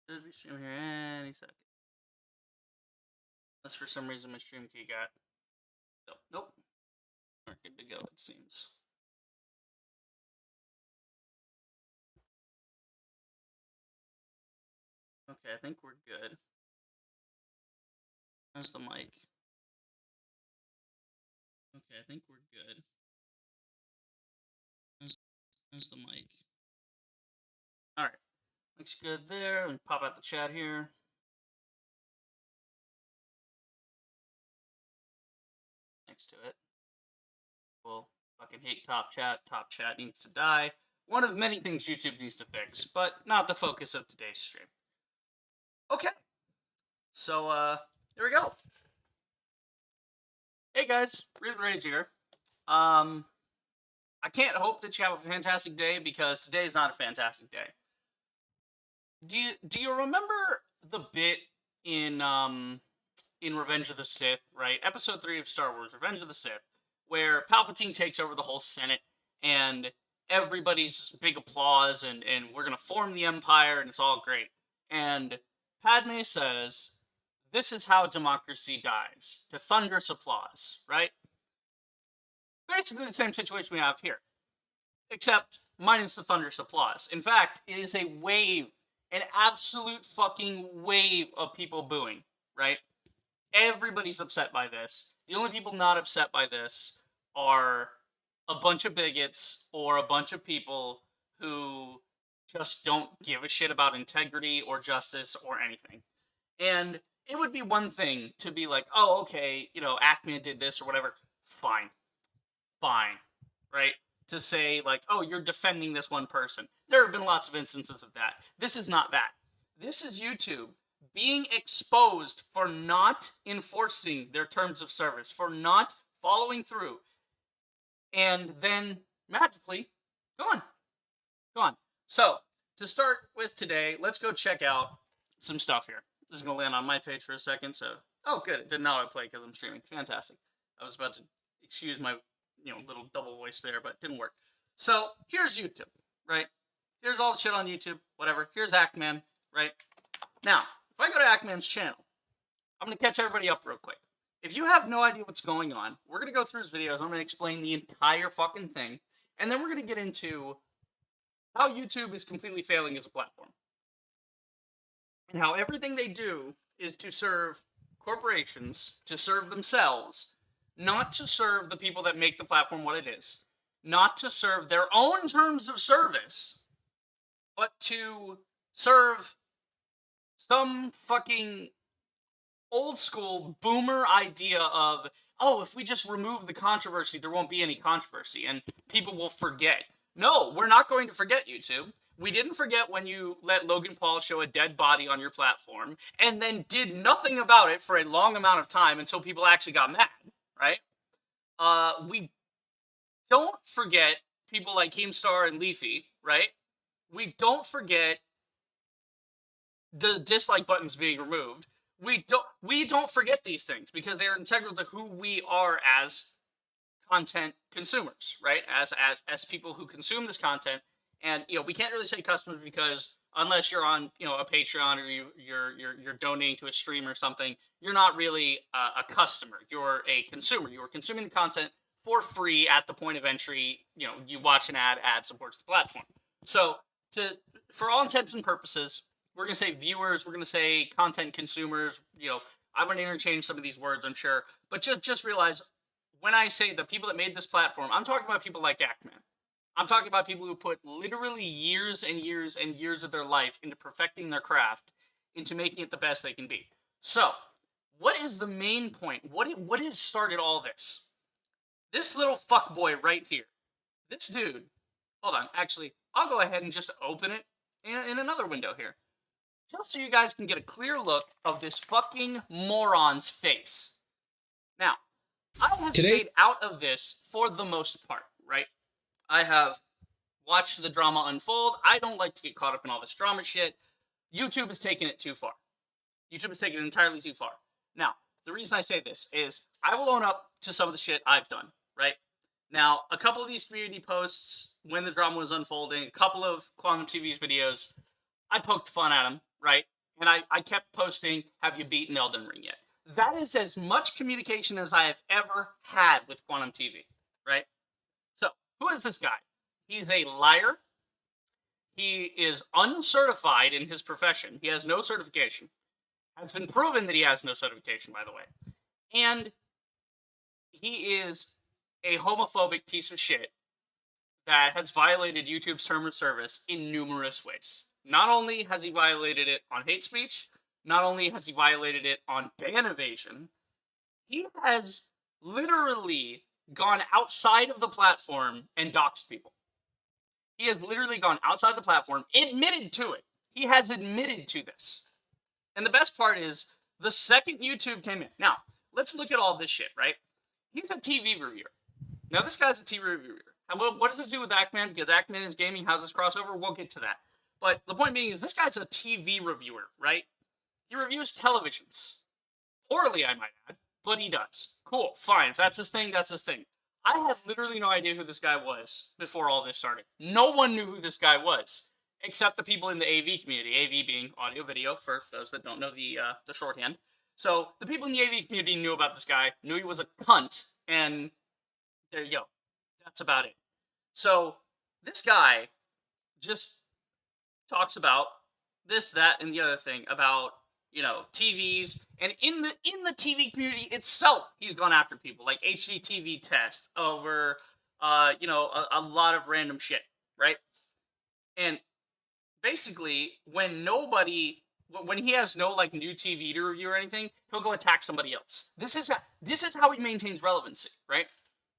Should be streaming here any second. Unless for some reason my stream key got... Nope. We're good to go, it seems. Okay, I think we're good. How's the mic? Okay, I think we're good. How's the mic? Alright. Looks good there. Let me pop out the chat here. Next to it. Well, fucking hate Top Chat. Top Chat needs to die. One of many things YouTube needs to fix, but not the focus of today's stream. Okay. So, here we go. Hey guys, Real Rage here. I can't hope that you have a fantastic day because today is not a fantastic day. Do you remember the bit in Revenge of the Sith, right? Episode 3 of Star Wars, Revenge of the Sith, where Palpatine takes over the whole Senate and everybody's big applause and we're gonna form the Empire and it's all great. And Padme says, "This is how democracy dies," to thunderous applause, right? Basically the same situation we have here, except minus the thunderous applause. In fact, it is a wave, an absolute fucking wave of people booing, right? Everybody's upset by this. The only people not upset by this are a bunch of bigots or a bunch of people who just don't give a shit about integrity or justice or anything. And it would be one thing to be like, oh, okay, you know, Ackman did this or whatever. Fine, right? To say, like, oh, you're defending this one person. There have been lots of instances of that. This is not that. This is YouTube being exposed for not enforcing their terms of service, for not following through, and then magically, gone. So, to start with today, let's go check out some stuff here. This is going to land on my page for a second, so... Oh, good. It didn't autoplay because I'm streaming. Fantastic. I was about to excuse my, little double voice there, but it didn't work. So, here's YouTube, right? Here's all the shit on YouTube, whatever. Here's Ackman, right? Now, if I go to Ackman's channel, I'm going to catch everybody up real quick. If you have no idea what's going on, we're going to go through his videos. I'm going to explain the entire fucking thing. And then we're going to get into how YouTube is completely failing as a platform. And how everything they do is to serve corporations, to serve themselves, not to serve the people that make the platform what it is. Not to serve their own terms of service, but to serve some fucking old school boomer idea of, oh, if we just remove the controversy, there won't be any controversy, and people will forget. No, we're not going to forget, YouTube. We didn't forget when you let Logan Paul show a dead body on your platform, and then did nothing about it for a long amount of time until people actually got mad, right? We don't forget people like Keemstar and Leafy, right? We don't forget the dislike buttons being removed. We don't forget these things because they are integral to who we are as content consumers, right? As people who consume this content. And we can't really say customers because unless you're on a Patreon or you're donating to a stream or something, you're not really a customer. You're a consumer. You are consuming the content for free at the point of entry. You watch an ad supports the platform. So for all intents and purposes, we're going to say viewers, we're going to say content consumers, I'm going to interchange some of these words, I'm sure. But just realize, when I say the people that made this platform, I'm talking about people like Ackman. I'm talking about people who put literally years and years and years of their life into perfecting their craft, into making it the best they can be. So, what is the main point? What has started all this? This little fuckboy right here. This dude. Hold on, actually, I'll go ahead and just open it in another window here. Just so you guys can get a clear look of this fucking moron's face. Now, I have stayed out of this for the most part, right? I have watched the drama unfold. I don't like to get caught up in all this drama shit. YouTube has taken it too far. YouTube has taken it entirely too far. Now, the reason I say this is I will own up to some of the shit I've done, right? Now, a couple of these community posts, when the drama was unfolding, a couple of Quantum TV's videos, I poked fun at them, right? And I kept posting, have you beaten Elden Ring yet? That is as much communication as I have ever had with Quantum TV, right? So, who is this guy? He's a liar. He is uncertified in his profession. He has no certification. Has been proven that he has no certification, by the way. And he is a homophobic piece of shit that has violated YouTube's term of service in numerous ways. Not only has he violated it on hate speech, not only has he violated it on ban evasion, he has literally gone outside of the platform and doxed people. He has literally gone outside the platform, admitted to it. He has admitted to this. And the best part is, the second YouTube came in. Now, let's look at all this shit, right? He's a TV reviewer. Now, this guy's a TV reviewer. What does this do with Ackman? Because Ackman is gaming, how's this crossover? We'll get to that. But the point being is, this guy's a TV reviewer, right? He reviews televisions. Poorly, I might add, but he does. Cool, fine. If that's his thing, that's his thing. I had literally no idea who this guy was before all this started. No one knew who this guy was, except the people in the AV community. AV being audio video, for those that don't know the shorthand. So the people in the AV community knew about this guy, knew he was a cunt, and there you go. That's about it. So this guy just talks about this, that, and the other thing about, you know, TVs, and in the TV community itself, he's gone after people like HDTV test over, you know, a lot of random shit, right? And basically, when he has no like new TV to review or anything, he'll go attack somebody else. This is how he maintains relevancy, right?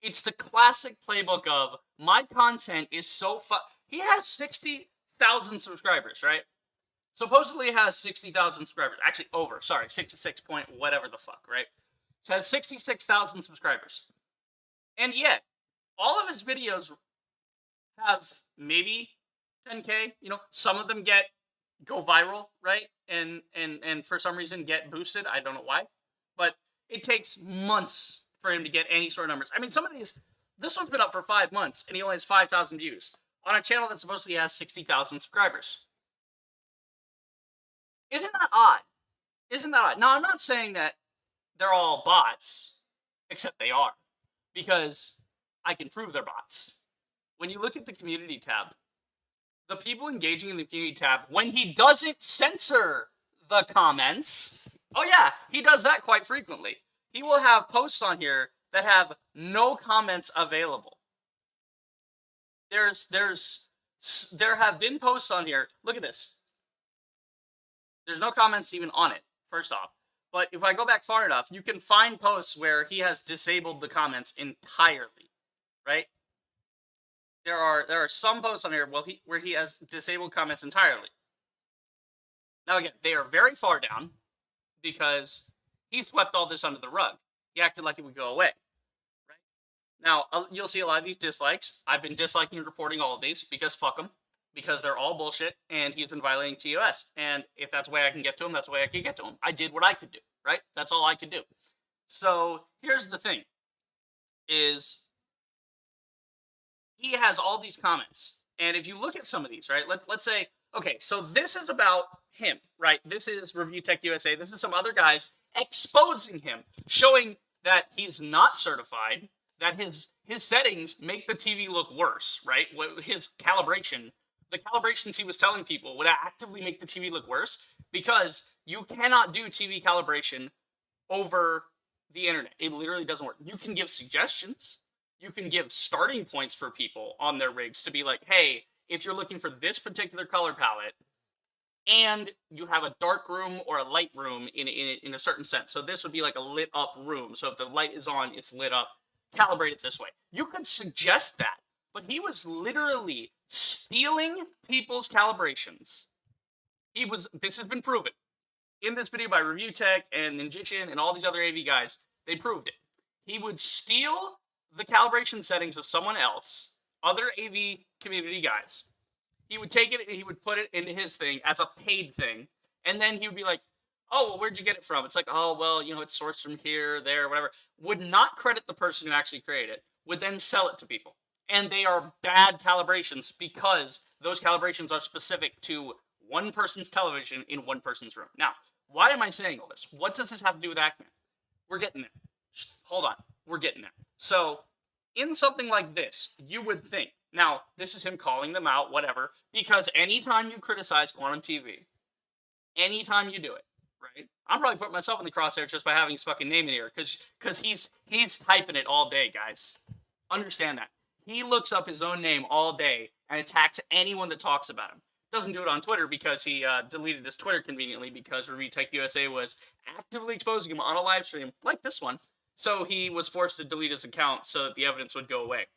It's the classic playbook of, my content is so he has 60,000 subscribers, right? Supposedly has 60,000 subscribers. Actually, 66 point whatever the fuck, right? So has 66,000 subscribers. And yet, all of his videos have maybe 10K. You know, some of them go viral, right? And for some reason get boosted. I don't know why. But it takes months for him to get any sort of numbers. I mean, some of these, this one's been up for 5 months, and he only has 5,000 views on a channel that supposedly has 60,000 subscribers. Isn't that odd? Isn't that odd? Now, I'm not saying that they're all bots, except they are, because I can prove they're bots. When you look at the community tab, the people engaging in the community tab, when he doesn't censor the comments, oh yeah, he does that quite frequently. He will have posts on here that have no comments available. There have been posts on here. Look at this. There's no comments even on it, first off. But if I go back far enough, you can find posts where he has disabled the comments entirely, right? There are some posts on here where he has disabled comments entirely. Now again, they are very far down because he swept all this under the rug. He acted like it would go away, right? Now, you'll see a lot of these dislikes. I've been disliking and reporting all of these because fuck them. Because they're all bullshit, and he's been violating TOS. And if that's the way I can get to him, that's the way I can get to him. I did what I could do, right? That's all I could do. So, here's the thing, is he has all these comments. And if you look at some of these, right, let's say, okay, so this is about him, right? This is Review Tech USA. This is some other guys exposing him, showing that he's not certified, that his settings make the TV look worse, right? His calibration, the calibrations he was telling people would actively make the TV look worse, because you cannot do TV calibration over the internet. It literally doesn't work. You can give suggestions. You can give starting points for people on their rigs to be like, hey, if you're looking for this particular color palette, and you have a dark room or a light room in a certain sense. So this would be like a lit up room. So if the light is on, it's lit up. Calibrate it this way. You could suggest that, but he was literally stealing people's calibrations. This has been proven. In this video by Review Tech and Ninjitchin and all these other AV guys, they proved it. He would steal the calibration settings of someone else, other AV community guys. He would take it and he would put it into his thing as a paid thing, and then he would be like, oh, well, where'd you get it from? It's like, oh, well, you know, it's sourced from here, there, whatever. Would not credit the person who actually created it, would then sell it to people. And they are bad calibrations because those calibrations are specific to one person's television in one person's room. Now, why am I saying all this? What does this have to do with Ackman? We're getting there. Hold on. We're getting there. So, in something like this, you would think, now, this is him calling them out, whatever, because anytime you criticize Quantum TV, anytime you do it, right? I'm probably putting myself in the crosshairs just by having his fucking name in here, because he's typing it all day, guys. Understand that. He looks up his own name all day and attacks anyone that talks about him. Doesn't do it on Twitter because he deleted his Twitter conveniently because Review Tech USA was actively exposing him on a live stream like this one. So he was forced to delete his account so that the evidence would go away.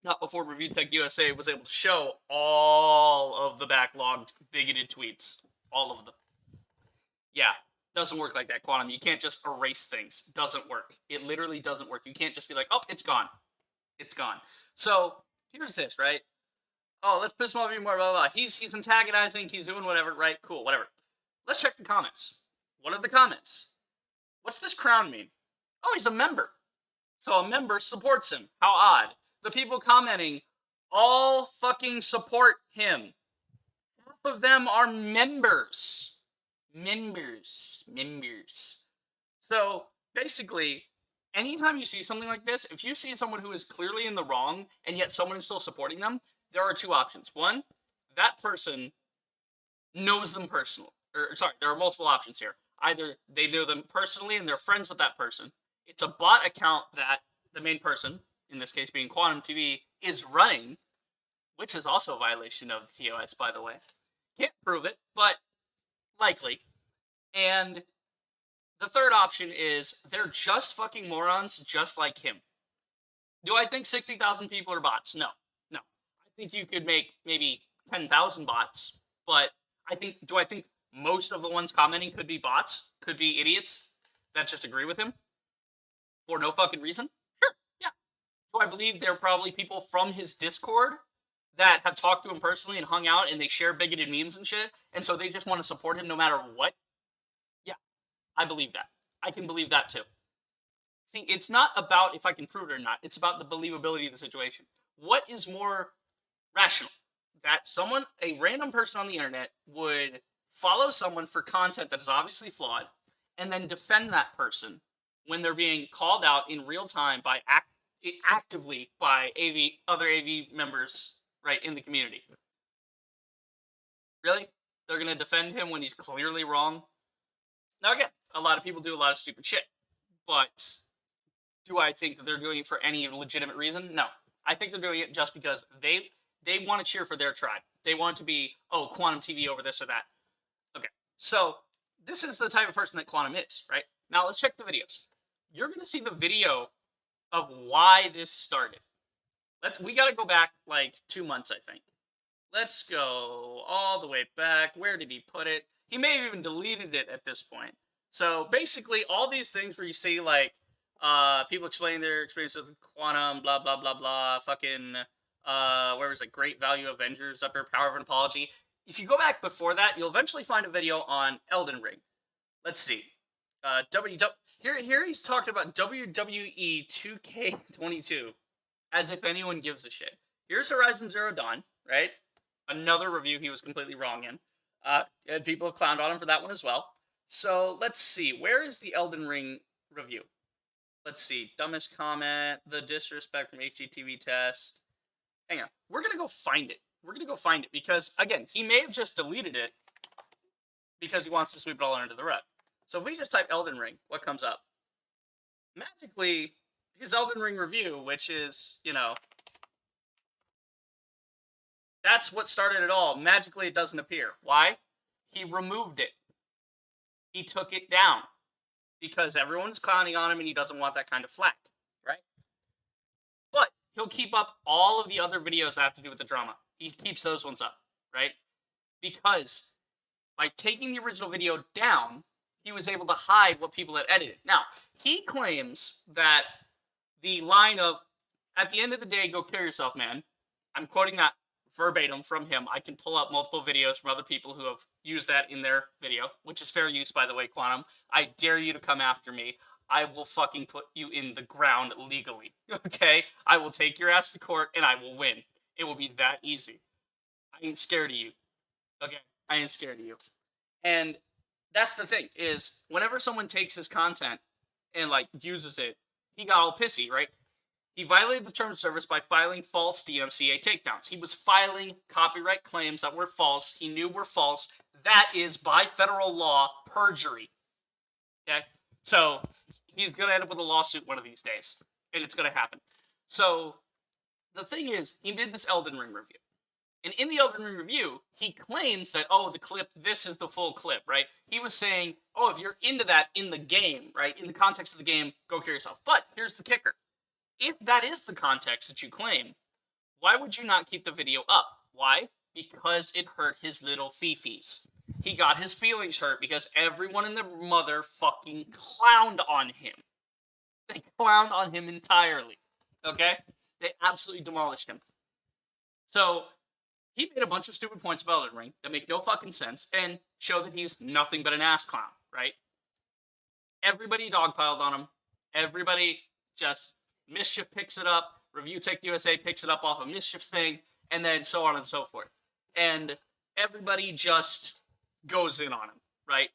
Not before Review Tech USA was able to show all of the backlogged bigoted tweets. All of them. Yeah, doesn't work like that, Quantum. You can't just erase things. Doesn't work. It literally doesn't work. You can't just be like, oh, it's gone. It's gone. So, here's this, right? Oh, let's piss him off even more, blah, blah, blah. He's antagonizing, he's doing whatever, right? Cool, whatever. Let's check the comments. What are the comments? What's this crown mean? Oh, he's a member. So a member supports him. How odd. The people commenting all fucking support him. Half of them are members. Members. So, basically, anytime you see something like this, if you see someone who is clearly in the wrong, and yet someone is still supporting them, there are two options. One, that person knows them personally. There are multiple options here. Either they know them personally and they're friends with that person. It's a bot account that the main person, in this case being Quantum TV, is running, which is also a violation of the TOS, by the way. Can't prove it, but likely. And the third option is they're just fucking morons just like him. Do I think 60,000 people are bots? No. I think you could make maybe 10,000 bots, but do I think most of the ones commenting could be bots? Could be idiots that just agree with him? For no fucking reason? Sure, yeah. Do I believe there are probably people from his Discord that have talked to him personally and hung out and they share bigoted memes and shit, and so they just want to support him no matter what? Yeah, I believe that. I can believe that too. See, it's not about if I can prove it or not. It's about the believability of the situation. What is more rational? That someone, a random person on the internet, would follow someone for content that is obviously flawed, and then defend that person when they're being called out in real time by actively by other AV members, right, in the community. Really? They're gonna defend him when he's clearly wrong? Now again, a lot of people do a lot of stupid shit, but do I think that they're doing it for any legitimate reason? No. I think they're doing it just because they want to cheer for their tribe. They want to be, oh, Quantum TV over this or that. Okay, so this is the type of person that Quantum is, right? Now let's check the videos. You're going to see the video of why this started. We got to go back like 2 months, I think. Let's go all the way back. Where did he put it? He may have even deleted it at this point. So basically, all these things where you see like people explain their experience with Quantum, blah blah blah blah, fucking where was it? Great Value Avengers up here, Power of an Apology. If you go back before that, you'll eventually find a video on Elden Ring. Let's see. Here he's talking about WWE 2K22, as if anyone gives a shit. Here's Horizon Zero Dawn, right? Another review he was completely wrong in. And people have clowned on him for that one as well. So let's see. Where is the Elden Ring review? Let's see. Dumbest comment. The disrespect from HGTV test. Hang on. We're going to go find it. Because, again, he may have just deleted it because he wants to sweep it all under the rug. So if we just type Elden Ring, what comes up? Magically, his Elden Ring review, which is, that's what started it all. Magically, it doesn't appear. Why? He removed it. He took it down. Because everyone's clowning on him and he doesn't want that kind of flack, right? But he'll keep up all of the other videos that have to do with the drama. He keeps those ones up, right? Because by taking the original video down, he was able to hide what people had edited. Now, he claims that the line of, at the end of the day, go kill yourself, man. I'm quoting that verbatim from him. I can pull up multiple videos from other people who have used that in their video, which is fair use, by the way, Quantum. I dare you to come after me. I will fucking put you in the ground legally, okay? I will take your ass to court, and I will win. It will be that easy. I ain't scared of you. Okay, I ain't scared of you. And that's the thing is, whenever someone takes his content and like uses it, he got all pissy, right? He violated the terms of service by filing false DMCA takedowns. He was filing copyright claims that were false. He knew were false. That is, by federal law, perjury. Okay? So, he's going to end up with a lawsuit one of these days. And it's going to happen. So, the thing is, he did this Elden Ring review. And in the Elden Ring review, he claims that, oh, the clip, this is the full clip, right? He was saying, oh, if you're into that in the game, right, in the context of the game, go kill yourself. But here's the kicker. If that is the context that you claim, why would you not keep the video up? Why? Because it hurt his little fifis. He got his feelings hurt because everyone and their mother fucking clowned on him. They clowned on him entirely. Okay? They absolutely demolished him. So, he made a bunch of stupid points about Elden Ring that make no fucking sense and show that he's nothing but an ass clown, right? Everybody dogpiled on him. Everybody just, Mischief picks it up, Review Tech USA picks it up off of Mischief's thing, and then so on and so forth. And everybody just goes in on him, right?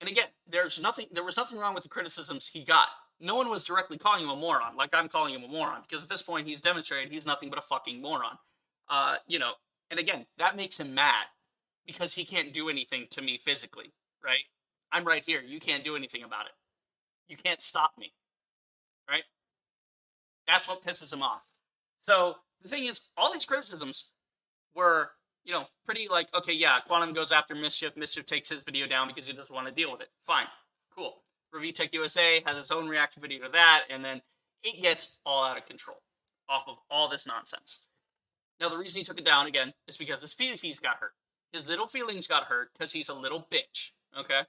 And again, there was nothing wrong with the criticisms he got. No one was directly calling him a moron, like I'm calling him a moron, because at this point he's demonstrated he's nothing but a fucking moron. And again, that makes him mad, because he can't do anything to me physically, right? I'm right here, you can't do anything about it. You can't stop me, right? That's what pisses him off. So, the thing is, all these criticisms were, pretty like, okay, yeah, Quantum goes after Mischief. Mischief takes his video down because he doesn't want to deal with it. Fine. Cool. Review Tech USA has its own reaction video to that, and then it gets all out of control off of all this nonsense. Now, the reason he took it down, again, is because his feelings got hurt. His little feelings got hurt because he's a little bitch, okay?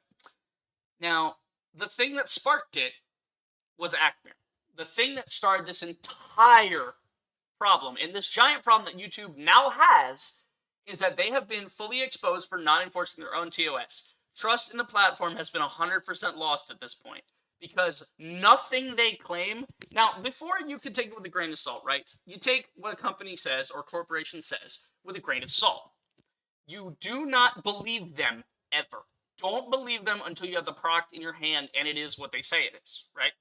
Now, the thing that sparked it was Acme. The thing that started this entire problem, and this giant problem that YouTube now has, is that they have been fully exposed for not enforcing their own TOS. Trust in the platform has been 100% lost at this point, because nothing they claim... Now, before you could take it with a grain of salt, right? You take what a company says or corporation says with a grain of salt. You do not believe them, ever. Don't believe them until you have the product in your hand and it is what they say it is, right?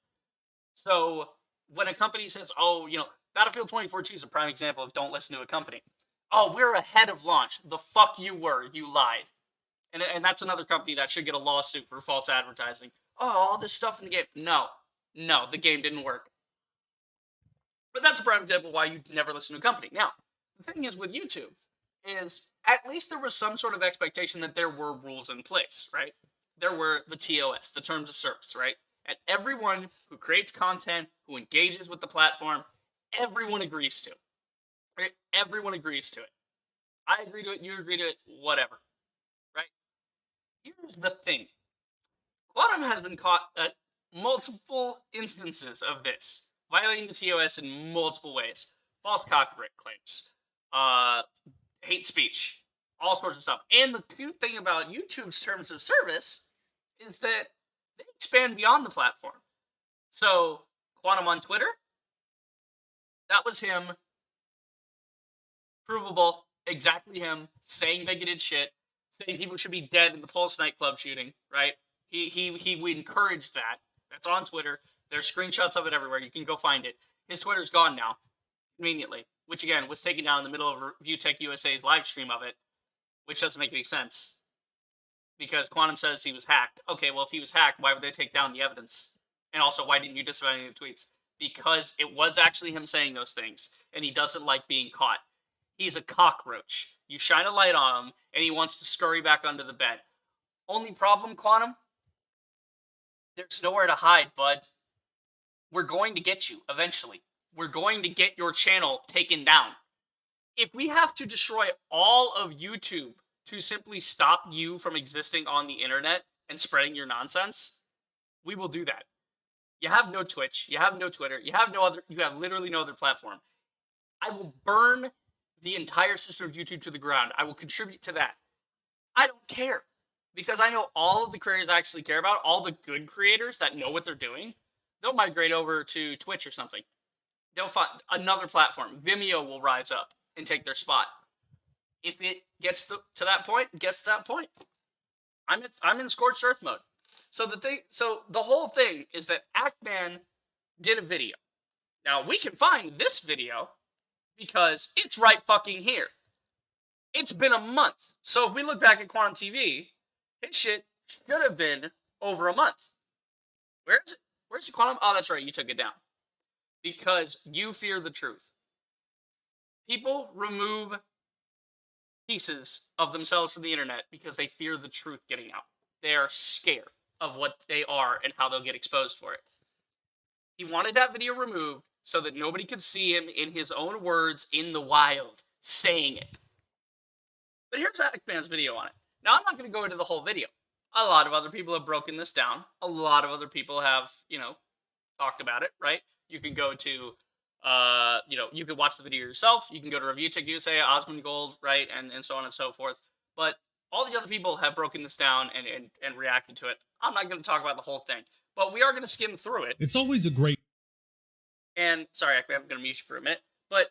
So, when a company says, oh, Battlefield 2042 is a prime example of don't listen to a company. Oh, we're ahead of launch. The fuck you were. You lied. And that's another company that should get a lawsuit for false advertising. Oh, all this stuff in the game. No, the game didn't work. But that's a prime example of why you never listen to a company. Now, the thing is with YouTube is at least there was some sort of expectation that there were rules in place, right? There were the TOS, the terms of service, right? And everyone who creates content, who engages with the platform, everyone agrees to. Right? Everyone agrees to it. I agree to it, you agree to it, whatever. Right? Here's the thing. Quantum has been caught at multiple instances of this, violating the TOS in multiple ways. False copyright claims, hate speech, all sorts of stuff. And the cute thing about YouTube's terms of service is that they expand beyond the platform. So, Quantum on Twitter, that was him, provable, exactly him, saying bigoted shit, saying people should be dead in the Pulse nightclub shooting, right? He encouraged that. That's on Twitter. There's screenshots of it everywhere. You can go find it. His Twitter's gone now, conveniently, which again was taken down in the middle of Review Tech USA's live stream of it, which doesn't make any sense. Because Quantum says he was hacked. Okay, well, if he was hacked, why would they take down the evidence? And also, why didn't you disavow any of the tweets? Because it was actually him saying those things, and he doesn't like being caught. He's a cockroach. You shine a light on him, and he wants to scurry back under the bed. Only problem, Quantum? There's nowhere to hide, bud. We're going to get you, eventually. We're going to get your channel taken down. If we have to destroy all of YouTube to simply stop you from existing on the internet and spreading your nonsense, we will do that. You have no Twitch, you have no Twitter, you have literally no other platform. I will burn the entire system of YouTube to the ground. I will contribute to that. I don't care. Because I know all of the creators I actually care about, all the good creators that know what they're doing, they'll migrate over to Twitch or something. They'll find another platform. Vimeo will rise up and take their spot. if it gets to that point, gets to that point. I'm in scorched earth mode. So the whole thing is that Ackman did a video. Now we can find this video because it's right fucking here. It's been a month. So if we look back at Quantum TV, his shit should have been over a month. Where is it? Where's the Quantum? Oh, that's right. You took it down. Because you fear the truth. People remove pieces of themselves from the internet because they fear the truth getting out. They are scared of what they are and how they'll get exposed for it. He wanted that video removed so that nobody could see him in his own words in the wild saying it. But here's Ackman's video on it. Now, I'm not going to go into the whole video. A lot of other people have broken this down. A lot of other people have, talked about it, right? You can go to, you can watch the video yourself. You can go to Review Tech USA, Osmond Gold, right? And so on and so forth. But all the other people have broken this down and reacted to it. I'm not going to talk about the whole thing. But we are going to skim through it. It's always a great... And, sorry, I'm going to mute you for a minute. But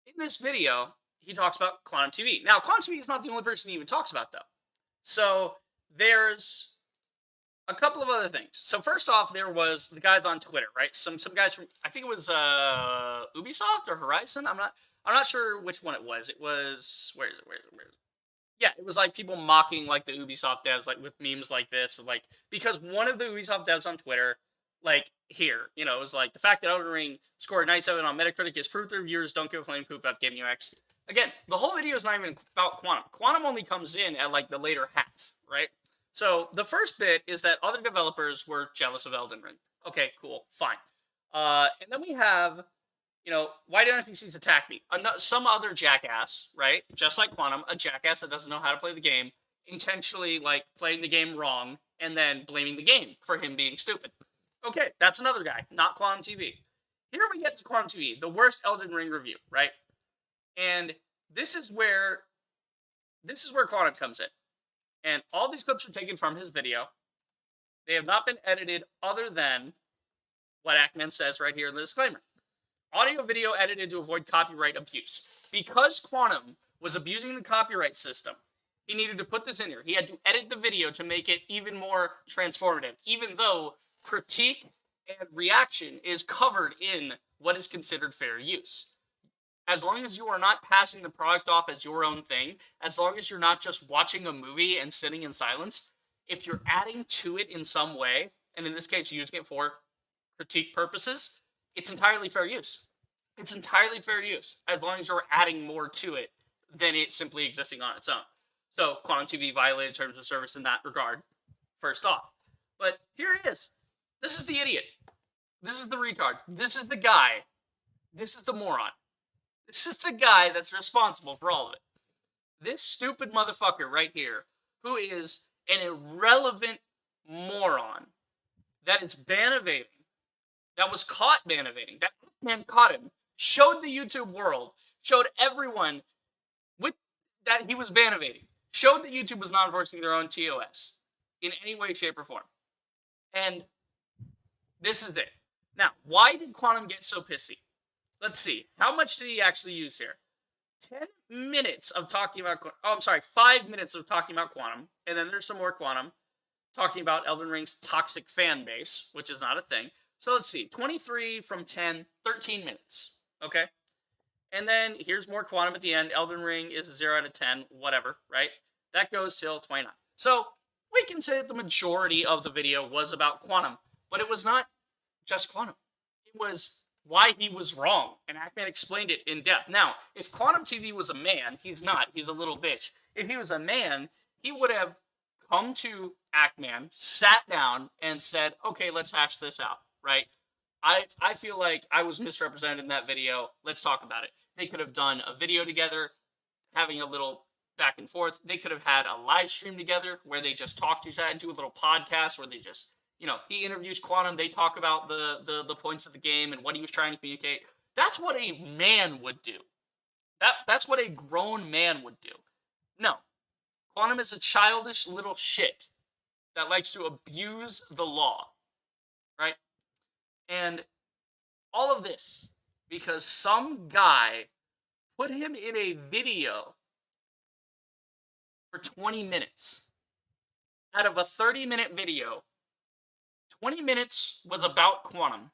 in this video, he talks about Quantum TV. Now, Quantum TV is not the only person he even talks about, though. So, there's a couple of other things. So, first off, there was the guys on Twitter, right? Some guys from, I think it was Ubisoft or Horizon. I'm not sure which one it was. It was, where is it? Yeah, it was like people mocking like the Ubisoft devs, like with memes like this, like because one of the Ubisoft devs on Twitter, like here, it was like the fact that Elden Ring scored 97 on Metacritic is proof the reviewers don't give a flame poop about Gaming UX. Again, the whole video is not even about Quantum. Quantum only comes in at like the later half, right? So the first bit is that other developers were jealous of Elden Ring. Okay, cool, fine. And then we have, why do NPCs attack me? Some other jackass, right? Just like Quantum, a jackass that doesn't know how to play the game, intentionally like playing the game wrong and then blaming the game for him being stupid. Okay, that's another guy, not Quantum TV. Here we get to Quantum TV, the worst Elden Ring review, right? And this is where Quantum comes in. And all these clips are taken from his video. They have not been edited other than what Ackman says right here in the disclaimer. Audio video edited to avoid copyright abuse. Because Quantum was abusing the copyright system, he needed to put this in here. He had to edit the video to make it even more transformative, even though critique and reaction is covered in what is considered fair use. As long as you are not passing the product off as your own thing, as long as you're not just watching a movie and sitting in silence, if you're adding to it in some way, and in this case using it for critique purposes, it's entirely fair use. It's entirely fair use, as long as you're adding more to it than it simply existing on its own. So, Quantum TV violated terms of service in that regard, first off. But here it is. This is the idiot. This is the retard. This is the guy. This is the moron. This is the guy that's responsible for all of it. This stupid motherfucker right here, who is an irrelevant moron that is ban evading, that was caught ban evading, that man caught him, showed the YouTube world, showed everyone with that he was ban evading, showed that YouTube was not enforcing their own TOS in any way, shape, or form. And this is it. Now, why did Quantum get so pissy? Let's see. How much did he actually use here? 10 minutes of talking about... 5 minutes of talking about Quantum. And then there's some more Quantum talking about Elden Ring's toxic fan base, which is not a thing. So let's see. 23 from 10, 13 minutes. Okay? And then here's more Quantum at the end. Elden Ring is a 0 out of 10, whatever, right? That goes till 29. So we can say that the majority of the video was about Quantum. But it was not just Quantum. It was... why he was wrong, and Ackman explained it in depth. Now, if Quantum TV was a man, he's not, he's a little bitch. If he was a man, he would have come to Ackman, sat down, and said, okay, let's hash this out, right? I feel like I was misrepresented in that video, let's talk about it. They could have done a video together, having a little back and forth. They could have had a live stream together, where they just talk to each other, and do a little podcast, where they just... he interviews Quantum, they talk about the points of the game and what he was trying to communicate. That's what a man would do. That's what a grown man would do. No. Quantum is a childish little shit that likes to abuse the law. Right? And all of this because some guy put him in a video for 20 minutes. Out of a 30-minute video, 20 minutes was about quantum.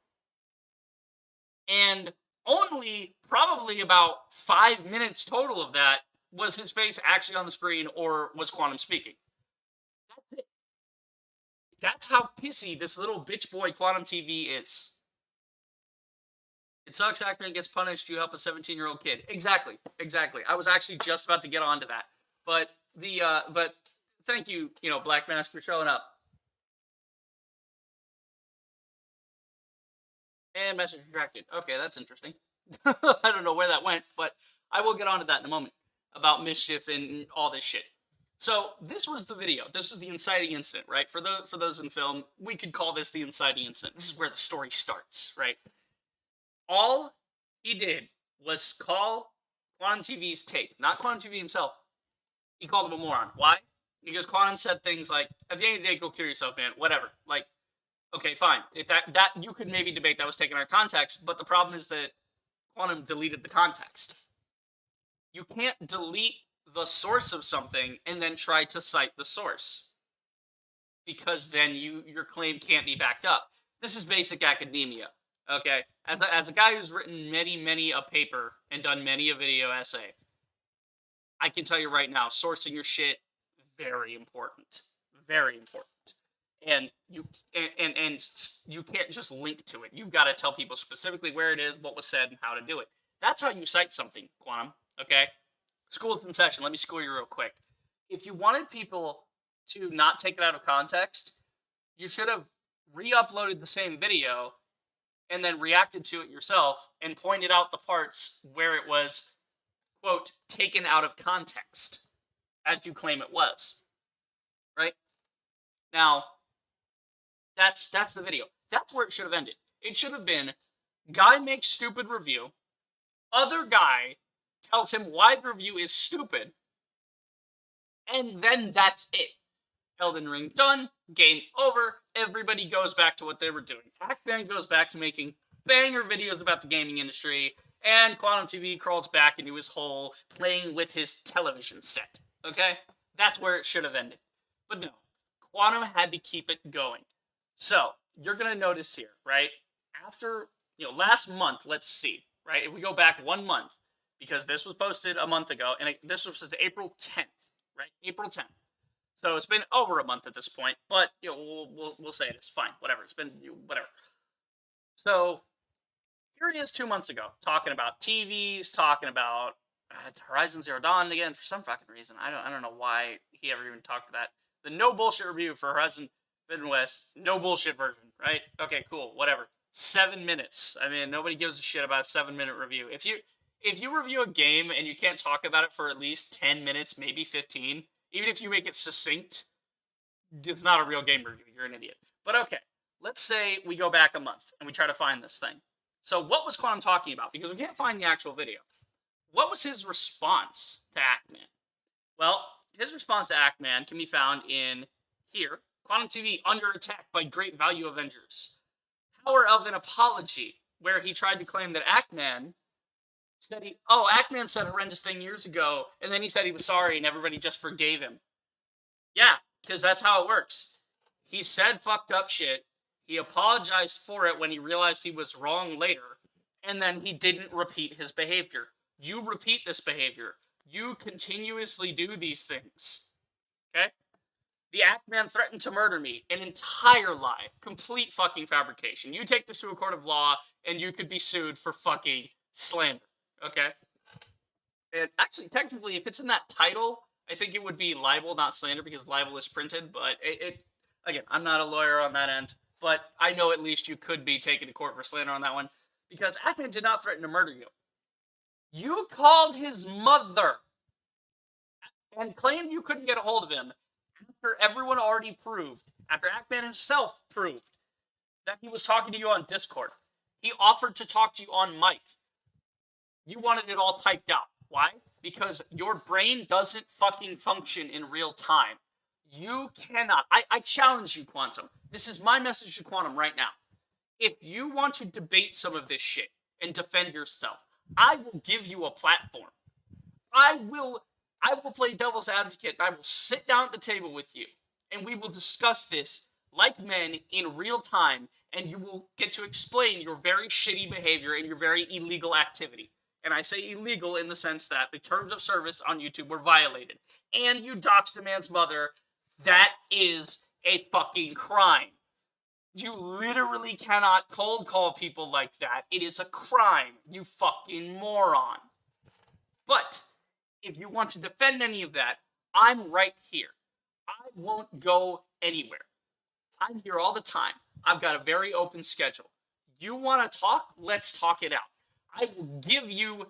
And only probably about 5 minutes total of that was his face actually on the screen or was quantum speaking. That's it. That's how pissy this little bitch boy Quantum TV is. It sucks actor gets punished, you help a 17-year-old kid. Exactly. I was actually just about to get onto that. But thank you, Black Mask, for showing up. And message retracted. Okay, that's interesting. I don't know where that went, but I will get onto that in a moment about mischief and all this shit. So this was the video. This was the inciting incident, right? For those in film, we could call this the inciting incident. This is where the story starts, right? All he did was call Quantum TV's take, not Quantum TV himself. He called him a moron. Why? Because Quantum said things like, "At the end of the day, go kill yourself, man. Whatever." Like, okay, fine. If that you could maybe debate that was taken out of context, but the problem is that Quantum deleted the context. You can't delete the source of something and then try to cite the source, because then your claim can't be backed up. This is basic academia. Okay, as a guy who's written many a paper and done many a video essay, I can tell you right now, sourcing your shit, very important, and you can't just link to it. You've got to tell people specifically where it is, what was said, and how to do it. That's how you cite something, Quantum. Okay, school's in session. Let me school you real quick. If you wanted people to not take it out of context, you should have re-uploaded the same video and then reacted to it yourself and pointed out the parts where it was, quote, taken out of context, as you claim it was. Right? Now, that's the video. That's where it should have ended. It should have been, guy makes stupid review, other guy tells him why the review is stupid, and then that's it. Elden Ring done, game over, everybody goes back to what they were doing. Pac-Man goes back to making banger videos about the gaming industry, and Quantum TV crawls back into his hole, playing with his television set. Okay? That's where it should have ended. But no, Quantum had to keep it going. So, you're gonna notice here, right? After, last month, let's see, right? If we go back 1 month, because this was posted a month ago, and this was April 10th, right? April 10th. So it's been over a month at this point, but we'll say it's fine. Whatever. It's been whatever. So here he is 2 months ago, talking about TVs, talking about Horizon Zero Dawn again for some fucking reason. I don't know why he ever even talked to that. The no bullshit review for Horizon Forbidden West, no bullshit version, right? Okay, cool, whatever. 7 minutes. I mean, nobody gives a shit about a 7-minute review. If you review a game and you can't talk about it for at least 10 minutes, maybe 15. Even if you make it succinct, it's not a real game review. You're an idiot. But okay, let's say we go back a month and we try to find this thing. So what was Quantum talking about? Because we can't find the actual video. What was his response to Ackman? Well, his response to Ackman can be found in here. Quantum TV under attack by Great Value Avengers. Power of an apology, where he tried to claim that Ackman said Ackman said a horrendous thing years ago, and then he said he was sorry, and everybody just forgave him. Yeah, because that's how it works. He said fucked up shit, he apologized for it when he realized he was wrong later, and then he didn't repeat his behavior. You repeat this behavior. You continuously do these things. Okay? The Ackman threatened to murder me. An entire lie. Complete fucking fabrication. You take this to a court of law, and you could be sued for fucking slander. Okay? And actually, technically, if it's in that title, I think it would be libel, not slander, because libel is printed, but again, I'm not a lawyer on that end, but I know at least you could be taken to court for slander on that one, because Ackman did not threaten to murder you. You called his mother and claimed you couldn't get a hold of him after everyone already proved, after Ackman himself proved, that he was talking to you on Discord. He offered to talk to you on mic. You wanted it all typed out. Why? Because your brain doesn't fucking function in real time. You cannot. I challenge you, Quantum. This is my message to Quantum right now. If you want to debate some of this shit and defend yourself, I will give you a platform. I I will play devil's advocate, and I will sit down at the table with you, and we will discuss this like men in real time, and you will get to explain your very shitty behavior and your very illegal activity. And I say illegal in the sense that the terms of service on YouTube were violated. And you doxed a man's mother. That is a fucking crime. You literally cannot cold call people like that. It is a crime, you fucking moron. But if you want to defend any of that, I'm right here. I won't go anywhere. I'm here all the time. I've got a very open schedule. You want to talk? Let's talk it out. I will give you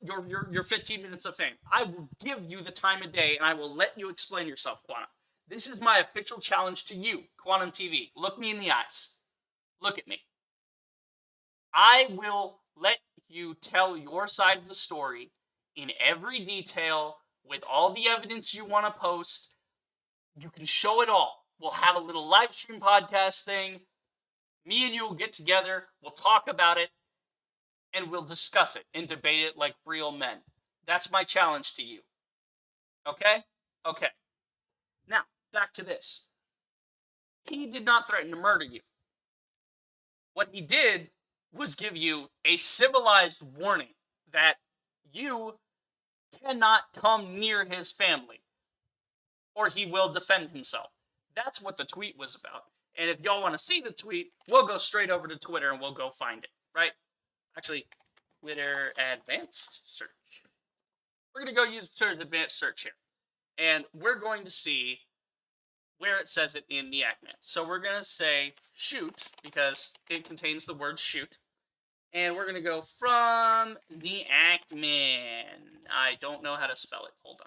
your 15 minutes of fame. I will give you the time of day, and I will let you explain yourself, Quantum. This is my official challenge to you, Quantum TV. Look me in the eyes. Look at me. I will let you tell your side of the story in every detail with all the evidence you want to post. You can show it all. We'll have a little live stream podcast thing. Me and you will get together. We'll talk about it. And we'll discuss it and debate it like real men. That's my challenge to you. Okay? Okay. Now, back to this. He did not threaten to murder you. What he did was give you a civilized warning that you cannot come near his family, or he will defend himself. That's what the tweet was about. And if y'all want to see the tweet, we'll go straight over to Twitter and we'll go find it, right? Actually, Twitter advanced search. We're going to go use Twitter's advanced search here. And we're going to see where it says it in the Ackman. So we're going to say shoot, because it contains the word shoot. And we're going to go from the Ackman. I don't know how to spell it. Hold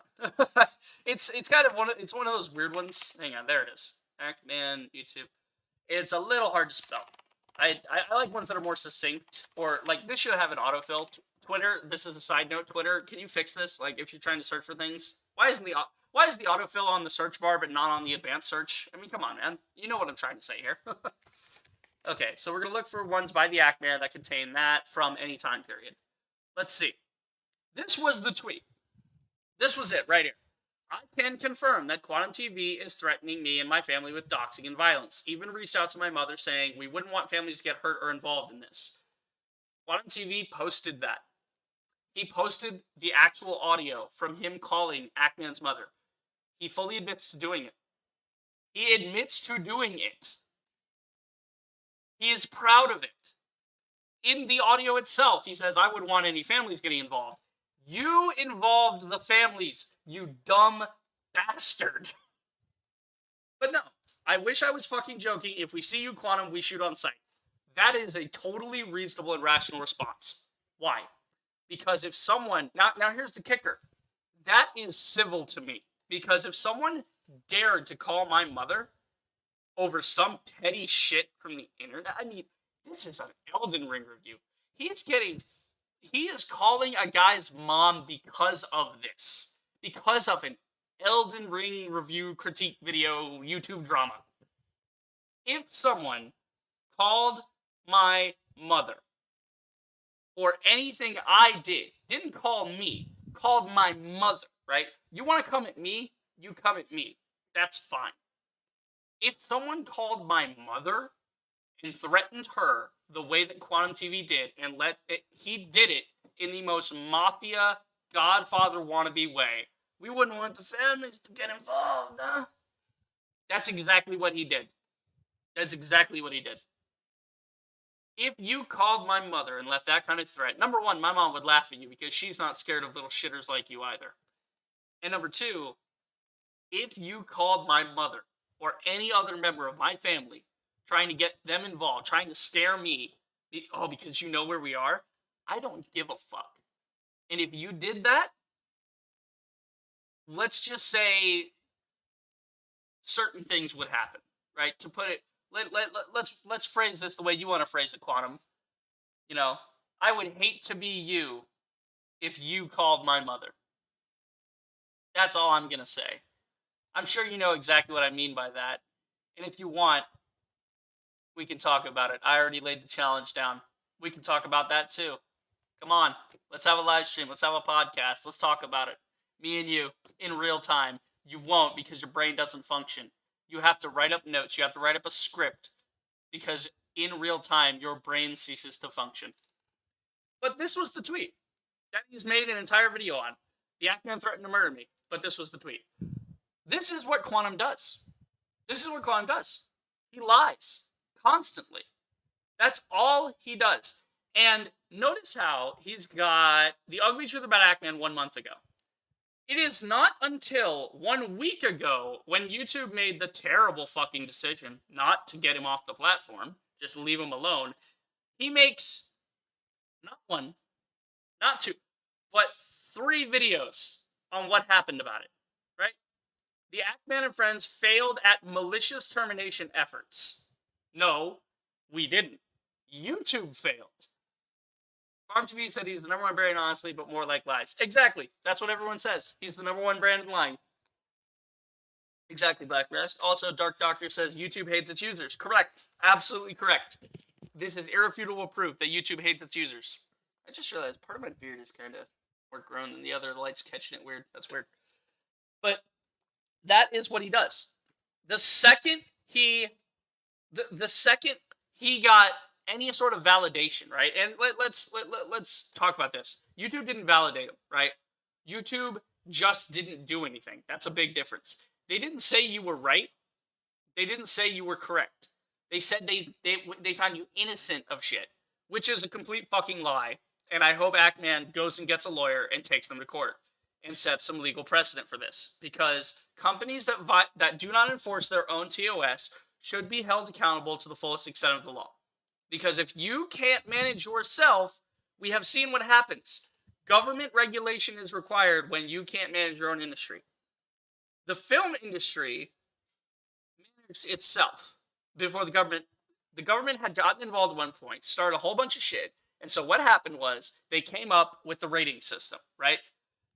on. it's kind of one of those weird ones. Hang on, there it is. Ackman, YouTube. It's a little hard to spell. I like ones that are more succinct, or like this should have an autofill. Twitter, this is a side note. Twitter, can you fix this? Like if you're trying to search for things, why is the autofill on the search bar but not on the advanced search? I mean, come on, man. You know what I'm trying to say here. Okay, so we're gonna look for ones by the Ackman that contain that from any time period. Let's see. This was the tweet. This was it right here. I can confirm that Quantum TV is threatening me and my family with doxing and violence. Even reached out to my mother saying we wouldn't want families to get hurt or involved in this. Quantum TV posted that. He posted the actual audio from him calling Ackman's mother. He fully admits to doing it. He admits to doing it. He is proud of it. In the audio itself, he says, I wouldn't want any families getting involved. You involved the families, you dumb bastard. But no, I wish I was fucking joking. If we see you, Quantum, we shoot on sight. That is a totally reasonable and rational response. Why? Because if someone... Now here's the kicker. That is civil to me. Because if someone dared to call my mother over some petty shit from the internet, I mean, this is an Elden Ring review. He is calling a guy's mom because of this. Because of an Elden Ring review critique video YouTube drama. If someone called my mother or anything I didn't call me, called my mother, right? You want to come at me? You come at me. That's fine. If someone called my mother and threatened her the way that Quantum TV did, and he did it in the most mafia, Godfather wannabe way, we wouldn't want the families to get involved, huh? That's exactly what he did. That's exactly what he did. If you called my mother and left that kind of threat, number one, my mom would laugh at you because she's not scared of little shitters like you either. And number two, if you called my mother or any other member of my family trying to get them involved, trying to scare me, because you know where we are, I don't give a fuck. And if you did that, let's just say certain things would happen, right? To put it, let's phrase this the way you want to phrase it, Quantum. You know, I would hate to be you if you called my mother. That's all I'm gonna say. I'm sure you know exactly what I mean by that. And if you want, we can talk about it. I already laid the challenge down. We can talk about that too. Come on, let's have a live stream. Let's have a podcast. Let's talk about it. Me and you, in real time. You won't because your brain doesn't function. You have to write up notes. You have to write up a script because in real time, your brain ceases to function. But this was the tweet that he's made an entire video on. The Ackman threatened to murder me, but this was the tweet. This is what Quantum does. This is what Quantum does. He lies constantly. That's all he does. And notice how he's got the ugly truth about Ackman 1 month ago. It is not until 1 week ago when YouTube made the terrible fucking decision not to get him off the platform, just leave him alone. He makes not one, not two, but 3 videos on what happened about it, right? The Ackman and friends failed at malicious termination efforts. No, we didn't. YouTube failed. Farm TV said he's the #1 brand, honestly, but more like lies. Exactly. That's what everyone says. He's the #1 brand in lying. Exactly, Black Rest. Also, Dark Doctor says YouTube hates its users. Correct. Absolutely correct. This is irrefutable proof that YouTube hates its users. I just realized part of my beard is kind of more grown than the other. The light's catching it weird. That's weird. But that is what he does. The second he got any sort of validation, right? And let's talk about this. YouTube didn't validate him, right? YouTube just didn't do anything. That's a big difference. They didn't say you were right. They didn't say you were correct. They said they found you innocent of shit, which is a complete fucking lie. And I hope Ackman goes and gets a lawyer and takes them to court and sets some legal precedent for this, because companies that do not enforce their own TOS should be held accountable to the fullest extent of the law. Because if you can't manage yourself, we have seen what happens. Government regulation is required when you can't manage your own industry. The film industry managed itself before the government. The government had gotten involved at one point, started a whole bunch of shit. And so what happened was they came up with the rating system, right?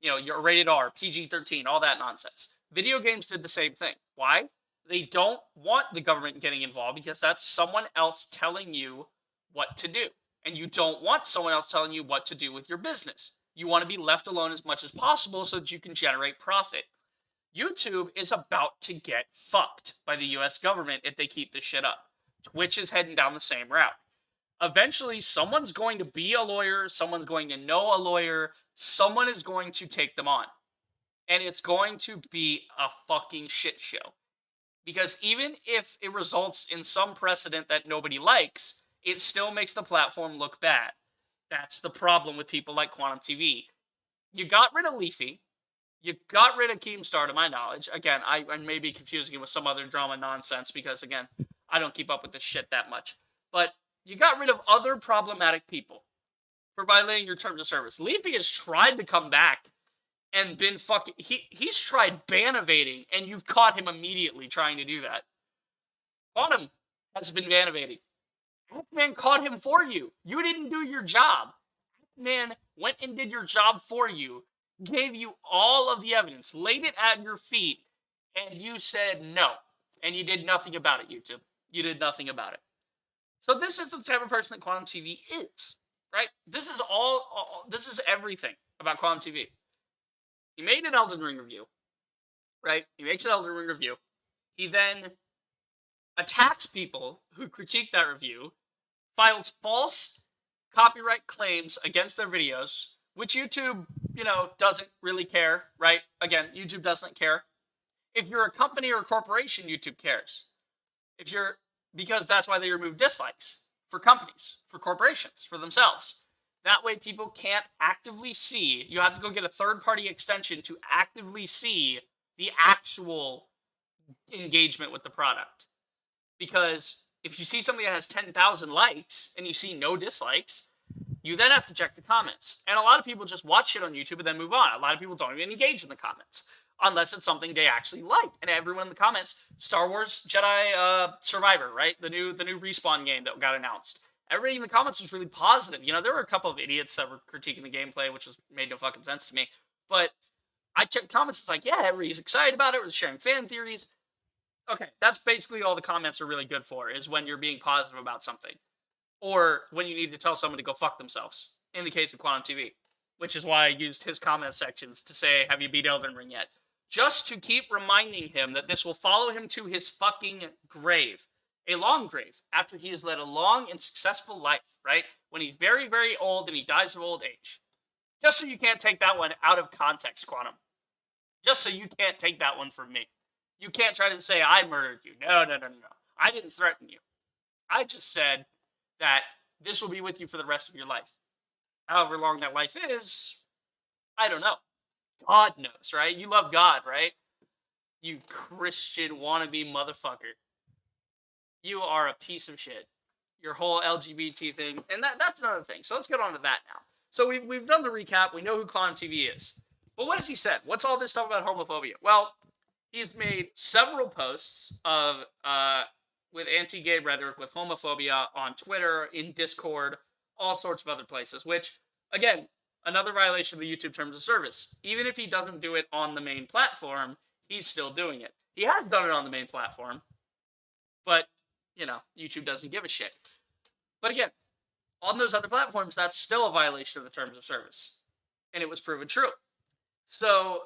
You know, you're rated R, PG-13, all that nonsense. Video games did the same thing. Why? They don't want the government getting involved because that's someone else telling you what to do. And you don't want someone else telling you what to do with your business. You want to be left alone as much as possible so that you can generate profit. YouTube is about to get fucked by the US government if they keep this shit up. Twitch is heading down the same route. Eventually, someone's going to be a lawyer, someone's going to know a lawyer, someone is going to take them on. And it's going to be a fucking shit show. Because even if it results in some precedent that nobody likes, it still makes the platform look bad. That's the problem with people like Quantum TV. You got rid of Leafy. You got rid of Keemstar, to my knowledge. Again, I may be confusing it with some other drama nonsense because, again, I don't keep up with this shit that much. But you got rid of other problematic people for violating your terms of service. Leafy has tried to come back and been fucking... He's tried ban evading, and you've caught him immediately trying to do that. Quantum has been ban evading. Hackman caught him for you. You didn't do your job. Hackman went and did your job for you, gave you all of the evidence, laid it at your feet, and you said no. And you did nothing about it, YouTube. You did nothing about it. So this is the type of person that Quantum TV is, right? This is this is everything about Quantum TV. He made an Elden Ring review, right? He makes an Elden Ring review. He then attacks people who critique that review, files false copyright claims against their videos, which YouTube, doesn't really care, right? Again, YouTube doesn't care. If you're a company or a corporation, YouTube cares. Because that's why they remove dislikes for companies, for corporations, for themselves. That way people can't actively see. You have to go get a third-party extension to actively see the actual engagement with the product. Because if you see something that has 10,000 likes and you see no dislikes, you then have to check the comments. And a lot of people just watch shit on YouTube and then move on. A lot of people don't even engage in the comments unless it's something they actually like. And everyone in the comments, Star Wars Jedi Survivor, right? The new Respawn game that got announced. Everybody in the comments was really positive. There were a couple of idiots that were critiquing the gameplay, which made no fucking sense to me. But I checked comments, it's like, yeah, everybody's excited about it, we're sharing fan theories. Okay, that's basically all the comments are really good for, is when you're being positive about something. Or when you need to tell someone to go fuck themselves, in the case of Quantum TV. which is why I used his comment sections to say, have you beat Elden Ring yet? Just to keep reminding him that this will follow him to his fucking grave. A long grave, after he has led a long and successful life, right? When he's very, very old and he dies of old age. Just so you can't take that one out of context, Quantum. Just so you can't take that one from me. You can't try to say I murdered you. No. I didn't threaten you. I just said that this will be with you for the rest of your life. However long that life is, I don't know. God knows, right? You love God, right? You Christian wannabe motherfucker. You are a piece of shit. Your whole LGBT thing, and that's another thing. So let's get on to that now. So we've done the recap. We know who Quantum TV is. But what has he said? What's all this stuff about homophobia? Well, he's made several posts of with anti-gay rhetoric, with homophobia on Twitter, in Discord, all sorts of other places, which, again, another violation of the YouTube terms of service. Even if he doesn't do it on the main platform, he's still doing it. He has done it on the main platform, but, you know, YouTube doesn't give a shit. But again, on those other platforms, that's still a violation of the terms of service. And it was proven true. So,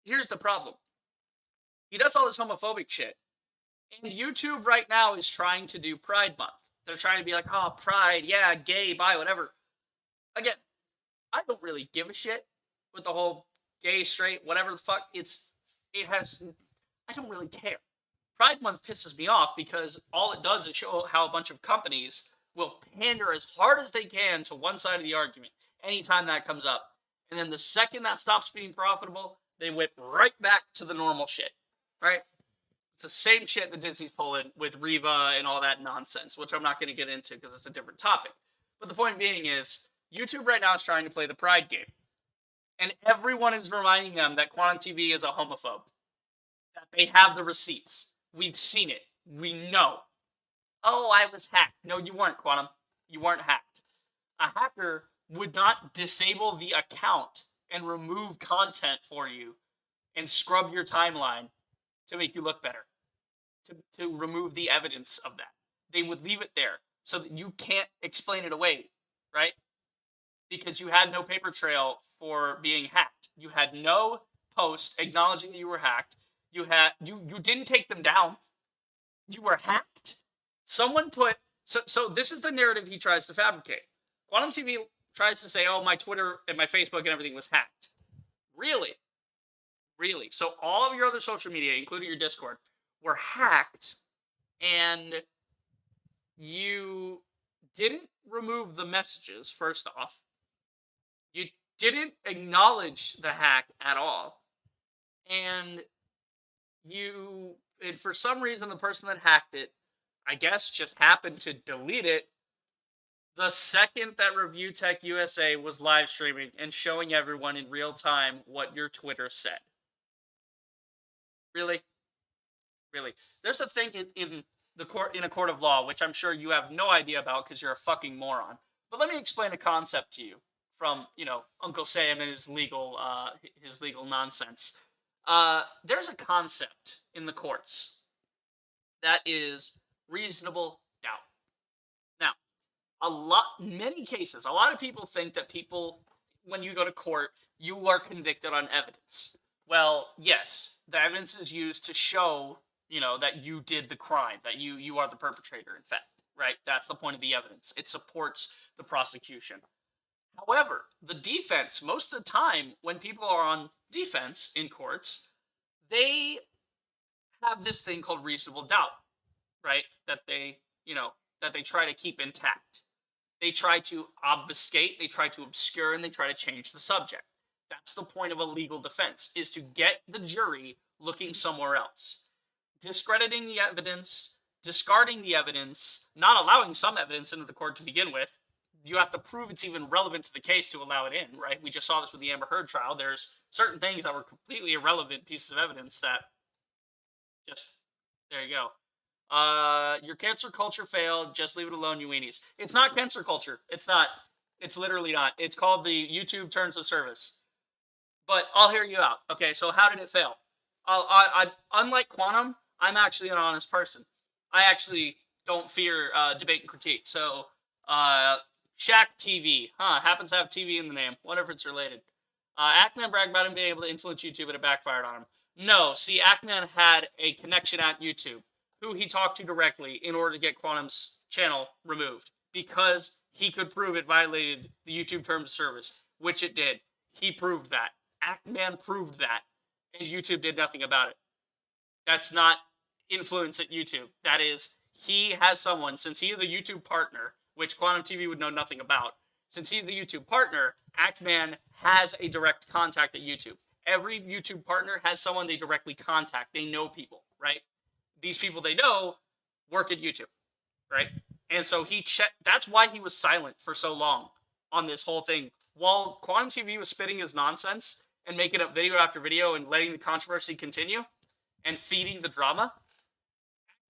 here's the problem. He does all this homophobic shit. And YouTube right now is trying to do Pride Month. They're trying to be like, oh, Pride, yeah, gay, bi, whatever. Again, I don't really give a shit with the whole gay, straight, whatever the fuck. I don't really care. Pride Month pisses me off because all it does is show how a bunch of companies will pander as hard as they can to one side of the argument anytime that comes up. And then the second that stops being profitable, they whip right back to the normal shit, right? It's the same shit that Disney's pulling with Reva and all that nonsense, which I'm not going to get into because it's a different topic. But the point being is, YouTube right now is trying to play the Pride game. And everyone is reminding them that Quantum TV is a homophobe. That they have the receipts. We've seen it. We know. Oh, I was hacked. No, you weren't, Quantum. You weren't hacked. A hacker would not disable the account and remove content for you and scrub your timeline to make you look better. To remove the evidence of that. They would leave it there so that you can't explain it away, right? Because you had no paper trail for being hacked. You had no post acknowledging that you were hacked. You didn't take them down. You were hacked. Someone put... So this is the narrative he tries to fabricate. Quantum TV tries to say, oh, my Twitter and my Facebook and everything was hacked. Really? Really? So all of your other social media, including your Discord, were hacked, and you didn't remove the messages, first off. You didn't acknowledge the hack at all. And for some reason, the person that hacked it, I guess, just happened to delete it the second that Review Tech USA was live streaming and showing everyone in real time what your Twitter said. Really? Really? There's a thing in a court of law, which I'm sure you have no idea about because you're a fucking moron. But let me explain a concept to you from, Uncle Sam and his legal nonsense. There's a concept in the courts that is reasonable doubt. Now, many cases, a lot of people think that when you go to court, you are convicted on evidence. Well, yes, the evidence is used to show, that you did the crime, that you are the perpetrator, in fact, right? That's the point of the evidence. It supports the prosecution. However, the defense, most of the time, when people are on defense in courts, they have this thing called reasonable doubt, right? That they try to keep intact. They try to obfuscate, they try to obscure, and they try to change the subject. That's the point of a legal defense, is to get the jury looking somewhere else. Discrediting the evidence, discarding the evidence, not allowing some evidence into the court to begin with. You have to prove it's even relevant to the case to allow it in, right? We just saw this with the Amber Heard trial. There's certain things that were completely irrelevant pieces of evidence that there you go. Your cancel culture failed. Just leave it alone, you weenies. It's not cancel culture. It's not. It's literally not. It's called the YouTube terms of service. But I'll hear you out. Okay, so how did it fail? Unlike Quantum, I'm actually an honest person. I actually don't fear debate and critique. So, Shaq TV. Happens to have TV in the name. Wonder if it's related. Ackman bragged about him being able to influence YouTube, and it backfired on him. No, see, Ackman had a connection at YouTube, who he talked to directly in order to get Quantum's channel removed, because he could prove it violated the YouTube terms of service, which it did. He proved that. Ackman proved that, and YouTube did nothing about it. That's not influence at YouTube. That is, he has someone, since he is a YouTube partner, which Quantum TV would know nothing about, since he's the YouTube partner, Ackman has a direct contact at YouTube. Every YouTube partner has someone they directly contact. They know people, right? These people they know work at YouTube, right? And so that's why he was silent for so long on this whole thing. While Quantum TV was spitting his nonsense and making up video after video and letting the controversy continue and feeding the drama,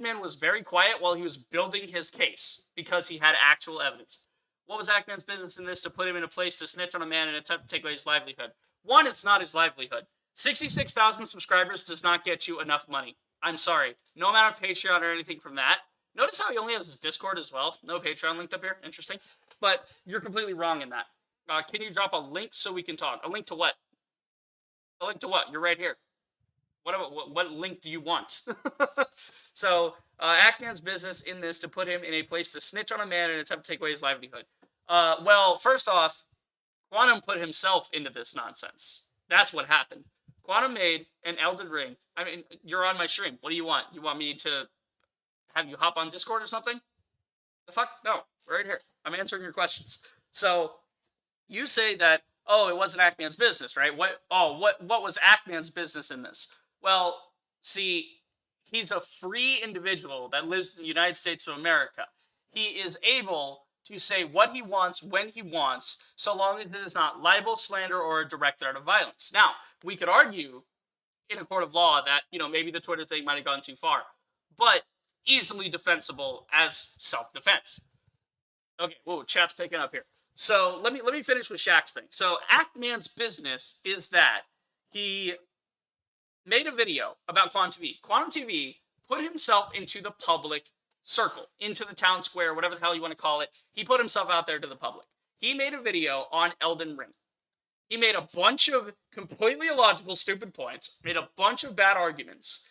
Ackman was very quiet while he was building his case because he had actual evidence. What was Ackman's business in this to put him in a place to snitch on a man and attempt to take away his livelihood? One, it's not his livelihood. 66,000 subscribers does not get you enough money. I'm sorry. No amount of Patreon or anything from that. Notice how he only has his Discord as well. No Patreon linked up here. Interesting. But you're completely wrong in that. Can you drop a link so we can talk? A link to what? A link to what? You're right here. What link do you want? So, Ackman's business in this to put him in a place to snitch on a man and attempt to take away his livelihood. Well, first off, Quantum put himself into this nonsense. That's what happened. Quantum made an Elden Ring. I mean, you're on my stream. What do you want? You want me to have you hop on Discord or something? The fuck? No. Right here. I'm answering your questions. So, you say that, oh, it wasn't Ackman's business, right? What was Ackman's business in this? Well, see, he's a free individual that lives in the United States of America. He is able to say what he wants when he wants, so long as it is not libel, slander, or a direct threat of violence. Now, we could argue in a court of law that, maybe the Twitter thing might have gone too far, but easily defensible as self-defense. Okay, whoa, chat's picking up here. So let me finish with Shaq's thing. So Ackman's business is that he made a video about Quantum TV. Quantum TV put himself into the public circle, into the town square, whatever the hell you want to call it. He put himself out there to the public. He made a video on Elden Ring. He made a bunch of completely illogical, stupid points, made a bunch of bad arguments,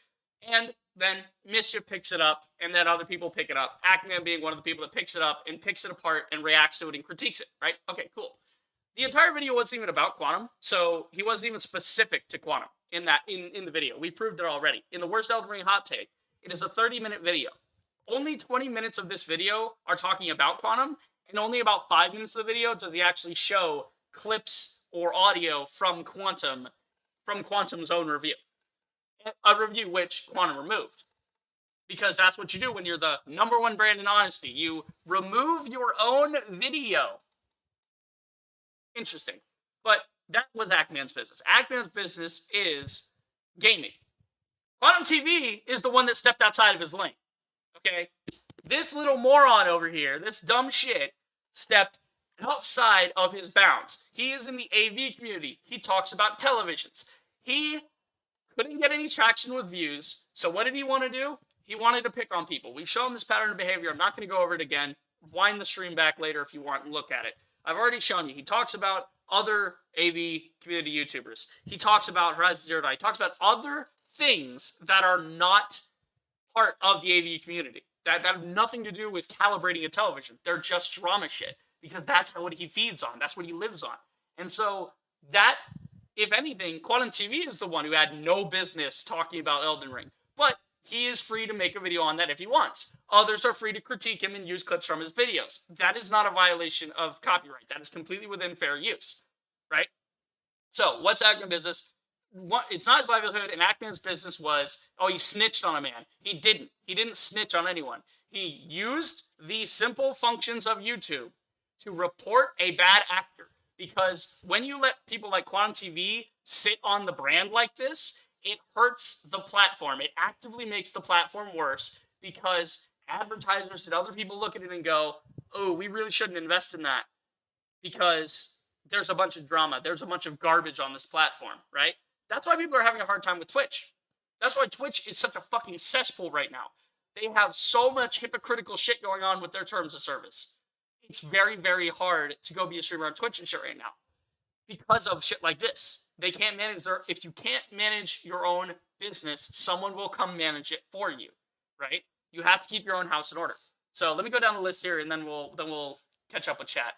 and then Mischief picks it up, and then other people pick it up. Ackman being one of the people that picks it up and picks it apart and reacts to it and critiques it, right? Okay, cool. The entire video wasn't even about Quantum, so he wasn't even specific to Quantum in the video. We proved it already. In the Worst Elden Ring Hot Take, it is a 30-minute video. Only 20 minutes of this video are talking about Quantum, and only about 5 minutes of the video does he actually show clips or audio from Quantum's own review. A review which Quantum removed. Because that's what you do when you're the #1 brand in honesty. You remove your own video. Interesting. But that was Ackman's business. Ackman's business is gaming. Quantum TV is the one that stepped outside of his lane. Okay? This little moron over here, this dumb shit, stepped outside of his bounds. He is in the AV community. He talks about televisions. He couldn't get any traction with views, so what did he want to do? He wanted to pick on people. We've shown this pattern of behavior. I'm not going to go over it again. Wind the stream back later if you want and look at it. I've already shown you. He talks about other AV community YouTubers. He talks about Horizon Zero Dawn. He talks about other things that are not part of the AV community. That have nothing to do with calibrating a television. They're just drama shit. Because that's what he feeds on. That's what he lives on. And so that, if anything, Quantum TV is the one who had no business talking about Elden Ring. But he is free to make a video on that if he wants. Others are free to critique him and use clips from his videos. That is not a violation of copyright. That is completely within fair use. Right? So, what's Ackman's business? It's not his livelihood, and Ackman's business was, he snitched on a man. He didn't. He didn't snitch on anyone. He used the simple functions of YouTube to report a bad actor. Because when you let people like Quantum TV sit on the brand like this, it hurts the platform. It actively makes the platform worse because advertisers and other people look at it and go, oh, we really shouldn't invest in that because there's a bunch of drama. There's a bunch of garbage on this platform, right? That's why people are having a hard time with Twitch. That's why Twitch is such a fucking cesspool right now. They have so much hypocritical shit going on with their terms of service. it's very, very hard to go be a streamer on Twitch and shit right now because of shit like this. They can't manage if you can't manage your own business, someone will come manage it for you, right? You have to keep your own house in order. So let me go down the list here, and then we'll catch up with chat.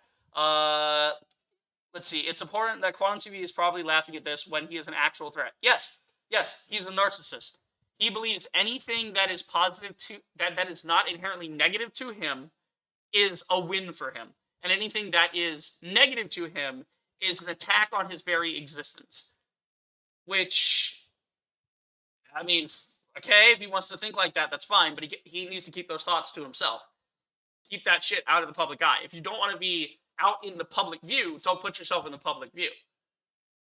Let's see. It's important that Quantum TV is probably laughing at this when he is an actual threat. Yes, he's a narcissist. He believes anything that is positive to that is not inherently negative to him is a win for him, and anything that is negative to him is an attack on his very existence. Which, I mean, okay, if he wants to think like that, that's fine, but he needs to keep those thoughts to himself. Keep that shit out of the public eye. If you don't want to be out in the public view, don't put yourself in the public view.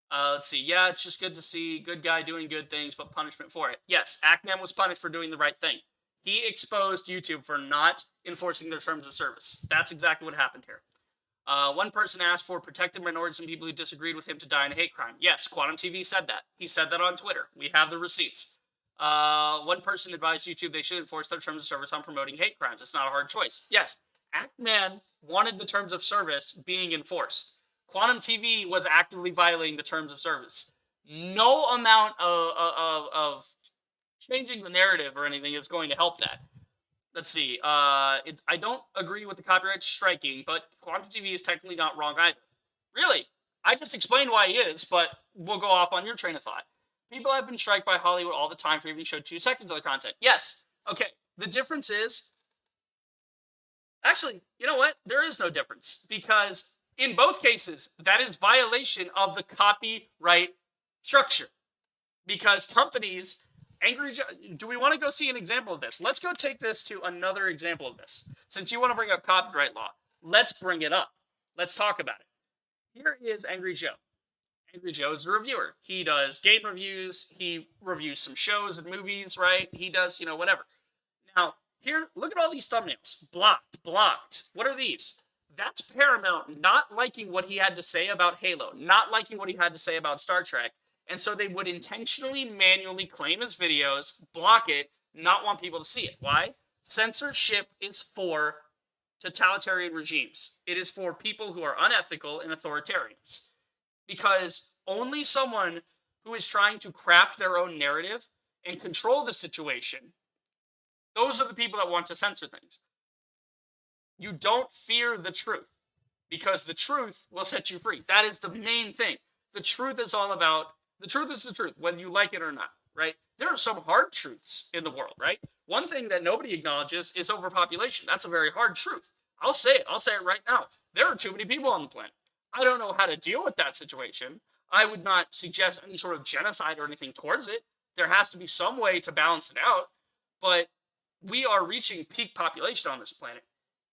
Let's see. Yeah, it's just good to see good guy doing good things, but punishment for it. Yes, Ackman was punished for doing the right thing. He exposed YouTube for not enforcing their terms of service. That's exactly what happened here. One person asked for protected minorities and people who disagreed with him to die in a hate crime. Yes, Quantum TV said that. He said that on Twitter. We have the receipts. One person advised YouTube they should enforce their terms of service on promoting hate crimes. It's not a hard choice. Yes, Ackman wanted the terms of service being enforced. Quantum TV was actively violating the terms of service. No amount of changing the narrative or anything is going to help that. Let's see. I don't agree with the copyright striking, but Quantum TV is technically not wrong either. Really? I just explained why he is, but we'll go off on your train of thought. People have been striked by Hollywood all the time for even showing 2 seconds of the content. Yes. Okay. The difference is... Actually, you know what? There is no difference. Because in both cases, that is violation of the copyright structure. Because companies... do we want to go see an example of this? Let's go take this to another example of this. Since you want to bring up copyright law, let's bring it up. Let's talk about it. Here is Angry Joe. Angry Joe is a reviewer. He does game reviews. He reviews some shows and movies, right? He does, whatever. Now, here, look at all these thumbnails. Blocked. What are these? That's Paramount not liking what he had to say about Halo, not liking what he had to say about Star Trek, and so they would intentionally, manually claim his videos, block it, not want people to see it. Why? Censorship is for totalitarian regimes. It is for people who are unethical and authoritarians. Because only someone who is trying to craft their own narrative and control the situation, those are the people that want to censor things. You don't fear the truth, because the truth will set you free. That is the main thing. The truth is all about... The truth is the truth, whether you like it or not, right? There are some hard truths in the world, right? One thing that nobody acknowledges is overpopulation. That's a very hard truth. I'll say it. I'll say it right now. There are too many people on the planet. I don't know how to deal with that situation. I would not suggest any sort of genocide or anything towards it. There has to be some way to balance it out. But we are reaching peak population on this planet.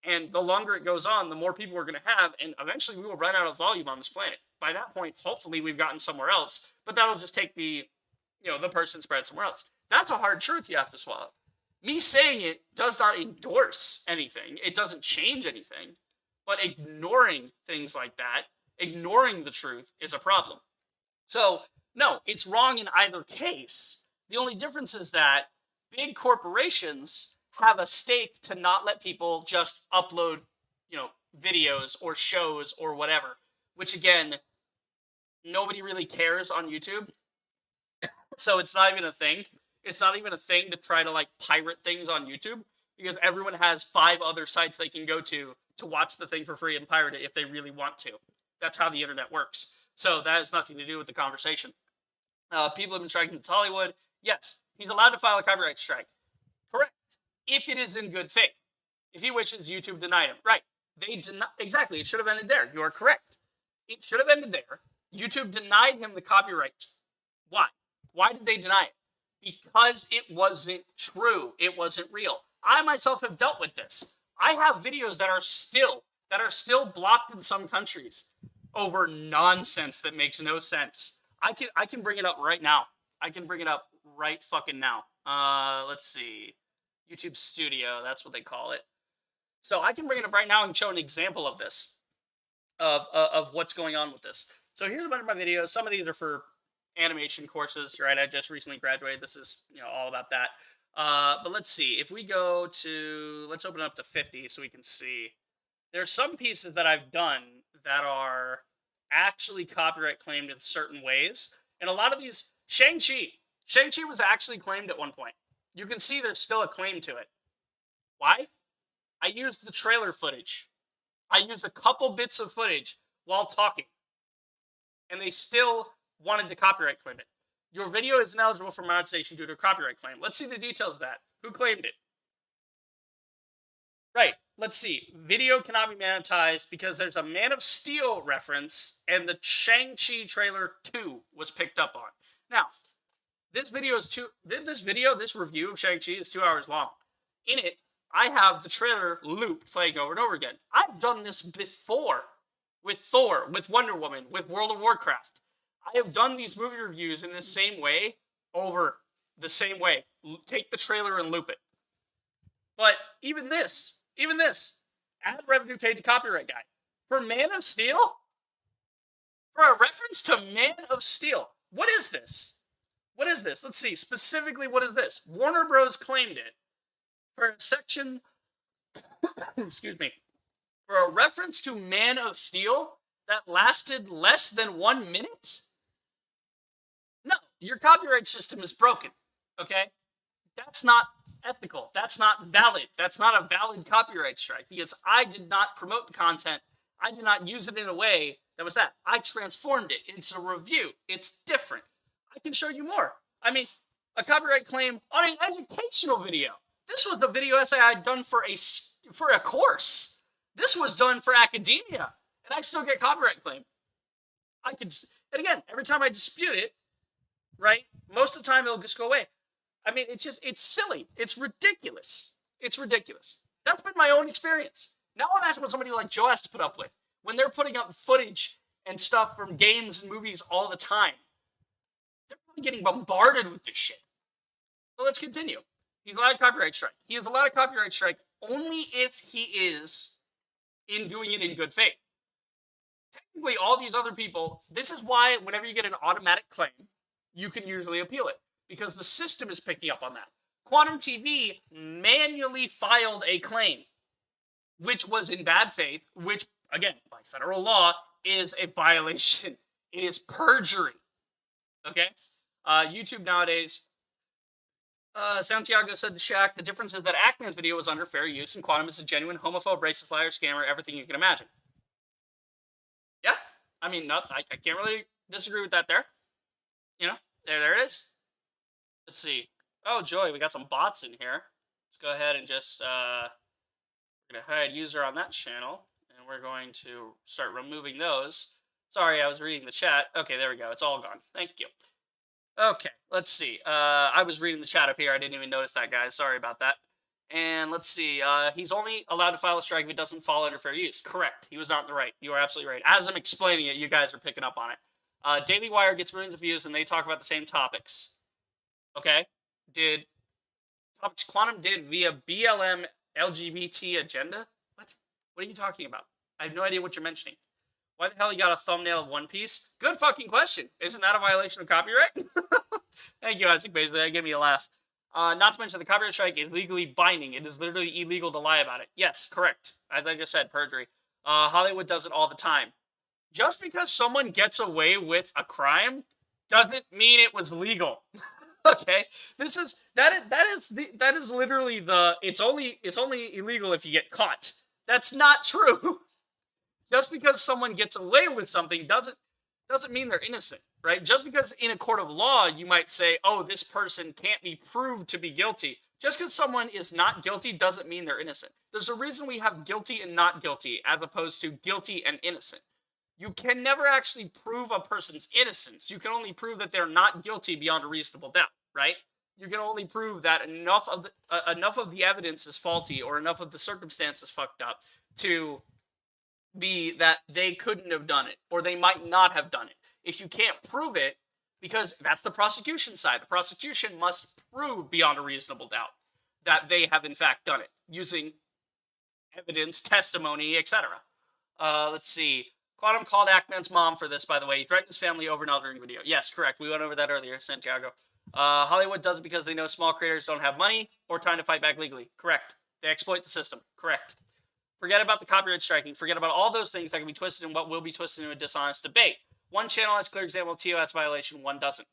And the longer it goes on, the more people we're going to have, and eventually we will run out of volume on this planet. By that point, hopefully we've gotten somewhere else, but that'll just take the person spread somewhere else. That's a hard truth you have to swallow. Me saying it does not endorse anything. It doesn't change anything. But ignoring things like that, ignoring the truth, is a problem. So, no, it's wrong in either case. The only difference is that big corporations have a stake to not let people just upload, videos or shows or whatever. Which, again, nobody really cares on YouTube. So it's not even a thing. It's not even a thing to try to, pirate things on YouTube. Because everyone has 5 other sites they can go to watch the thing for free and pirate it if they really want to. That's how the internet works. So that has nothing to do with the conversation. People have been striking against Hollywood. Yes, he's allowed to file a copyright strike. Correct. If it is in good faith. If he wishes, YouTube denied him. Right. Exactly. It should have ended there. You are correct. It should have ended there. YouTube denied him the copyright. Why? Why did they deny it? Because it wasn't true. It wasn't real. I myself have dealt with this. I have videos that are still blocked in some countries over nonsense that makes no sense. I can bring it up right now. I can bring it up right fucking now. Let's see. YouTube Studio, that's what they call it. So I can bring it up right now and show an example of this, of what's going on with this. So here's a bunch of my videos. Some of these are for animation courses, right? I just recently graduated. This is, all about that. But let's see. If we go to, let's open it up to 50 so we can see. there's some pieces that I've done that are actually copyright claimed in certain ways. And a lot of these, Shang-Chi was actually claimed at one point. You can see there's still a claim to it. Why? I used the trailer footage. I used a couple bits of footage while talking. And they still wanted to copyright claim it. Your video is ineligible for monetization due to a copyright claim. Let's see the details of that. Who claimed it? Right. Let's see. Video cannot be monetized because there's a Man of Steel reference, and the Shang-Chi trailer 2 was picked up on. Now, this review of Shang-Chi is 2 hours long. In it, I have the trailer looped, playing over and over again. I've done this before with Thor, with Wonder Woman, with World of Warcraft. I have done these movie reviews in the same way, over the same way. Take the trailer and loop it. But even this, ad revenue paid to copyright guy. For Man of Steel? For a reference to Man of Steel. What is this? What is this? Let's see. Specifically, what is this? Warner Bros. Claimed it for a section, excuse me, for a reference to Man of Steel that lasted less than 1 minute? No, your copyright system is broken, okay? That's not ethical. That's not valid. That's not a valid copyright strike because I did not promote the content. I did not use it in a way that was that. I transformed it into a review. It's different. I can show you more. I mean, a copyright claim on an educational video. This was the video essay I'd done for a course. This was done for academia, and I still get copyright claim. And again, every time I dispute it, right, most of the time it'll just go away. I mean, it's silly. It's ridiculous. It's ridiculous. That's been my own experience. Now imagine what somebody like Joe has to put up with when they're putting up footage and stuff from games and movies all the time. They're probably getting bombarded with this shit. So let's continue. He's allowed a copyright strike. He is allowed a copyright strike only if he is doing it in good faith. Technically, all these other people, this is why whenever you get an automatic claim, you can usually appeal it, because the system is picking up on that. Quantum TV manually filed a claim, which was in bad faith, which, again, by federal law, is a violation. It is perjury. Okay? YouTube nowadays, Santiago said to Shaq, the difference is that Ackman's video was under fair use, and Quantum is a genuine homophobe, racist, liar, scammer, everything you can imagine. Yeah? I mean, I can't really disagree with that there. You know? There it is. Let's see. Oh, joy, we got some bots in here. Let's go ahead and just, we're going to hide user on that channel, and we're going to start removing those. Sorry, I was reading the chat. Okay, there we go. It's all gone. Thank you. Okay, let's see. I was reading the chat up here. I didn't even notice that, guys. Sorry about that. And let's see. He's only allowed to file a strike if it doesn't fall under fair use. Correct. He was not in the right. You are absolutely right. As I'm explaining it, you guys are picking up on it. Daily Wire gets millions of views, and they talk about the same topics. Okay? Quantum did via BLM LGBT agenda? What? What are you talking about? I have no idea what you're mentioning. Why the hell you got a thumbnail of One Piece? Good fucking question. Isn't that a violation of copyright? Thank you, Isaac. Basically, that gave me a laugh. Not to mention, the copyright strike is legally binding. It is literally illegal to lie about it. Yes, correct. As I just said, perjury. Hollywood does it all the time. Just because someone gets away with a crime doesn't mean it was legal. Okay, that is literally it's only illegal if you get caught. That's not true. Just because someone gets away with something doesn't mean they're innocent, right? Just because in a court of law you might say, oh, this person can't be proved to be guilty. Just because someone is not guilty doesn't mean they're innocent. There's a reason we have guilty and not guilty as opposed to guilty and innocent. You can never actually prove a person's innocence. You can only prove that they're not guilty beyond a reasonable doubt, right? You can only prove that enough of the evidence is faulty or enough of the circumstances fucked up to be that they couldn't have done it or they might not have done it. If you can't prove it, because that's the prosecution side, the prosecution must prove beyond a reasonable doubt that they have in fact done it using evidence, testimony, etc. Let's see. Quantum called Ackman's mom for this, by the way. He threatened his family over an eldering video. Yes, correct. We went over that earlier, Santiago. Hollywood does it because they know small creators don't have money or time to fight back legally. Correct. They exploit the system. Correct. Forget about the copyright striking. Forget about all those things that can be twisted in what will be twisted into a dishonest debate. One channel has clear example of TOS violation, one doesn't.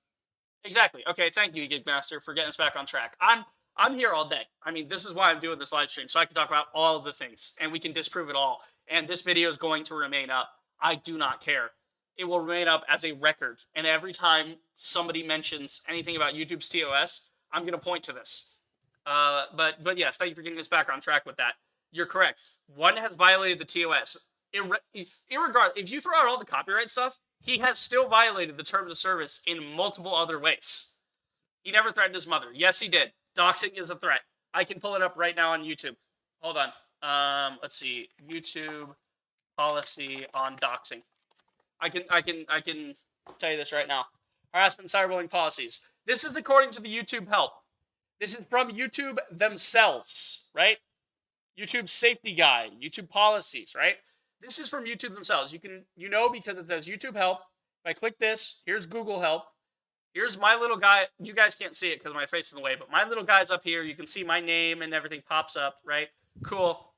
Exactly. Okay, thank you, Gigmaster, for getting us back on track. I'm here all day. I mean, this is why I'm doing this live stream, so I can talk about all of the things, and we can disprove it all. And this video is going to remain up. I do not care. It will remain up as a record, and every time somebody mentions anything about YouTube's TOS, I'm going to point to this. But yes, thank you for getting us back on track with that. You're correct. One has violated the TOS. Irregardless, if you throw out all the copyright stuff, he has still violated the terms of service in multiple other ways. He never threatened his mother. Yes, he did. Doxing is a threat. I can pull it up right now on YouTube. Hold on. Let's see. YouTube policy on doxing. I can tell you this right now. Harassment and cyberbullying policies. This is according to the YouTube help. This is from YouTube themselves, right? YouTube safety guide, YouTube policies, right? This is from YouTube themselves. You know, because it says YouTube help. If I click this, here's Google help. Here's my little guy. You guys can't see it because my face is in the way, but my little guy's up here. You can see my name and everything pops up, right? Cool.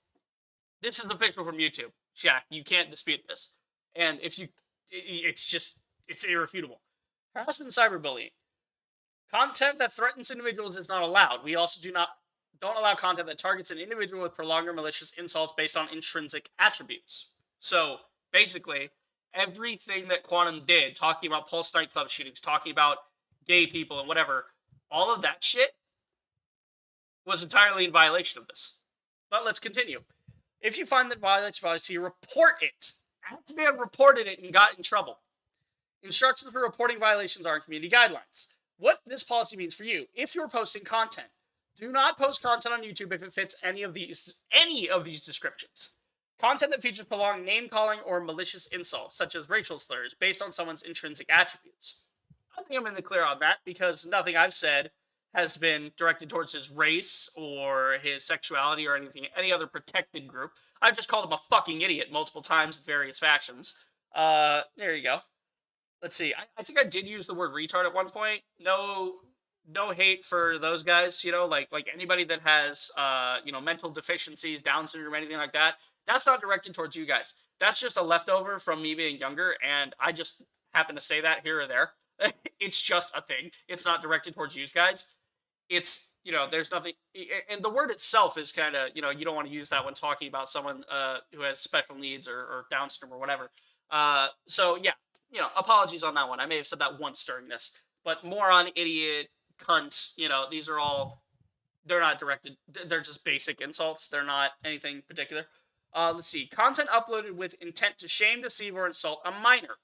This is official from YouTube. Shaq, you can't dispute this. And if you, it's irrefutable. Harassment and cyberbullying. Content that threatens individuals is not allowed. We also don't allow content that targets an individual with prolonged or malicious insults based on intrinsic attributes. So, basically, everything that Quantum did, talking about Pulse nightclub shootings, talking about gay people and whatever, all of that shit was entirely in violation of this. But let's continue. If you find that violates policy, report it. Ant-Man reported it and got in trouble. Instructions for reporting violations are in community guidelines. What this policy means for you, if you're posting content, do not post content on YouTube if it fits any of these descriptions. Content that features prolonged name-calling or malicious insults, such as racial slurs, based on someone's intrinsic attributes. I think I'm in the clear on that, because nothing I've said has been directed towards his race or his sexuality or any other protected group. I've just called him a fucking idiot multiple times in various fashions. There you go. Let's see. I think I did use the word retard at one point. No hate for those guys, you know, like anybody that has, mental deficiencies, Down syndrome, anything like that. That's not directed towards you guys. That's just a leftover from me being younger, and I just happen to say that here or there. It's just a thing. It's not directed towards you guys. It's, there's nothing, and the word itself is kind of, you don't want to use that when talking about someone who has special needs or Down syndrome or whatever. So yeah, apologies on that one. I may have said that once during this, but moron, idiot, cunt, these are all, they're not directed, they're just basic insults. They're not anything particular. Let's see. Content uploaded with intent to shame, deceive, or insult a minor.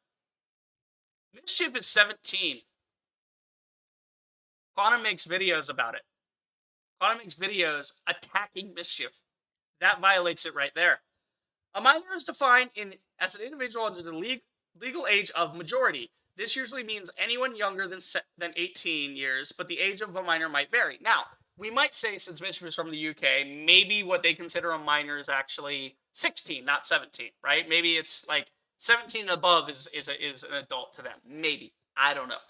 Mischief is 17. Quantum makes videos about it. Quantum makes videos attacking Mischief. That violates it right there. A minor is defined as an individual under the legal age of majority. This usually means anyone younger than 18 years, but the age of a minor might vary. Now, we might say, since Mischief is from the UK, maybe what they consider a minor is actually 16, not 17, right? Maybe it's like 17 and above is an adult to them. Maybe. I don't know.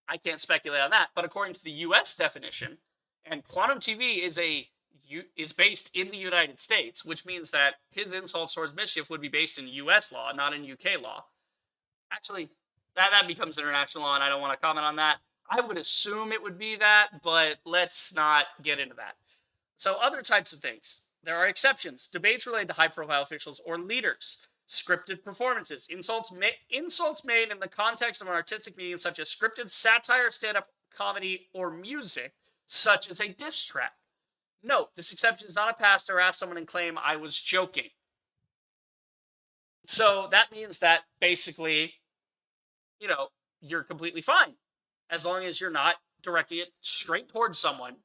I can't speculate on that. But according to the US definition, and Quantum TV is based in the United States, which means that his insults towards Mischief would be based in US law, not in UK law. Actually, that becomes international law, and I don't want to comment on that. I would assume it would be that, but let's not get into that. So other types of things. There are exceptions. Debates related to high-profile officials or leaders. Scripted performances. Insults made in the context of an artistic medium such as scripted satire, stand-up comedy, or music, such as a diss track. Note, this exception is not a pass to harass someone and claim I was joking. So that means that basically, you're completely fine, as long as you're not directing it straight towards someone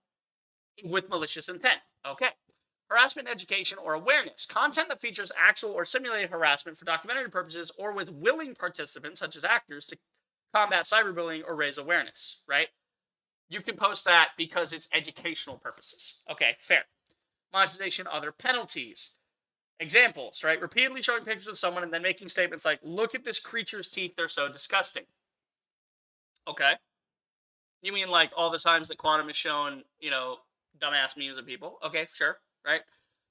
with malicious intent. Okay. Harassment, education, or awareness. Content that features actual or simulated harassment for documentary purposes or with willing participants, such as actors, to combat cyberbullying or raise awareness, right? You can post that because it's educational purposes. Okay, fair. Monetization, other penalties. Examples, right? Repeatedly showing pictures of someone and then making statements like, look at this creature's teeth, they're so disgusting. Okay. You mean like all the times that Quantum has shown, dumbass memes of people? Okay, sure, right?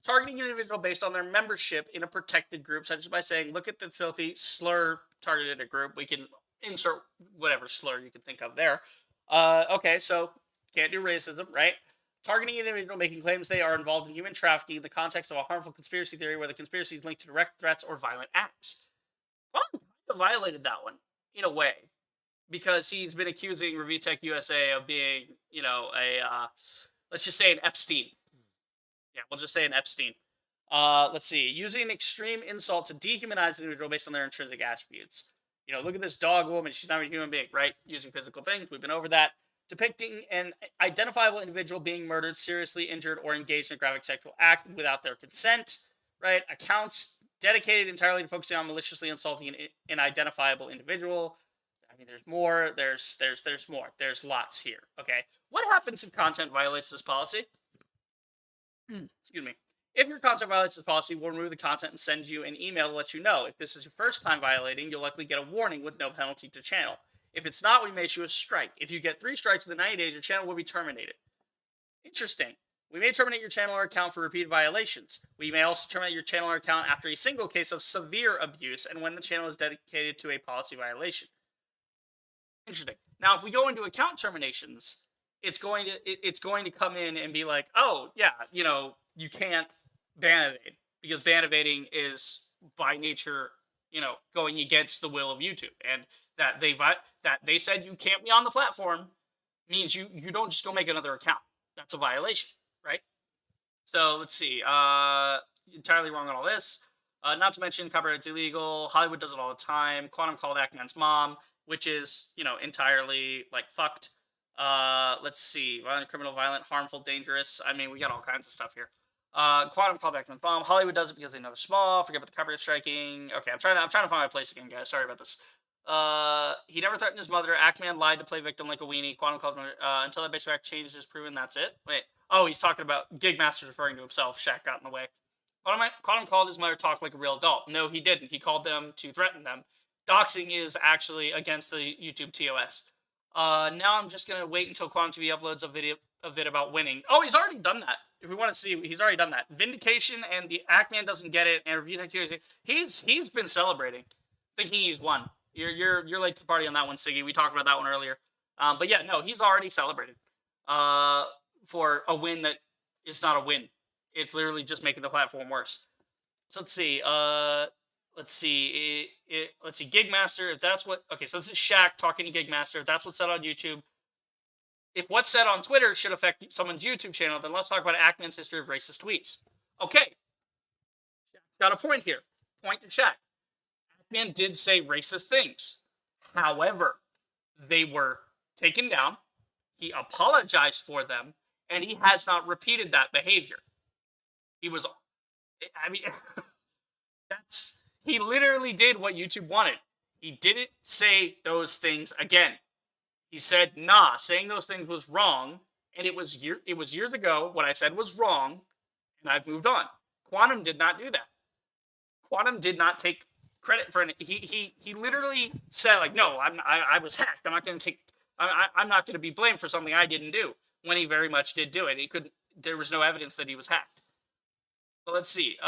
targeting an individual based on their membership in a protected group, such as by saying, look at the filthy slur targeted a group. We can insert whatever slur you can think of there. Okay, so can't do racism, right? Targeting an individual making claims they are involved in human trafficking in the context of a harmful conspiracy theory where the conspiracy is linked to direct threats or violent acts. Well, kind of violated that one, in a way, because he's been accusing Review Tech USA of being, let's just say an Epstein. Yeah, we'll just say an Epstein. Let's see. Using an extreme insult to dehumanize an individual based on their intrinsic attributes. Look at this dog woman. She's not a human being, right? Using physical things. We've been over that. Depicting an identifiable individual being murdered, seriously injured, or engaged in a graphic sexual act without their consent, right? Accounts dedicated entirely to focusing on maliciously insulting an identifiable individual. I mean, there's more. There's more. There's lots here. Okay. What happens if content violates this policy? Excuse me. If your content violates this policy, we'll remove the content and send you an email to let you know. If this is your first time violating, you'll likely get a warning with no penalty to channel. If it's not, we may issue a strike. If you get 3 strikes within 90 days, your channel will be terminated. Interesting. We may terminate your channel or account for repeated violations. We may also terminate your channel or account after a single case of severe abuse and when the channel is dedicated to a policy violation. Interesting. Now, if we go into account terminations, it's going to come in and be like, oh, yeah, you can't ban evade, because ban evading is by nature, going against the will of YouTube, and that they said you can't be on the platform means you don't just go make another account. That's a violation, right? So let's see. Entirely wrong on all this. Not to mention copyright's illegal. Hollywood does it all the time. Quantum called Ackman's mom, which is entirely fucked. Let's see. Violent, criminal, violent, harmful, dangerous. I mean, we got all kinds of stuff here. Quantum called Ackman's mom. Hollywood does it because they know they're small. Forget about the copyright striking. Okay, I'm trying to find my place again, guys. Sorry about this. He never threatened his mother. Ackman lied to play victim like a weenie. Quantum called until that base fact changes is proven. That's it. Wait. Oh, he's talking about Gigmaster's referring to himself. Shaq got in the way. Quantum called his mother talk like a real adult. No, he didn't. He called them to threaten them. Doxing is actually against the YouTube TOS. Now I'm just gonna wait until Quantum TV uploads a video about winning. Oh, he's already done that. If we want to see, he's already done that. Vindication and the Ackman doesn't get it, and Review Tech USA. He's been celebrating, thinking he's won. You're late to the party on that one, Siggy. We talked about that one earlier. But yeah, no, he's already celebrated for a win that is not a win. It's literally just making the platform worse. So let's see. Let's see. Let's see. Gigmaster. If that's what. Okay, so this is Shaq talking to Gigmaster. If that's what's said on YouTube. If what's said on Twitter should affect someone's YouTube channel, then let's talk about Ackman's history of racist tweets. Okay. Got a point here. Point to Shaq. Ackman did say racist things. However, they were taken down. He apologized for them, and he has not repeated that behavior. He literally did what YouTube wanted. He didn't say those things again. He said, nah, saying those things was wrong, and it was years ago. What I said was wrong, and I've moved on. Quantum did not do that. Quantum did not take credit for it. He literally said, no, I was hacked. I'm not going to be blamed for something I didn't do, when he very much did do it. There was no evidence that he was hacked. So let's see.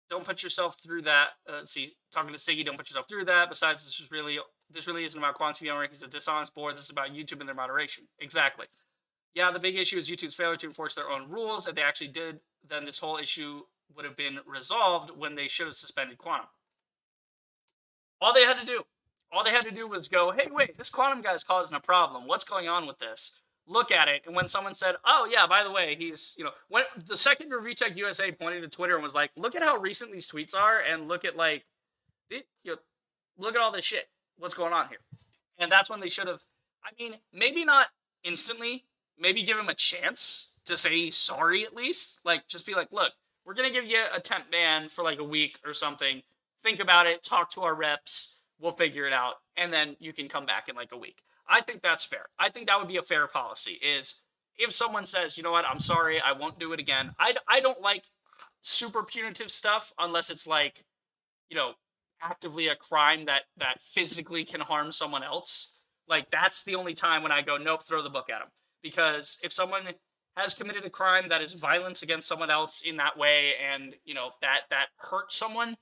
Don't put yourself through that. Let's see. Talking to Siggy, don't put yourself through that. Besides, this really isn't about Quantum TV rankings. It's a dishonest board. This is about YouTube and their moderation. Exactly. Yeah, the big issue is YouTube's failure to enforce their own rules. If they actually did, then this whole issue would have been resolved when they should have suspended Quantum. All they had to do was go, hey, wait, this Quantum guy's causing a problem. What's going on with this? Look at it. And when someone said, oh, yeah, by the way, he's, when the second Review Tech USA pointed to Twitter and was like, look at how recent these tweets are and look at, look at all this shit. What's going on here? And that's when they should have, maybe not instantly, maybe give him a chance to say sorry at least. Just be like, look, we're going to give you a temp ban for a week or something. Think about it. Talk to our reps. We'll figure it out. And then you can come back in a week. I think that's fair. I think that would be a fair policy, is if someone says, you know what, I'm sorry, I won't do it again. I don't like super punitive stuff unless it's actively a crime that physically can harm someone else. That's the only time when I go, nope, throw the book at them. Because if someone has committed a crime that is violence against someone else in that way, and that hurt someone,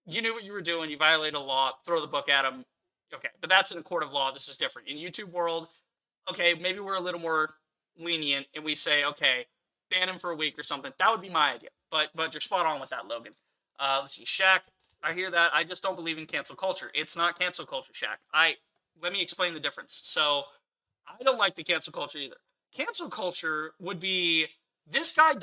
you knew what you were doing. You violated a law. Throw the book at them. Okay, but that's in a court of law. This is different in YouTube world. Okay, maybe we're a little more lenient, and we say, okay, ban him for a week or something. That would be my idea. But you're spot on with that, Logan. Let's see, Shaq. I hear that. I just don't believe in cancel culture. It's not cancel culture, Shaq. Let me explain the difference. So I don't like the cancel culture either. Cancel culture would be, this guy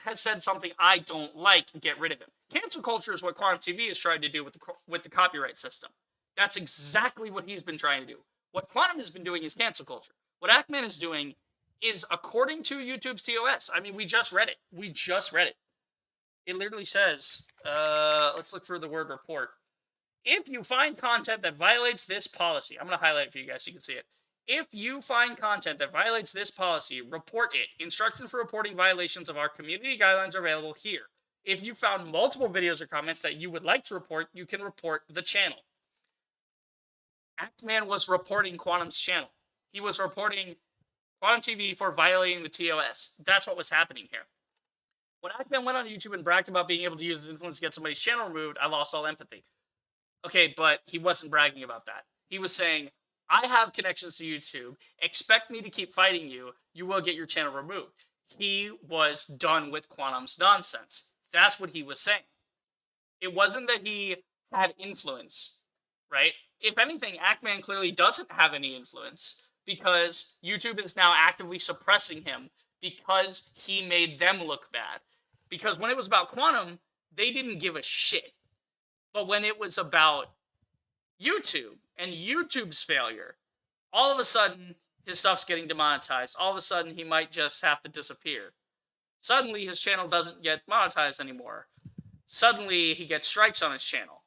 has said something I don't like, get rid of him. Cancel culture is what Quantum TV is trying to do with the copyright system. That's exactly what he's been trying to do. What Quantum has been doing is cancel culture. What Ackman is doing is according to YouTube's TOS. I mean, we just read it. It literally says, let's look for the word report. If you find content that violates this policy, I'm going to highlight it for you guys so you can see it. If you find content that violates this policy, report it. Instructions for reporting violations of our community guidelines are available here. If you found multiple videos or comments that you would like to report, you can report the channel. Actman was reporting Quantum's channel. He was reporting Quantum TV for violating the TOS. That's what was happening here. When Actman went on YouTube and bragged about being able to use his influence to get somebody's channel removed, I lost all empathy. Okay, but he wasn't bragging about that. He was saying, I have connections to YouTube. Expect me to keep fighting you. You will get your channel removed. He was done with Quantum's nonsense. That's what he was saying. It wasn't that he had influence, right? If anything, Ackman clearly doesn't have any influence because YouTube is now actively suppressing him because he made them look bad. Because when it was about Quantum, they didn't give a shit. But when it was about YouTube and YouTube's failure, all of a sudden, his stuff's getting demonetized. All of a sudden, he might just have to disappear. Suddenly, his channel doesn't get monetized anymore. Suddenly, he gets strikes on his channel.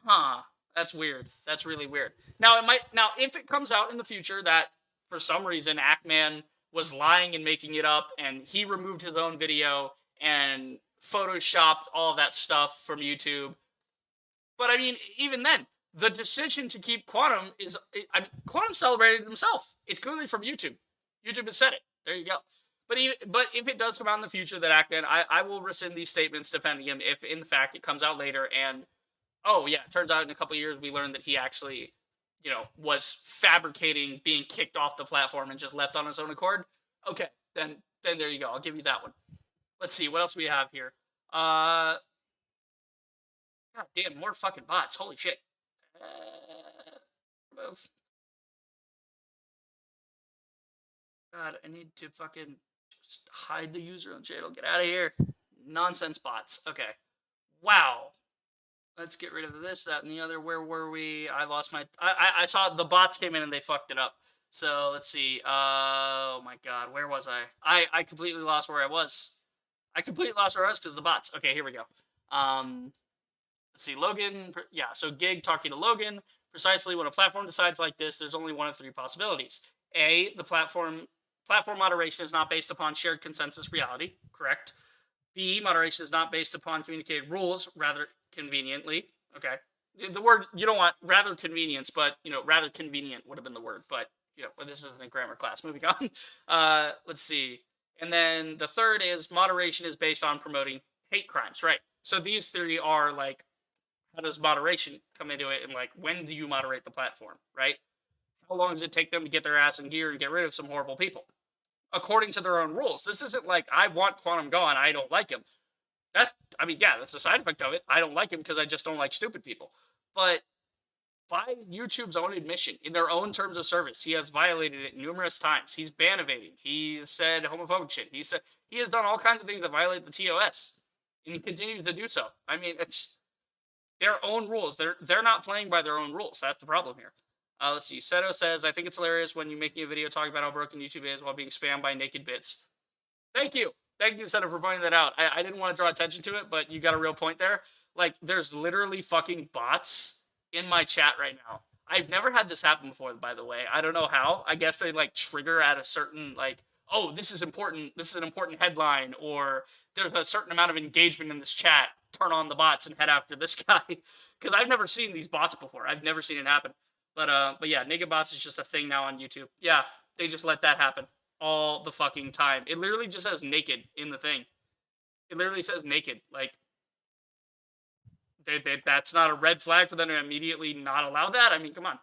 Huh. That's weird. That's really weird. Now, if it comes out in the future that, for some reason, Ackman was lying and making it up, and he removed his own video and photoshopped all of that stuff from YouTube. But, I mean, even then, the decision to keep Quantum is... Quantum celebrated himself. It's clearly from YouTube. YouTube has said it. There you go. But if it does come out in the future that Ackman, I will rescind these statements defending him if, in fact, it comes out later and... Oh, yeah, it turns out in a couple of years we learned that he actually, was fabricating being kicked off the platform and just left on his own accord. Okay, then there you go. I'll give you that one. Let's see, what else we have here? God damn, more fucking bots. Holy shit. God, I need to fucking just hide the user on channel. Get out of here. Nonsense bots. Okay. Wow. Let's get rid of this, that, and the other. Where were we? I lost my... I saw the bots came in and they fucked it up. So, let's see. Oh, my God. Where was I? I completely lost where I was. I completely lost where I was because of the bots. Okay, here we go. Let's see. Logan... Yeah, so Gig talking to Logan. Precisely when a platform decides like this, there's only one of three possibilities. A, the platform moderation is not based upon shared consensus reality. Correct. B, moderation is not based upon communicated rules, rather conveniently. Okay. The word, you don't want rather convenience, but, rather convenient would have been the word. But, this isn't a grammar class. Moving on. Let's see. And then the third is moderation is based on promoting hate crimes. Right. So these three are like, how does moderation come into it? And like, when do you moderate the platform? Right. How long does it take them to get their ass in gear and get rid of some horrible people? According to their own rules. This isn't like, I want Quantum gone, I don't like him. That's a side effect of it. I don't like him because I just don't like stupid people. But by YouTube's own admission, in their own terms of service, he has violated it numerous times. He's ban evading. He's said homophobic shit. He has done all kinds of things that violate the TOS. And he continues to do so. I mean, it's their own rules. They're not playing by their own rules. That's the problem here. Let's see. Seto says, I think it's hilarious when you're making a video talking about how broken YouTube is while being spammed by naked bits. Thank you. Thank you, Seto, for pointing that out. I didn't want to draw attention to it, but you got a real point there. Like, there's literally fucking bots in my chat right now. I've never had this happen before, by the way. I don't know how. I guess they, like, trigger at a certain, like, oh, this is important. This is an important headline. Or there's a certain amount of engagement in this chat. Turn on the bots and head after this guy. Because I've never seen these bots before. I've never seen it happen. But yeah, naked bots is just a thing now on YouTube. Yeah, they just let that happen. all the fucking time. It literally just says naked in the thing. It literally says naked. Like, that's not a red flag for them to immediately not allow that. I mean, come on.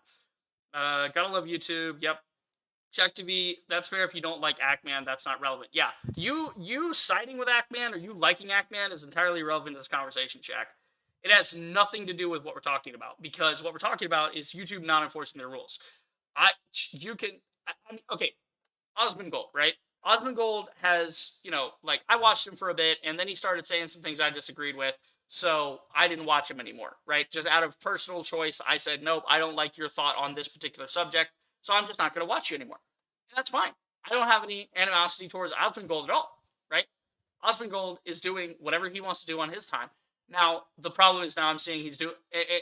Gotta love YouTube. Yep. Check TV. That's fair if you don't like Ackman. That's not relevant. Yeah, you siding with Ackman or you liking Ackman is entirely irrelevant to this conversation, Jack. It has nothing to do with what we're talking about, because what we're talking about is YouTube not enforcing their rules. You can. I mean, okay, Osmond Gold, right? Osmond Gold has, like, I watched him for a bit, and then he started saying some things I disagreed with, so I didn't watch him anymore, right? Just out of personal choice, I said, nope, I don't like your thought on this particular subject, so I'm just not going to watch you anymore. And that's fine. I don't have any animosity towards Osmond Gold at all, right? Osmond Gold is doing whatever he wants to do on his time. Now, the problem is now I'm seeing he's doing,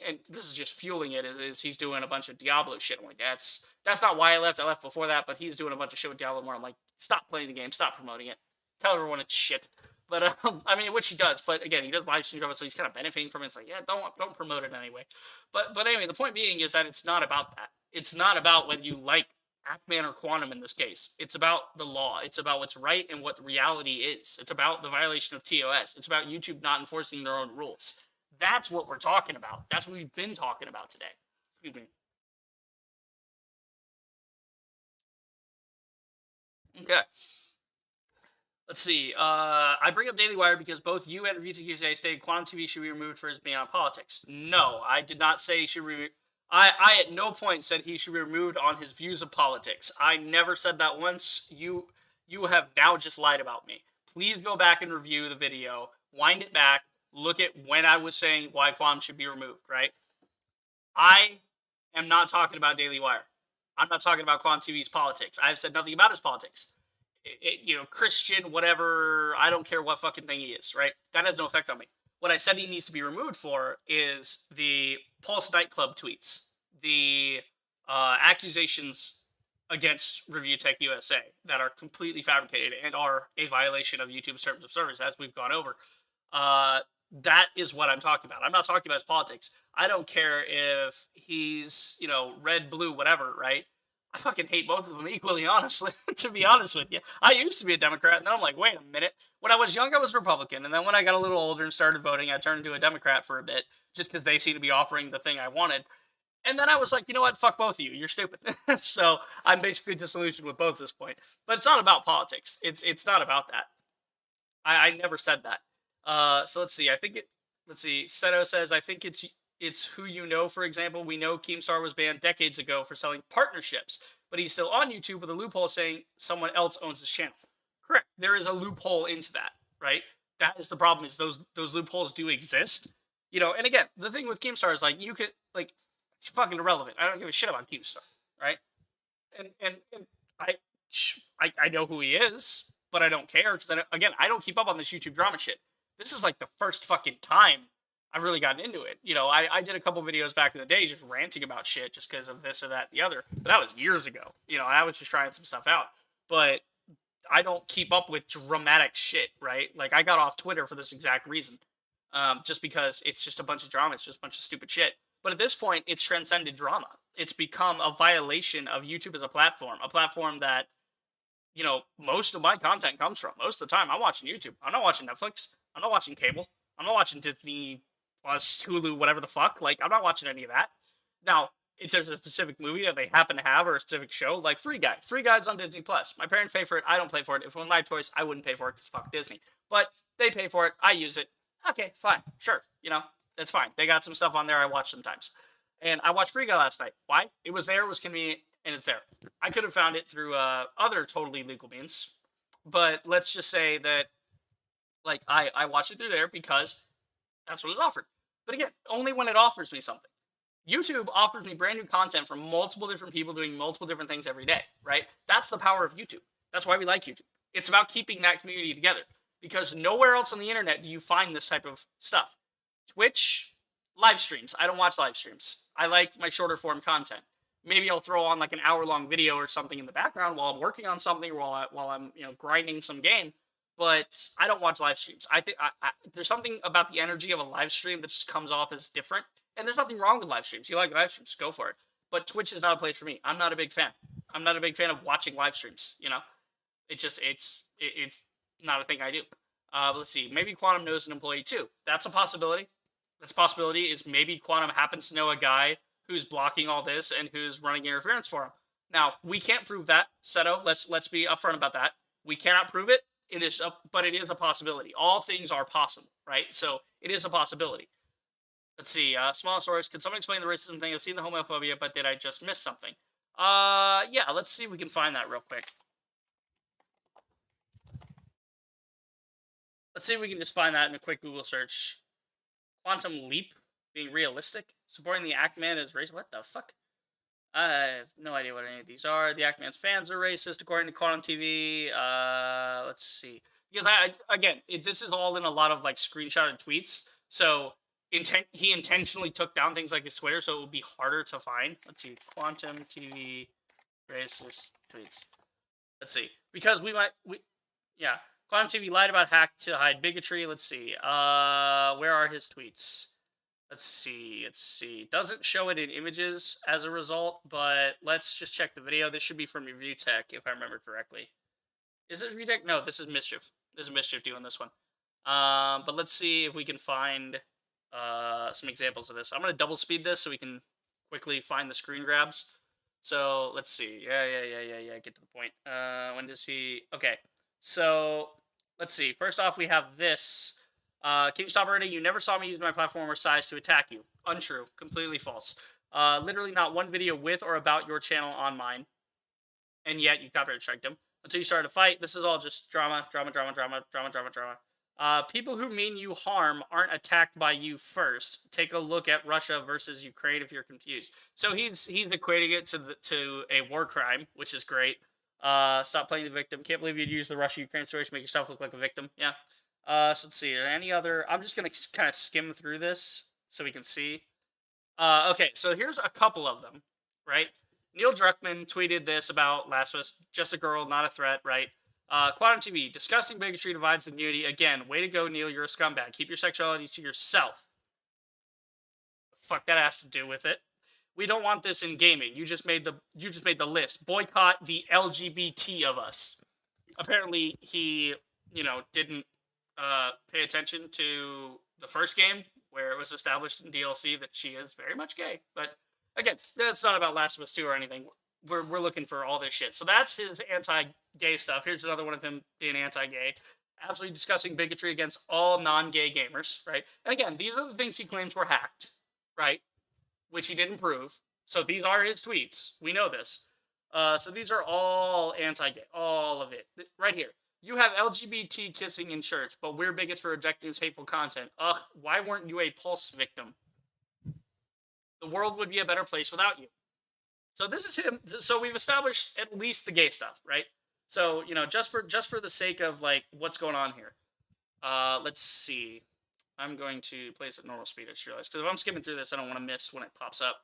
and this is just fueling it, is he's doing a bunch of Diablo shit. I'm like, that's not why I left. I left before that, but he's doing a bunch of shit with Diablo more. I'm like, stop playing the game, stop promoting it, tell everyone it's shit. But I mean, which he does. But again, he does live stream drama, so he's kind of benefiting from it. It's like, yeah, don't promote it anyway. But anyway, the point being is that it's not about that. It's not about whether you like Ackman or Quantum in this case. It's about the law. It's about what's right and what reality is. It's about the violation of TOS. It's about YouTube not enforcing their own rules. That's what we're talking about. That's what we've been talking about today. Excuse me. Okay. Let's see. I bring up Daily Wire because both you and VTQCA stated Quantum TV should be removed for his ban on politics. No, I did not say he should be. I at no point said he should be removed on his views of politics. I never said that once. You have now just lied about me. Please go back and review the video, wind it back, look at when I was saying why Quantum should be removed, right? I am not talking about Daily Wire. I'm not talking about Quantum TV's politics. I've said nothing about his politics. Christian, whatever, I don't care what fucking thing he is, right? That has no effect on me. What I said he needs to be removed for is the Pulse nightclub tweets, the accusations against Review Tech USA that are completely fabricated and are a violation of YouTube's terms of service, as we've gone over. That is what I'm talking about. I'm not talking about his politics. I don't care if he's, red, blue, whatever, right? I fucking hate both of them equally, honestly, to be honest with you. I used to be a Democrat, and then I'm like, wait a minute. When I was young, I was Republican, and then when I got a little older and started voting, I turned into a Democrat for a bit, just because they seemed to be offering the thing I wanted. And then I was like, you know what? Fuck both of you. You're stupid. So I'm basically disillusioned with both at this point. But it's not about politics. It's not about that. I never said that. So let's see. Let's see. Seto says, I think it's who you know, for example. We know Keemstar was banned decades ago for selling partnerships, but he's still on YouTube with a loophole saying someone else owns his channel. Correct. There is a loophole into that, right? That is the problem, is those loopholes do exist. And again, the thing with Keemstar is, like, you could, like, it's fucking irrelevant. I don't give a shit about Keemstar, right? And I know who he is, but I don't care, because, again, I don't keep up on this YouTube drama shit. This is like the first fucking time I've really gotten into it. I did a couple videos back in the day just ranting about shit just because of this or that, the other. But that was years ago. I was just trying some stuff out. But I don't keep up with dramatic shit, right? Like, I got off Twitter for this exact reason. Just because it's just a bunch of drama. It's just a bunch of stupid shit. But at this point, it's transcended drama. It's become a violation of YouTube as a platform that, most of my content comes from. Most of the time, I'm watching YouTube. I'm not watching Netflix. I'm not watching cable. I'm not watching Disney Plus, Hulu, whatever the fuck. Like, I'm not watching any of that. Now, if there's a specific movie that they happen to have, or a specific show, like Free Guy. Free Guy's on Disney Plus. My parents pay for it. I don't pay for it. If it was my choice, I wouldn't pay for it because fuck Disney. But they pay for it. I use it. Okay, fine. Sure. That's fine. They got some stuff on there I watch sometimes. And I watched Free Guy last night. Why? It was there, it was convenient, and it's there. I could have found it through other totally legal means. But let's just say that, like, I watched it through there because that's what was offered. But again, only when it offers me something. YouTube offers me brand new content from multiple different people doing multiple different things every day, right? That's the power of YouTube. That's why we like YouTube. It's about keeping that community together, because nowhere else on the internet do you find this type of stuff. Twitch, live streams. I don't watch live streams. I like my shorter form content. Maybe I'll throw on like an hour-long video or something in the background while I'm working on something, or while I'm grinding some game. But I don't watch live streams. I think there's something about the energy of a live stream that just comes off as different. And there's nothing wrong with live streams. You like live streams, go for it. But Twitch is not a place for me. I'm not a big fan. I'm not a big fan of watching live streams, It's not a thing I do. Let's see. Maybe Quantum knows an employee too. That's a possibility. That's a possibility. Is maybe Quantum happens to know a guy who's blocking all this and who's running interference for him. Now we can't prove that, Seto. Let's be upfront about that. We cannot prove it. But it is a possibility. All things are possible, right? So it is a possibility. Let's see. Small source. Can someone explain the racism thing? I've seen the homophobia, but did I just miss something? Yeah. Let's see if we can find that real quick. Let's see if we can just find that in a quick Google search. Quantum Leap being realistic, supporting the Ackman is racist. What the fuck? I have no idea what any of these are. The Ackman's fans are racist, according to Quantum TV. Let's see. Because this is all in a lot of like screenshotted tweets. So he intentionally took down things like his Twitter, so it would be harder to find. Let's see. Quantum TV racist tweets. Let's see. Because yeah. Quantum TV lied about hack to hide bigotry. Let's see. Where are his tweets? Let's see. Doesn't show it in images as a result, but let's just check the video. This should be from Review Tech, if I remember correctly. Is it Review Tech? No, this is Mischief. This is Mischief doing this one. But let's see if we can find some examples of this. I'm going to double speed this so we can quickly find the screen grabs. So, let's see. Yeah. Get to the point. When does he... Okay. So, let's see. First off, we have this. Can you stop already? You never saw me use my platform or size to attack you. Untrue. Completely false. Literally not one video with or about your channel on mine. And yet, you copyright striked him. Until you started a fight. This is all just drama. People who mean you harm aren't attacked by you first. Take a look at Russia versus Ukraine if you're confused. So he's equating it to a war crime, which is great. Stop playing the victim. Can't believe you'd use the Russia-Ukraine story to make yourself look like a victim. Yeah. So let's see. Any other... I'm just going to kind of skim through this so we can see. Okay, so here's a couple of them, right? Neil Druckmann tweeted this about Last of Us. Just a girl, not a threat, right? Quantum TV. Disgusting bigotry divides the community. Again, way to go, Neil. You're a scumbag. Keep your sexuality to yourself. Fuck that has to do with it. We don't want this in gaming. You just made the list. Boycott the LGBT of us. Apparently, he, didn't pay attention to the first game where it was established in DLC that she is very much gay. But again, that's not about Last of Us 2 or anything. We're looking for all this shit. So that's his anti-gay stuff. Here's another one of him being anti-gay. Absolutely discussing bigotry against all non-gay gamers, right? And again, these are the things he claims were hacked, right? Which he didn't prove. So these are his tweets. We know this. So these are all anti-gay. All of it. Right here. You have LGBT kissing in church, but we're bigots for rejecting this hateful content. Ugh, why weren't you a Pulse victim? The world would be a better place without you. So this is him. So we've established at least the gay stuff, right? So, just for the sake of, like, what's going on here. Let's see. I'm going to play this at normal speed, I just realized. Because if I'm skimming through this, I don't want to miss when it pops up.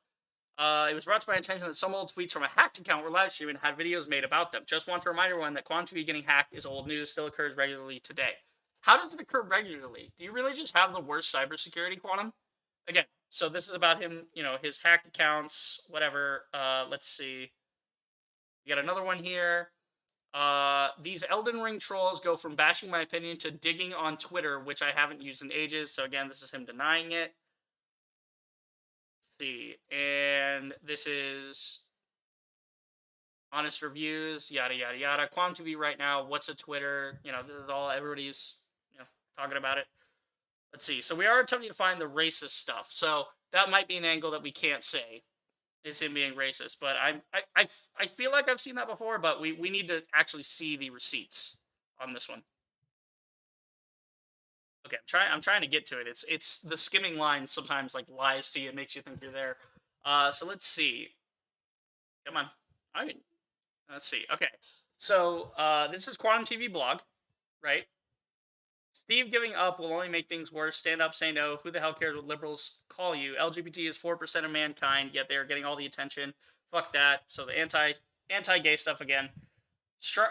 It was brought to my attention that some old tweets from a hacked account were live streaming and had videos made about them. Just want to remind everyone that Quantum TV getting hacked is old news, still occurs regularly today. How does it occur regularly? Do you really just have the worst cybersecurity, Quantum? Again, so this is about him, his hacked accounts, whatever. Let's see. We got another one here. These Elden Ring trolls go from bashing my opinion to digging on Twitter, which I haven't used in ages. So again, this is him denying it. Let's see. And this is honest reviews, yada, yada, yada. Quantum TV right now. What's a Twitter? This is all everybody's, talking about it. Let's see. So we are attempting to find the racist stuff. So that might be an angle that we can't say is him being racist. But I feel like I've seen that before, but we need to actually see the receipts on this one. Okay, I'm trying to get to it. It's the skimming line sometimes like lies to you, and makes you think you're there. So let's see. Come on. Let's see. Okay. So this is Quantum TV blog, right? Steve giving up will only make things worse. Stand up, say no. Who the hell cares what liberals call you? LGBT is 4% of mankind, yet they're getting all the attention. Fuck that. So the anti-gay stuff again.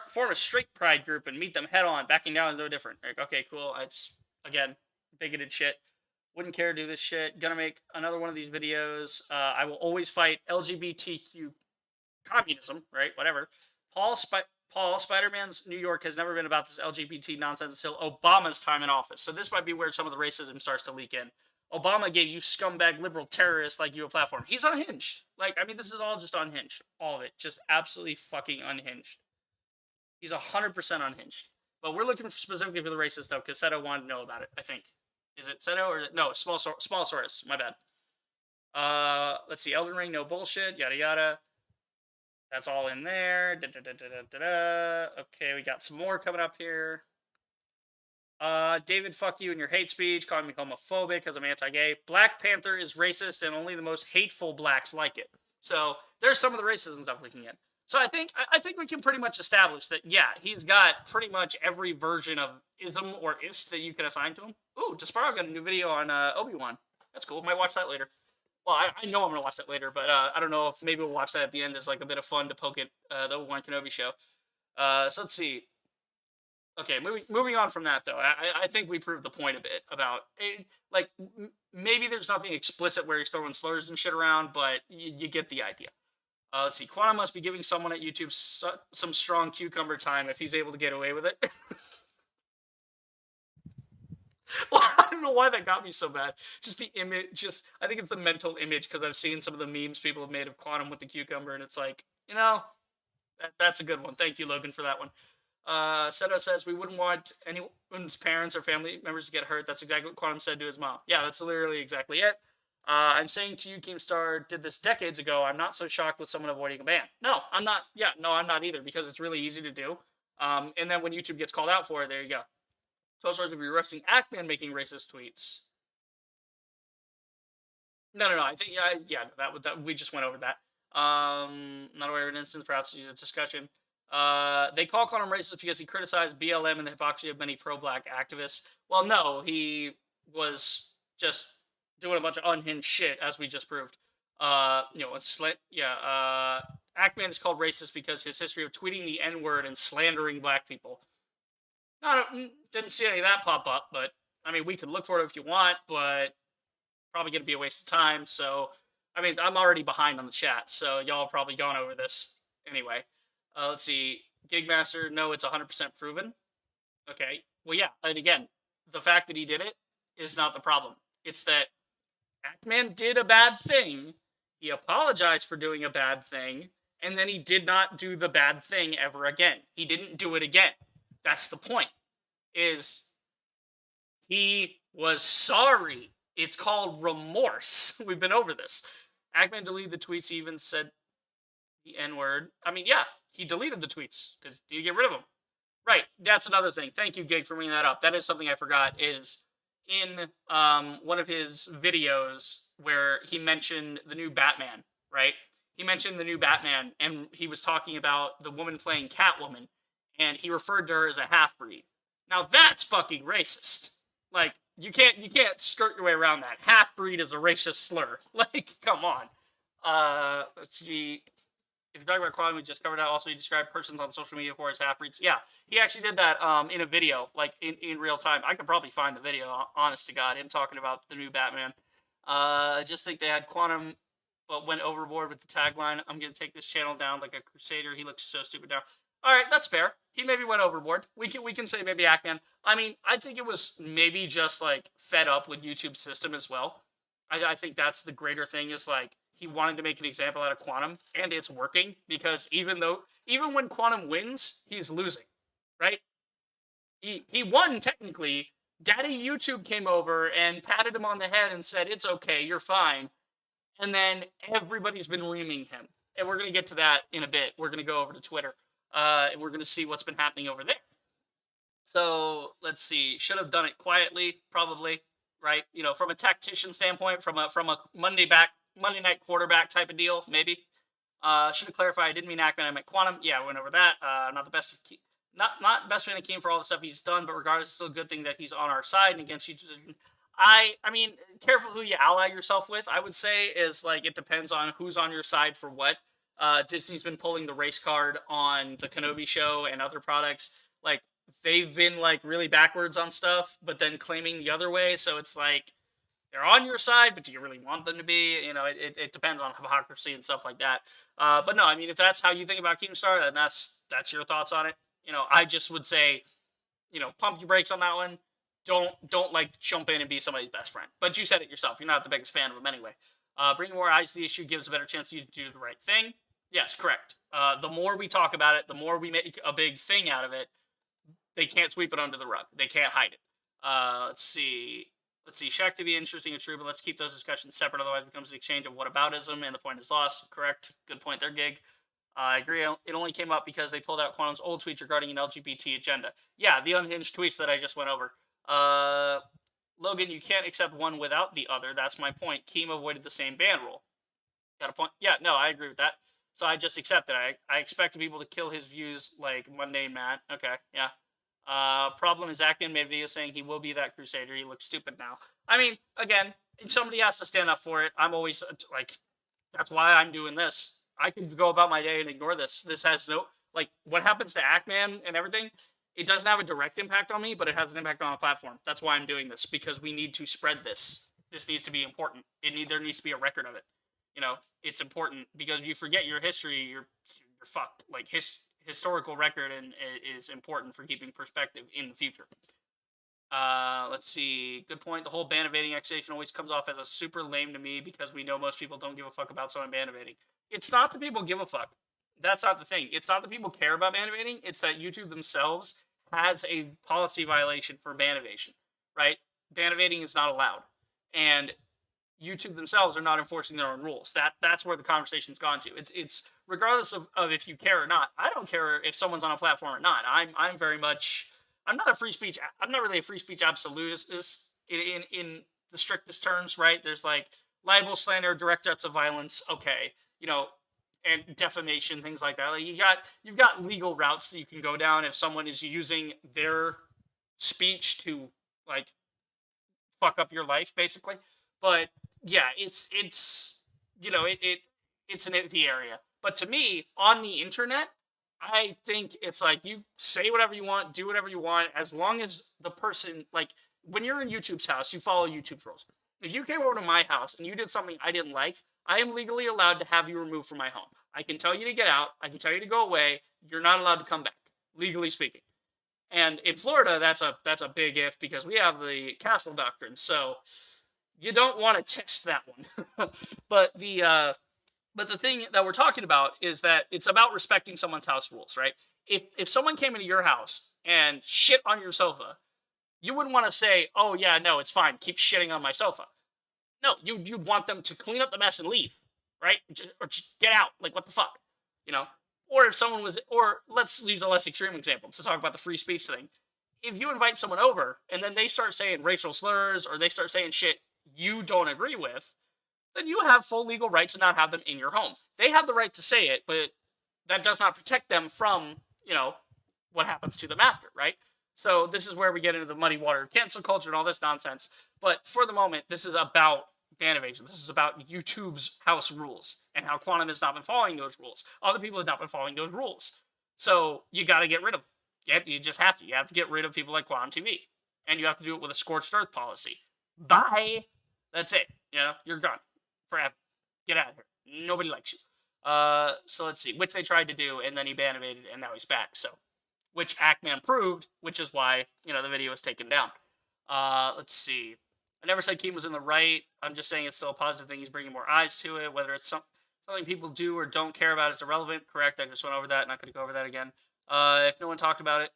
Form a straight pride group and meet them head on. Backing down is no different. Like, okay, cool. It's, again, bigoted shit. Wouldn't care to do this shit. Gonna make another one of these videos. I will always fight LGBTQ communism, right? Whatever. Paul, Spider-Man's New York has never been about this LGBT nonsense until Obama's time in office. So this might be where some of the racism starts to leak in. Obama gave you scumbag liberal terrorists like you a platform. He's unhinged. Like, I mean, this is all just unhinged. All of it. Just absolutely fucking unhinged. He's 100% unhinged. But we're looking specifically for the racist stuff because Seto wanted to know about it, I think. Is it Seto or no? Small Source. My bad. Let's see. Elden Ring, no bullshit. Yada yada. That's all in there. Okay, we got some more coming up here. David, fuck you and your hate speech, calling me homophobic because I'm anti-gay. Black Panther is racist and only the most hateful blacks like it. So there's some of the racism stuff leaking in. So I think we can pretty much establish that, yeah, he's got pretty much every version of ism or ist that you can assign to him. Ooh, Desparrow got a new video on Obi-Wan. That's cool. Might watch that later. Well, I know I'm going to watch that later, but I don't know if maybe we'll watch that at the end as like a bit of fun to poke at the Obi-Wan Kenobi show. So let's see. Okay, moving on from that, though, I think we proved the point a bit about, like, maybe there's nothing explicit where he's throwing slurs and shit around, but you get the idea. Let's see, Quantum must be giving someone at YouTube some strong cucumber time if he's able to get away with it. Well, I don't know why that got me so bad. Just the image, I think it's the mental image, because I've seen some of the memes people have made of Quantum with the cucumber, and it's like, that's a good one. Thank you, Logan, for that one. Seto says we wouldn't want anyone's parents or family members to get hurt. That's exactly what Quantum said to his mom. Yeah, that's literally exactly it. I'm saying to you, Keemstar did this decades ago. I'm not so shocked with someone avoiding a ban. No, I'm not. Yeah, no, I'm not either, because it's really easy to do. And then when YouTube gets called out for it, there you go. So starts to be referencing Ackman making racist tweets. No. I think that we just went over that. Not aware of an instance, perhaps a discussion. They call Quantum racist because he criticized BLM and the hypocrisy of many pro-black activists. Well, no, he was just doing a bunch of unhinged shit, as we just proved. Ackman is called racist because his history of tweeting the N-word and slandering black people. Didn't see any of that pop up, but, I mean, we could look for it if you want, but probably going to be a waste of time, so, I mean, I'm already behind on the chat, so y'all have probably gone over this anyway. Let's see. Gigmaster, no, it's 100% proven. Okay. Well, yeah. And again, the fact that he did it is not the problem. It's that Ackman did a bad thing. He apologized for doing a bad thing. And then he did not do the bad thing ever again. He didn't do it again. That's the point. Is he was sorry. It's called remorse. We've been over this. Ackman deleted the tweets. He even said the N-word. I mean, yeah. He deleted the tweets because you get rid of them. Right. That's another thing. Thank you, Gig, for bringing that up. That is something I forgot. Is in one of his videos where he mentioned the new Batman. Right. He mentioned the new Batman, and he was talking about the woman playing Catwoman, and he referred to her as a half-breed. Now that's fucking racist. Like you can't skirt your way around that. Half-breed is a racist slur. Like, come on. Let's see. If you're talking about Quantum, we just covered that. Also, he described persons on social media for as half-breeds. Yeah, he actually did that in a video, like in real time. I could probably find the video, honest to God, him talking about the new Batman. I just think they had Quantum, but went overboard with the tagline, I'm going to take this channel down like a crusader. He looks so stupid now. All right, that's fair. He maybe went overboard. We can say maybe Ackman. I mean, I think it was maybe just, like, fed up with YouTube's system as well. I think that's the greater thing is, like, he wanted to make an example out of Quantum, and it's working, because even when Quantum wins, he's losing, right? He won, technically. Daddy YouTube came over and patted him on the head and said, it's okay, you're fine. And then everybody's been reaming him. And we're going to get to that in a bit. We're going to go over to Twitter, and we're going to see what's been happening over there. So, let's see. Should have done it quietly, probably, right? You know, from a tactician standpoint, from a Monday night quarterback type of deal, maybe. Should have clarified. I didn't mean Ackman. I meant Quantum. Yeah, I went over that. Not the best. Not best fan of Keem for all the stuff he's done, but regardless, it's still a good thing that he's on our side and against YouTube. I mean, careful who you ally yourself with. I would say is like it depends on who's on your side for what. Disney's been pulling the race card on the Kenobi show and other products. Like they've been like really backwards on stuff, but then claiming the other way. So it's like they're on your side, but do you really want them to be? You know, it depends on hypocrisy and stuff like that. But no, I mean, if that's how you think about Keemstar, then that's that's your thoughts on it. I just would say, pump your brakes on that one. Don't like jump in and be somebody's best friend. But you said it yourself. You're not the biggest fan of him anyway. Bringing more eyes to the issue gives a better chance for you to do the right thing. Yes, correct. The more we talk about it, the more we make a big thing out of it. They can't sweep it under the rug. They can't hide it. Let's see. Shaq to be interesting and true, but let's keep those discussions separate. Otherwise, it becomes an exchange of whataboutism, and the point is lost. Correct. Good point there, Gig. I agree. It only came up because they pulled out Quantum's old tweets regarding an LGBT agenda. Yeah, the unhinged tweets that I just went over. Logan, you can't accept one without the other. That's my point. Keem avoided the same ban rule. Got a point? Yeah, no, I agree with that. So I just accept it. I expect people to kill his views like mundane Matt. Okay, yeah. Problem is Ackman made a video saying he will be that Crusader. He looks stupid now. I mean, again, if somebody has to stand up for it, I'm always like, that's why I'm doing this. I could go about my day and ignore this. This has no, like, what happens to Ackman and everything, it doesn't have a direct impact on me, but it has an impact on the platform. That's why I'm doing this, because we need to spread this. This needs to be important. There needs to be a record of it. It's important, because if you forget your history, you're fucked. Like, historical record is important for keeping perspective in the future. Let's see. Good point. The whole ban evading accusation always comes off as a super lame to me, because we know most people don't give a fuck about someone ban evading. It's not that people give a fuck. That's not the thing. It's not that people care about ban evading. It's that YouTube themselves has a policy violation for ban evasion, right? Ban evading is not allowed. And YouTube themselves are not enforcing their own rules. That's where the conversation's gone to. It's regardless of if you care or not. I don't care if someone's on a platform or not. I'm very much, I'm not really a free speech absolutist in the strictest terms, right? There's like libel, slander, direct threats of violence, okay, and defamation, things like that. Like you've got legal routes that you can go down if someone is using their speech to like fuck up your life, basically. But yeah, it's it's an iffy area. But to me, on the internet, I think it's like you say whatever you want, do whatever you want, as long as the person, like, when you're in YouTube's house, you follow YouTube's rules. If you came over to my house and you did something I didn't like, I am legally allowed to have you removed from my home. I can tell you to get out. I can tell you to go away. You're not allowed to come back, legally speaking. And in Florida, that's a big if, because we have the castle doctrine. So you don't want to test that one. But the thing that we're talking about is that it's about respecting someone's house rules, right? If someone came into your house and shit on your sofa, you wouldn't want to say, "Oh yeah, no, it's fine. Keep shitting on my sofa." No, you'd want them to clean up the mess and leave, right? Or just get out. Like, what the fuck, you know? Or if someone was, or let's use a less extreme example to talk about the free speech thing. If you invite someone over and then they start saying racial slurs or they start saying shit you don't agree with, then you have full legal right to not have them in your home. They have the right to say it, but that does not protect them from, what happens to them after, right? So this is where we get into the muddy water of cancel culture and all this nonsense. But for the moment, this is about ban evasion. This is about YouTube's house rules and how Quantum has not been following those rules. Other people have not been following those rules. So you got to get rid of them. Yep, you just have to. You have to get rid of people like Quantum TV. And you have to do it with a scorched earth policy. Bye. That's it. You're gone forever. Get out of here. Nobody likes you. So let's see, which they tried to do, and then he ban evaded, and now he's back. So, which Ackman proved, which is why the video was taken down. Let's see. I never said Keem was in the right. I'm just saying it's still a positive thing. He's bringing more eyes to it. Whether it's something people do or don't care about is irrelevant. Correct. I just went over that. Not going to go over that again. If no one talked about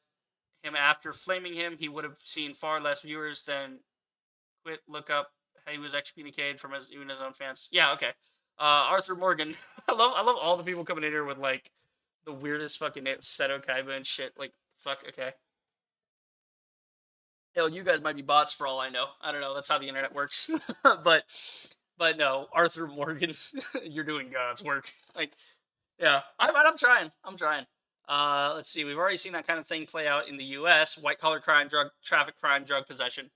him after flaming him, he would have seen far less viewers than quit. Look up how he was excommunicated from even his own fans. Yeah. Okay. Arthur Morgan. I love all the people coming in here with like the weirdest fucking name, Seto Kaiba and shit. Like, fuck. Okay. Hell, you guys might be bots for all I know. I don't know. That's how the internet works. but no, Arthur Morgan, you're doing God's work. Like, yeah, I'm trying. Let's see. We've already seen that kind of thing play out in the U.S. White collar crime, traffic crime, drug possession.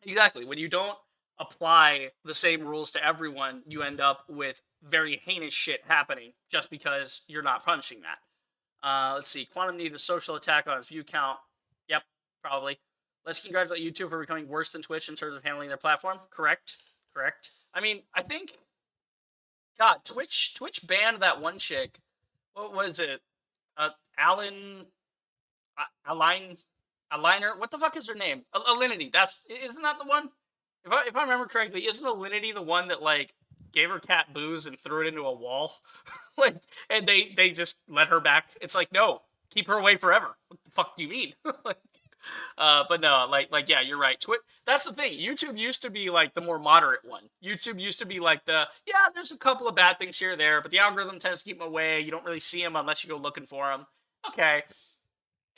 Exactly. When you don't apply the same rules to everyone, you end up with very heinous shit happening just because you're not punishing that. Let's see. Quantum needed a social attack on his view count. Yep, probably. Let's congratulate YouTube for becoming worse than Twitch in terms of handling their platform. Correct. I mean, I think, God, Twitch banned that one chick. What was it? Alan, Aligner. What the fuck is her name? Alinity. Isn't that the one? If I remember correctly, isn't Alinity the one that like gave her cat booze and threw it into a wall? Like, and they just let her back. It's like, no, keep her away forever. What the fuck do you mean? Like, but no, yeah, you're right. That's the thing. YouTube used to be like the more moderate one. YouTube used to be like yeah, there's a couple of bad things here or there, but the algorithm tends to keep them away. You don't really see them unless you go looking for them. Okay.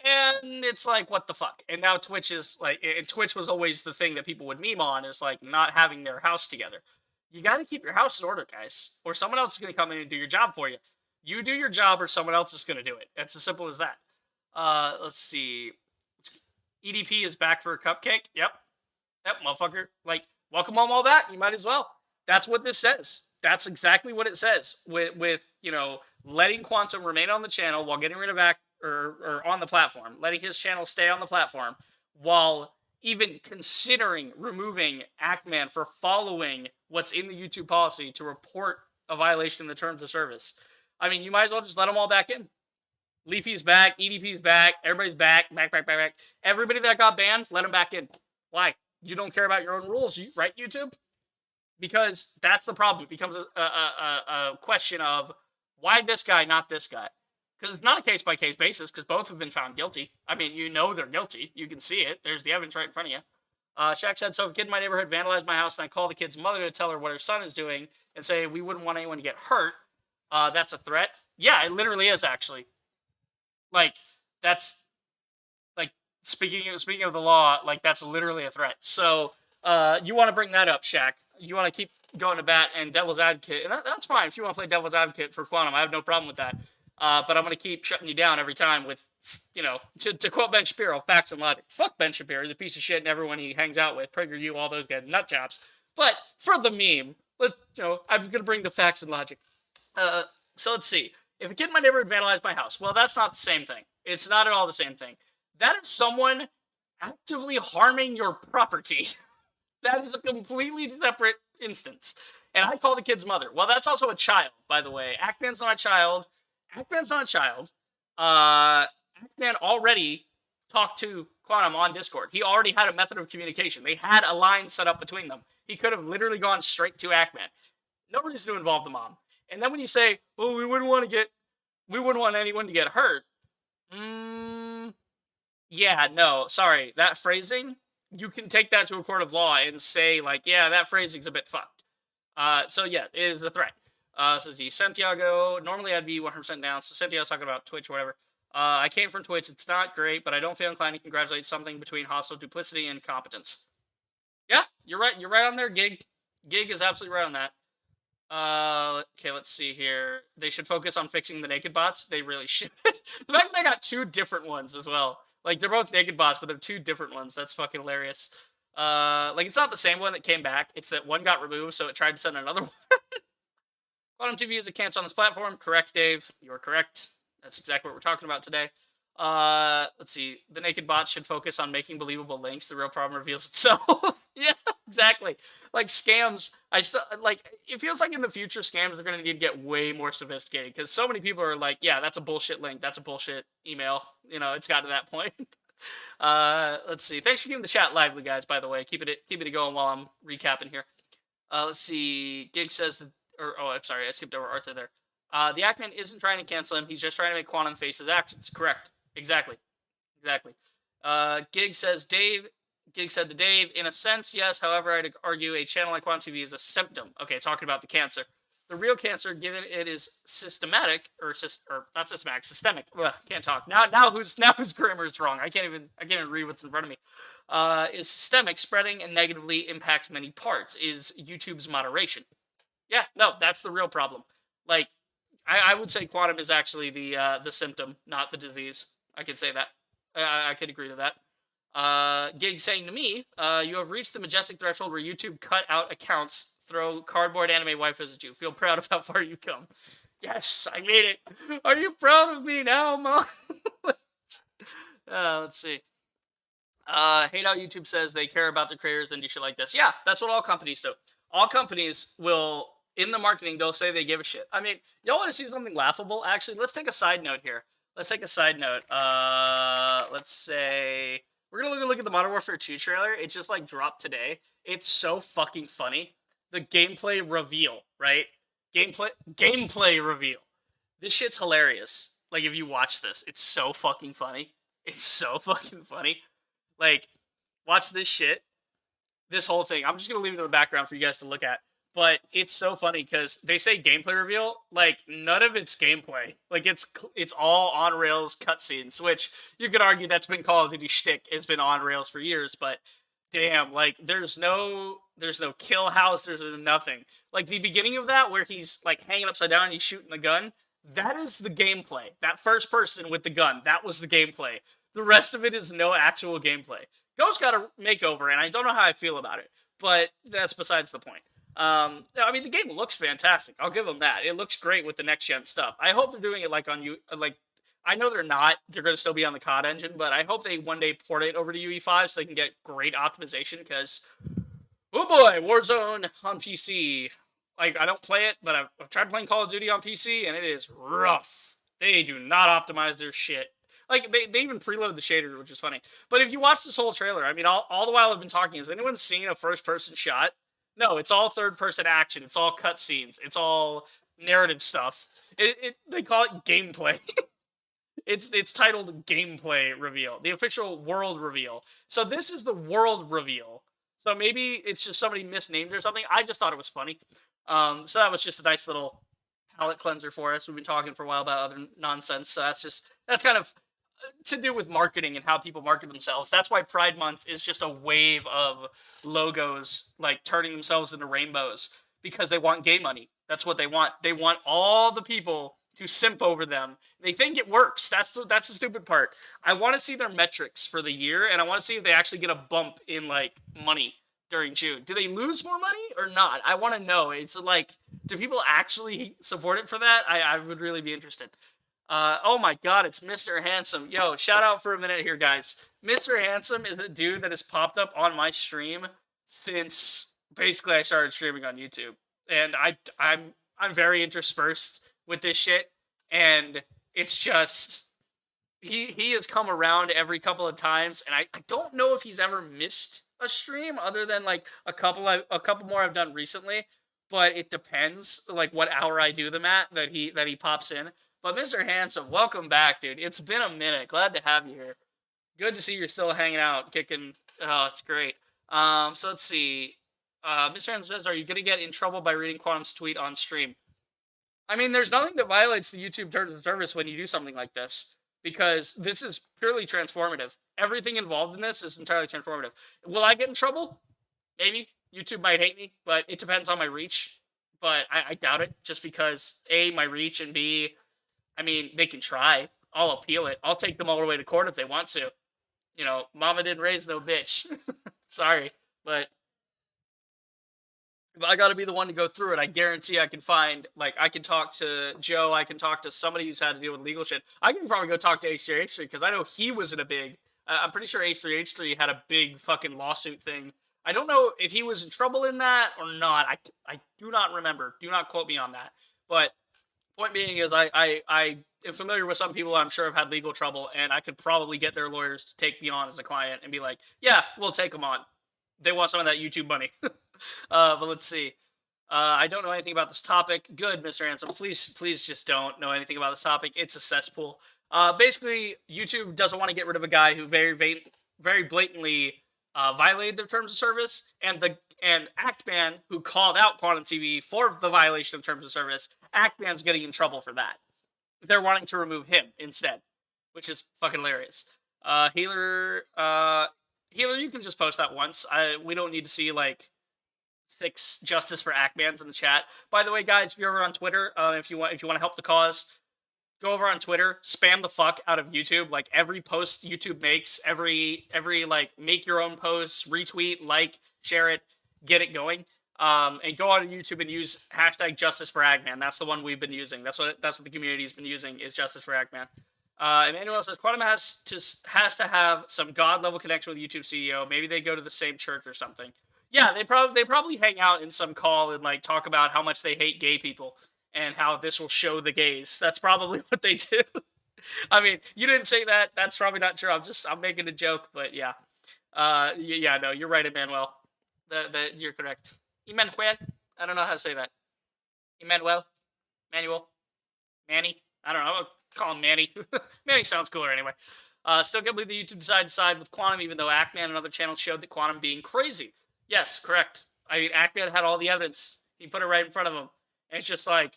And it's like, what the fuck? And now Twitch is like, and Twitch was always the thing that people would meme on, is like not having their house together. You got to keep your house in order, guys, or someone else is going to come in and do your job for you. You do your job, or someone else is going to do it. It's as simple as that. Let's see. EDP is back for a cupcake. Yep, motherfucker. Like, welcome home, all that. You might as well. That's what this says. That's exactly what it says. With letting Quantum remain on the channel while getting rid of or on the platform, letting his channel stay on the platform, while even considering removing Ackman for following what's in the YouTube policy to report a violation in the terms of service. I mean, you might as well just let them all back in. Leafy's back, EDP's back, everybody's back. Everybody that got banned, let them back in. Why? You don't care about your own rules, right, YouTube? Because that's the problem. It becomes a question of, why this guy, not this guy? Because it's not a case-by-case basis, because both have been found guilty. I mean, they're guilty. You can see it. There's the evidence right in front of you. Shaq said, so if a kid in my neighborhood vandalized my house and I call the kid's mother to tell her what her son is doing and say we wouldn't want anyone to get hurt, that's a threat? Yeah, it literally is, actually. Like, that's, like, speaking of the law, like, that's literally a threat. So, you want to bring that up, Shaq. You want to keep going to bat and devil's advocate. And that's fine. If you want to play devil's advocate for Quantum, I have no problem with that. But I'm going to keep shutting you down every time with, to quote Ben Shapiro, facts and logic. Fuck Ben Shapiro. He's a piece of shit and everyone he hangs out with. PragerU, all those guys, nut jobs. But for the meme, I'm going to bring the facts and logic. So let's see. If a kid in my neighborhood vandalized my house, well, that's not the same thing. It's not at all the same thing. That is someone actively harming your property. That is a completely separate instance. And I call the kid's mother. Well, that's also a child, by the way. Ackman's not a child. Ackman already talked to Quantum on Discord. He already had a method of communication. They had a line set up between them. He could have literally gone straight to Ackman. No reason to involve the mom. And then when you say, "Oh, we wouldn't want anyone to get hurt," yeah, no, sorry, that phrasing, you can take that to a court of law and say, like, yeah, that phrasing's a bit fucked. So yeah, it is a threat. Says he, Santiago, normally I'd be 100% down, so Santiago's talking about Twitch or whatever. I came from Twitch, it's not great, but I don't feel inclined to congratulate something between hostile duplicity and competence. Yeah, you're right on there, Gig. Gig is absolutely right on that. Okay, let's see here. They should focus on fixing the naked bots. They really should. The fact that I got two different ones as well. Like, they're both naked bots, but they're two different ones. That's fucking hilarious. Like, it's not the same one that came back. It's that one got removed, so it tried to send another one. Quantum TV is a cancer on this platform. Correct, Dave. You are correct. That's exactly what we're talking about today. Let's see. The naked bot should focus on making believable links. The real problem reveals itself. Yeah, exactly. Like, scams. It feels like in the future, scams are going to need to get way more sophisticated, because so many people are like, yeah, that's a bullshit link. That's a bullshit email. It's gotten to that point. Let's see. Thanks for keeping the chat lively, guys, by the way. Keep it going while I'm recapping here. Let's see. Gig says, I'm sorry, I skipped over Arthur there. The Ackman isn't trying to cancel him. He's just trying to make Quantum face his actions. Correct. Exactly. Gig said to Dave, in a sense, yes. However, I'd argue a channel like Quantum TV is a symptom. Okay, talking about the cancer. The real cancer, given it is systemic, or not systematic, systemic. Ugh, can't talk. Now whose grammar is wrong? I can't even read what's in front of me. Is systemic, spreading and negatively impacts many parts. Is YouTube's moderation. Yeah, no, that's the real problem. Like, I would say Quantum is actually the symptom, not the disease. I could say that. I could agree to that. Gig saying to me, you have reached the majestic threshold where YouTube cut out accounts, throw cardboard anime waifus at you. Feel proud of how far you've come. Yes, I made it. Are you proud of me now, Mom? Let's see. Hate how YouTube says they care about their creators and do shit like this. Yeah, that's what all companies do. All companies will, in the marketing, they'll say they give a shit. I mean, y'all want to see something laughable? Actually, let's take a side note here. let's take a side note. Let's say we're gonna look at the Modern Warfare 2 trailer. It just like dropped today. It's so fucking funny. The gameplay reveal, right? Gameplay reveal. This shit's hilarious. Like if you watch this, it's so fucking funny. It's so fucking funny. Like, watch this shit. This whole thing. I'm just gonna leave it in the background for you guys to look at. But it's so funny because they say gameplay reveal, like none of it's gameplay. Like it's all on rails cutscenes, which you could argue that's been Call of Duty shtick. It's been on rails for years, but damn, like there's no kill house, there's nothing. Like the beginning of that where he's like hanging upside down and he's shooting the gun, that is the gameplay. That first person with the gun, that was the gameplay. The rest of it is no actual gameplay. Ghost got a makeover, and I don't know how I feel about it, but that's besides the point. I mean, the game looks fantastic. I'll give them that. It looks great with the next gen stuff. I hope they're doing it like on you, like I know they're not. They're going to still be on the COD engine, but I hope they one day port it over to UE5 so they can get great optimization. Because, oh boy, Warzone on PC. Like I don't play it, but I've tried playing Call of Duty on PC, and it is rough. They do not optimize their shit. Like they even preload the shader, which is funny. But if you watch this whole trailer, I mean, all the while I've been talking, has anyone seen a first person shot? No, it's all third person action. It's all cutscenes. It's all narrative stuff. They call it gameplay. It's titled gameplay reveal, the official world reveal. So this is the world reveal. So maybe it's just somebody misnamed or something. I just thought it was funny. So that was just a nice little palate cleanser for us. We've been talking for a while about other nonsense. So that's kind of to do with marketing and how people market themselves. That's why Pride Month is just a wave of logos like turning themselves into rainbows because they want gay money. That's what they want. They want all the people to simp over them. They think it works. That's the stupid part. I want to see their metrics for the year, and I want to see if they actually get a bump in like money during June. Do they lose more money or not? I want to know. It's like, do people actually support it for that? I would really be interested. Oh my god, it's Mr. Handsome. Yo, shout out for a minute here, guys. Mr. Handsome is a dude that has popped up on my stream since basically I started streaming on YouTube. And I'm very interspersed with this shit. And it's just he has come around every couple of times, and I don't know if he's ever missed a stream other than like a couple more I've done recently. But it depends like what hour I do them at that he pops in. But Mr. Handsome, welcome back, dude. It's been a minute. Glad to have you here. Good to see you're still hanging out, kicking. Oh, it's great. So let's see. Mr. Handsome says, "Are you gonna get in trouble by reading Quantum's tweet on stream?" I mean, there's nothing that violates the YouTube terms of service when you do something like this, because this is purely transformative. Everything involved in this is entirely transformative. Will I get in trouble? Maybe. YouTube might hate me, but it depends on my reach. But I doubt it, just because A, my reach, and B, I mean, they can try. I'll appeal it. I'll take them all the way to court if they want to. You know, mama didn't raise no bitch. Sorry, but if I got to be the one to go through it, I guarantee I can find, like, I can talk to Joe, I can talk to somebody who's had to deal with legal shit. I can probably go talk to H3H3 because I know he was in a big, I'm pretty sure H3H3 had a big fucking lawsuit thing. I don't know if he was in trouble in that or not. I do not remember. Do not quote me on that. But point being is I am familiar with some people I'm sure have had legal trouble, and I could probably get their lawyers to take me on as a client and be like, yeah, we'll take them on. They want some of that YouTube money. But let's see. I don't know anything about this topic. Good, Mr. Handsome. Please just don't know anything about this topic. It's a cesspool. Basically, YouTube doesn't want to get rid of a guy who very blatantly violated their terms of service, and Actman, who called out Quantum TV for the violation of terms of service, Actman's getting in trouble for that. They're wanting to remove him instead, which is fucking hilarious. Healer, you can just post that once. We don't need to see like 6 justice for Actmans in the chat. By the way, guys, if you're over on Twitter, if you want to help the cause, go over on Twitter, spam the fuck out of YouTube. Like every post YouTube makes, every like make your own posts, retweet, like, share it, get it going. And go on YouTube and use hashtag Justice for Agman. That's the one we've been using. That's what the community's been using, is Justice for Agman. Emmanuel says Quantum has to have some god level connection with YouTube CEO. Maybe they go to the same church or something. Yeah, they probably hang out in some call and like talk about how much they hate gay people and how this will show the gays. That's probably what they do. I mean, you didn't say that. That's probably not true. I'm making a joke, but yeah. Yeah, no, you're right, Emmanuel. You're correct. Emmanuel. I don't know how to say that. Emmanuel. Manuel. Manny. I don't know. I'll call him Manny. Manny sounds cooler anyway. Still can't believe the YouTube decided to side with Quantum, even though Ackman and other channels showed that Quantum being crazy. Yes, correct. I mean, Ackman had all the evidence. He put it right in front of him. And it's just like,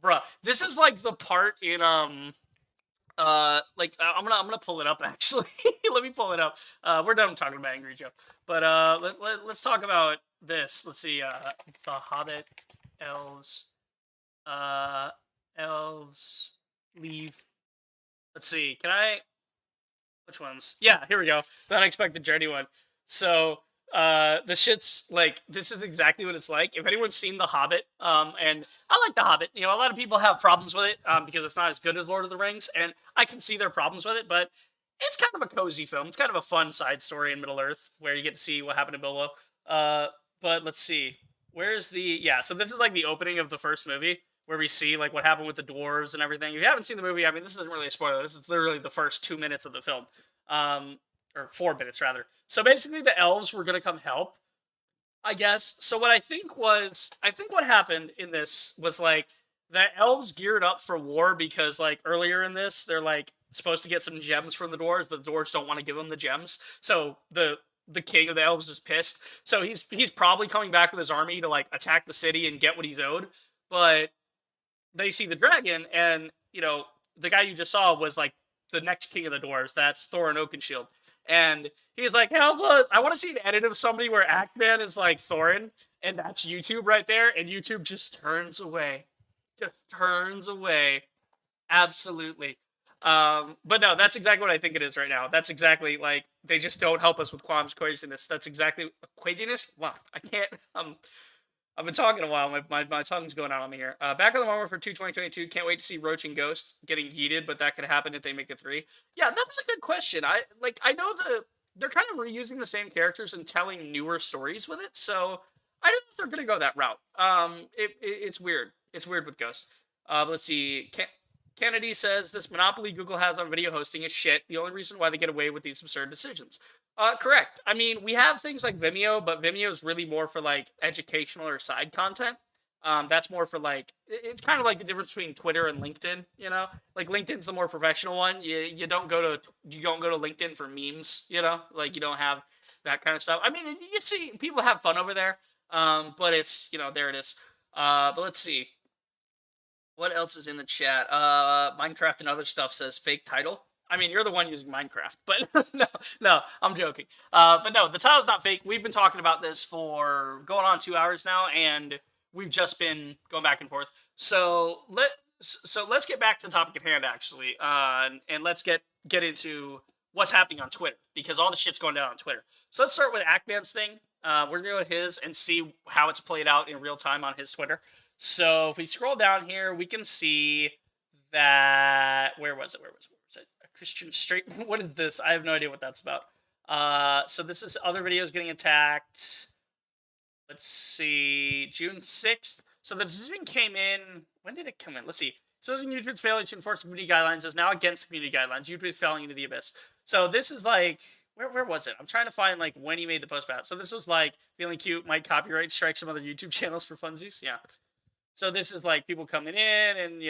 bruh. This is like the part in I'm gonna pull it up actually. Let me pull it up. We're done talking about Angry Joe, but let's talk about this. Let's see. The Hobbit, elves, uh, elves leave. Let's see. Can I? Which ones? Yeah, here we go. The unexpected journey one. So the shit's like this is exactly what it's like. If anyone's seen The Hobbit, and I like The Hobbit. You know, a lot of people have problems with it because it's not as good as Lord of the Rings, and I can see their problems with it, but it's kind of a cozy film. It's kind of a fun side story in Middle Earth where you get to see what happened to Bilbo. But let's see. Where's the yeah? So this is like the opening of the first movie where we see like what happened with the dwarves and everything. If you haven't seen the movie, I mean, this isn't really a spoiler. This is literally the first 2 minutes of the film, or 4 minutes rather. So basically, the elves were gonna come help, I guess. So what I think what happened in this was like the elves geared up for war because like earlier in this, they're like supposed to get some gems from the dwarves, but the dwarves don't want to give them the gems. So the king of the elves is pissed. So he's probably coming back with his army to like attack the city and get what he's owed. But they see the dragon, and the guy you just saw was like the next king of the dwarves. That's Thorin Oakenshield, and he's like, "Help us! I want to see an edit of somebody where Ackman is like Thorin, and that's YouTube right there, and YouTube just turns away, just turns away, absolutely." But no, that's exactly what I think it is right now. That's exactly like they just don't help us with Quam's craziness. That's exactly craziness. Wow, I can't. I've been talking a while. My tongue's going out on me here. Back on the moment for 2022. Can't wait to see Roach and Ghost getting yeeted, but that could happen if they make it 3. Yeah, that was a good question. I know they're kind of reusing the same characters and telling newer stories with it, so I don't know if they're gonna go that route. It's weird. It's weird with Ghost. Let's see. Kennedy says this monopoly Google has on video hosting is shit. The only reason why they get away with these absurd decisions. Correct. I mean, we have things like Vimeo, but Vimeo is really more for like educational or side content. That's more for like it's kind of like the difference between Twitter and LinkedIn. You know, like LinkedIn's the more professional one. You don't go to LinkedIn for memes. You know, like you don't have that kind of stuff. I mean, you see people have fun over there. But it's there it is. But let's see. What else is in the chat? Minecraft and other stuff says fake title. I mean, you're the one using Minecraft, but no, I'm joking. But no, the title's not fake. We've been talking about this for going on 2 hours now, and we've just been going back and forth. So let's get back to the topic at hand, actually, and let's get into what's happening on Twitter because all the shit's going down on Twitter. So let's start with Ackman's thing. We're gonna go to his and see how it's played out in real time on his Twitter. So if we scroll down here, we can see that where was it? A Christian straight. What is this? I have no idea what that's about. So this is other videos getting attacked. Let's see, June 6th. So the decision came in. When did it come in? Let's see. So YouTube's failure to enforce community guidelines is now against community guidelines. YouTube is falling into the abyss. So this is like where was it? I'm trying to find like when he made the post about it. So this was like feeling cute, might copyright strike some other YouTube channels for funsies. Yeah. So this is like people coming in and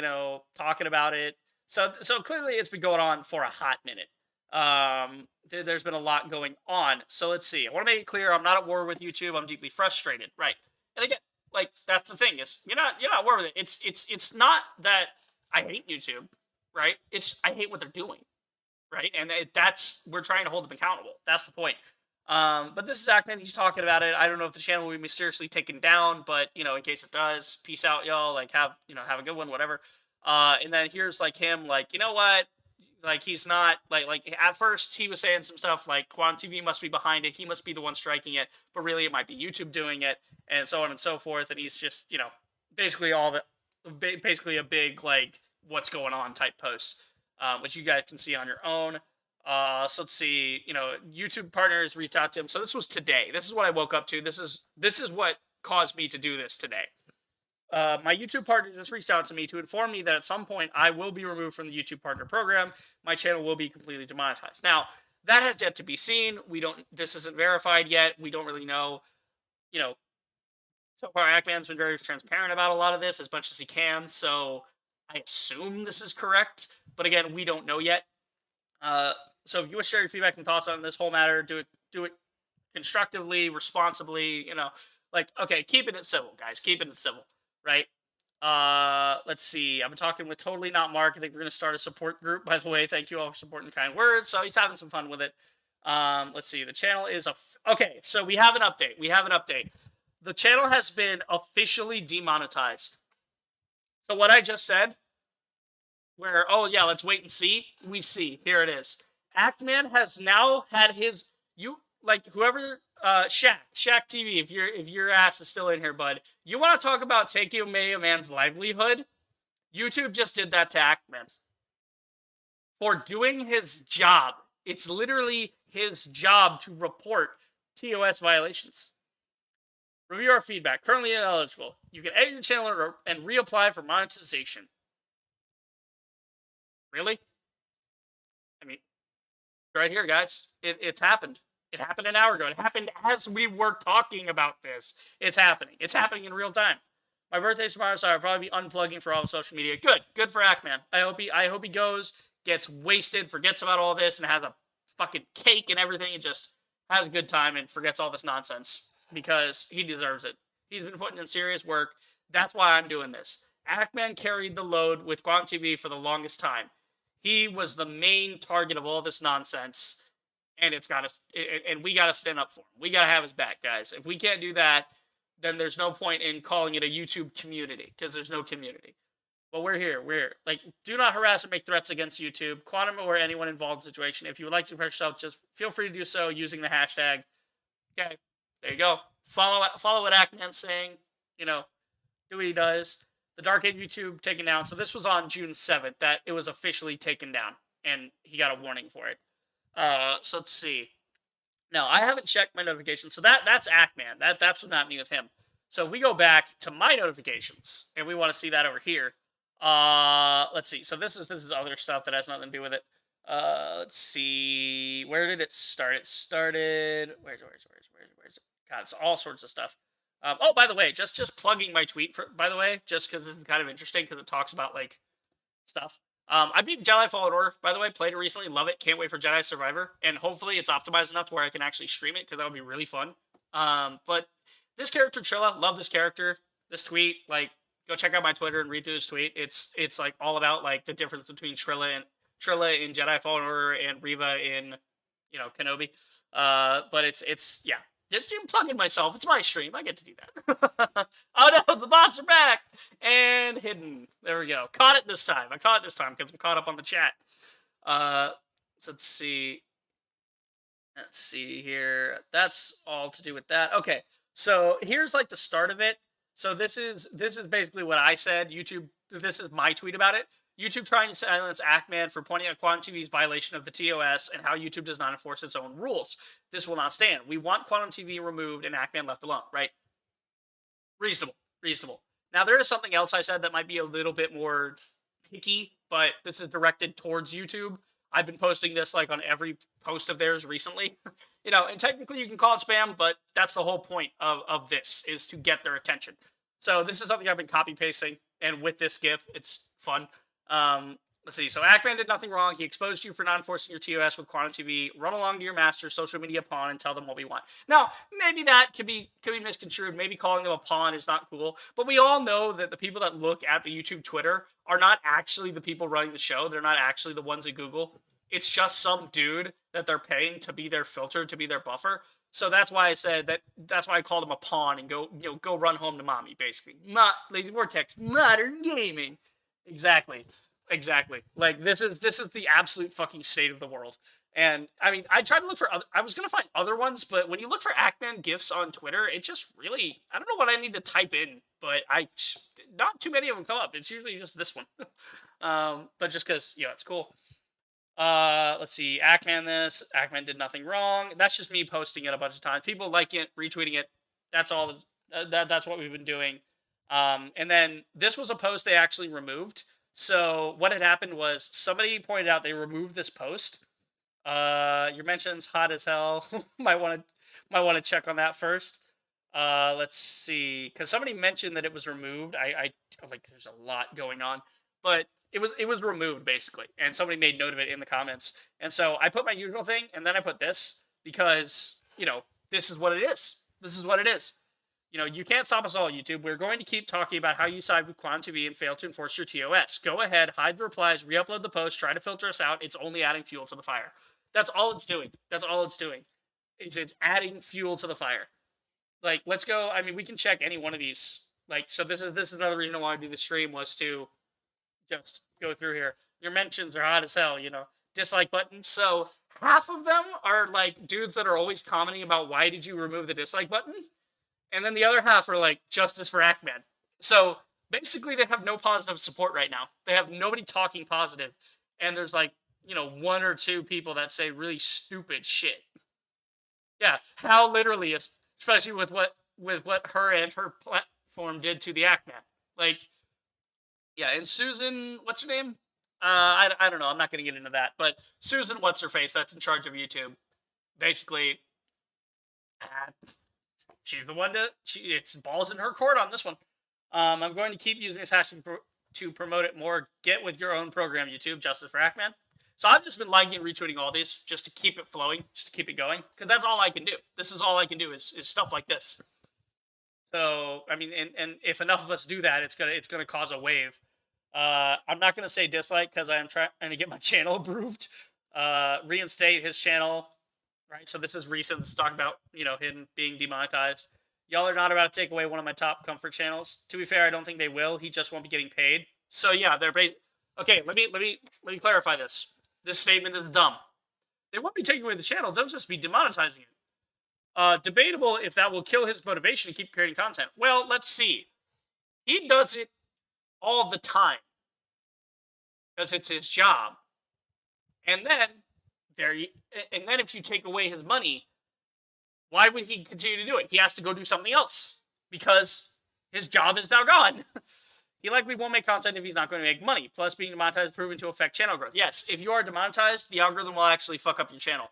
talking about it. So clearly it's been going on for a hot minute. There's been a lot going on. So let's see. I want to make it clear I'm not at war with YouTube. I'm deeply frustrated. Right. And again, like that's the thing is you're not at war with it. It's not that I hate YouTube, right? It's I hate what they're doing, right? And that's we're trying to hold them accountable. That's the point. But this is Ackman. He's talking about it. I don't know if the channel will be mysteriously taken down, but in case it does, peace out, y'all. Like have a good one, whatever. And then here's like him, like you know what? Like he's not like at first he was saying some stuff like Quantum TV must be behind it. He must be the one striking it, but really it might be YouTube doing it, and so on and so forth. And he's just basically basically a big like what's going on type post, which you guys can see on your own. So let's see, YouTube partners reached out to him. So this was today. This is what I woke up to. This is what caused me to do this today. My YouTube partner just reached out to me to inform me that at some point I will be removed from the YouTube partner program. My channel will be completely demonetized. Now, that has yet to be seen. This isn't verified yet. We don't really know. You know, so far, Ackman's been very transparent about a lot of this as much as he can. So I assume this is correct. But again, we don't know yet. So if you wish to share your feedback and thoughts on this whole matter, do it constructively, responsibly. Okay, keeping it civil, guys. Keeping it civil, right? Let's see. I've been talking with Totally Not Mark. I think we're gonna start a support group. By the way, thank you all for supporting kind words. So he's having some fun with it. Let's see. The channel is okay. So we have an update. The channel has been officially demonetized. So what I just said, where, oh yeah, let's wait and see. We see. Here it is. Actman has now had his whoever Shaq TV, if your ass is still in here, bud. You want to talk about taking away a man's livelihood? YouTube just did that to Actman. For doing his job. It's literally his job to report TOS violations. Review our feedback. Currently ineligible. You can edit your channel and reapply for monetization. Really? I mean, right here, guys. It's happened. It happened an hour ago. It happened as we were talking about this. It's happening. It's happening in real time. My birthday's tomorrow, so I'll probably be unplugging for all of social media. Good. Good for Ackman. I hope he goes, gets wasted, forgets about all this, and has a fucking cake and everything, and just has a good time and forgets all this nonsense. Because he deserves it. He's been putting in serious work. That's why I'm doing this. Ackman carried the load with Quantum TV for the longest time. He was the main target of all this nonsense, and we gotta stand up for him. We gotta have his back, guys. If we can't do that, then there's no point in calling it a YouTube community, because there's no community. But we're here. Do not harass or make threats against YouTube, Quantum, or anyone involved in the situation. If you would like to express yourself, just feel free to do so using the hashtag. Okay. There you go. Follow what Ackman's saying. Do what he does. The Dark Age YouTube taken down. So this was on June 7th that it was officially taken down, and he got a warning for it. So let's see. No, I haven't checked my notifications. So that's Ackman. That's what's happening with him. So if we go back to my notifications, and we want to see that over here. Let's see. So this is other stuff that has nothing to do with it. Let's see. Where did it start? It started. Where's it? God, it's all sorts of stuff. Oh, by the way, just plugging my tweet by the way, just because it's kind of interesting because it talks about stuff. I beat Jedi Fallen Order, by the way. Played it recently, love it. Can't wait for Jedi Survivor, and hopefully it's optimized enough to where I can actually stream it because that would be really fun. But this character Trilla, love this character. This tweet, go check out my Twitter and read through this tweet. It's all about the difference between Trilla in Jedi Fallen Order and Reva in Kenobi. But it's yeah. I'm plugging myself. It's my stream. I get to do that. Oh no, the bots are back and hidden. There we go. Caught it this time. I caught it this time because I'm caught up on the chat. So let's see. Let's see here. That's all to do with that. Okay. So here's the start of it. So this is basically what I said. YouTube. This is my tweet about it. YouTube trying to silence Ackman for pointing out Quantum TV's violation of the TOS and how YouTube does not enforce its own rules. This will not stand. We want Quantum TV removed and Ackman left alone, right? Reasonable. Now, there is something else I said that might be a little bit more picky, but this is directed towards YouTube. I've been posting this on every post of theirs recently. And technically you can call it spam, but that's the whole point of this, is to get their attention. So this is something I've been copy-pasting, and with this GIF, it's fun. Let's see. So Ackman did nothing wrong. He exposed you for not enforcing your TOS with Quantum TV. Run along to your master's social media pawn and tell them what we want. Now, maybe that could be misconstrued. Maybe calling them a pawn is not cool. But we all know that the people that look at the YouTube Twitter are not actually the people running the show. They're not actually the ones at Google. It's just some dude that they're paying to be their filter, to be their buffer. So that's why I said that. That's why I called him a pawn and go run home to mommy, basically. Lazy Vortex, modern gaming. Exactly. This is the absolute fucking state of the world. And I mean, I tried to look for I was gonna find other ones, but when you look for Ackman gifs on Twitter, it just really, I don't know what I need to type in, but not too many of them come up. It's usually just this one. But just because it's cool. Let's see. Ackman did nothing wrong. That's just me posting it a bunch of times. People like it, retweeting it. That's all. That's what we've been doing. And then this was a post they actually removed. So what had happened was somebody pointed out they removed this post. Your mention's hot as hell. might want to check on that first. Let's see, because somebody mentioned that it was removed. I like there's a lot going on, but it was removed basically, and somebody made note of it in the comments. And so I put my usual thing, and then I put this because this is what it is. This is what it is. You can't stop us all, YouTube. We're going to keep talking about how you side with Quantum TV and fail to enforce your TOS. Go ahead, hide the replies, re-upload the post, try to filter us out. It's only adding fuel to the fire. That's all it's doing. That's all it's doing. It's adding fuel to the fire. Like, let's go. I mean, we can check any one of these. Like, so this is another reason I wanted to do the stream, was to just go through here. Your mentions are hot as hell, dislike button. So half of them are like dudes that are always commenting about why did you remove the dislike button, and then the other half are like justice for Ackman. So basically, they have no positive support right now. They have nobody talking positive, and there's like one or two people that say really stupid shit. Yeah, how literally, especially with what her and her platform did to the Ackman. Like, yeah, and Susan, what's her name? I don't know. I'm not going to get into that. But Susan, what's her face? That's in charge of YouTube. Basically, she's the one it's balls in her court on this one. I'm going to keep using this hashtag to promote it more. Get with your own program, YouTube. Justice for Ackman. So I've just been liking and retweeting all these just to keep it flowing, just to keep it going, because that's all I can do. This is all I can do is stuff like this. So I mean, and if enough of us do that, it's gonna cause a wave. I'm not gonna say dislike because I am trying to get my channel approved. Reinstate his channel, right? So this is recent. This is talking about him being demonetized. Y'all are not about to take away one of my top comfort channels. To be fair, I don't think they will. He just won't be getting paid. So yeah, they're okay. Let me clarify this. This statement is dumb. They won't be taking away the channel. They'll just be demonetizing it. Debatable if that will kill his motivation to keep creating content. Well, let's see. He does it all the time because it's his job. And then if you take away his money, why would he continue to do it? He has to go do something else because his job is now gone. He likely won't make content if he's not going to make money. Plus, being demonetized is proven to affect channel growth. Yes, if you are demonetized, the algorithm will actually fuck up your channel.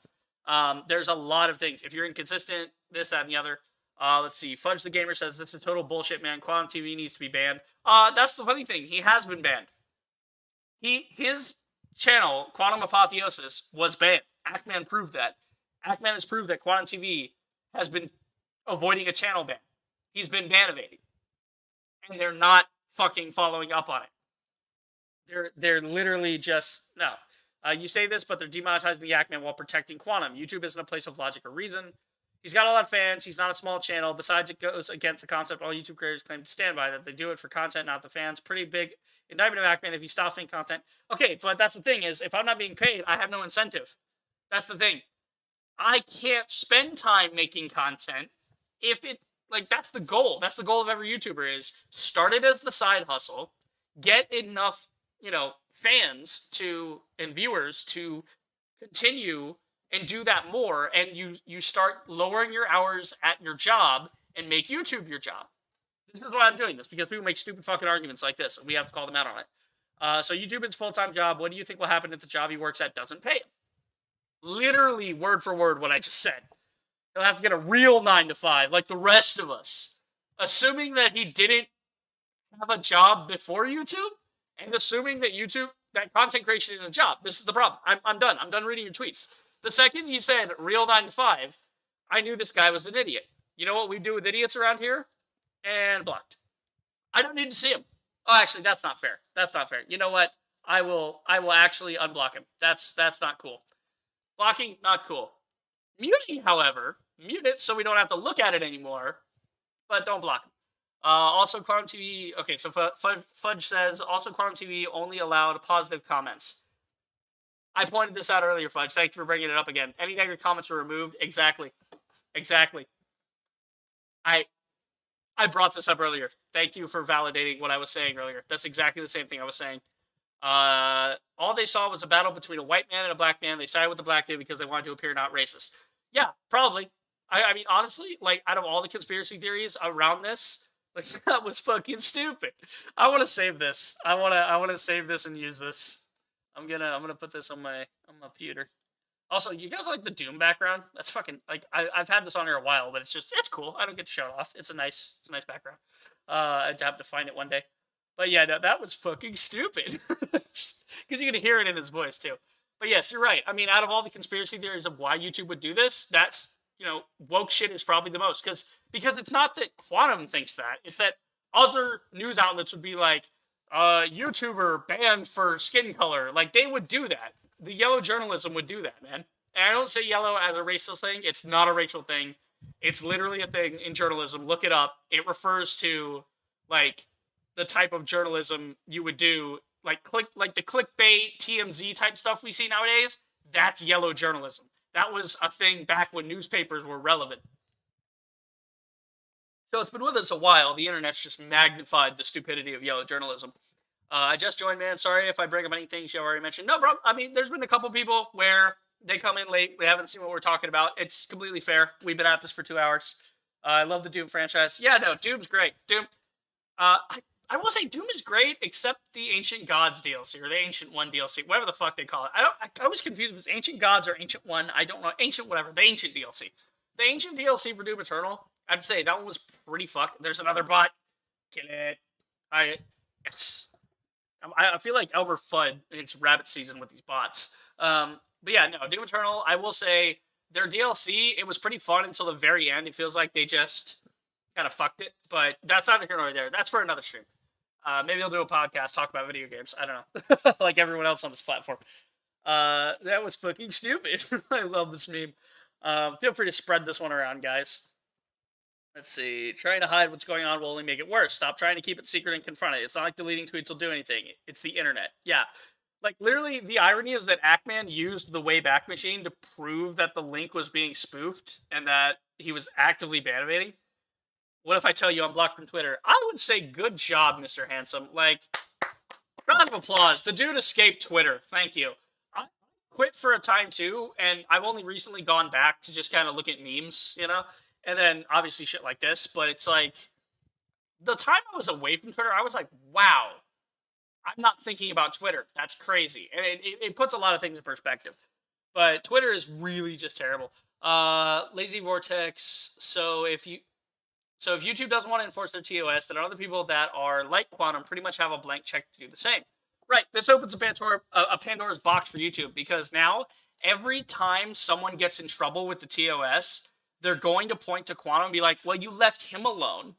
There's a lot of things. If you're inconsistent, this, that, and the other. Let's see. Fudge the Gamer says, this is total bullshit, man. Quantum TV needs to be banned. That's the funny thing. He has been banned. His channel, Quantum Apotheosis, was banned. Ackman proved that. Ackman has proved that Quantum TV has been avoiding a channel ban. He's been ban evading. And they're not fucking following up on it. They're literally just no. You say this, but they're demonetizing the Ackman while protecting Quantum. YouTube isn't a place of logic or reason. He's got a lot of fans. He's not a small channel. Besides, it goes against the concept all YouTube creators claim to stand by, that they do it for content, not the fans. Pretty big indictment of Ackman if he stops making content. Okay, but that's the thing is, if I'm not being paid, I have no incentive. That's the thing. I can't spend time making content if it that's the goal. That's the goal of every YouTuber, is start it as the side hustle, get enough, fans and viewers to continue and do that more, and you start lowering your hours at your job and make YouTube your job. This is why I'm doing this, because people make stupid fucking arguments like this, and we have to call them out on it. So YouTube is a full-time job. What do you think will happen if the job he works at doesn't pay him? Literally word for word what I just said. He'll have to get a real 9-to-5, like the rest of us. Assuming that he didn't have a job before YouTube, and assuming that that content creation is a job. This is the problem. I'm done. I'm done reading your tweets. The second you said real 9-to-5, I knew this guy was an idiot. You know what we do with idiots around here? And blocked. I don't need to see him. Oh, actually, that's not fair. That's not fair. You know what? I will actually unblock him. That's not cool. Blocking, not cool. Muting, however, mute it so we don't have to look at it anymore, but don't block him. Also, Quantum TV, okay, so Fudge says, also Quantum TV only allowed positive comments. I pointed this out earlier, Fudge. Thank you for bringing it up again. Any negative comments were removed. Exactly. I brought this up earlier. Thank you for validating what I was saying earlier. That's exactly the same thing I was saying. All they saw was a battle between a white man and a black man. They sided with the black dude because they wanted to appear not racist. Yeah, probably. I mean, honestly, out of all the conspiracy theories around this, That was fucking stupid. I want to save this. I want to save this and use this. I'm gonna put this on my computer. Also, you guys like the Doom background? That's fucking like I've had this on here a while, but it's cool. I don't get to show it off. It's a nice background. I'd have to find it one day. But yeah, no, that was fucking stupid. Because you can hear it in his voice too. But yes, you're right. I mean, out of all the conspiracy theories of why YouTube would do this, that's woke shit is probably the most. Because it's not that Quantum thinks that; it's that other news outlets would be like, YouTuber banned for skin color. Like they would do that. The yellow journalism would do that, man. And I don't say yellow as a racial thing. It's not a racial thing. It's literally a thing in journalism. Look it up. It refers to like the type of journalism you would do, like the clickbait TMZ type stuff we see nowadays. That's yellow journalism. That was a thing back when newspapers were relevant. So it's been with us a while. The internet's just magnified the stupidity of yellow journalism. I just joined, man. Sorry if I bring up any things you already mentioned. No problem. I mean, there's been a couple people where they come in late. We haven't seen what we're talking about. It's completely fair. We've been at this for 2 hours. I love the Doom franchise. Yeah, no, Doom's great. Doom. I will say Doom is great, except the Ancient Gods DLC or the Ancient One DLC, whatever the fuck they call it. I was confused if it's Ancient Gods or Ancient One. I don't know. Ancient whatever. The Ancient DLC. The Ancient DLC for Doom Eternal. I'd say that one was pretty fucked. There's another bot. Kill it. Yes. I feel like Elmer Fudd. It's rabbit season with these bots. But yeah, no, Doom Eternal. I will say their DLC. It was pretty fun until the very end. It feels like they just kind of fucked it. But that's neither here nor there. That's for another stream. Maybe I'll do a podcast talk about video games. I don't know, like everyone else on this platform. That was fucking stupid. I love this meme. Feel free to spread this one around, guys. Let's see. Trying to hide what's going on will only make it worse. Stop trying to keep it secret and confront it. It's not like deleting tweets will do anything. It's the internet. Yeah. Like, literally, the irony is that Ackman used the Wayback Machine to prove that the link was being spoofed and that he was actively ban-evading. What if I tell you I'm blocked from Twitter? I would say good job, Mr. Handsome. Like, round of applause. The dude escaped Twitter. Thank you. I quit for a time, too, and I've only recently gone back to just kind of look at memes, And then, obviously, shit like this. But it's like, the time I was away from Twitter, I was like, wow. I'm not thinking about Twitter. That's crazy. And it puts a lot of things in perspective. But Twitter is really just terrible. Lazy Vortex. So if YouTube doesn't want to enforce their TOS, then other people that are like Quantum pretty much have a blank check to do the same. Right. This opens a Pandora's box for YouTube, because now every time someone gets in trouble with the TOS, they're going to point to Quantum and be like, well, you left him alone.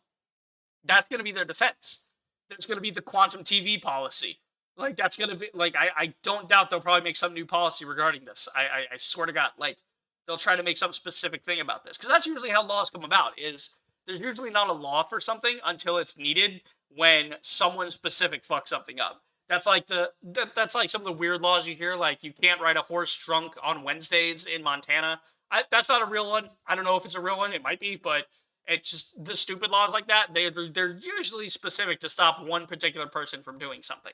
That's going to be their defense. There's going to be the Quantum TV policy. Like, that's going to be, like, I don't doubt they'll probably make some new policy regarding this. I swear to God. Like, they'll try to make some specific thing about this. Because that's usually how laws come about, is there's usually not a law for something until it's needed when someone specific fucks something up. That's like that's like some of the weird laws you hear, like you can't ride a horse drunk on Wednesdays in Montana. That's not a real one. I don't know if it's a real one. It might be, but it's just the stupid laws like that. They're usually specific to stop one particular person from doing something.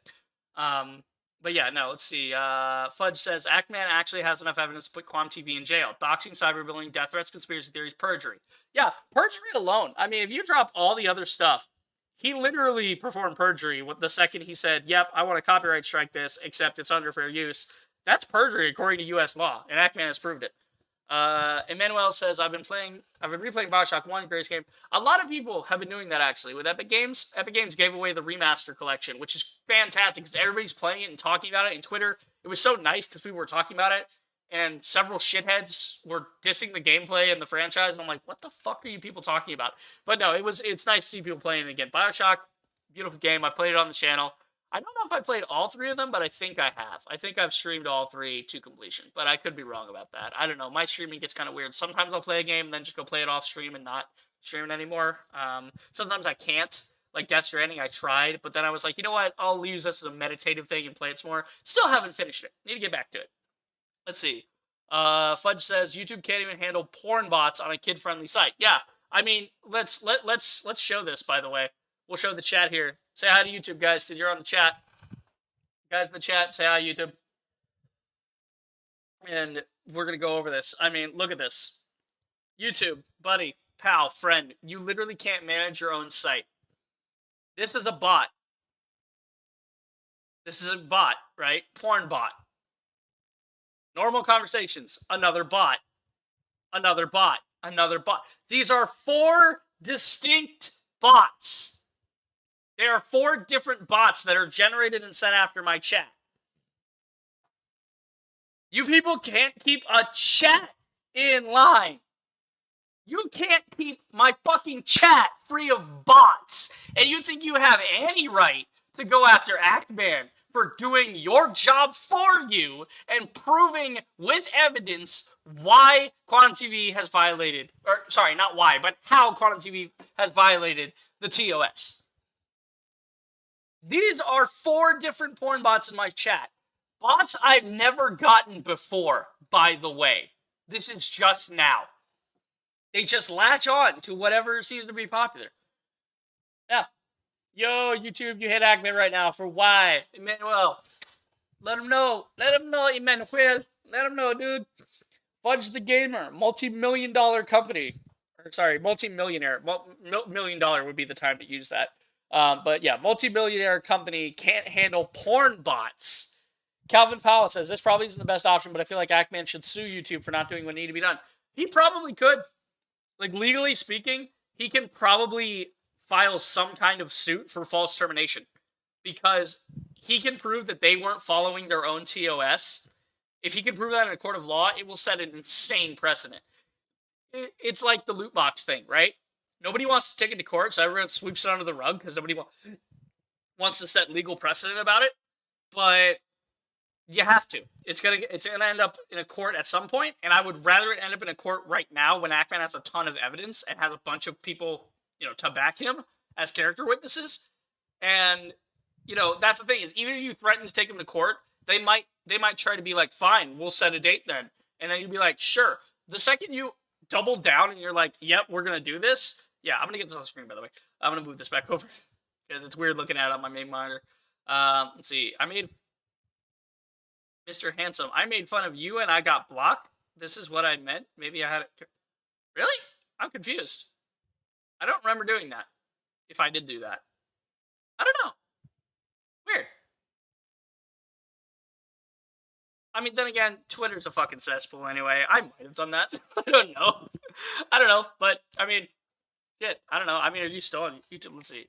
But yeah, no, let's see. Fudge says, Ackman actually has enough evidence to put Quam TV in jail. Doxing, cyberbullying, death threats, conspiracy theories, perjury. Yeah, perjury alone. I mean, if you drop all the other stuff, he literally performed perjury with the second he said, yep, I want to copyright strike this, except it's under fair use. That's perjury according to U.S. law, and Ackman has proved it. Emmanuel says, I've been replaying Bioshock 1, greatest game. A lot of people have been doing that, actually, with Epic Games. Epic Games gave away the remaster collection, which is fantastic, because everybody's playing it and talking about it, and Twitter, it was so nice, because people were talking about it, and several shitheads were dissing the gameplay and the franchise, and I'm like, what the fuck are you people talking about? But no, it's nice to see people playing it again. Bioshock, beautiful game, I played it on the channel. I don't know if I played all three of them, but I think I have. I think I've streamed all three to completion, but I could be wrong about that. I don't know. My streaming gets kind of weird. Sometimes I'll play a game and then just go play it off stream and not stream it anymore. Sometimes I can't. Like Death Stranding, I tried, but then I was like, you know what? I'll use this as a meditative thing and play it some more. Still haven't finished it. Need to get back to it. Let's see. Fudge says YouTube can't even handle porn bots on a kid-friendly site. Yeah, I mean, let's show this. By the way, we'll show the chat here. Say hi to YouTube, guys, because you're on the chat. Guys in the chat, say hi, YouTube. And we're going to go over this. I mean, look at this. YouTube, buddy, pal, friend, you literally can't manage your own site. This is a bot. This is a bot, right? Porn bot. Normal conversations, another bot. Another bot. Another bot. These are 4 distinct bots. There are 4 different bots that are generated and sent after my chat. You people can't keep a chat in line. You can't keep my fucking chat free of bots. And you think you have any right to go after Actman for doing your job for you and proving with evidence why Quantum TV has violated, or sorry, not why, but how Quantum TV has violated the TOS. These are 4 different porn bots in my chat. Bots I've never gotten before, by the way. This is just now. They just latch on to whatever seems to be popular. Yeah. Yo, YouTube, you hit Actman right now for why? Emmanuel. Let him know. Let him know, Emmanuel. Let him know, dude. Fudge the Gamer, multi-million-dollar company. Or, sorry, multi-millionaire. $1,000,000 would be the time to use that. But yeah, multi-millionaire company can't handle porn bots. Calvin Powell says, this probably isn't the best option, but I feel like Actman should sue YouTube for not doing what needed to be done. He probably could. Like, legally speaking, he can probably file some kind of suit for false termination. Because he can prove that they weren't following their own TOS. If he can prove that in a court of law, it will set an insane precedent. It's like the loot box thing, right? Nobody wants to take it to court, so everyone sweeps it under the rug because nobody wants to set legal precedent about it. But you have to. It's gonna end up in a court at some point, and I would rather it end up in a court right now when Actman has a ton of evidence and has a bunch of people, to back him as character witnesses. And that's the thing, is even if you threaten to take him to court, they might try to be like, fine, we'll set a date then, and then you'd be like, sure. The second you double down and you're like, yep, we're gonna do this. Yeah, I'm gonna get this on the screen, by the way. I'm gonna move this back over because it's weird looking at it on my main monitor. Let's see. I made Mr. Handsome. I made fun of you and I got blocked. This is what I meant. Maybe I had it. Really? I'm confused. I don't remember doing that. If I did do that. I don't know. Weird. I mean, then again, Twitter's a fucking cesspool anyway. I might have done that. I don't know. I don't know. But, I mean, shit. I don't know. I mean, are you still on YouTube? Let's see.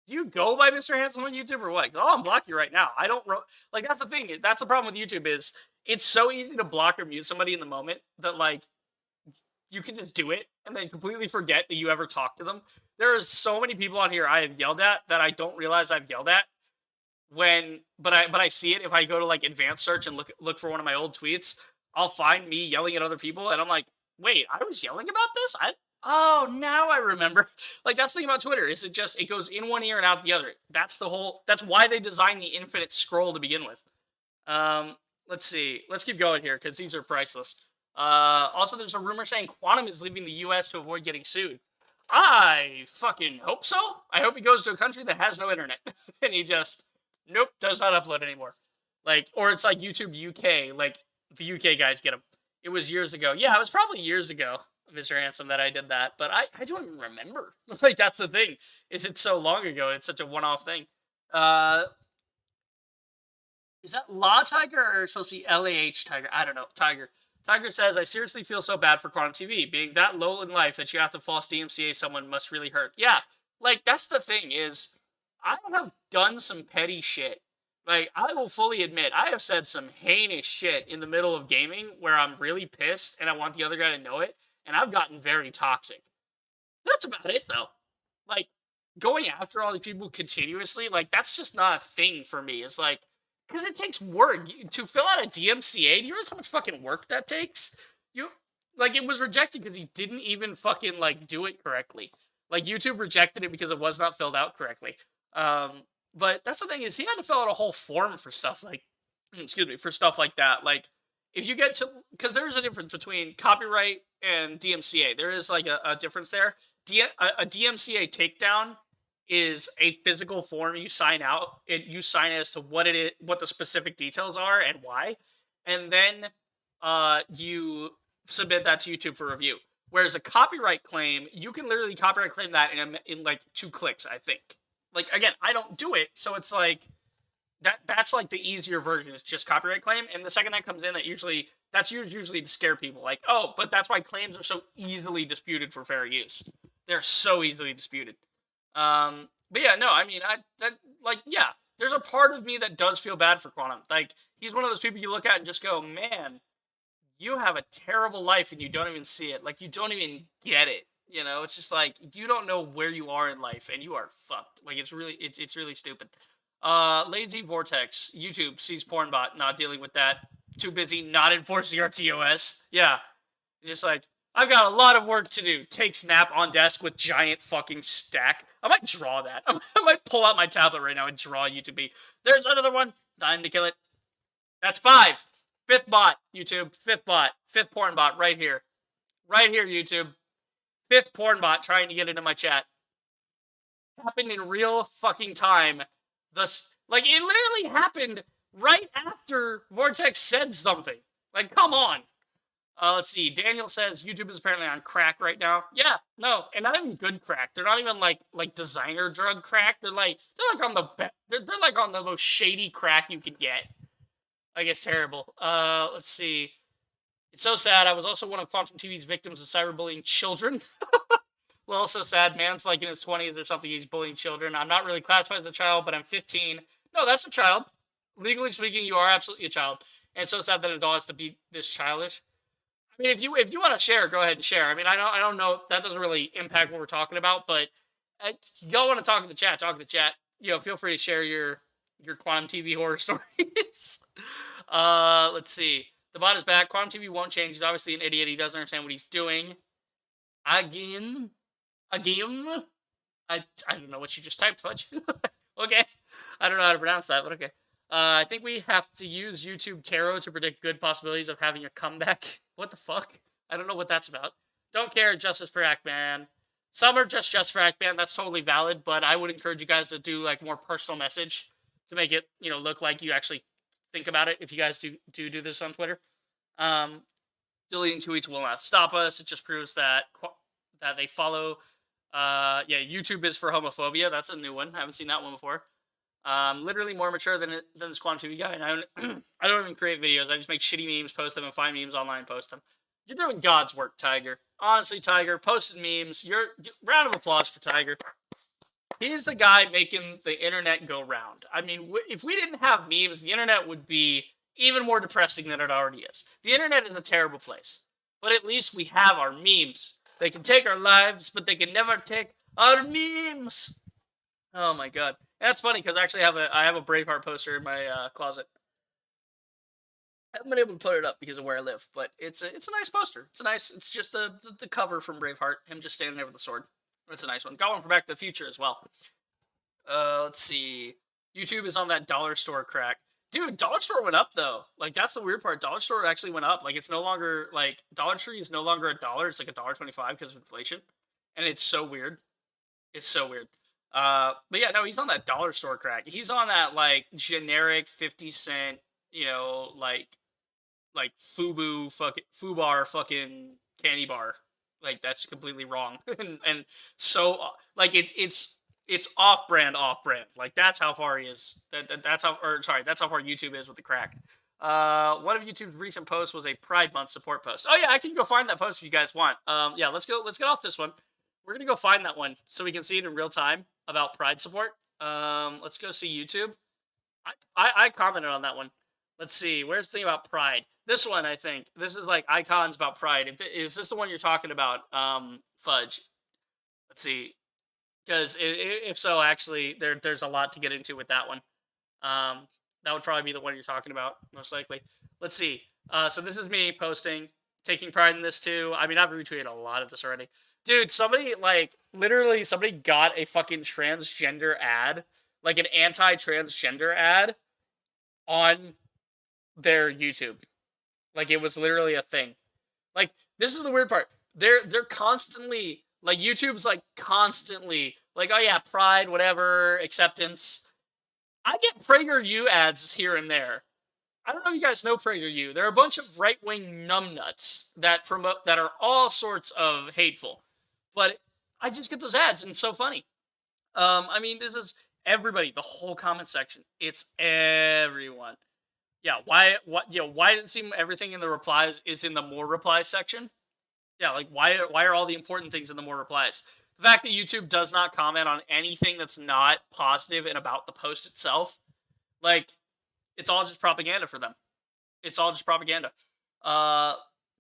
Do you go by Mr. Handsome on YouTube or what? I'll unblock you right now. I don't... Like, that's the thing. That's the problem with YouTube is it's so easy to block or mute somebody in the moment that, like, you can just do it and then completely forget that you ever talked to them. There are so many people on here I have yelled at that I don't realize I've yelled at but I see it if I go to, like, advanced search and look for one of my old tweets. I'll find me yelling at other people and I'm like, wait, I was yelling about this? Oh, now I remember. Like, that's the thing about Twitter, is it goes in one ear and out the other. That's why they designed the infinite scroll to begin with. Let's see. Let's keep going here, because these are priceless. Also, there's a rumor saying Quantum is leaving the U.S. to avoid getting sued. I fucking hope so. I hope he goes to a country that has no internet. And he just, nope, does not upload anymore. Like, or it's like YouTube UK, like, the UK guys get him. It was years ago. Yeah, it was probably years ago, Mr. Handsome, that I did that, but I don't even remember. Like, that's the thing, is it's so long ago, it's such a one-off thing. Is that Law Tiger or supposed to be LAH Tiger? I don't know. Tiger. Tiger says, I seriously feel so bad for Quantum TV. Being that low in life that you have to false DMCA someone must really hurt. Yeah, like, that's the thing, is I have done some petty shit. Like, I will fully admit, I have said some heinous shit in the middle of gaming where I'm really pissed and I want the other guy to know it, and I've gotten very toxic. That's about it, though. Like, going after all these people continuously, like, that's just not a thing for me. It's like, because it takes work. To fill out a DMCA, do you realize how much fucking work that takes? Like, it was rejected because he didn't even fucking, like, do it correctly. Like, YouTube rejected it because it was not filled out correctly. But that's the thing, is he had to fill out a whole form for stuff like, for stuff like that. Like, if you get to, because there is a difference between copyright and DMCA. There is, like, a difference there. A DMCA takedown is a physical form you sign out. You sign as to what it is, what the specific details are, and why. And then you submit that to YouTube for review. Whereas a copyright claim, you can literally copyright claim that in like 2 clicks, I think. Like, again, I don't do it, so it's like that's like the easier version. It's just copyright claim, and the second that comes in, that's usually to scare people. Like, oh, but that's why claims are so easily disputed for fair use. They're so easily disputed. But yeah, no, I mean, yeah, there's a part of me that does feel bad for Quantum. Like, he's one of those people you look at and just go, man, you have a terrible life and you don't even see it. Like, you don't even get it. You know, it's just like you don't know where you are in life and you are fucked. Like, it's really stupid. Lazy Vortex, YouTube sees porn bot, not dealing with that. Too busy not enforcing our TOS. Yeah. Just like, I've got a lot of work to do. Takes nap on desk with giant fucking stack. I might draw that. I might pull out my tablet right now and draw YouTube. There's another one. Time to kill it. That's 5. 5th bot, YouTube. 5th bot. 5th porn bot right here. Right here, YouTube. 5th porn bot trying to get into my chat. Happened in real fucking time. Like, it literally happened right after Vortex said something. Like, come on. Let's see. Daniel says YouTube is apparently on crack right now. Yeah, no, and not even good crack. They're not even like designer drug crack. They're like on they're like on the most shady crack you could get. Like, it's terrible. Let's see. It's so sad. I was also one of Quantum TV's victims of cyberbullying children. Well, also sad. Man's like in his 20s or something. He's bullying children. I'm not really classified as a child, but I'm 15. No, that's a child. Legally speaking, you are absolutely a child. And it's so sad that an adult has to be this childish. I mean, if you want to share, go ahead and share. I mean, I don't know. That doesn't really impact what we're talking about, but y'all want to talk in the chat, talk in the chat. You know, feel free to share your Quantum TV horror stories. Let's see. The bot is back. Quantum TV won't change. He's obviously an idiot. He doesn't understand what he's doing. Again. I don't know what you just typed, Fudge. Okay. I don't know how to pronounce that, but okay. I think we have to use YouTube Tarot to predict good possibilities of having a comeback. What the fuck? I don't know what that's about. Don't care, justice for Ackman. Some are just for Ackman. That's totally valid, but I would encourage you guys to do like more personal message to make it, you know, look like you actually think about it. If you guys do this on Twitter, deleting tweets will not stop us. It just proves that they follow. Yeah, YouTube is for homophobia. That's a new one. I haven't seen that one before. Literally more mature than this Quantum TV guy, and I don't even create videos. I just make shitty memes, post them, and find memes online, post them. You're doing God's work, Tiger. Honestly, Tiger, posted memes. Round of applause for Tiger. He's the guy making the internet go round. I mean, if we didn't have memes, the internet would be even more depressing than it already is. The internet is a terrible place, but at least we have our memes. They can take our lives, but they can never take our memes. Oh my god. That's funny because actually I have a Braveheart poster in my closet. I haven't been able to put it up because of where I live, but it's a nice poster. It's just the cover from Braveheart, him just standing there with a sword. It's a nice one. Got one from Back to the Future as well. Let's see. YouTube is on that dollar store crack. Dude, Dollar Store went up though. Like, that's the weird part. Dollar Store actually went up. Like, it's no longer like Dollar Tree is no longer $1. It's like $1.25 because of inflation, and it's so weird. It's so weird. But yeah, no, he's on that dollar store crack. He's on that like generic 50-cent, you know, like FUBAR fucking candy bar. Like, that's completely wrong. and so like it's off-brand. Like, that's how far he is. That's how far YouTube is with the crack. One of YouTube's recent posts was a Pride Month support post. Oh yeah, I can go find that post if you guys want. Yeah, let's get off this one. We're gonna go find that one so we can see it in real time about Pride support. Let's go see YouTube. I commented on that one. Let's see. Where's the thing about Pride? This one, I think. This is like icons about Pride. Is this the one you're talking about, Fudge? Let's see. Because if so, actually, there's a lot to get into with that one. That would probably be the one you're talking about, most likely. Let's see. So this is me posting, taking pride in this too. I mean, I've retweeted a lot of this already. Dude, somebody got a fucking transgender ad, like an anti-transgender ad on their YouTube. Like, it was literally a thing. Like, this is the weird part. They're constantly, like, YouTube's like constantly like, oh yeah, pride, whatever, acceptance. I get PragerU ads here and there. I don't know if you guys know PragerU. They're a bunch of right-wing numbnuts that promote that are all sorts of hateful. But I just get those ads, and it's so funny. I mean, this is everybody, the whole comment section. It's everyone. Yeah, why does it seem everything in the replies is in the more replies section? Yeah, like why are all the important things in the more replies? The fact that YouTube does not comment on anything that's not positive and about the post itself, like it's all just propaganda for them. It's all just propaganda. Uh,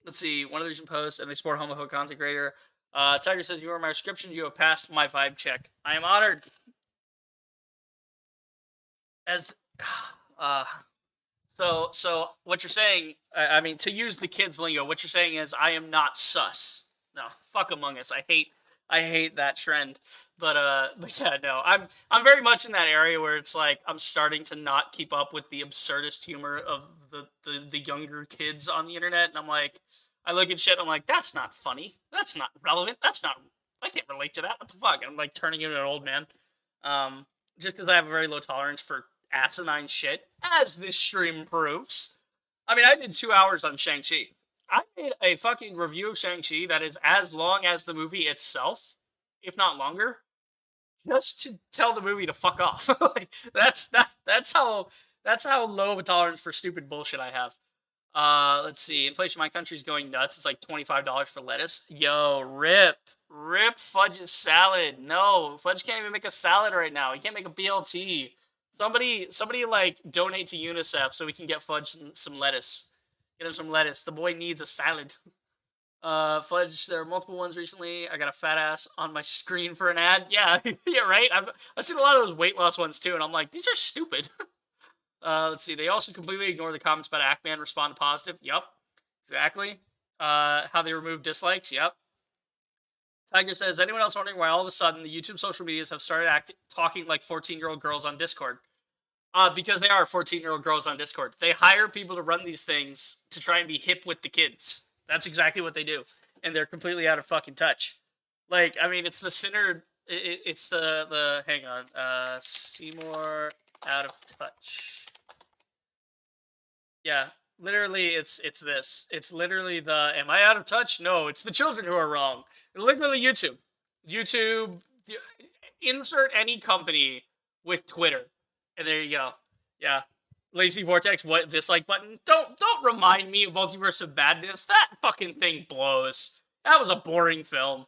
let's see. One of the recent posts, and they support homophobic content creator. Tiger says, "You are my description. You have passed my vibe check. I am honored." As, uh, so what you're saying? I mean, to use the kids' lingo, what you're saying is, I am not sus. No, fuck Among Us. I hate that trend. But yeah, no, I'm very much in that area where it's like I'm starting to not keep up with the absurdist humor of the younger kids on the internet, and I'm like, I look at shit, and I'm like, that's not funny, that's not relevant, that's not, I can't relate to that. What the fuck? And I'm like turning into an old man, just because I have a very low tolerance for asinine shit, as this stream proves. I mean, I did 2 hours on Shang-Chi. I made a fucking review of Shang-Chi that is as long as the movie itself, if not longer, just to tell the movie to fuck off. Like, that's how low of a tolerance for stupid bullshit I have. Let's see. Inflation in my country is going nuts. It's like $25 for lettuce. Yo, rip Fudge's salad. No, Fudge can't even make a salad right now. He can't make a BLT. Somebody, like donate to UNICEF so we can get Fudge some lettuce. Get him some lettuce. The boy needs a salad. Fudge, there are multiple ones recently. I got a fat ass on my screen for an ad. Yeah, yeah, right. I've seen a lot of those weight loss ones too, and I'm like, these are stupid. Let's see. They also completely ignore the comments about Ackman respond positive. Yep, exactly. How they remove dislikes. Yep. Tiger says, anyone else wondering why all of a sudden the YouTube social medias have started talking like 14-year-old girls on Discord? Because they are 14-year-old girls on Discord. They hire people to run these things to try and be hip with the kids. That's exactly what they do. And they're completely out of fucking touch. Like, I mean, it's the center... It's the... Hang on. Seymour out of touch. Yeah. Literally, it's this. It's literally the... Am I out of touch? No, it's the children who are wrong. Literally YouTube. YouTube... Insert any company with Twitter. And there you go. Yeah. Lazy Vortex, what dislike button? Don't remind me of Multiverse of Madness. That fucking thing blows. That was a boring film.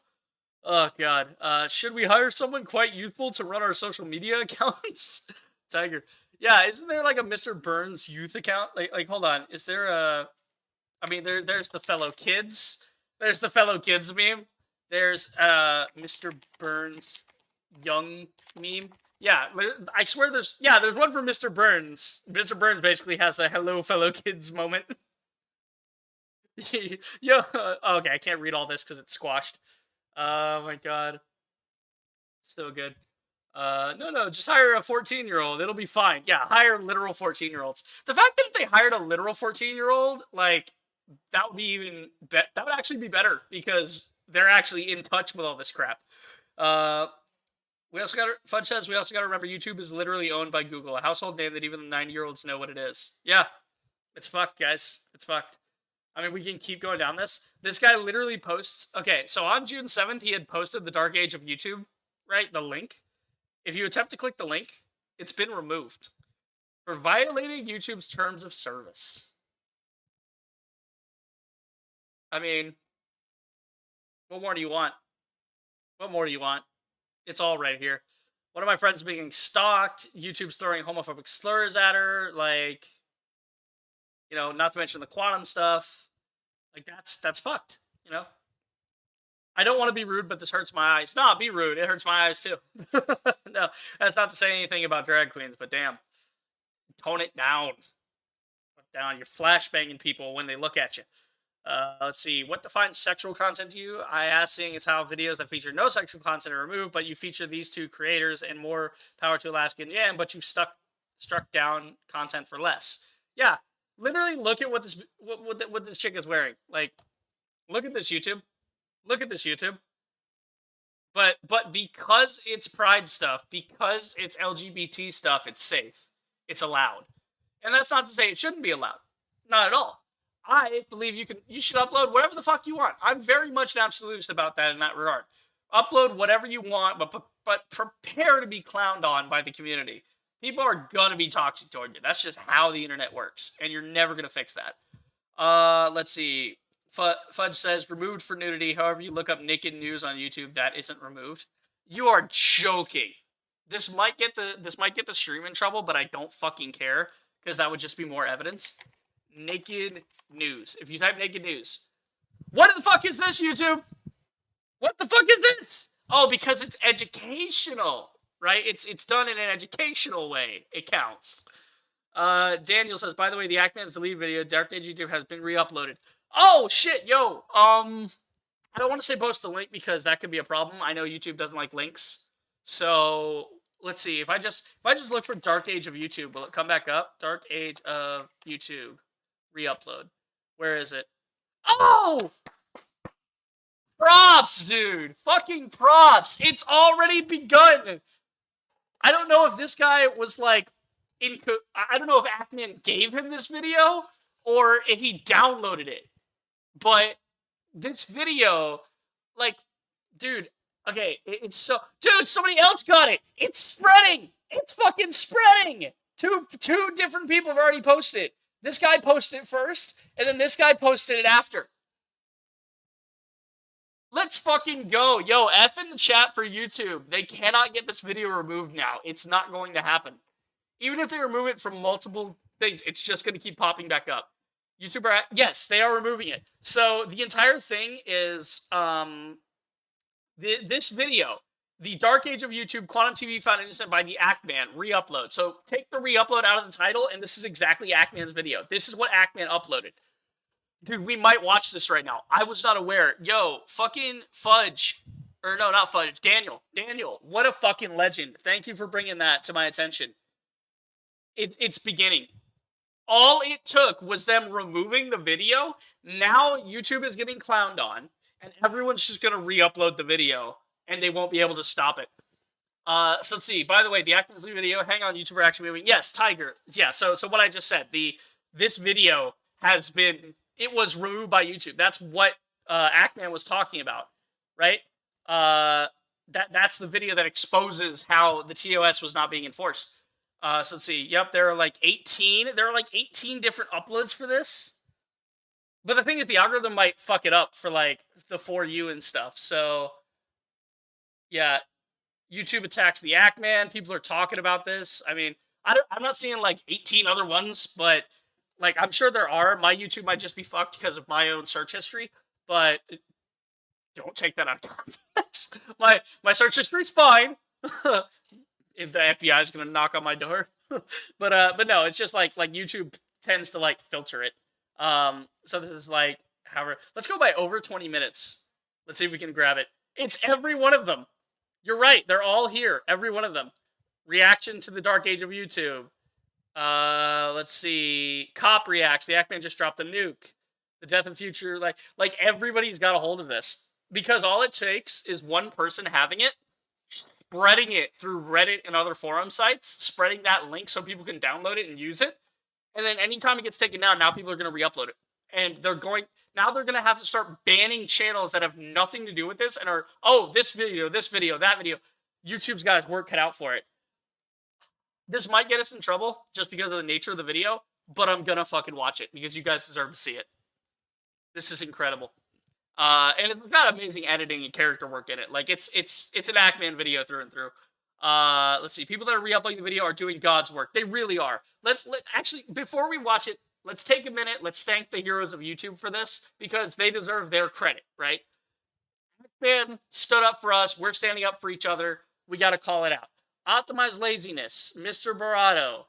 Oh god. Should we hire someone quite youthful to run our social media accounts? Tiger. Yeah, isn't there like a Mr. Burns youth account? Like hold on. Is there a I mean there's the fellow kids. There's the fellow kids meme. There's Mr. Burns young meme. Yeah, I swear there's one for Mr. Burns. Mr. Burns basically has a hello fellow kids moment. Yo, okay, I can't read all this because it's squashed. Oh my god. So good. No, just hire a 14-year-old. It'll be fine. Yeah, hire literal 14-year-olds. The fact that if they hired a literal 14-year-old, like, that would be even that would actually be better because they're actually in touch with all this crap. We also got Fudge says we also got to remember YouTube is literally owned by Google, a household name that even the 90-year-olds know what it is. Yeah, it's fucked, guys. It's fucked. I mean, we can keep going down this. This guy literally posts. Okay, so on June 7th, he had posted the Dark Age of YouTube, right? The link. If you attempt to click the link, it's been removed for violating YouTube's terms of service. I mean, what more do you want? What more do you want? It's all right here. One of my friends being stalked. YouTube's throwing homophobic slurs at her. Like, you know, not to mention the quantum stuff. Like, that's fucked, you know? I don't want to be rude, but this hurts my eyes. No, be rude. It hurts my eyes, too. No, that's not to say anything about drag queens, but damn. Tone it down. Put it down. You're flashbanging people when they look at you. Let's see. What defines sexual content to you? I asking is how videos that feature no sexual content are removed, but you feature these two creators and more power to Alaskan Jam, but you've struck down content for less. Yeah, literally look at what this chick is wearing. Like, look at this YouTube. Look at this YouTube. But because it's pride stuff, because it's LGBT stuff, it's safe. It's allowed. And that's not to say it shouldn't be allowed. Not at all. I believe you should upload whatever the fuck you want. I'm very much an absolutist about that in that regard. Upload whatever you want, but prepare to be clowned on by the community. People are gonna be toxic toward you. That's just how the internet works, and you're never gonna fix that. Let's see. Fudge says removed for nudity. However, you look up naked news on YouTube, that isn't removed. You are joking. This might get the stream in trouble, but I don't fucking care because that would just be more evidence. Naked news. If you type naked news, what the fuck is this, YouTube? What the fuck is this? Oh, because it's educational, right? It's done in an educational way. It counts. Daniel says, by the way, the Ackman's deleted video, Dark Age YouTube, has been re-uploaded. Oh shit, yo. I don't want to say post the link because that could be a problem. I know YouTube doesn't like links. So let's see. If I just look for Dark Age of YouTube, will it come back up? Dark Age of YouTube. Re-upload. Where is it? Oh! Props, dude. Fucking props. It's already begun. I don't know if this guy was like I don't know if Ackman gave him this video or if he downloaded it. But this video, like, dude, okay, it's so... Dude, somebody else got it! It's spreading! It's fucking spreading! Two different people have already posted it. This guy posted it first, and then this guy posted it after. Let's fucking go. Yo, F in the chat for YouTube. They cannot get this video removed now. It's not going to happen. Even if they remove it from multiple things, it's just going to keep popping back up. YouTuber, yes, they are removing it. So the entire thing is this video, the Dark Age of YouTube, Quantum TV found innocent by the Ackman, re-upload. So take the re-upload out of the title, and this is exactly Ackman's video. This is what Ackman uploaded. Dude, we might watch this right now. I was not aware. Yo, fucking Fudge. Or no, not Fudge. Daniel. Daniel, what a fucking legend. Thank you for bringing that to my attention. It's beginning. All it took was them removing the video. Now YouTube is getting clowned on, and everyone's just going to re-upload the video, and they won't be able to stop it. So let's see. By the way, the Ackman's video, hang on, YouTuber action moving. Yes, Tiger. Yeah, so what I just said, this video has been, it was removed by YouTube. That's what Ackman was talking about, right? That's the video that exposes how the TOS was not being enforced. So let's see. Yep, there are like 18. There are like 18 different uploads for this. But the thing is, the algorithm might fuck it up for like the For You and stuff. So yeah, YouTube attacks the Ackman. People are talking about this. I mean, I'm not seeing like 18 other ones, but like I'm sure there are. My YouTube might just be fucked because of my own search history. But don't take that out of context. My search history's fine. If the FBI is gonna knock on my door, but no, it's just like YouTube tends to like filter it. So this is like, however, let's go by over 20 minutes. Let's see if we can grab it. It's every one of them. You're right. They're all here. Every one of them. Reaction to the Dark Age of YouTube. Let's see. Cop reacts. The Ackman just dropped a nuke. The death and future. Like everybody's got a hold of this because all it takes is one person having it, spreading it through Reddit and other forum sites, spreading that link so people can download it and use it. And then anytime it gets taken down, now people are going to re-upload it. And they're going to have to start banning channels that have nothing to do with this and are, oh, this video, that video. YouTube's got its work cut out for it. This might get us in trouble just because of the nature of the video, but I'm going to fucking watch it because you guys deserve to see it. This is incredible. And it's got amazing editing and character work in it. Like, it's an Ackman video through and through. Let's see. People that are re-uploading the video are doing God's work. They really are. Actually, before we watch it, let's take a minute. Let's thank the heroes of YouTube for this, because they deserve their credit, right? Ackman stood up for us. We're standing up for each other. We got to call it out. Optimize Laziness, Mr. Barato,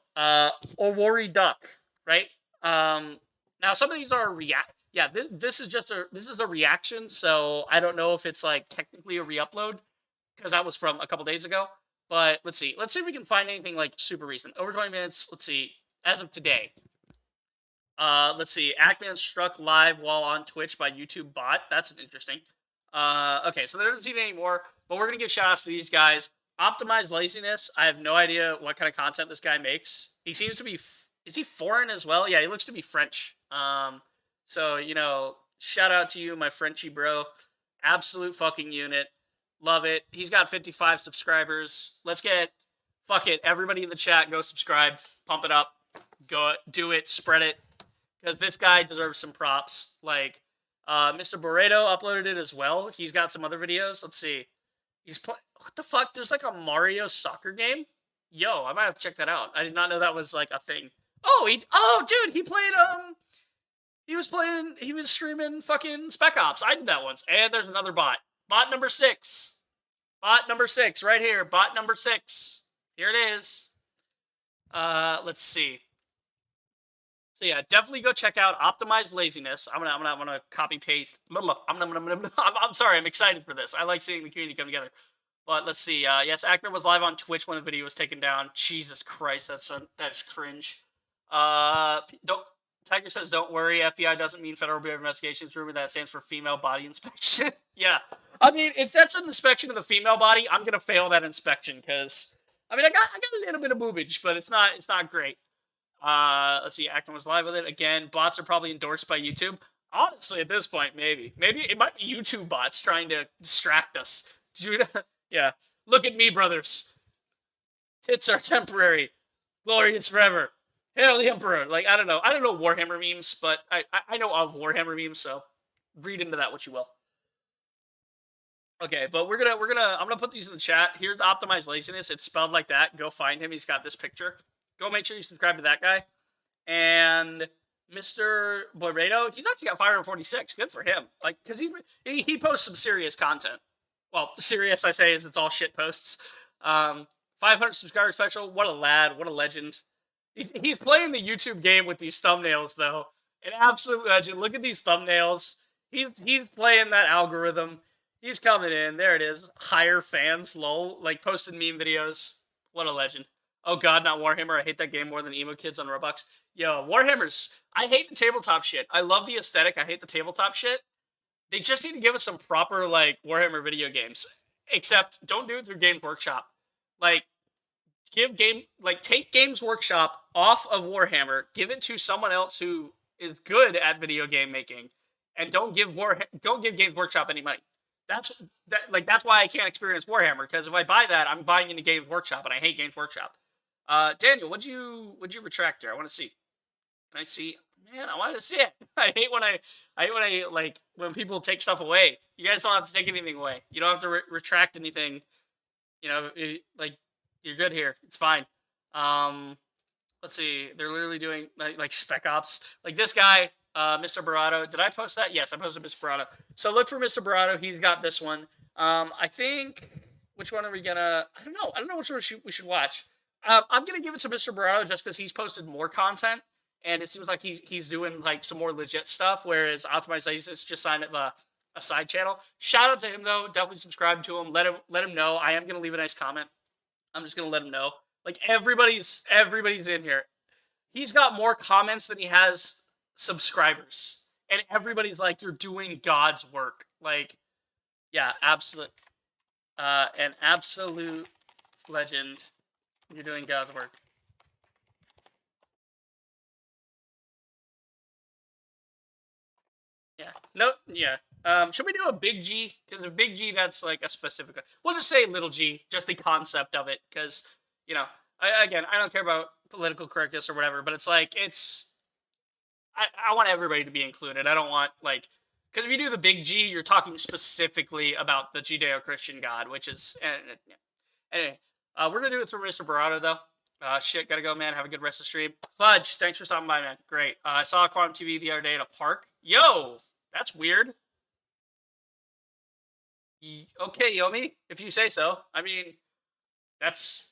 or Worry Duck, right? Now, some of these are yeah, this is a reaction, so I don't know if it's like technically a re-upload because that was from a couple days ago. But let's see if we can find anything like super recent. Over 20 minutes. Let's see, as of today. Let's see. Ackman struck live while on Twitch by YouTube bot. That's interesting. Okay, so there doesn't seem any more, but we're gonna give shout outs to these guys. Optimize Laziness. I have no idea what kind of content this guy makes. He seems to be is he foreign as well? Yeah, he looks to be French. So, you know, shout out to you, my Frenchy bro. Absolute fucking unit. Love it. He's got 55 subscribers. Let's get, fuck it, everybody in the chat, go subscribe. Pump it up. Go do it. Spread it. Because this guy deserves some props. Like, Mr. Burrito uploaded it as well. He's got some other videos. Let's see. He's what the fuck? There's like a Mario soccer game? Yo, I might have to check that out. I did not know that was like a thing. Oh, dude, he played, he was streaming fucking Spec Ops. I did that once. And there's another bot. Bot number 6. Bot number 6, right here. Bot number 6. Here it is. Let's see. So yeah, definitely go check out Optimized Laziness. I'm gonna copy paste. I'm sorry, I'm excited for this. I like seeing the community come together. But let's see. Yes, Ackman was live on Twitch when the video was taken down. Jesus Christ, that's cringe. Don't Tiger says, don't worry. FBI doesn't mean Federal Bureau of Investigations. Rumor that stands for female body inspection. Yeah, I mean, if that's an inspection of the female body, I'm gonna fail that inspection because I mean, I got a little bit of boobage, but it's not great. Let's see. Acton was live with it again. Bots are probably endorsed by YouTube. Honestly, at this point, maybe it might be YouTube bots trying to distract us. Dude, yeah. Look at me, brothers. Tits are temporary. Glory is forever. Hail the Emperor. Like, I don't know Warhammer memes, but I know of Warhammer memes, so read into that what you will. Okay, but I'm gonna put these in the chat. Here's Optimized Laziness. It's spelled like that. Go find him. He's got this picture. Go make sure you subscribe to that guy. And Mr. Boredo, he's actually got 546. Good for him. Like, because he posts some serious content. Well, serious, I say, is it's all shit posts. 500 subscriber special. What a lad. What a legend. He's playing the YouTube game with these thumbnails, though. An absolute legend. Look at these thumbnails. He's playing that algorithm. He's coming in. There it is. Higher fans, lol. Like, posted meme videos. What a legend. Oh god, not Warhammer. I hate that game more than emo kids on Roblox. Yo, Warhammer's... I hate the tabletop shit. I love the aesthetic. I hate the tabletop shit. They just need to give us some proper, like, Warhammer video games. Except, don't do it through Games Workshop. Like, take Games Workshop off of Warhammer, give it to someone else who is good at video game making, and don't give Games Workshop any money. That's why I can't experience Warhammer, because if I buy that, I'm buying into Games Workshop, and I hate Games Workshop. Daniel, what'd you retract there? I want to see. Can I see? Man, I want to see it. I hate when people take stuff away. You guys don't have to take anything away. You don't have to retract anything. You know, you're good here. It's fine. Let's see. They're literally doing like Spec Ops. Like this guy, Mr. Barato. Did I post that? Yes, I posted Mr. Barato. So look for Mr. Barato. He's got this one. I think, which one are we gonna? I don't know which one we should watch. I'm gonna give it to Mr. Barato just because he's posted more content, and it seems like he's doing like some more legit stuff. Whereas Optimized Laziness just signed up a side channel. Shout out to him though. Definitely subscribe to him. Let him know. I am gonna leave a nice comment. I'm just gonna let him know. Like everybody's in here. He's got more comments than he has subscribers, and everybody's like, "You're doing God's work." Like, yeah, absolute, an absolute legend. You're doing God's work. Yeah. No. Yeah. Should we do a big G? Because a big G, that's like a specific. We'll just say little G, just the concept of it. Because you know, I don't care about political correctness or whatever, but it's like I want everybody to be included. I don't want like because if you do the big G, you're talking specifically about the Judeo-Christian God, which is yeah. Anyway. We're gonna do it through Mr. Barato though. Shit, gotta go, man. Have a good rest of the stream. Fudge, thanks for stopping by, man. Great. I saw Quantum TV the other day at a park. Yo, that's weird. Okay, Yomi, if you say so. I mean, that's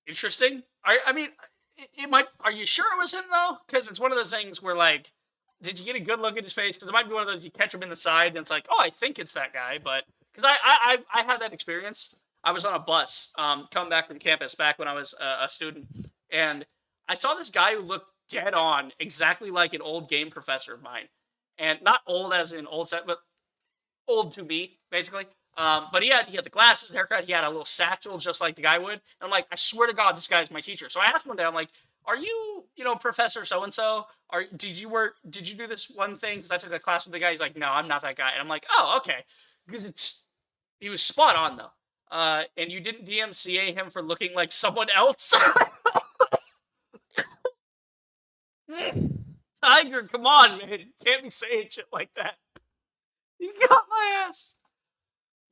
interesting. I mean, it might. Are you sure it was him though? Because it's one of those things where like, did you get a good look at his face? Because it might be one of those you catch him in the side and it's like, oh, I think it's that guy. But because I had that experience. I was on a bus coming back from campus back when I was a student, and I saw this guy who looked dead on exactly like an old game professor of mine, and not old as in old set, but old to me basically. But he had the glasses, haircut, he had a little satchel just like the guy would. And I'm like, I swear to God, this guy's my teacher. So I asked one day, I'm like, are you, Professor so and so? Did you do this one thing? Because I took a class with the guy. He's like, no, I'm not that guy. And I'm like, oh, okay, because he was spot on though. And you didn't DMCA him for looking like someone else. Tiger, come on, man. Can't be saying shit like that. You got my ass.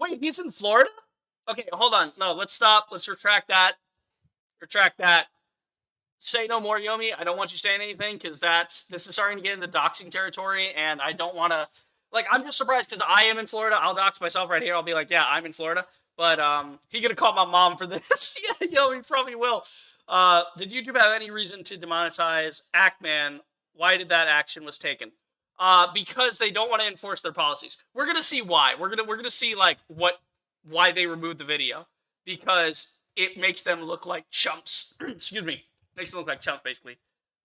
Wait, he's in Florida? Okay, hold on. No, let's stop. Let's retract that. Retract that. Say no more, Yomi. I don't want you saying anything because this is starting to get into doxing territory, and I don't want to. Like, I'm just surprised because I am in Florida. I'll dox myself right here. I'll be like, yeah, I'm in Florida. But he gonna call my mom for this. Yeah, Yomi probably will. Did YouTube have any reason to demonetize Ackman? Why did that action was taken? Because they don't want to enforce their policies. We're gonna see why. We're gonna see like why they removed the video, because it makes them look like chumps. Excuse me. Makes them look like chumps, basically.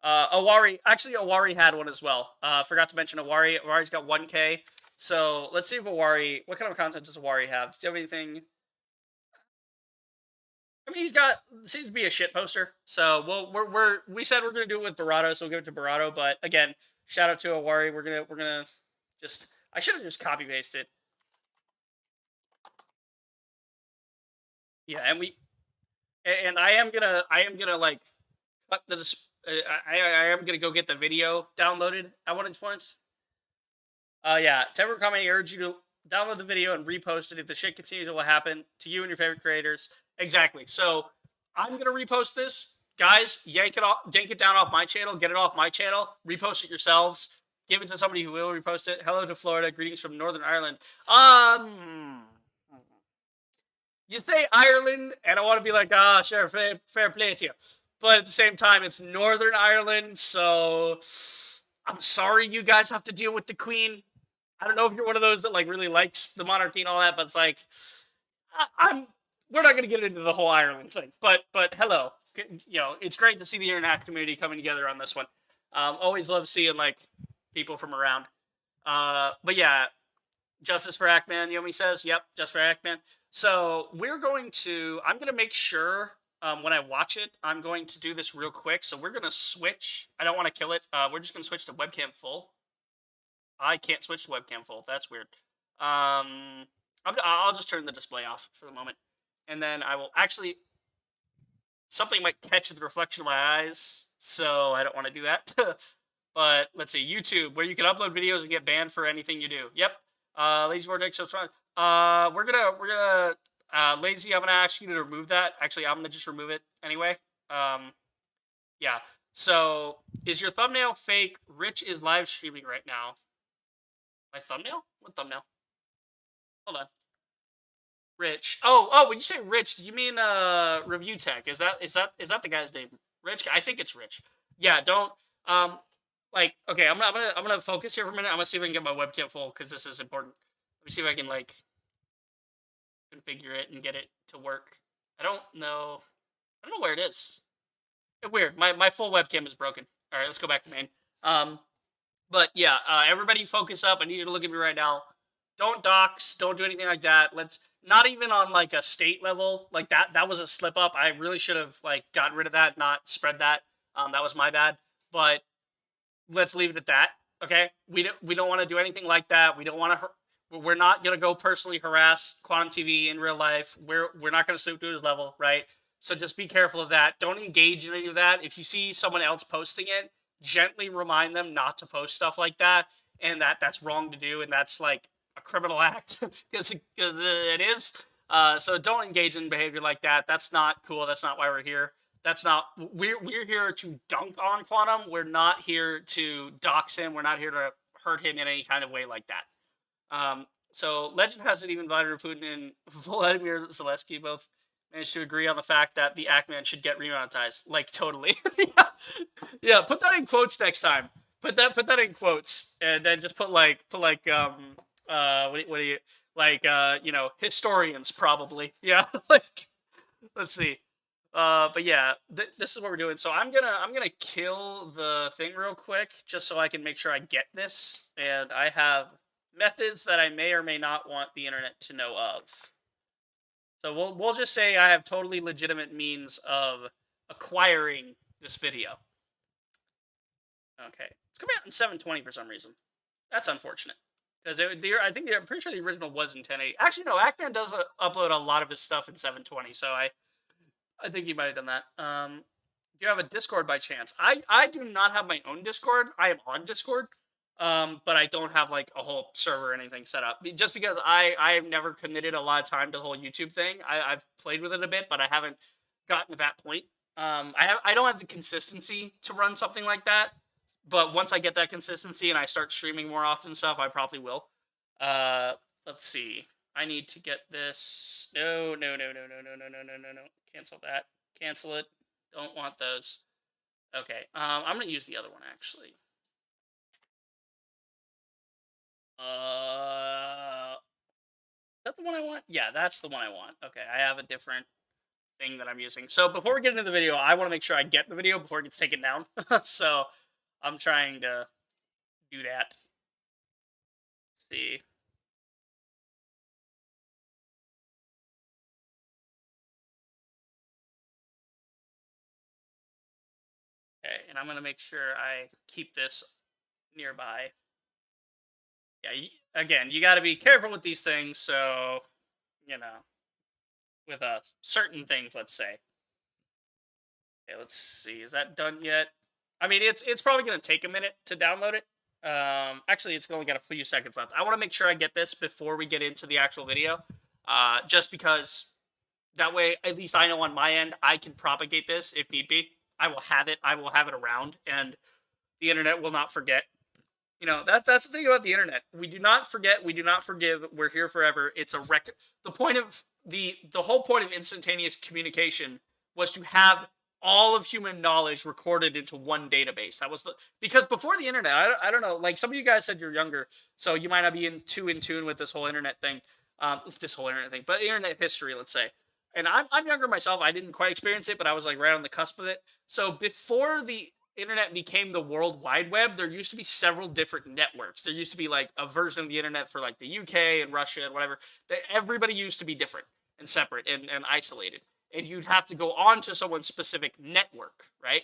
Awari had one as well. Forgot to mention Awari. Awari's got 1K. So let's see if Awari. What kind of content does Awari have? Does he have anything? I mean, seems to be a shit poster. So we said we're gonna do it with Barato, so we'll give it to Barato. But again, shout out to Awari. We're gonna just. I should have just copy pasted. Yeah, and I am gonna like cut the. I am gonna go get the video downloaded at one of these points. Yeah, Tever comment. I urge you to download the video and repost it. If the shit continues, it will happen to you and your favorite creators. Exactly. So I'm gonna repost this, guys. Yank it down off my channel. Get it off my channel. Repost it yourselves. Give it to somebody who will repost it. Hello to Florida. Greetings from Northern Ireland. You say Ireland, and I want to be like, sure, fair play to you. But at the same time, it's Northern Ireland, so I'm sorry you guys have to deal with the Queen. I don't know if you're one of those that like really likes the monarchy and all that, but it's like, we're not going to get into the whole Ireland thing. But hello, it's great to see the internet community coming together on this one. Always love seeing like people from around. But yeah, justice for Ackman, Yomi says. Yep, just for Ackman. So I'm going to make sure when I watch it, I'm going to do this real quick. So we're going to switch. I don't want to kill it. We're just going to switch to webcam full. I can't switch to webcam full. That's weird. I'll just turn the display off for the moment. And then I will actually... Something might catch the reflection of my eyes, so I don't want to do that. But let's see. YouTube, where you can upload videos and get banned for anything you do. Yep. Lazy Vortex, so fun. We're gonna Lazy, I'm gonna ask you to remove that. Actually, I'm gonna just remove it anyway. Yeah. So, is your thumbnail fake? Rich is live streaming right now. My thumbnail? What thumbnail? Hold on. Rich. Oh, when you say Rich, do you mean Review Tech? Is that the guy's name? Rich? I think it's Rich. Yeah, don't okay, I'm gonna focus here for a minute. I'm gonna see if I can get my webcam full because this is important. Let me see if I can like configure it and get it to work. I don't know where it is. It's weird. My full webcam is broken. All right, let's go back to main. But yeah, everybody focus up. I need you to look at me right now. Don't dox. Don't do anything like that. Let's not even on like a state level like that. That was a slip up. I really should have like gotten rid of that, not spread that. That was my bad. But let's leave it at that. Okay, we don't want to do anything like that. We don't want to. We're not gonna go personally harass Quantum TV in real life. We're not gonna stoop to his level, right? So just be careful of that. Don't engage in any of that. If you see someone else posting it, gently remind them not to post stuff like that, and that's wrong to do, and that's like a criminal act because it is. So don't engage in behavior like that. That's not cool. That's not why we're here. That's not. We're here to dunk on Quantum. We're not here to dox him. We're not here to hurt him in any kind of way like that. So Legend hasn't even Vladimir Putin and Vladimir Zelensky both managed to agree on the fact that the Ackman should get remonetized. Like totally. Yeah. Put that in quotes next time. Put that in quotes, and then just put like what do you like historians probably. Yeah. Like let's see. But yeah, this is what we're doing. So I'm gonna kill the thing real quick just so I can make sure I get this, and I have methods that I may or may not want the internet to know of. So we'll just say I have totally legitimate means of acquiring this video. Okay, it's coming out in 720 for some reason. That's unfortunate. Because I'm pretty sure the original was in 1080. Actually, no, Ackman does upload a lot of his stuff in 720, so I think he might have done that. Do you have a Discord by chance? I do not have my own Discord. I am on Discord, but I don't have like a whole server or anything set up. Just because I have never committed a lot of time to the whole YouTube thing. I've played with it a bit, but I haven't gotten to that point. I don't have the consistency to run something like that. But once I get that consistency and I start streaming more often stuff, I probably will. Let's see. I need to get this. No. Cancel that. Cancel it. Don't want those. Okay. I'm gonna use the other one actually. Is that the one I want? Yeah, that's the one I want. Okay, I have a different thing that I'm using. So before we get into the video, I want to make sure I get the video before it gets taken down. So I'm trying to do that. Let's see. Okay, and I'm going to make sure I keep this nearby. Yeah, again, you got to be careful with these things, so, you know, with certain things, let's say. Okay, let's see. Is that done yet? I mean, it's probably going to take a minute to download it. Actually, it's only got a few seconds left. I want to make sure I get this before we get into the actual video, just because that way, at least I know on my end, I can propagate this if need be. I will have it around, and the internet will not forget. You know, that's the thing about the internet. We do not forget. We do not forgive. We're here forever. It's a record. The point of the whole point of instantaneous communication was to have all of human knowledge recorded into one database. That was because before the internet, I don't know. Like some of you guys said, you're younger, so you might not be in tune with this whole internet thing. But internet history, let's say. And I'm younger myself. I didn't quite experience it, but I was like right on the cusp of it. So before the internet became the World Wide Web, there used to be several different networks. There used to be like a version of the internet for like the UK and Russia and whatever. Everybody used to be different and separate and isolated. And you'd have to go on to someone's specific network, right?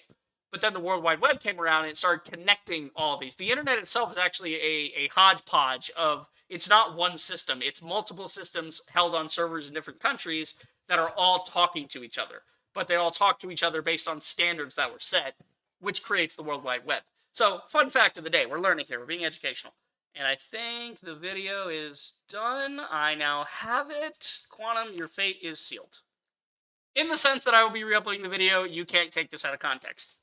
But then the World Wide Web came around and it started connecting all of these. The internet itself is actually a hodgepodge of, it's not one system. It's multiple systems held on servers in different countries that are all talking to each other. But they all talk to each other based on standards that were set, which creates the World Wide Web. So, fun fact of the day. We're learning here. We're being educational. And I think the video is done. I now have it. Quantum, your fate is sealed. In the sense that I will be re-uploading the video, you can't take this out of context.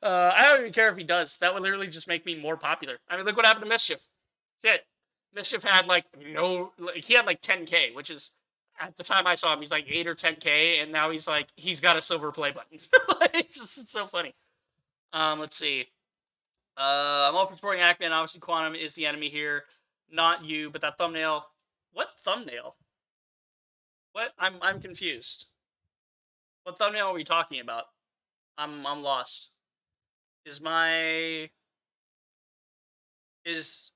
I don't even care if he does. That would literally just make me more popular. I mean, look what happened to Mischief. Shit. Mischief had like he had like 10K, which is, at the time I saw him, he's like 8 or 10K, and now he's got a silver play button. It's so funny. Let's see. I'm all for supporting Ackman. Obviously, Quantum is the enemy here, not you. But that thumbnail. What thumbnail? What? I'm confused. What thumbnail are we talking about? I'm lost. Are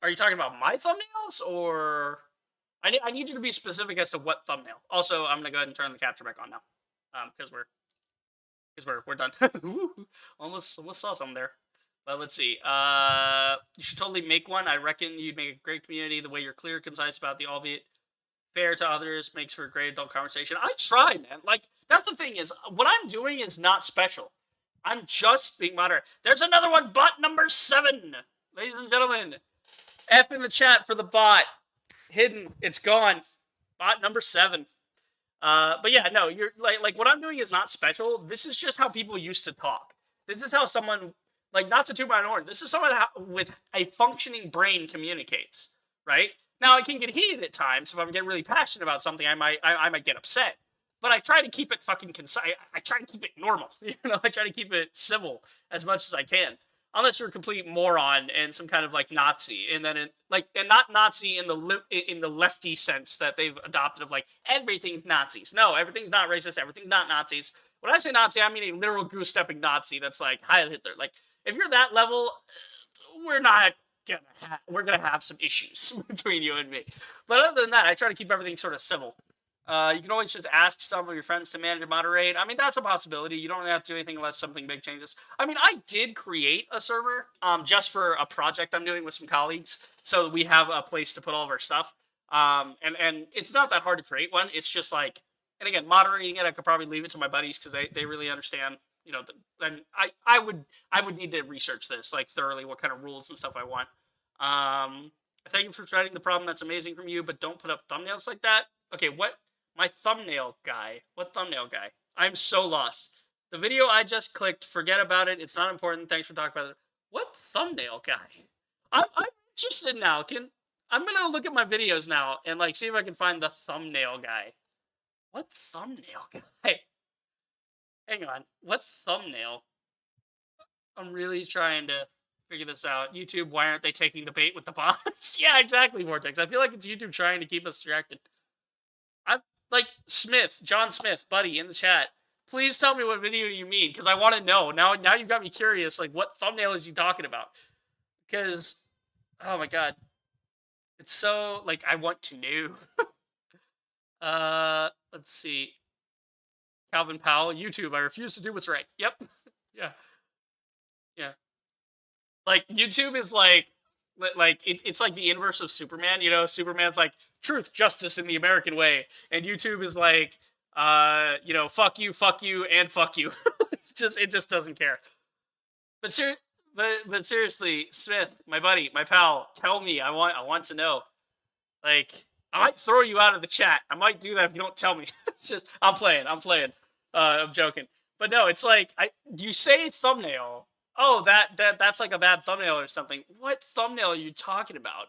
you talking about my thumbnails, or I need you to be specific as to what thumbnail. Also, I'm gonna go ahead and turn the capture back on now, because we're done. almost saw something there. But let's see. You should totally make one. I reckon you'd make a great community. The way you're clear, concise about the albeit fair to others makes for a great adult conversation. I try, man. Like, that's the thing is, what I'm doing is not special. I'm just being moderate. There's another one, bot number 7. Ladies and gentlemen, F in the chat for the bot. Hidden. It's gone. Bot number 7. But yeah, no, you're like what I'm doing is not special. This is just how people used to talk. This is how someone, like, not to toot my own horn, this is someone with a functioning brain communicates, right? Now, it can get heated at times. If I'm getting really passionate about something, I might get upset. But I try to keep it fucking concise. I try to keep it normal. I try to keep it civil as much as I can. Unless you're a complete moron and some kind of like Nazi, and then and not Nazi in the lefty sense that they've adopted of like everything's Nazis. No, everything's not racist. Everything's not Nazis. When I say Nazi, I mean a literal goose-stepping Nazi that's like Heil Hitler. Like, if you're that level, we're gonna have some issues between you and me. But other than that, I try to keep everything sort of civil. You can always just ask some of your friends to manage and moderate. I mean, that's a possibility. You don't really have to do anything unless something big changes. I mean, I did create a server just for a project I'm doing with some colleagues, so we have a place to put all of our stuff. And it's not that hard to create one. It's just like, and again, moderating it, I could probably leave it to my buddies because they really understand. You know, and I would need to research this like thoroughly, what kind of rules and stuff I want. Thank you for threading the problem. That's amazing from you, but don't put up thumbnails like that. Okay, what? My thumbnail guy. What thumbnail guy? I'm so lost. The video I just clicked, forget about it. It's not important. Thanks for talking about it. What thumbnail guy? I'm interested now. I'm gonna look at my videos now and like see if I can find the thumbnail guy. What thumbnail guy? Hey, hang on. What thumbnail? I'm really trying to figure this out. YouTube, why aren't they taking the bait with the bots? Yeah, exactly, Vortex. I feel like it's YouTube trying to keep us distracted. I'm like John Smith, buddy, in the chat. Please tell me what video you mean, because I want to know. Now you've got me curious. Like, what thumbnail is he talking about? Because, oh my god, it's so like I want to know. Let's see. Calvin Powell, YouTube. I refuse to do what's right. Yep. Yeah. Yeah. Like YouTube is like it's like the inverse of Superman. You know, Superman's like truth, justice in the American way, and YouTube is like, you know, fuck you, and fuck you. It just doesn't care. But seriously, Smith, my buddy, my pal, tell me. I want to know. Like, I might throw you out of the chat. I might do that if you don't tell me. It's just I'm playing. I'm joking. But no, it's like you say thumbnail. Oh, that's like a bad thumbnail or something. What thumbnail are you talking about?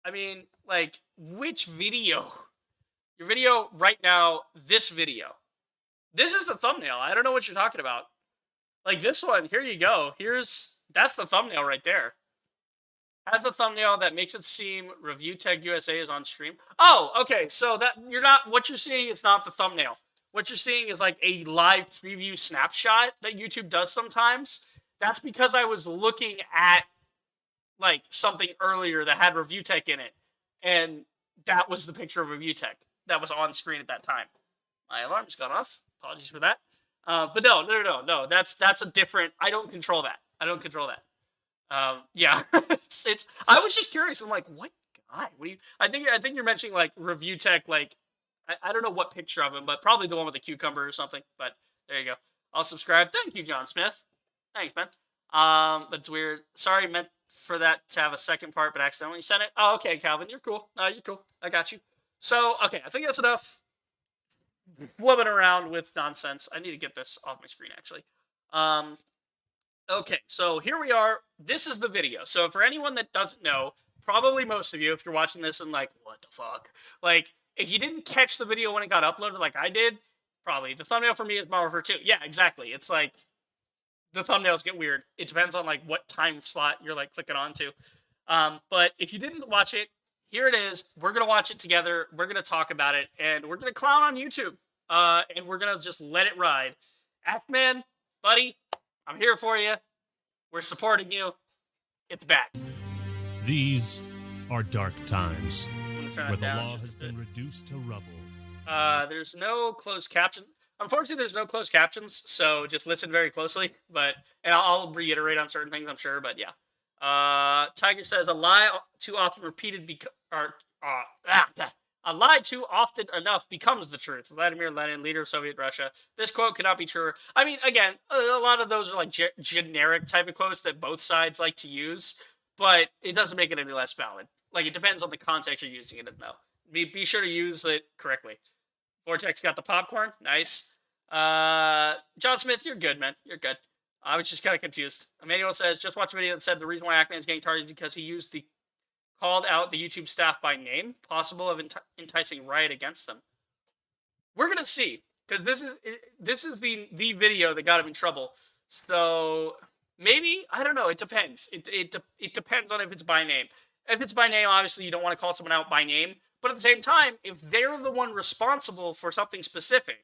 I mean, like, which video? Your video right now, this video. This is the thumbnail. I don't know what you're talking about. Like this one, here you go. That's the thumbnail right there. Has a thumbnail that makes it seem Review Tech USA is on stream. Oh, okay. So what you're seeing is not the thumbnail. What you're seeing is like a live preview snapshot that YouTube does sometimes. That's because I was looking at like something earlier that had Review Tech in it, and that was the picture of Review Tech that was on screen at that time. My alarm's gone off. Apologies for that. But no. That's a different. I don't control that. Yeah, it's. I was just curious. I'm like, what guy? What do you? I think you're mentioning like Review Tech. Like, I don't know what picture of him, but probably the one with the cucumber or something. But there you go. I'll subscribe. Thank you, John Smith. Thanks, man. But it's weird. Sorry, meant for that to have a second part, but accidentally sent it. Oh, okay, Calvin, you're cool. No, you're cool. I got you. So, okay, I think that's enough flipping around with nonsense. I need to get this off my screen, actually. Okay, so here we are. This is the video. So for anyone that doesn't know, probably most of you, if you're watching this and like, what the fuck? Like, if you didn't catch the video when it got uploaded like I did, probably. The thumbnail for me is Marvel 2. Yeah, exactly. It's like, the thumbnails get weird. It depends on like what time slot you're like clicking onto. But if you didn't watch it, here it is. We're gonna watch it together. We're gonna talk about it, and we're gonna clown on YouTube. And we're gonna just let it ride. Ackman, buddy, I'm here for you. We're supporting you. It's back. These are dark times where the law has been reduced to rubble. There's no closed captions. Unfortunately, there's no closed captions, so just listen very closely. And I'll reiterate on certain things, I'm sure. But yeah, Tiger says a lie too often repeated a lie too often enough becomes the truth. Vladimir Lenin, leader of Soviet Russia. This quote cannot be true. I mean, again, a lot of those are like generic type of quotes that both sides like to use, but it doesn't make it any less valid. Like, it depends on the context you're using it in, though. Be sure to use it correctly. Vortex got the popcorn. Nice. John Smith, you're good, man. You're good. I was just kind of confused. Emmanuel says, just watch a video that said the reason why Ackman is getting targeted because he called out the YouTube staff by name, possible of enticing riot against them. We're going to see, because this is the video that got him in trouble. So maybe, I don't know. It depends. It depends on if it's by name. If it's by name, obviously you don't want to call someone out by name. But at the same time, if they're the one responsible for something specific,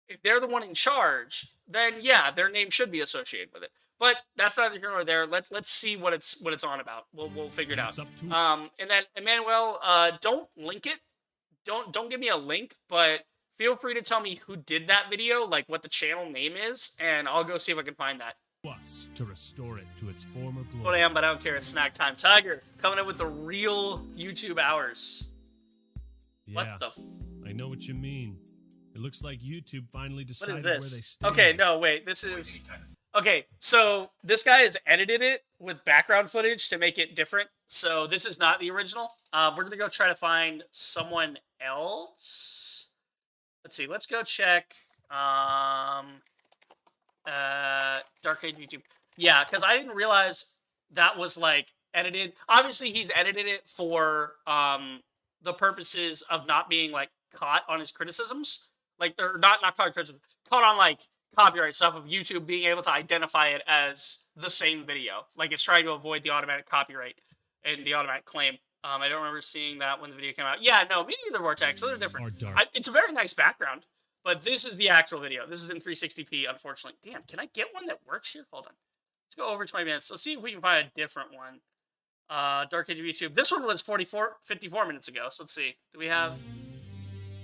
if they're the one in charge, then yeah, their name should be associated with it. But that's neither here nor there. Let's see what it's on about. We'll figure it out. And then Emmanuel, don't link it. don't give me a link, but feel free to tell me who did that video, like what the channel name is, and I'll go see if I can find that. Plus, to restore it to its former glory. What I am, but I don't care. It's snack time. Tiger coming in with the real YouTube hours. Yeah, what the? I know what you mean. It looks like YouTube finally decided what is where this? they stand. Okay, no, wait. This is. Okay, so this guy has edited it with background footage to make it different. So this is not the original. We're gonna go try to find someone else. Let's see. Let's go check. Dark Age YouTube. Yeah, because I didn't realize that was like edited. Obviously, he's edited it for the purposes of not being like caught on his criticisms. Like they're not caught on criticism, caught on like copyright stuff of YouTube being able to identify it as the same video. Like it's trying to avoid the automatic copyright and the automatic claim. I don't remember seeing that when the video came out. Yeah, no, me neither, Vortex. So they're different. It's a very nice background, but this is the actual video. This is in 360p, unfortunately. Damn, can I get one that works here? Hold on. Let's go over 20 minutes. Let's see if we can find a different one. Dark Age of YouTube. This one was 54 minutes ago. So let's see. Do we have...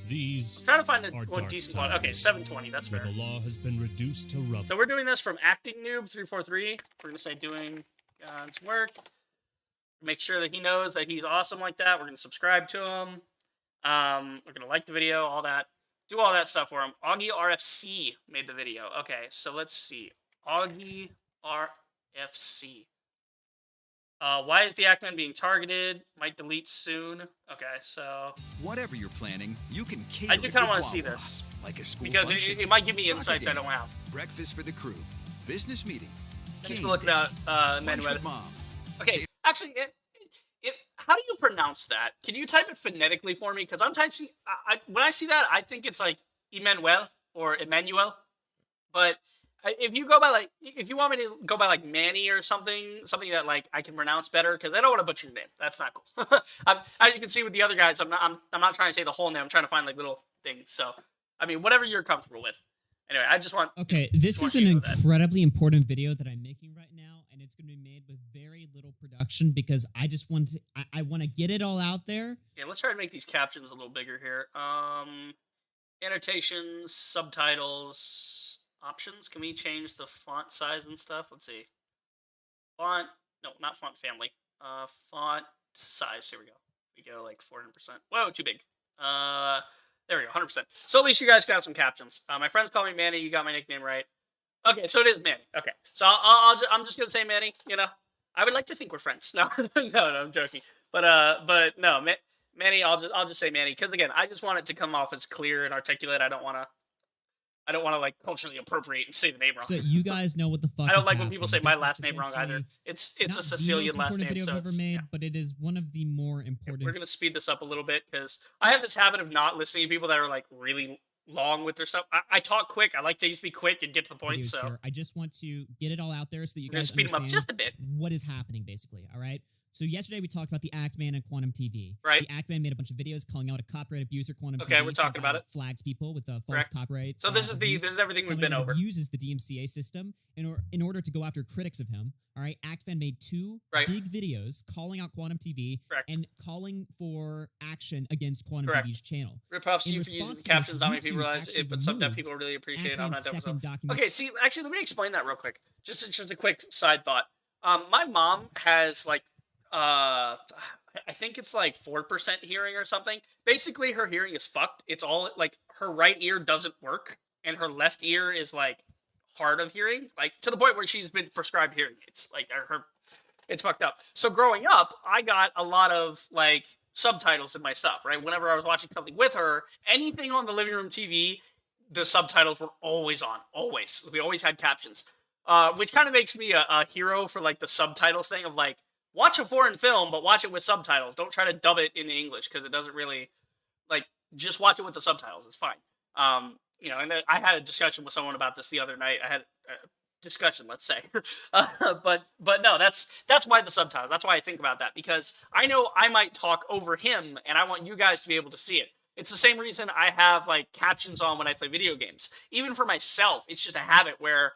These I'm trying to find one decent one. Okay, 720. That's fair. The law has been reduced to rubble. So we're doing this from Acting Noob 343. We're gonna say doing God's work. Make sure that he knows that he's awesome like that. We're gonna subscribe to him. We're gonna like the video, all that. Do all that stuff for him. Augie RFC made the video. Okay, so let's see. Augie RFC. Why is the Ackman being targeted? Might delete soon. Okay, so... Whatever you're planning, you can cater. I do kind of want to see this. Like a school because function, it might give me insights I don't have. Breakfast for the crew. Business meeting. Thanks for looking at Manuel. Mom. Okay, actually, how do you pronounce that? Can you type it phonetically for me? Because I'm typing... when I see that, I think it's like Emmanuel or Emmanuel. But... if you go by like, if you want me to go by like Manny or something that like I can pronounce better, because I don't want to butcher your name. That's not cool. As you can see with the other guys, I'm not trying to say the whole name. I'm trying to find like little things. So, I mean, whatever you're comfortable with. Anyway, I just want. Okay, this is an incredibly important video that I'm making right now, and it's going to be made with very little production because I just want to. I want to get it all out there. Yeah, let's try to make these captions a little bigger here. Annotations, subtitles. Options, can we change the font size and stuff? Let's see. Font, no, not font family. Font size, here we go. We go like 400%. Whoa, too big. There we go, 100%. So at least you guys got some captions. My friends call me Manny, you got my nickname right. Okay, so it is Manny. Okay, so I'm just gonna say Manny, you know. I would like to think we're friends. No, no, I'm joking. But no, Manny, I'll just say Manny, because again, I just want it to come off as clear and articulate. I don't want to like culturally appropriate and say the name wrong. So you guys know what the fuck. I don't like when people say my last name wrong either. It's a Sicilian last name, video so I've ever made, but it is one of the more important. We're gonna speed this up a little bit because I have this habit of not listening to people that are like really long with their stuff. I talk quick. I like to just be quick and get to the point. So here. I just want to get it all out there so that you guys speed them up just a bit. What is happening, basically? All right. So yesterday we talked about the Ackman and Quantum TV. Right. The Ackman made a bunch of videos calling out a copyright abuser, Quantum TV. Okay, we're talking about it. Flags people with false copyright. So this is everything we've been over. Uses the DMCA system in order to go after critics of him. All right. Ackman made two big videos calling out Quantum TV and calling for action against Quantum TV's channel. Rip-offs you for using the captions. Not many people realize it, but some deaf people really appreciate it. I'm not deaf. Okay, see, actually, let me explain that real quick. Just a quick side thought. My mom has like. I think it's like 4% hearing or something. Basically, her hearing is fucked. It's all like her right ear doesn't work, and her left ear is like hard of hearing, like to the point where she's been prescribed hearing aids. Like it's fucked up. So growing up, I got a lot of like subtitles in my stuff. Right, whenever I was watching something with her, anything on the living room TV, the subtitles were always on. Always, we always had captions, which kind of makes me a hero for like the subtitles thing of like. Watch a foreign film, but watch it with subtitles. Don't try to dub it into English because it doesn't really, like, just watch it with the subtitles. It's fine. You know, and I had a discussion with someone about this the other night. I had a discussion, let's say. But no, that's why the subtitles. That's why I think about that, because I know I might talk over him, and I want you guys to be able to see it. It's the same reason I have, like, captions on when I play video games. Even for myself, it's just a habit where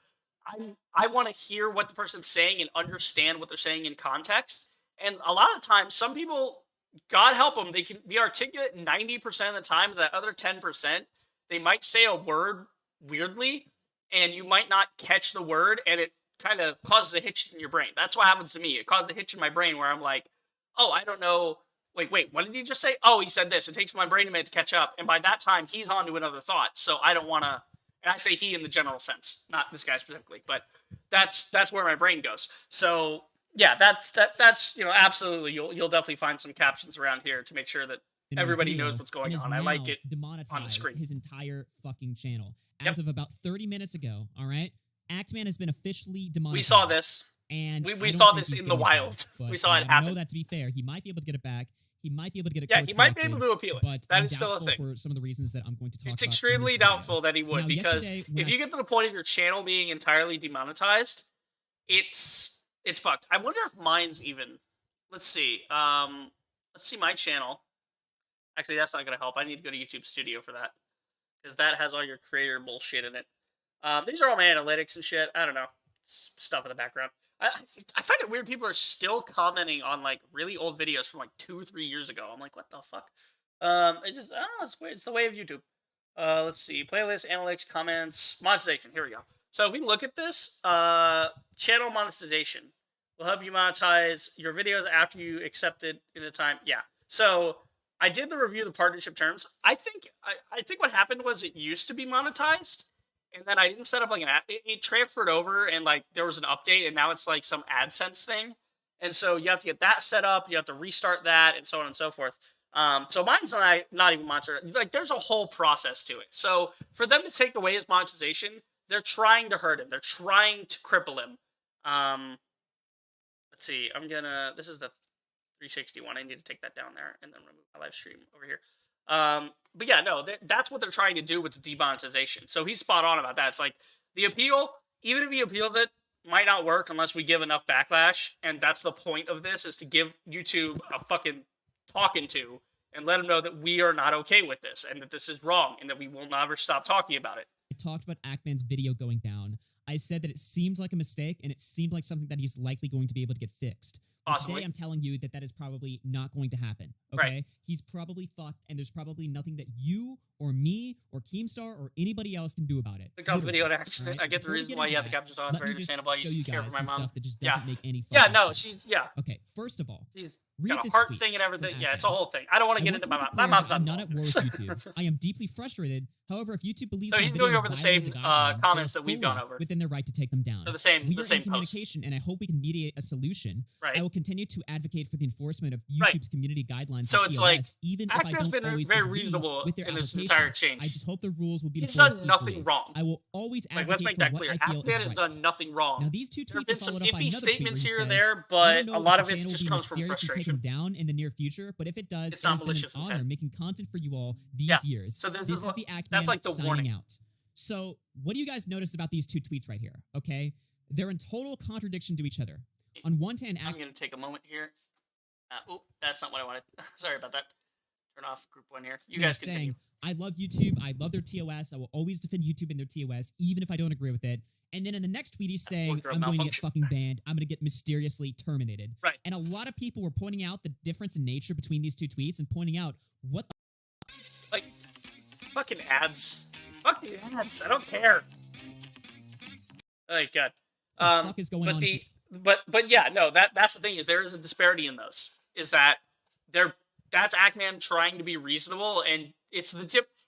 I want to hear what the person's saying and understand what they're saying in context. And a lot of times, some people God help them, they can be articulate 90% of the time. That other 10%, they might say a word weirdly, and you might not catch the word, and it kind of causes a hitch in your brain. That's what happens to me. It caused a hitch in my brain where I'm like, oh, I don't know. Wait, what did he just say? Oh, he said this. It takes my brain a minute to catch up. And by that time, he's on to another thought. So I don't want to, and I say he in the general sense, not this guy specifically, but that's where my brain goes. So yeah, that's absolutely. You'll definitely find some captions around here to make sure that everybody knows what's going on. I like it on the screen. His entire fucking channel. As of about 30 minutes ago, all right? Axeman has been officially demonetized. We saw this. And we saw this in the wild. We saw it happen. I know that, to be fair, he might be able to get it back. He might be able to get it. Yeah, he might be able to appeal it. But that is still a thing. For some of the reasons that I'm going to talk about. It's extremely doubtful that he would, because if you get to the point of your channel being entirely demonetized, it's fucked. I wonder if mine's even. Let's see. Let's see my channel. Actually, that's not going to help. I need to go to YouTube Studio for that, because that has all your creator bullshit in it. These are all my analytics and shit. I don't know. Stuff in the background. I find it weird people are still commenting on, like, really old videos from, like, 2 or 3 years ago. I'm like, what the fuck? I don't know. It's weird. It's the way of YouTube. Let's see. Playlist, analytics, comments, monetization. Here we go. So if we look at this, channel monetization will help you monetize your videos after you accept it in a time. Yeah. So I did the review of the partnership terms. I think what happened was it used to be monetized, and then I didn't set up like an ad. It transferred over, and like there was an update, and now it's like some AdSense thing. And so you have to get that set up. You have to restart that, and so on and so forth. So mine's not even monetized. Like there's a whole process to it. So for them to take away his monetization, they're trying to hurt him. They're trying to cripple him. Let's see. This is the 361. I need to take that down there and then remove my live stream over here. But yeah, no, that's what they're trying to do with the demonetization. So he's spot on about that. It's like the appeal, even if he appeals it, might not work unless we give enough backlash. And that's the point of this, is to give YouTube a fucking talking to and let them know that we are not okay with this and that this is wrong and that we will never stop talking about it. I talked about Ackman's video going down. I said that it seems like a mistake and it seemed like something that he's likely going to be able to get fixed. Today, I'm telling you that is probably not going to happen. Okay, right. He's probably fucked, and there's probably nothing that you or me or Keemstar or anybody else can do about it. Clicked off the video on accident. Right? I get the reason why you have the captions on. It's very understandable. I used to care for my mom. Stuff that just doesn't make any sense. She's Okay, first of all, read got a heart thing and everything. Yeah, it's a whole thing. I don't want to get into my mom. My mom's I'm not at war with YouTube. I am deeply frustrated. However, if YouTube believes so he's going over the same comments that we've gone over, within their right to take them down. So the same communication, and I hope we can mediate a solution. Right. I will continue to advocate for the enforcement of YouTube's community guidelines. So it's like, even if I don't always very reasonable with their in this entire exchange. I just hope the rules will be enforced. He's done nothing wrong. I will always advocate let's make that clear. Ackman has done nothing wrong. Now these two tweets there have been some iffy statements here and says, there, but a lot of it just comes from frustration. Take him down in the near future, but if it does, it's not malicious been an honor making content for you all these years. So this is the Ackman that's like the warning out. So what do you guys notice about these two tweets right here? Okay, they're in total contradiction to each other. On one hand, I'm going to take a moment here. That's not what I wanted. Sorry about that. Turn off group one here. You guys continue. I love YouTube. I love their TOS. I will always defend YouTube and their TOS, even if I don't agree with it. And then in the next tweet, he's saying, I'm going to get fucking banned. I'm going to get mysteriously terminated. Right. And a lot of people were pointing out the difference in nature between these two tweets and pointing out what the like, fucking ads. Fuck the ads. I don't care. Oh, God. What the fuck is going on? But yeah, no, that's the thing, is there is a disparity in those. Is that that's Ackman trying to be reasonable, and it's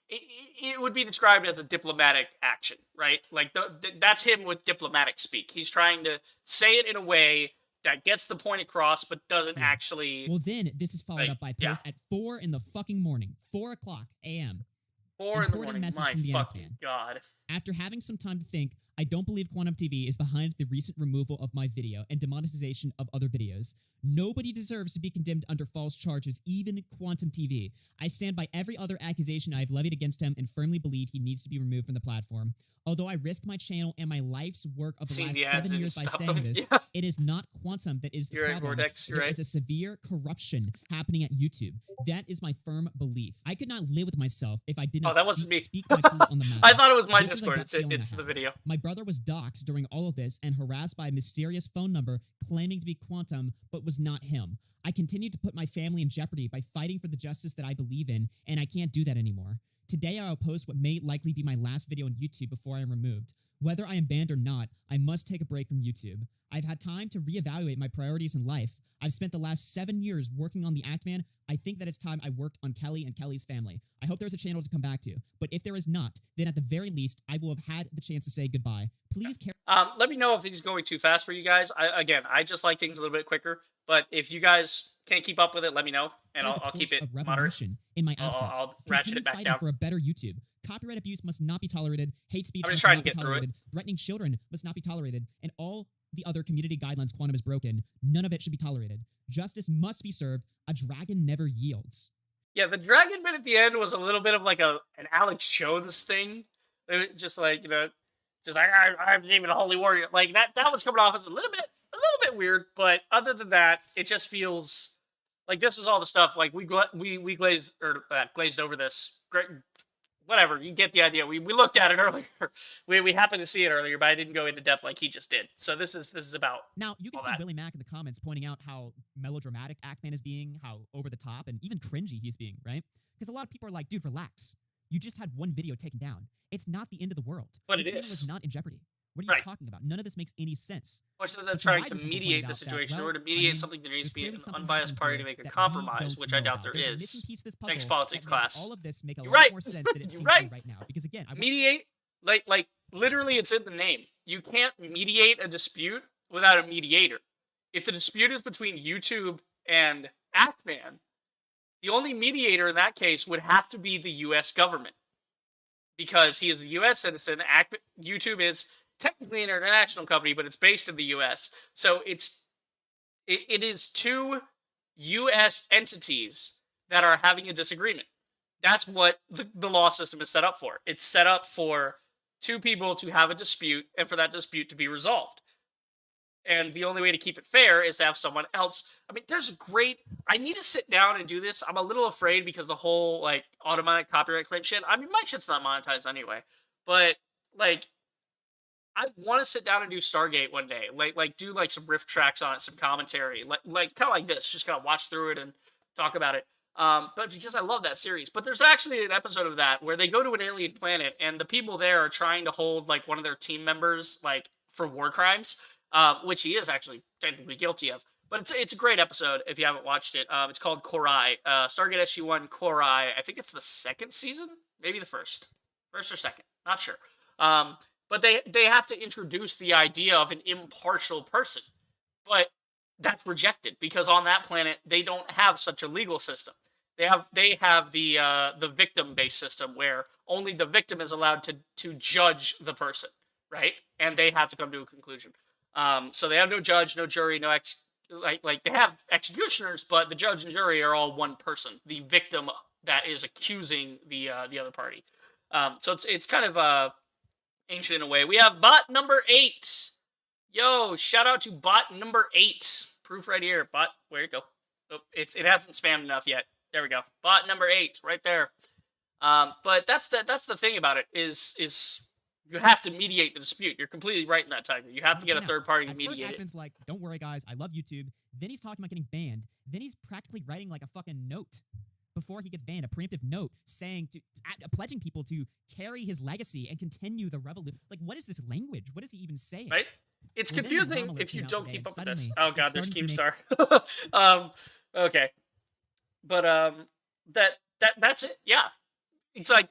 it would be described as a diplomatic action, right? Like that's him with diplomatic speak. He's trying to say it in a way that gets the point across, but doesn't actually. Well, then this is followed up by posts at 4 in the fucking morning, 4 o'clock a.m. 4 in the morning. My fucking God. After having some time to think, I don't believe Quantum TV is behind the recent removal of my video and demonetization of other videos. Nobody deserves to be condemned under false charges, even Quantum TV. I stand by every other accusation I have levied against him and firmly believe he needs to be removed from the platform. Although I risk my channel and my life's work of the last 7 years by saying this, it is not Quantum that is the problem. Vortex, there is a severe corruption happening at YouTube. That is my firm belief. I could not live with myself if I did not speak my truth on the matter. I thought it was my Discord. It's the video. My brother was doxxed during all of this and harassed by a mysterious phone number claiming to be Quantum, but was not him. I continued to put my family in jeopardy by fighting for the justice that I believe in, and I can't do that anymore. Today, I'll post what may likely be my last video on YouTube before I am removed. Whether I am banned or not, I must take a break from YouTube. I've had time to reevaluate my priorities in life. I've spent the last 7 years working on the Act-Man. I think that it's time I worked on Kelly and Kelly's family. I hope there's a channel to come back to. But if there is not, then at the very least, I will have had the chance to say goodbye. Please carry. Let me know if he's going too fast for you guys. I just like things a little bit quicker. But if you guys can't keep up with it, let me know, and I'll keep it moderate. In my absence, I'll ratchet it back down for a better YouTube. Copyright abuse must not be tolerated. Hate speech I'm just must trying not to be get through tolerated. Threatening children must not be tolerated. And all the other community guidelines Quantum has broken, none of it should be tolerated. Justice must be served. A dragon never yields. Yeah, the dragon bit at the end was a little bit of like an Alex Jones thing. It was just like, just like I'm even a holy warrior. Like that was coming off as a little bit weird, but other than that, it just feels like this was all the stuff. Like we glazed over this. Great, whatever, you get the idea. We looked at it earlier. we happened to see it earlier, but I didn't go into depth like he just did. So this is about. Now you can see Billy Mack in the comments pointing out how melodramatic Act-Man is being, how over the top and even cringy he's being, right? Because a lot of people are like, dude, relax. You just had one video taken down. It's not the end of the world. But Your it channel is. is not in jeopardy. What are you talking about? None of this makes any sense. Or so they're trying to mediate the situation, or to mediate something, there needs to be an unbiased party to make a compromise, which I doubt there is. Thanks, politics class. All of this make a You're lot right. more sense than it You're seems right. right now. Because again, Mediate, like literally, it's in the name. You can't mediate a dispute without a mediator. If the dispute is between YouTube and Act-Man, the only mediator in that case would have to be the U.S. government, because he is a U.S. citizen. YouTube is technically an international company, but it's based in the U.S. So it is two U.S. entities that are having a disagreement. That's what the law system is set up for. It's set up for two people to have a dispute and for that dispute to be resolved. And the only way to keep it fair is to have someone else. I mean, I need to sit down and do this. I'm a little afraid because the whole, like, automatic copyright claim shit. I mean, my shit's not monetized anyway. But, like, I want to sit down and do Stargate one day. Like do, like, some riff tracks on it, some commentary. Like kind of like this. Just kind of watch through it and talk about it. But because I love that series. But there's actually an episode of that where they go to an alien planet, and the people there are trying to hold, like, one of their team members, like, for war crimes. Which he is actually technically guilty of. But it's a great episode if you haven't watched it. It's called Korai. Stargate SG-1 Korai. I think it's the second season? Maybe the first. First or second. Not sure. But they have to introduce the idea of an impartial person. But that's rejected because on that planet, they don't have such a legal system. They have the victim-based system where only the victim is allowed to judge the person, right? And they have to come to a conclusion. So they have no judge, no jury, no like they have executioners, but the judge and jury are all one person, the victim that is accusing the other party. So it's kind of ancient in a way. We have bot number 8. Yo, shout out to bot number 8. Proof right here. Bot, where'd it go? Oh, it hasn't spammed enough yet. There we go. Bot number 8, right there. But that's the thing about it is you have to mediate the dispute. You're completely right in that, Tiger. You have to get a third party to mediate it. Act-Man's like, don't worry, guys. I love YouTube. Then he's talking about getting banned. Then he's practically writing like a fucking note before he gets banned, a preemptive note saying pledging people to carry his legacy and continue the revolution. Like, what is this language? What is he even saying? Right? It's confusing if you don't keep up with this. Oh god, there's Keemstar. Okay. But that's it. Yeah. It's like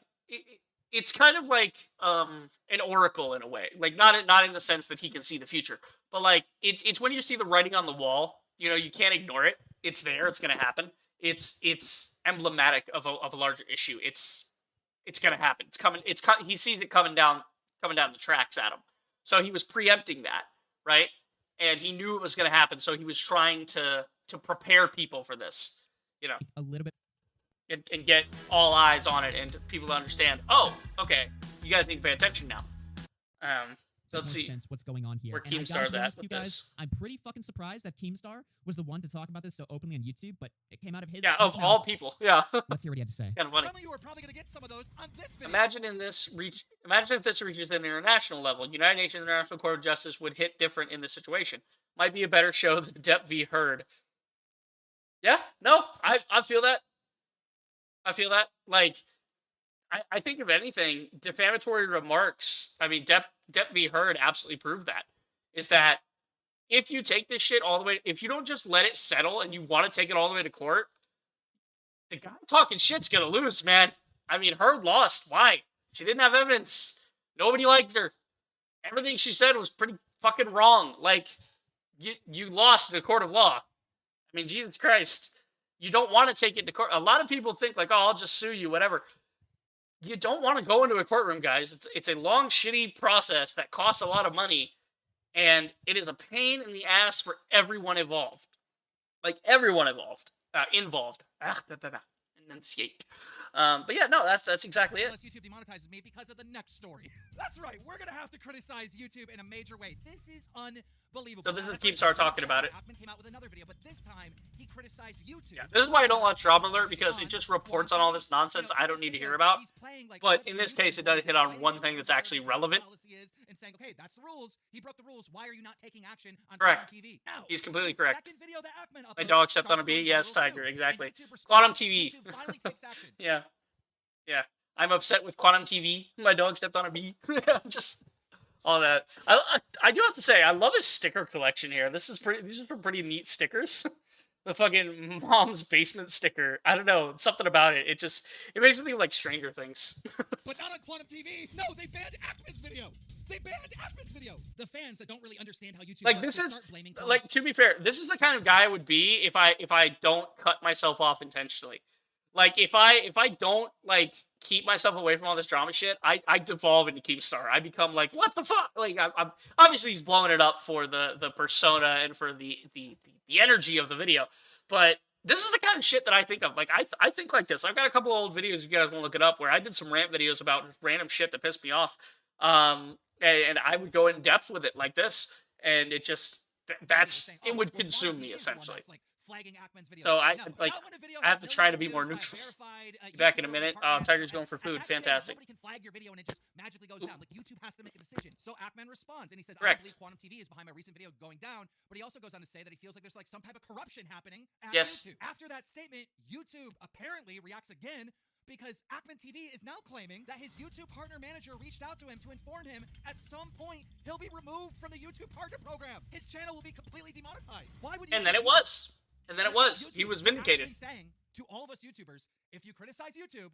it's kind of like an oracle in a way. Like not in the sense that he can see the future, but like it's when you see the writing on the wall, you can't ignore it. It's there, it's going to happen. It's emblematic of a larger issue. It's going to happen. It's coming. He sees it coming down the tracks at him. So he was preempting that, right? And he knew it was going to happen, so he was trying to prepare people for this, A little bit. And get all eyes on it and people to understand, oh, okay, you guys need to pay attention now. So let's see what's going on here. Where Keemstar's at with this. I'm pretty fucking surprised that Keemstar was the one to talk about this so openly on YouTube, but it came out of his of mouth. all people. Yeah. Let's hear what he had to say. Kind of funny. Some of you are probably going to get some of those on this video. Imagine if this reaches an international level. United Nations International Court of Justice would hit different in this situation. Might be a better show than Depp v. Heard. Yeah, no, I feel that. I feel that. Like, I think if anything, defamatory remarks, I mean, Depp v. Heard absolutely proved that. Is that if you take this shit all the way, if you don't just let it settle and you want to take it all the way to court, the guy talking shit's gonna lose, man. I mean, Heard lost. Why? She didn't have evidence. Nobody liked her. Everything she said was pretty fucking wrong. Like, you lost in the court of law. I mean, Jesus Christ. You don't want to take it to court. A lot of people think, like, oh, I'll just sue you, whatever. You don't want to go into a courtroom, guys. It's a long, shitty process that costs a lot of money, and it is a pain in the ass for everyone involved. Like, everyone involved. Enunciate. But yeah, no, that's exactly it. Unless YouTube demonetizes me because of the next story. That's right. We're gonna have to criticize YouTube in a major way. This is unbelievable. So this is Keemstar talking about it. Ackman came out with another video, but this time he criticized YouTube. Yeah, this is why I don't watch Drama Alert, because it just reports on all this nonsense I don't need to hear about. But in this case, it does hit on one thing that's actually relevant. And saying, okay, that's the rules. He broke the rules. Why are you not taking action on Correct. TV? Now, He's completely correct. second video that Ackman My uploaded dog stepped on a starts bee. going Yes, viral Tiger, too. exactly. And YouTube responds. Quantum TV. YouTube finally takes action. Yeah. Yeah. I'm upset with Quantum TV. My dog stepped on a bee. Just all that. I do have to say, I love his sticker collection here. These are some pretty neat stickers. The fucking mom's basement sticker. I don't know. Something about it. It makes me think of like Stranger Things. But not on Quantum TV. No, they banned Ackman's video. They banned Ackman's video. The fans that don't really understand how YouTube Like, works, this they is, start blaming Quantum. like, to be fair, this is the kind of guy I would be if I don't cut myself off intentionally. Like, if I don't, like, keep myself away from all this drama shit, I devolve into Keemstar. I become like, what the fuck? Like, I'm obviously he's blowing it up for the persona and for the energy of the video, but this is the kind of shit that I think of. Like, I think like this. I've got a couple old videos, you guys want to look it up, where I did some rant videos about just random shit that pissed me off. And I would go in depth with it like this, and it just, it would consume me, essentially. So I have to try to be more neutral. Be back in a minute. Tiger's going for food. Fantastic. Nobody can flag your video and it just magically goes down. Like, YouTube has to make a decision. So Ackman responds and he says, Correct. I believe Quantum TV is behind my recent video going down. But he also goes on to say that he feels like there's like some type of corruption happening at Yes. YouTube. After that statement, YouTube apparently reacts again, because Ackman TV is now claiming that his YouTube partner manager reached out to him to inform him at some point he'll be removed from the YouTube partner program. His channel will be completely demonetized. Why would you? And then it was. And then it was. He was vindicated. Saying to all of us YouTubers, if you criticize YouTube,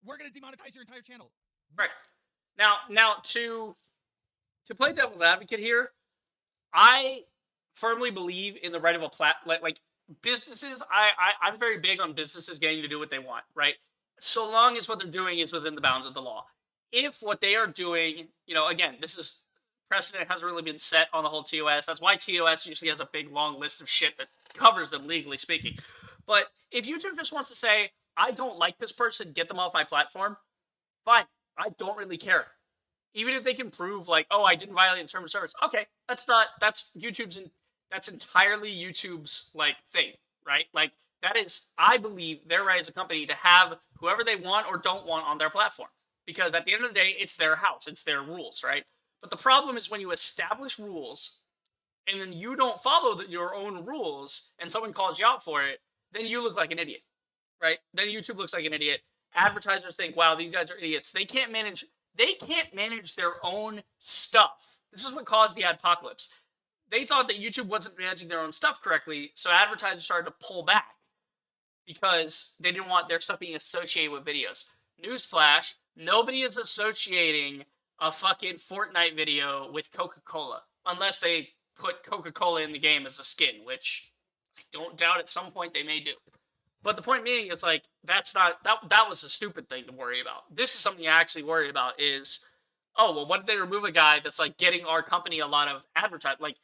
we're going to demonetize your entire channel. Right. Now to play devil's advocate here, I firmly believe in the right of a like businesses. I'm very big on businesses getting to do what they want, right? So long as what they're doing is within the bounds of the law. If what they are doing, again, this is precedent hasn't really been set on the whole TOS. That's why TOS usually has a big long list of shit that covers them legally speaking. But if YouTube just wants to say, I don't like this person, get them off my platform, fine. I don't really care. Even if they can prove, like, oh, I didn't violate the terms of service. Okay, that's entirely YouTube's, like, thing, right? Like, that is, I believe, their right as a company to have whoever they want or don't want on their platform. Because at the end of the day, it's their house. It's their rules, right? But the problem is when you establish rules and then you don't follow your own rules and someone calls you out for it, then you look like an idiot, right? Then YouTube looks like an idiot. Advertisers think, wow, these guys are idiots. They can't manage their own stuff. This is what caused the adpocalypse. They thought that YouTube wasn't managing their own stuff correctly, so advertisers started to pull back because they didn't want their stuff being associated with videos. Newsflash, nobody is associating a fucking Fortnite video with Coca-Cola, unless they put Coca-Cola in the game as a skin, which I don't doubt at some point they may do. But the point being is, like, that was a stupid thing to worry about. This is something you actually worry about is, oh, well, what if they remove a guy that's, like, getting our company a lot of advertising? Like,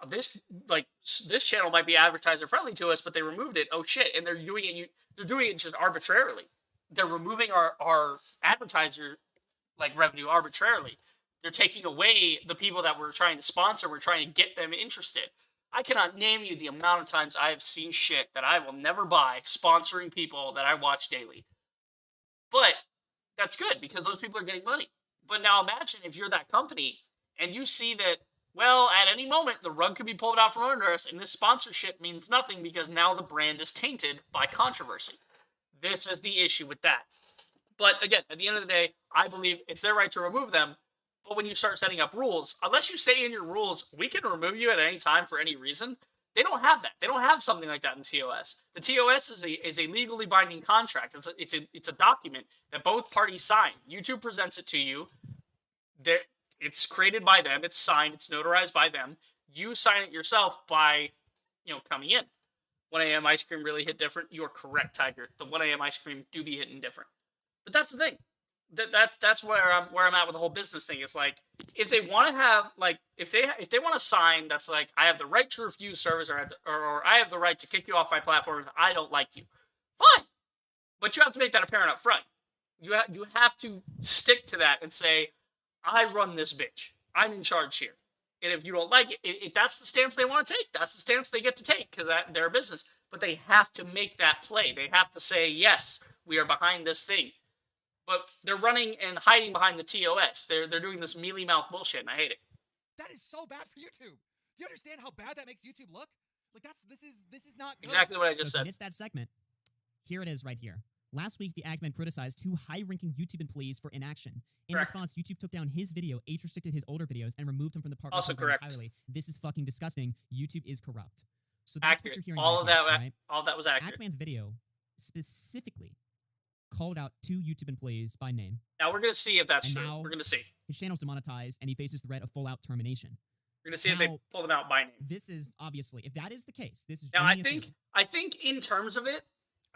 this channel might be advertiser friendly to us, but they removed it. Oh shit! And they're doing it just arbitrarily. They're removing our advertiser revenue arbitrarily. They're taking away the people that we're trying to sponsor. We're trying to get them interested. I cannot name you the amount of times I have seen shit that I will never buy sponsoring people that I watch daily. But that's good because those people are getting money. But now imagine if you're that company and you see that Well, at any moment, the rug could be pulled out from under us, and this sponsorship means nothing because now the brand is tainted by controversy. This is the issue with that. But again, at the end of the day, I believe it's their right to remove them. But when you start setting up rules, unless you say in your rules, we can remove you at any time for any reason, they don't have that. They don't have something like that in TOS. The TOS is a legally binding contract. It's a document that both parties sign. YouTube presents it to you. It's created by them. It's signed. It's notarized by them. You sign it yourself by, coming in. 1 a.m. ice cream really hit different. You're correct, Tiger. The 1 a.m. ice cream do be hitting different. But that's the thing. That's where I'm at with the whole business thing. It's like, if they want to have, like, if they want to sign that's like, I have the right to refuse service, or I have the right to kick you off my platform if I don't like you. Fine. But you have to make that apparent up front. You have to stick to that and say, I run this bitch. I'm in charge here. And if you don't like it, if that's the stance they want to take, that's the stance they get to take, because they're a business. But they have to make that play. They have to say, yes, we are behind this thing. But they're running and hiding behind the TOS. They're doing this mealy-mouth bullshit, and I hate it. That is so bad for YouTube. Do you understand how bad that makes YouTube look? Like, this is not good. Exactly what I just said. It's that segment. Here it is right here. Last week, the Agman criticized 2 high-ranking YouTube employees for inaction. In response, YouTube took down his video, age-restricted his older videos, and removed him from the partner also program correct. entirely. This is fucking disgusting. YouTube is corrupt. So that's accurate. What you're hearing All of that, right? all of that was accurate. Agman's video specifically called out 2 YouTube employees by name. Now we're gonna see if that's and true. now We're gonna see. His channel's demonetized, and he faces threat of full-out termination. We're gonna see if they pull them out by name. This is obviously, if that is the case, this is. Now I think in terms of it,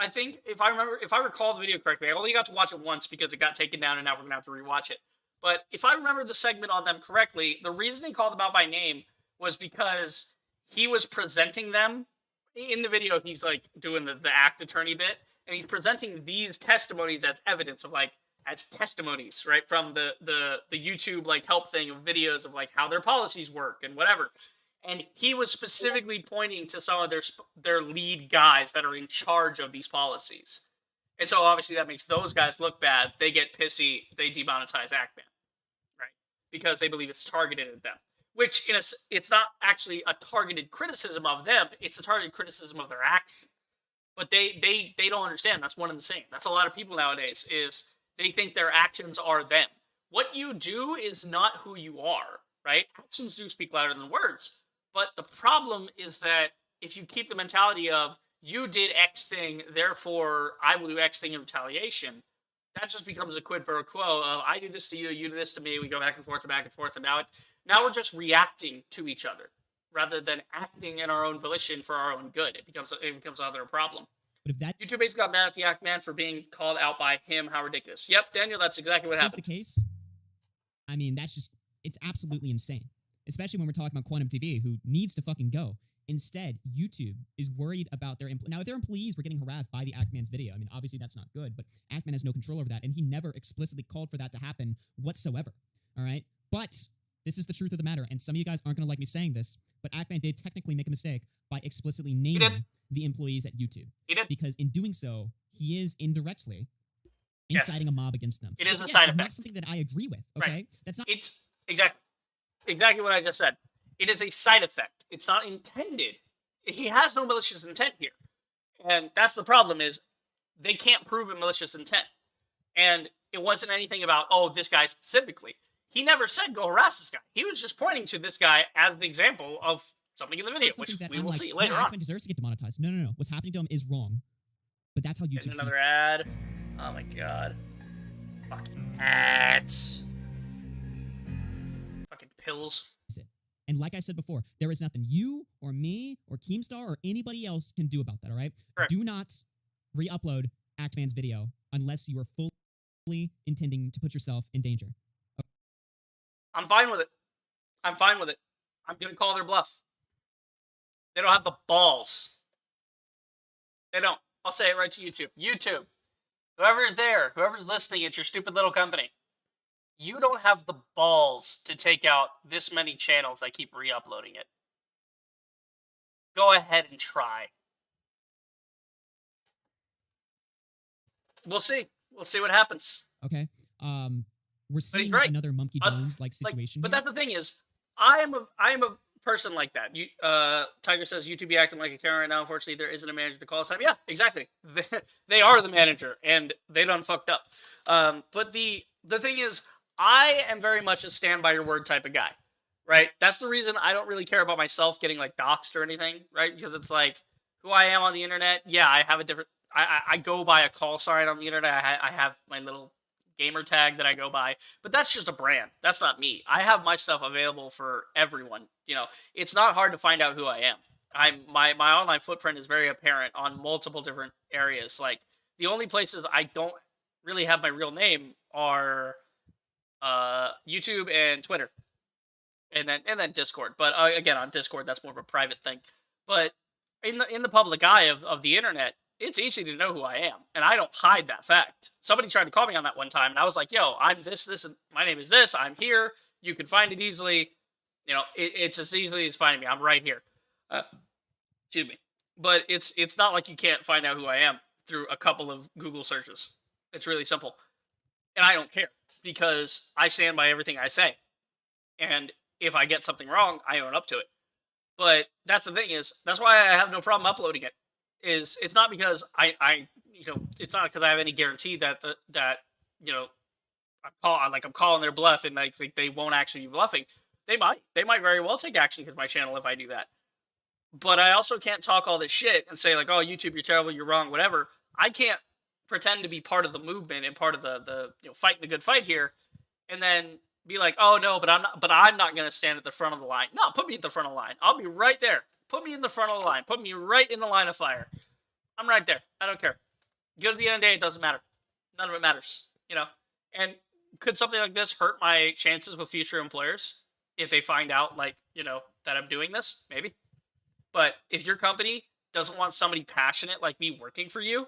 I think if I recall the video correctly, I only got to watch it once because it got taken down, and now we're gonna have to rewatch it. But if I remember the segment on them correctly, the reason he called them out by name was because he was presenting them in the video. He's like doing the act attorney bit, and he's presenting these testimonies as evidence of, like, as testimonies, right, from the YouTube, like, help thing of videos of, like, how their policies work and whatever. And he was specifically pointing to some of their lead guys that are in charge of these policies. And so obviously that makes those guys look bad. They get pissy. They demonetize Ackman, right? Because they believe it's targeted at them. Which, it's not actually a targeted criticism of them. It's a targeted criticism of their action. But they don't understand. That's one and the same. That's a lot of people nowadays, is they think their actions are them. What you do is not who you are, right? Actions do speak louder than words. But the problem is that if you keep the mentality of, you did X thing, therefore I will do X thing in retaliation, that just becomes a quid pro quo of, I do this to you, you do this to me, we go back and forth, and now we're just reacting to each other, rather than acting in our own volition for our own good. It becomes another problem. But if that YouTube basically got mad at the Ackman for being called out by him. How ridiculous. Yep, Daniel, that's exactly what happened. is the case, I mean, it's absolutely insane. Especially when we're talking about Quantum TV, who needs to fucking go. Instead, YouTube is worried about their now, if their employees were getting harassed by the Ackman's video, I mean, obviously that's not good, but Ackman has no control over that, and he never explicitly called for that to happen whatsoever, all right? But this is the truth of the matter, and some of you guys aren't going to like me saying this, but Ackman did technically make a mistake by explicitly naming the employees at YouTube. He did. Because in doing so, he is indirectly inciting a mob against them. It is a Again, side it's not effect. something that I agree with, okay? Right. That's not... It's exactly what I just said. It is a side effect. It's not intended. He has no malicious intent here. And that's the problem, is they can't prove a malicious intent. And it wasn't anything about, oh, this guy specifically. He never said go harass this guy. He was just pointing to this guy as the example of something in the video, which we will see later on. Ackman deserves to get demonetized. No. What's happening to him is wrong. But that's how YouTube sees another ad. Oh my god. Fucking ads. Fucking pills. it. And like I said before, there is nothing you or me or Keemstar or anybody else can do about that, all right? Correct. Do not re-upload Ackman's video unless you are fully intending to put yourself in danger. I'm fine with it. I'm going to call their bluff. They don't have the balls. They don't. I'll say it right to YouTube. YouTube, whoever's there, whoever's listening at your stupid little company, you don't have the balls to take out this many channels that keep re-uploading it. Go ahead and try. We'll see. We'll see what happens. Okay? We're seeing right. another Monkey Jones-like situation. But here. that's the thing is, I am a person like that. Tiger says YouTube be acting like a Karen right now. Unfortunately, there isn't a manager to call us time. Yeah, exactly. They are the manager, and they done fucked up. But the thing is, I am very much a stand by your word type of guy, right? That's the reason I don't really care about myself getting like doxxed or anything, right? Because it's like who I am on the internet. Yeah, I have a different. I go by a call sign on the internet. I have my little gamer tag that I go by, but that's just a brand. That's not me. I have my stuff available for everyone. It's not hard to find out who I am. My online footprint is very apparent on multiple different areas. Like the only places I don't really have my real name are YouTube and Twitter, and then Discord. But again, on Discord, that's more of a private thing. But in the public eye of the internet, it's easy to know who I am, and I don't hide that fact. Somebody tried to call me on that one time, and I was like, "Yo, I'm this, and my name is this. I'm here. You can find it easily. It's as easily as finding me. I'm right here." Excuse me. But it's not like you can't find out who I am through a couple of Google searches. It's really simple, and I don't care because I stand by everything I say, and if I get something wrong, I own up to it. But that's the thing is, that's why I have no problem uploading it. It's not because it's not because I have any guarantee that I'm calling their bluff and like they won't actually be bluffing. They might very well take action because my channel if I do that. But I also can't talk all this shit and say like, oh, YouTube, you're terrible, you're wrong, whatever. I can't pretend to be part of the movement and part of the fighting the good fight here, and then be like, oh no, but I'm not gonna stand at the front of the line. No, put me at the front of the line. I'll be right there. Put me in the front of the line. Put me right in the line of fire. I'm right there. I don't care. Because at the end of the day, it doesn't matter. None of it matters. And could something like this hurt my chances with future employers if they find out, like, that I'm doing this? Maybe. But if your company doesn't want somebody passionate like me working for you,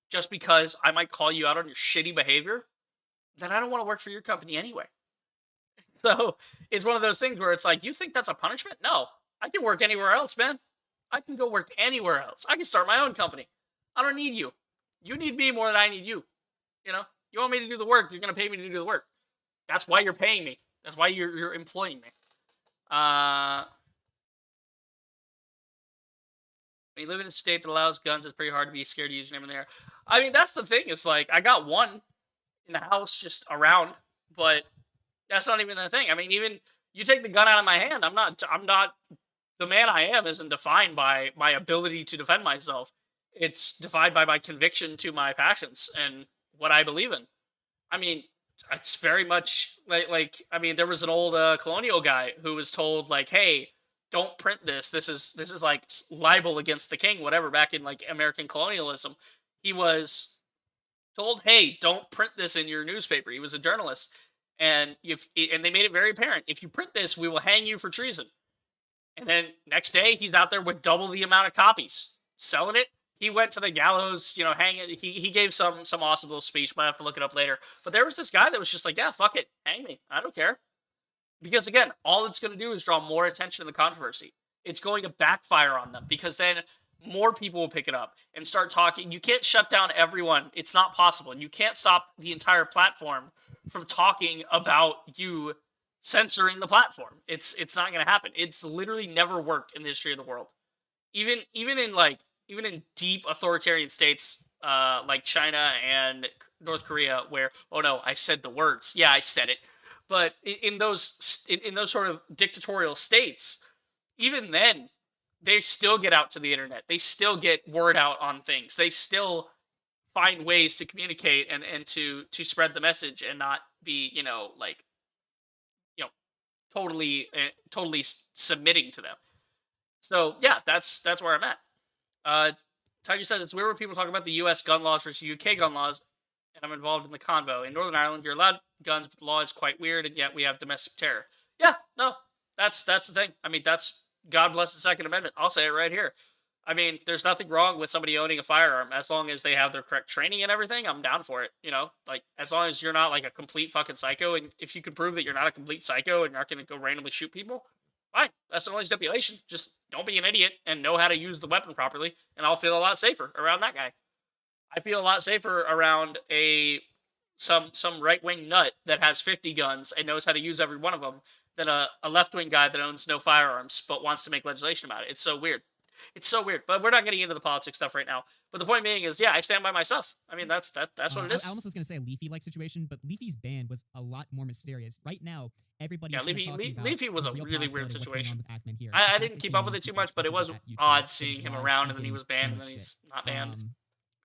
just because I might call you out on your shitty behavior, then I don't want to work for your company anyway. So it's one of those things where it's like, you think that's a punishment? No. I can work anywhere else, man. I can go work anywhere else. I can start my own company. I don't need you. You need me more than I need you. You want me to do the work, you're going to pay me to do the work. That's why you're paying me. That's why you're employing me. When you live in a state that allows guns, it's pretty hard to be scared to use your name in there. I mean, that's the thing. It's like, I got one in the house just around, but that's not even the thing. I mean, even you take the gun out of my hand, I'm not the man I am isn't defined by my ability to defend myself. It's defined by my conviction to my passions and what I believe in. I mean, it's very much like I mean, there was an old colonial guy who was told like, "Hey, don't print this. This is like libel against the king, whatever." Back in like American colonialism, he was told, "Hey, don't print this in your newspaper." He was a journalist, and they made it very apparent: if you print this, we will hang you for treason. And then next day, he's out there with double the amount of copies, selling it. He went to the gallows, hanging. He gave some awesome little speech. Might have to look it up later. But there was this guy that was just like, yeah, fuck it, hang me. I don't care. Because again, all it's going to do is draw more attention to the controversy. It's going to backfire on them because then more people will pick it up and start talking. You can't shut down everyone. It's not possible. And you can't stop the entire platform from talking about you censoring the platform. It's not going to happen. It's literally never worked in the history of the world. Even in deep authoritarian states like China and North Korea, where, oh no, I said the words. Yeah, I said it. But in those sort of dictatorial states, even then, they still get out to the internet. They still get word out on things. They still find ways to communicate and to spread the message and not be, totally submitting to them. So yeah, that's where I'm at. Tiger says it's weird when people talk about the U.S. gun laws versus UK gun laws, and I'm involved in the convo. In Northern Ireland, you're allowed guns, but the law is quite weird, and yet we have domestic terror. Yeah, no, that's the thing. I mean, that's God bless the Second Amendment. I'll say it right here. I mean, there's nothing wrong with somebody owning a firearm as long as they have their correct training and everything. I'm down for it. Like as long as you're not like a complete fucking psycho, and if you can prove that you're not a complete psycho and you're not going to go randomly shoot people, fine. That's the only stipulation. Just don't be an idiot and know how to use the weapon properly, and I'll feel a lot safer around that guy. I feel a lot safer around some right-wing nut that has 50 guns and knows how to use every one of them a left-wing guy that owns no firearms but wants to make legislation about it. It's so weird. It's so weird. But we're not getting into the politics stuff right now. But the point being is, yeah, I stand by myself. I mean, that's what it is. I almost was going to say a Leafy-like situation, but Leafy's ban was a lot more mysterious. Right now, everybody. Yeah, Leafy was a really weird situation. Here. I didn't keep up with it too much, but it was odd seeing him around and then he was banned and then he's not banned.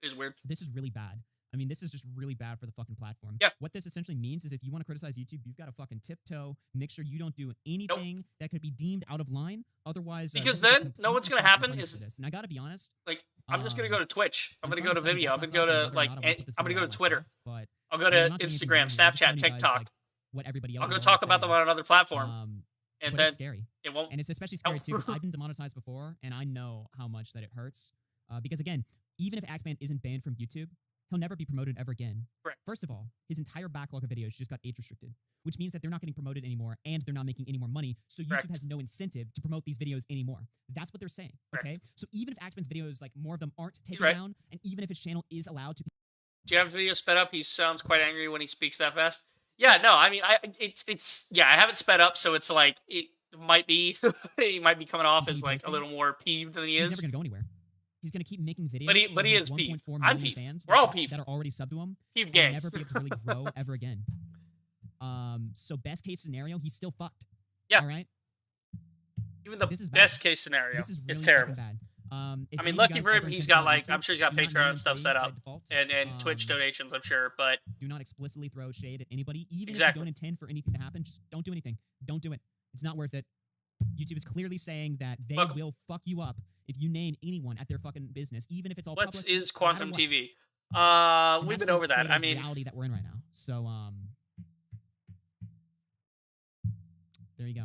It was weird. This is really bad. I mean, this is just really bad for the fucking platform. Yeah. What this essentially means is if you want to criticize YouTube, you've got to fucking tiptoe, make sure you don't do anything that could be deemed out of line. Otherwise, because then, no, what's going to happen is, and I got to be honest, like, I'm just going to go to Twitch. I'm going to go to Vimeo. I'm going to go to, like, I'm going to go to Twitter. But I'll go to Instagram, Snapchat, TikTok. What everybody else I'll go talk about them on another platform. And then it's scary. It won't. And it's especially scary too because I've been demonetized before, and I know how much that it hurts. Because again, even if Ackman isn't banned from YouTube, he'll never be promoted ever again. Correct. First of all, his entire backlog of videos just got age restricted, which means that they're not getting promoted anymore and they're not making any more money. So YouTube has no incentive to promote these videos anymore. That's what they're saying. Okay. So even if Ackman's videos, like more of them aren't taken down, and even if his channel is allowed to be. Do you have the video sped up? He sounds quite angry when he speaks that fast. Yeah, no, I mean, I haven't sped up, so it's like, it might be, he might be coming off as like a little more peeved than he is. He's never gonna go anywhere. He's gonna keep making videos. But he is peeved. I'm peeved. Fans We're all peeved. That are already subbed to him. Peeved gang. Never be able to really grow ever again. So best case scenario, he's still fucked. Yeah. All right. Even the best case scenario, this is really it's terrible. Bad. I mean, lucky for him, he's got like, I'm sure he's got Patreon and stuff set up, and Twitch donations, I'm sure, but do not explicitly throw shade at anybody, even if you don't intend for anything to happen. Just don't do anything. Don't do it. It's not worth it. YouTube is clearly saying that they will fuck you up if you name anyone at their fucking business, even if it's all public. What is Quantum TV? We've been over that. I mean, reality that we're in right now. So, there you go.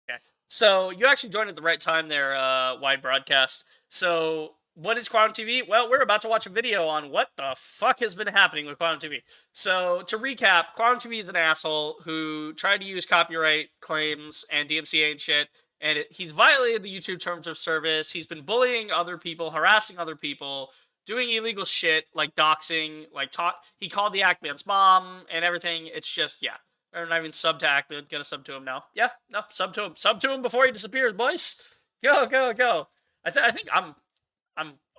Okay. So you actually joined at the right time there, Wide Broadcast. So what is Quantum TV? Well, we're about to watch a video on what the fuck has been happening with Quantum TV. So to recap, Quantum TV is an asshole who tried to use copyright claims and DMCA and shit, and he's violated the YouTube terms of service. He's been bullying other people, harassing other people, doing illegal shit like doxing, like he called the Ackman's mom and everything. It's just, yeah. I'm not even sub to Ackman. Gonna sub to him now. Yeah, no, sub to him. Sub to him before he disappears, boys. Go, go, go. I think I'm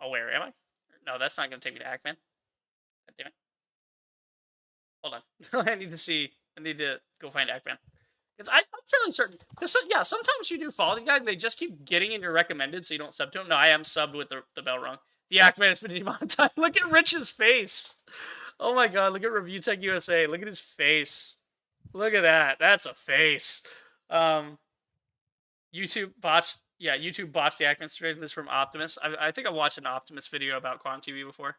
aware, am I? No, that's not gonna take me to Ackman. God damn it. Hold on. I need to go find Ackman. Because I'm fairly certain. Because, yeah, sometimes you do follow the guy and they just keep getting in your recommended so you don't sub to him. No, I am subbed with the bell rung. The Ackman has been demonetized. Look at Rich's face. Oh my god, look at Review Tech USA. Look at his face. Look at that. That's a face. YouTube botched the Ackman situation. This is from Optimus. I think I've watched an Optimus video about Quantum TV before.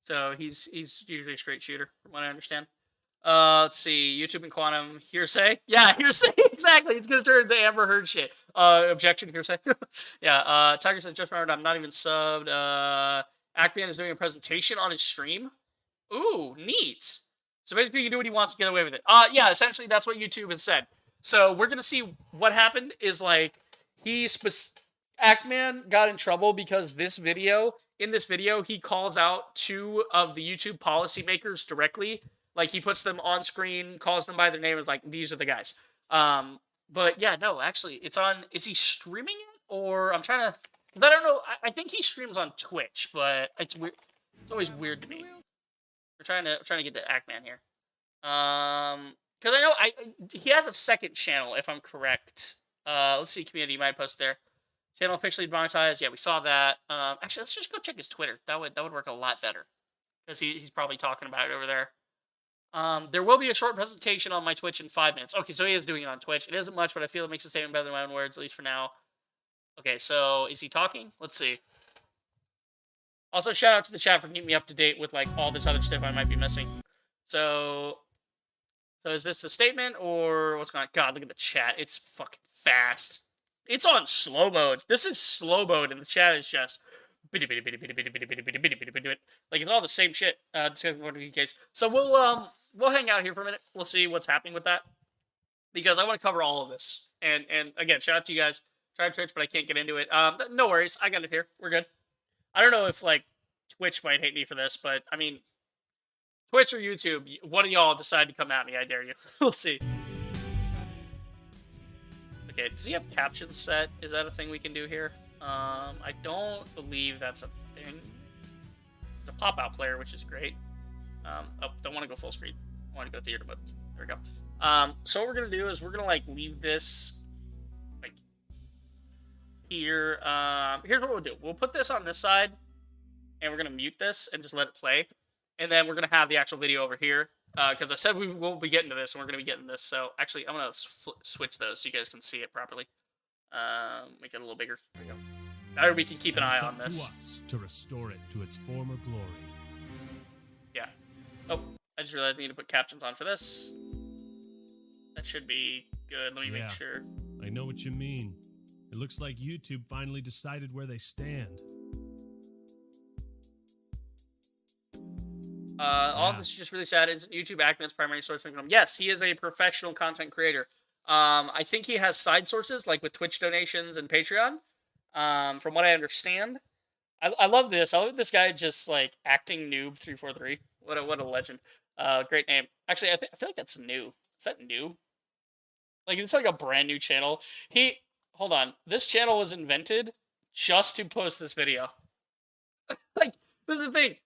So he's usually a straight shooter, from what I understand. Let's see. YouTube and Quantum hearsay. Yeah, hearsay. Exactly. It's gonna turn into Amber Heard shit. Objection, hearsay. Yeah. Tiger said, just remembered I'm not even subbed. Ackman is doing a presentation on his stream. Ooh, neat. So basically, he can do what he wants to get away with it. Yeah, essentially, that's what YouTube has said. So we're gonna see what happened. Is like Ackman got in trouble because in this video, he calls out 2 of the YouTube policymakers directly. Like he puts them on screen, calls them by their name, is like, these are the guys. But yeah, no, actually, it's on. Is he streaming it, or I'm trying to? Because I don't know. I think he streams on Twitch, but it's weird. It's always weird to me. We're trying to get to Ackman here. Because I know he has a second channel, if I'm correct. Let's see, community might post there. Channel officially demonetized. Yeah, we saw that. Actually, let's just go check his Twitter. That would work a lot better, because he's probably talking about it over there. There will be a short presentation on my Twitch in 5 minutes. Okay, so he is doing it on Twitch. It isn't much, but I feel it makes the statement better than my own words, at least for now. Okay, so is he talking? Let's see. Also, shout out to the chat for keeping me up to date with, like, all this other stuff I might be missing. So is this the statement, or what's going on? God, look at the chat. It's fucking fast. It's on slow mode. This is slow mode, and the chat is just... Like, it's all the same shit. Case. So we'll hang out here for a minute. We'll see what's happening with that, because I want to cover all of this. And again, shout out to you guys. Tried Twitch, but I can't get into it. No worries. I got it here. We're good. I don't know if, like, Twitch might hate me for this, but, I mean, Twitch or YouTube, one of y'all decide to come at me, I dare you. We'll see. Okay, does he have captions set? Is that a thing we can do here? I don't believe that's a thing. It's a pop-out player, which is great. Oh, don't want to go full screen. I want to go theater mode. There we go. So what we're going to do is we're going to, like, leave this, like, here. Here's what we'll do. We'll put this on this side, and we're going to mute this and just let it play. And then we're going to have the actual video over here. Because I said we won't be getting to this, and we're going to be getting this. So, actually, I'm going to switch those so you guys can see it properly. Make it a little bigger. There we go. Now we can keep an eye on this. It's up to us to restore it to its former glory. Yeah. Oh, I just realized I need to put captions on for this. That should be good. Let me make sure. I know what you mean. It looks like YouTube finally decided where they stand. All of this is just really sad. Is YouTube acting as primary source of income? Yes, he is a professional content creator. I think he has side sources, like with Twitch donations and Patreon, from what I understand. I love this. I love this guy just, like, acting noob 343. What a legend. Great name. Actually, I feel like that's new. Is that new? Like, it's like a brand new channel. Hold on. This channel was invented just to post this video. Like, this is the thing.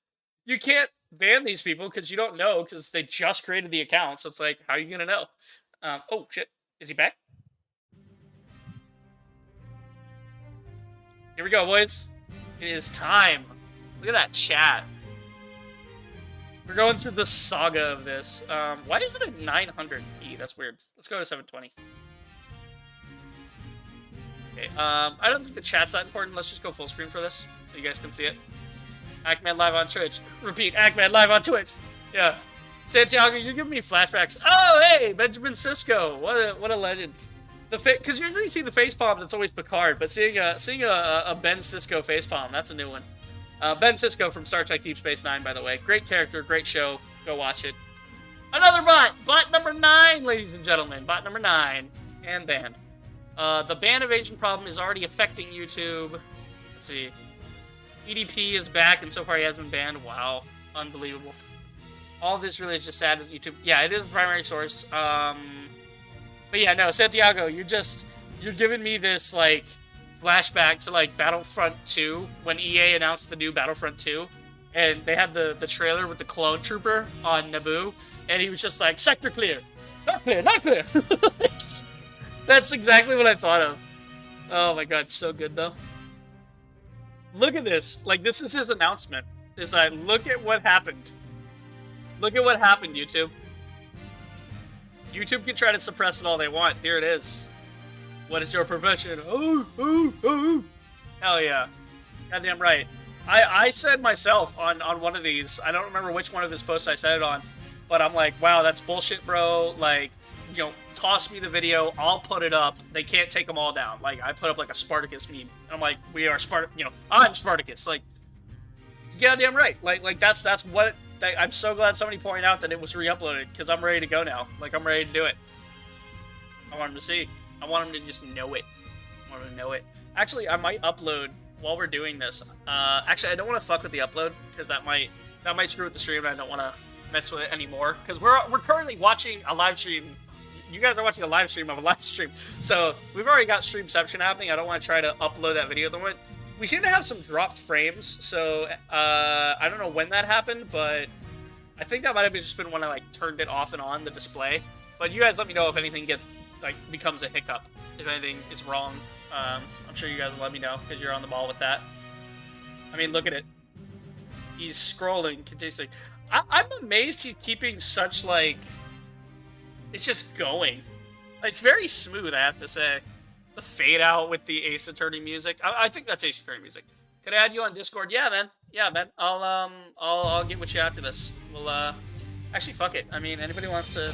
You can't ban these people because you don't know, because they just created the account. So it's like, how are you gonna know? Oh shit, is he back? Here we go, boys. It is time. Look at that chat. We're going through the saga of this. Why is it at 900p? That's weird. Let's go to 720. Okay, I don't think the chat's that important. Let's just go full screen for this so you guys can see it. Ackman live on Twitch. Repeat, Ackman live on Twitch. Yeah. Santiago, you're giving me flashbacks. Oh, hey, Benjamin Sisko. What a legend. Because usually you see the face palms, it's always Picard, but seeing a Ben Sisko face palm, that's a new one. Ben Sisko from Star Trek Deep Space Nine, by the way. Great character, great show. Go watch it. Another bot! Bot number 9, ladies and gentlemen. Bot number 9. And banned. The ban evasion problem is already affecting YouTube. Let's see. EDP is back, and so far he hasn't been banned. Wow. Unbelievable. All this really is just sad as YouTube. Yeah, it is the primary source. But yeah, no, Santiago, you're giving me this, like, flashback to, like, Battlefront 2, when EA announced the new Battlefront 2, and they had the trailer with the clone trooper on Naboo, and he was just like, sector clear! Not clear, not clear! That's exactly what I thought of. Oh my god, so good, though. Look at this. Like, this is his announcement. It's like, look at what happened. Look at what happened, YouTube. YouTube can try to suppress it all they want. Here it is. What is your profession? Oh. Hell yeah. Goddamn right. I said myself on one of these, I don't remember which one of his posts I said it on, but I'm like, wow, that's bullshit, bro. Like, you know, toss me the video, I'll put it up. They can't take them all down. Like, I put up like a Spartacus meme. And I'm like, we are I'm Spartacus. Like, goddamn right. Like that's what. I'm so glad somebody pointed out that it was re-uploaded, because I'm ready to go now. Like, I'm ready to do it. I want him to see. I want him to just know it. I want him to know it. Actually, I might upload while we're doing this. Actually, I don't want to fuck with the upload, because that might screw with the stream, and I don't want to mess with it anymore. Because we're currently watching a live stream. You guys are watching a live stream of a live stream. So, we've already got streamception happening. I don't want to try to upload that video. We seem to have some dropped frames, so I don't know when that happened, but I think that might have just been when I, like, turned it off and on, the display. But you guys let me know if anything becomes a hiccup, if anything is wrong. I'm sure you guys will let me know, because you're on the ball with that. I mean, look at it. He's scrolling continuously. I'm amazed he's keeping such, like, it's just going. It's very smooth, I have to say. The fade out with the Ace Attorney music. I think that's Ace Attorney music. Could I add you on Discord? Yeah, man. Yeah, man. I'll get with you after this. We'll actually, fuck it. I mean, anybody wants to?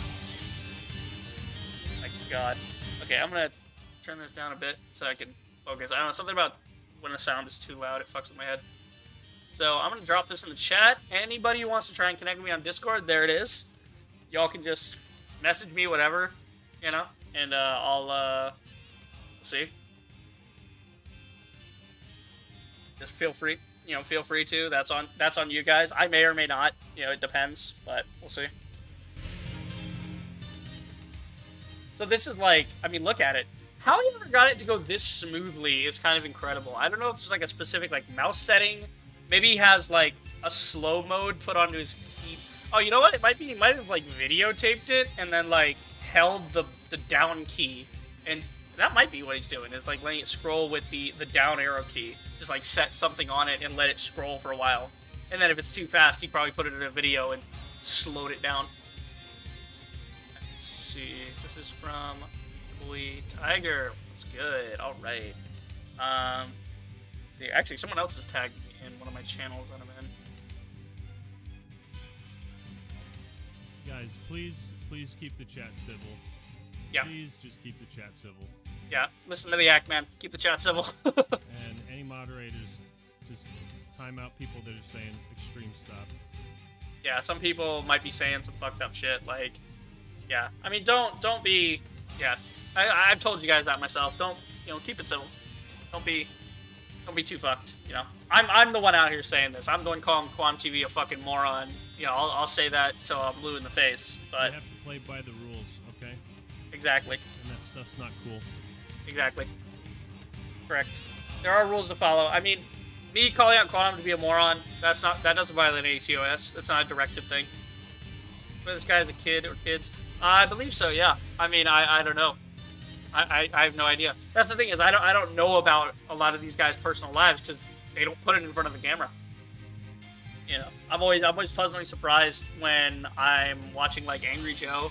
My God. Okay, I'm gonna turn this down a bit so I can focus. I don't know, something about when the sound is too loud, it fucks with my head. So I'm gonna drop this in the chat. Anybody who wants to try and connect with me on Discord, there it is. Y'all can just message me, whatever, you know, and I'll see. Just feel free, feel free to. That's on you guys. I may or may not, it depends, but we'll see. So this is like, I mean, look at it. How he ever got it to go this smoothly is kind of incredible. I don't know if there's like a specific like mouse setting. Maybe he has like a slow mode put onto his key. Oh, you know what? It might be he might have like videotaped it and then like held the down key, and that might be what he's doing. Is like letting it scroll with the down arrow key. Just like set something on it and let it scroll for a while. And then if it's too fast, he probably put it in a video and slowed it down. Let's see. This is from Boy Tiger. What's good? All right. See, actually, someone else has tagged me in one of my channels that I'm in. Guys, please keep the chat civil. Yeah. Please just keep the chat civil. Yeah. Listen to the act, man. Keep the chat civil. And any moderators, just time out people that are saying extreme stuff. Yeah, some people might be saying some fucked up shit. Like, yeah. I mean, don't be. Yeah. I've told you guys that myself. Don't, keep it civil. Don't be too fucked. I'm the one out here saying this. I'm the one calling Quam TV a fucking moron. I'll say that till I'm blue in the face. But you have to play by the rules, okay? Exactly. And that stuff's not cool. Exactly. Correct. There are rules to follow. I mean, me calling out Quantum to be a moron, that doesn't violate any TOS. That's not a directive thing. But this guy is a kid or kids. I believe so, yeah. I mean, I don't know. I have no idea. That's the thing is I don't know about a lot of these guys' personal lives because they don't put it in front of the camera. I'm always pleasantly surprised when I'm watching like Angry Joe,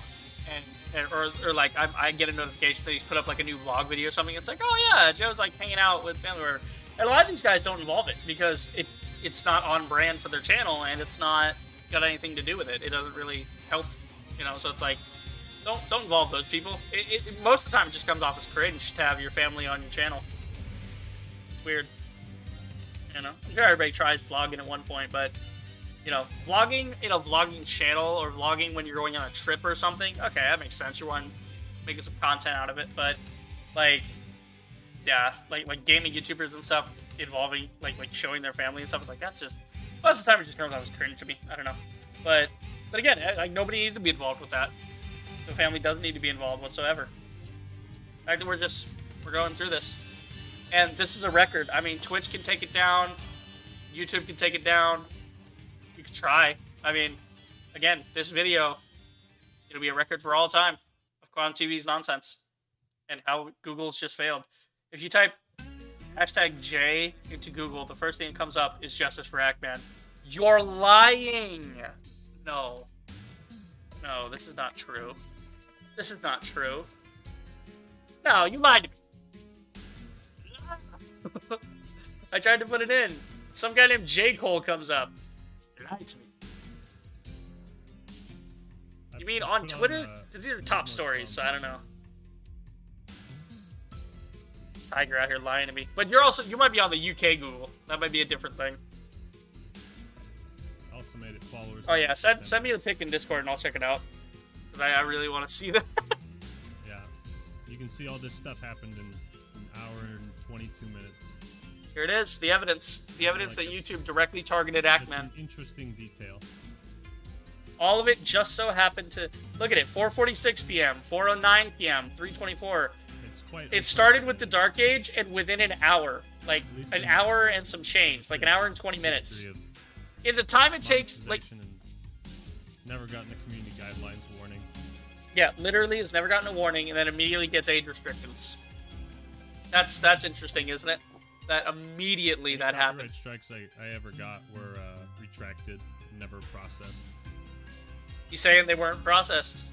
or like I get a notification that he's put up like a new vlog video or something. It's like, oh yeah, Joe's like hanging out with family. And a lot of these guys don't involve it because it's not on brand for their channel and it's not got anything to do with it. It doesn't really help, So it's like, don't involve those people. It most of the time it just comes off as cringe to have your family on your channel. It's weird. I'm sure everybody tries vlogging at one point, but vlogging in a vlogging channel or vlogging when you're going on a trip or something, okay, that makes sense. You're making some content out of it, but like, yeah, like gaming YouTubers and stuff involving like showing their family and stuff, it's like that's just most of the time it just comes off as cringe to me. I don't know, but again, like nobody needs to be involved with that. The family doesn't need to be involved whatsoever. In fact, we're going through this. And this is a record. I mean, Twitch can take it down. YouTube can take it down. You can try. I mean, again, this video, it'll be a record for all time of Quantum TV's nonsense. And how Google's just failed. If you type #J into Google, the first thing that comes up is Justice for Ackman. You're lying! No, this is not true. This is not true. No, you lied to me. I tried to put it in. Some guy named J. Cole comes up. You lied to me. You mean on Twitter? Because these are top stories, so I don't know. Tiger out here lying to me. But you might be on the UK Google. That might be a different thing. Also made it followers. Oh yeah, send me the pic in Discord and I'll check it out. Because I really want to see that. Yeah. You can see all this stuff happened in an hour and 22 minutes. Here it is, the evidence. The evidence that YouTube directly targeted Ackman. An interesting detail. All of it just so happened to... Look at it, 4:46 p.m., 4:09 p.m., 3:24. It started with the Dark Age, and within an hour, like an hour and some change, like an hour and 20 minutes. In the time it takes, like... Never gotten a community guidelines warning. Yeah, literally has never gotten a warning, and then immediately gets age restrictions. That's interesting, isn't it? That immediately that happened. Strikes I ever got were retracted, never processed. He's saying they weren't processed.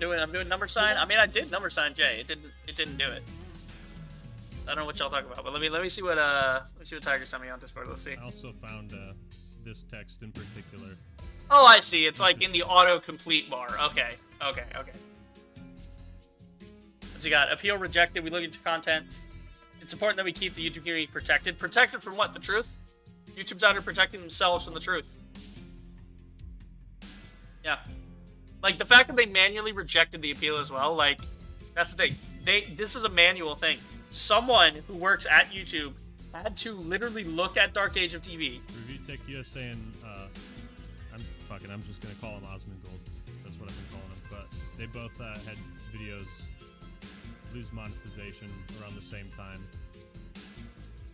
I'm doing number sign. I mean, I did number sign J. It didn't do it. I don't know what y'all talking about, but let me see what Tiger sent me on Discord. Let's see. I also found this text in particular. Oh, I see. It's like in the autocomplete bar. Okay. What's you got? Appeal rejected. We look at your content. It's important that we keep the YouTube community protected. Protected from what? The truth? YouTube's out here protecting themselves from the truth. Yeah. Like, the fact that they manually rejected the appeal as well, like, that's the thing. This is a manual thing. Someone who works at YouTube had to literally look at Dark Age of TV. Review Tech USA and, I'm just gonna call him Osmond Gold. That's what I've been calling them. But they both had videos lose monetization around the same time.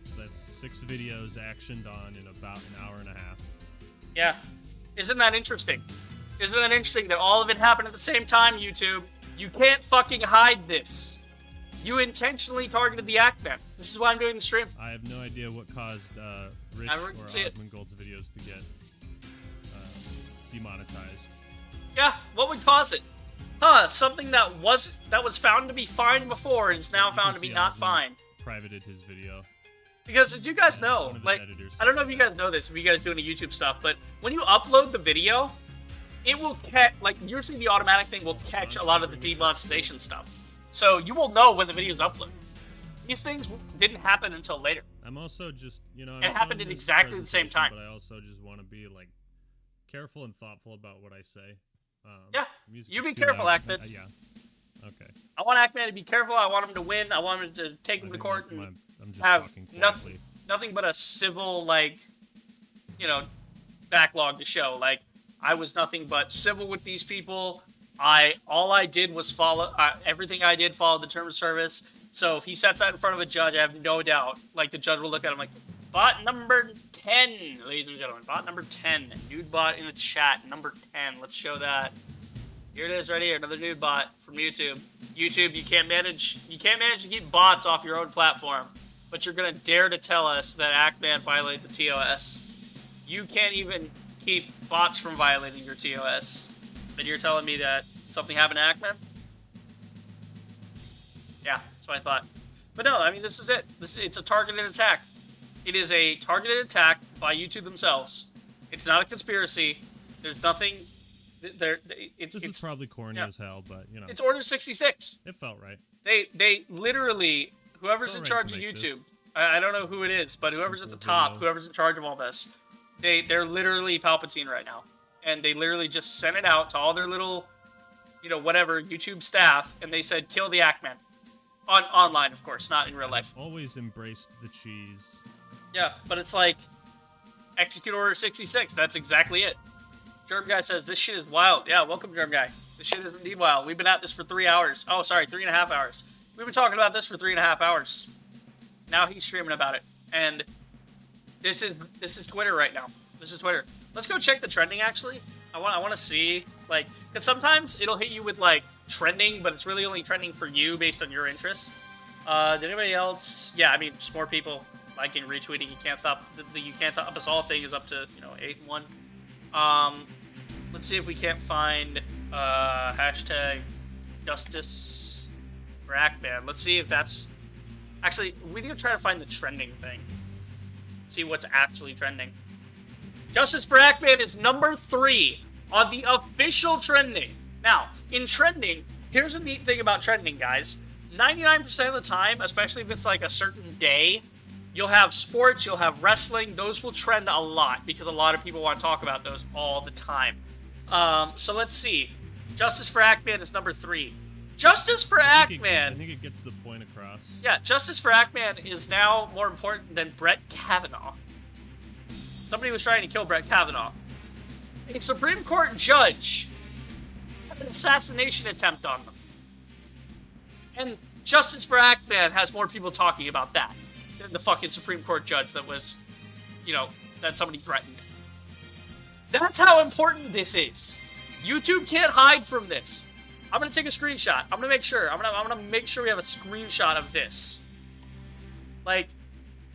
So that's 6 videos actioned on in about an hour and a half. Yeah. Isn't that interesting? Isn't that interesting that all of it happened at the same time, YouTube? You can't fucking hide this. You intentionally targeted the Ackman. This is why I'm doing the stream. I have no idea what caused Rich or Osmongold's videos to get demonetized. Yeah, what would cause it? Huh, something that was found to be fine before is now found to be not fine. Privated his video. Because as you guys know, like, I don't know if you guys know this, if you guys doing the YouTube stuff, but when you upload the video, it will catch, like, usually the automatic thing will catch a lot of the demonetization stuff. So you will know when the video is uploaded. These things didn't happen until later. I'm also just, you know... It happened at exactly the same time. But I also just want to be, like, careful and thoughtful about what I say. Yeah, you be careful, Ackman. Yeah, okay. I want Ackman to be careful. I want him to win. I want him to take him to court and have nothing but a civil, like, you know, backlog to show. Like, I was nothing but civil with these people. All I did was follow everything I did followed the terms of service. So if he sets that in front of a judge, I have no doubt, like, the judge will look at him like, bot number 10, ladies and gentlemen, bot number 10, nude bot in the chat, number 10. Let's show that. Here it is, right here, another nude bot from YouTube. YouTube, you can't manage to keep bots off your own platform, but you're gonna dare to tell us that Ackman violated the TOS. You can't even keep bots from violating your TOS. But you're telling me that something happened to Ackman? Yeah, that's what I thought. But no, I mean, this is it. It's a targeted attack. It is a targeted attack by YouTube themselves. It's not a conspiracy. There's nothing... This is probably corny as hell, but, you know... It's Order 66. It felt right. They literally... Whoever's in charge of YouTube... I don't know who it is, but whoever's at the top, whoever's in charge of all this, they're literally Palpatine right now. And they literally just sent it out to all their little, you know, whatever, YouTube staff, and they said, kill the Ackman. Online, of course, not in real life. Always embraced the cheese. Yeah, but it's like, execute Order 66, that's exactly it. Germ Guy says, this shit is wild. Yeah, welcome, Germ Guy. This shit is indeed wild. We've been at this for 3 hours. Oh, sorry, 3.5 hours. We've been talking about this for 3.5 hours. Now he's streaming about it. And this is Twitter right now. This is Twitter. Let's go check the trending, actually. I want to see, like, because sometimes it'll hit you with, like, trending, but it's really only trending for you based on your interests. Did anybody else? Yeah, I mean, just more people liking, retweeting. You can't stop. The you can't stop us all thing is up to, you know, 8 and 1. Let's see if we can't find hashtag justice for Ackman. Let's see if that's... Actually, we need to try to find the trending thing. See what's actually trending. Justice for Ackman is number 3 on the official trending. Now, in trending, here's a neat thing about trending, guys. 99% of the time, especially if it's like a certain day, you'll have sports, you'll have wrestling. Those will trend a lot because a lot of people want to talk about those all the time. So let's see. Justice for Ackman is number 3. Justice for Ackman. I think it gets the point across. Yeah, Justice for Ackman is now more important than Brett Kavanaugh. Somebody was trying to kill Brett Kavanaugh. A Supreme Court judge had an assassination attempt on them. And Justice for Ackman has more people talking about that than the fucking Supreme Court judge that was, you know, that somebody threatened. That's how important this is. YouTube can't hide from this. I'm gonna take a screenshot. I'm gonna make sure. I'm gonna make sure we have a screenshot of this. Like,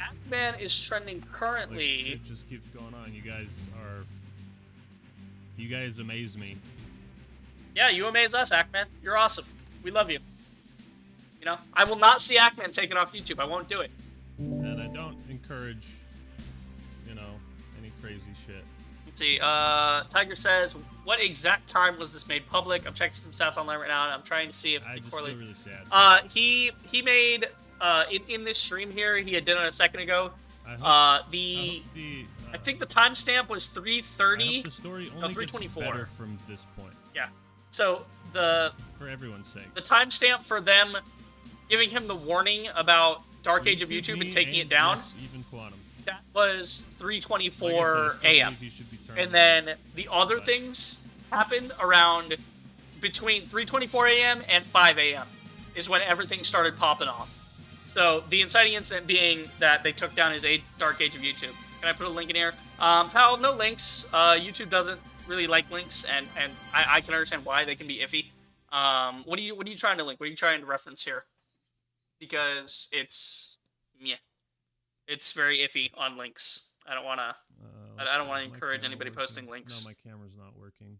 Ackman is trending currently. Like, it just keeps going on. You guys amaze me. Yeah, you amaze us, Ackman. You're awesome. We love you. You know, I will not see Ackman taken off YouTube. I won't do it. And I don't encourage, you know, any crazy shit. Let's see. Tiger says, what exact time was this made public? I'm checking some stats online right now, and I'm trying to see if I it just correlates. feel really sad. He made in this stream here. He had done it a second ago. I think the timestamp was 3:30. The story only gets 3:24 better from this point. Yeah. So for everyone's sake, the timestamp for them giving him the warning about Dark Age of YouTube and taking it down. Yes, even Quantum. That was 3:24 a.m. And then the other things happened around between 3:24 a.m. and 5 a.m. is when everything started popping off. So the inciting incident being that they took down his Dark Age of YouTube. Can I put a link in here? Pal, no links. YouTube doesn't really like links, and I can understand why they can be iffy. What are you trying to link? What are you trying to reference here? Because it's very iffy on links. I don't want to. I don't want to encourage anybody posting links. No, my camera's not working.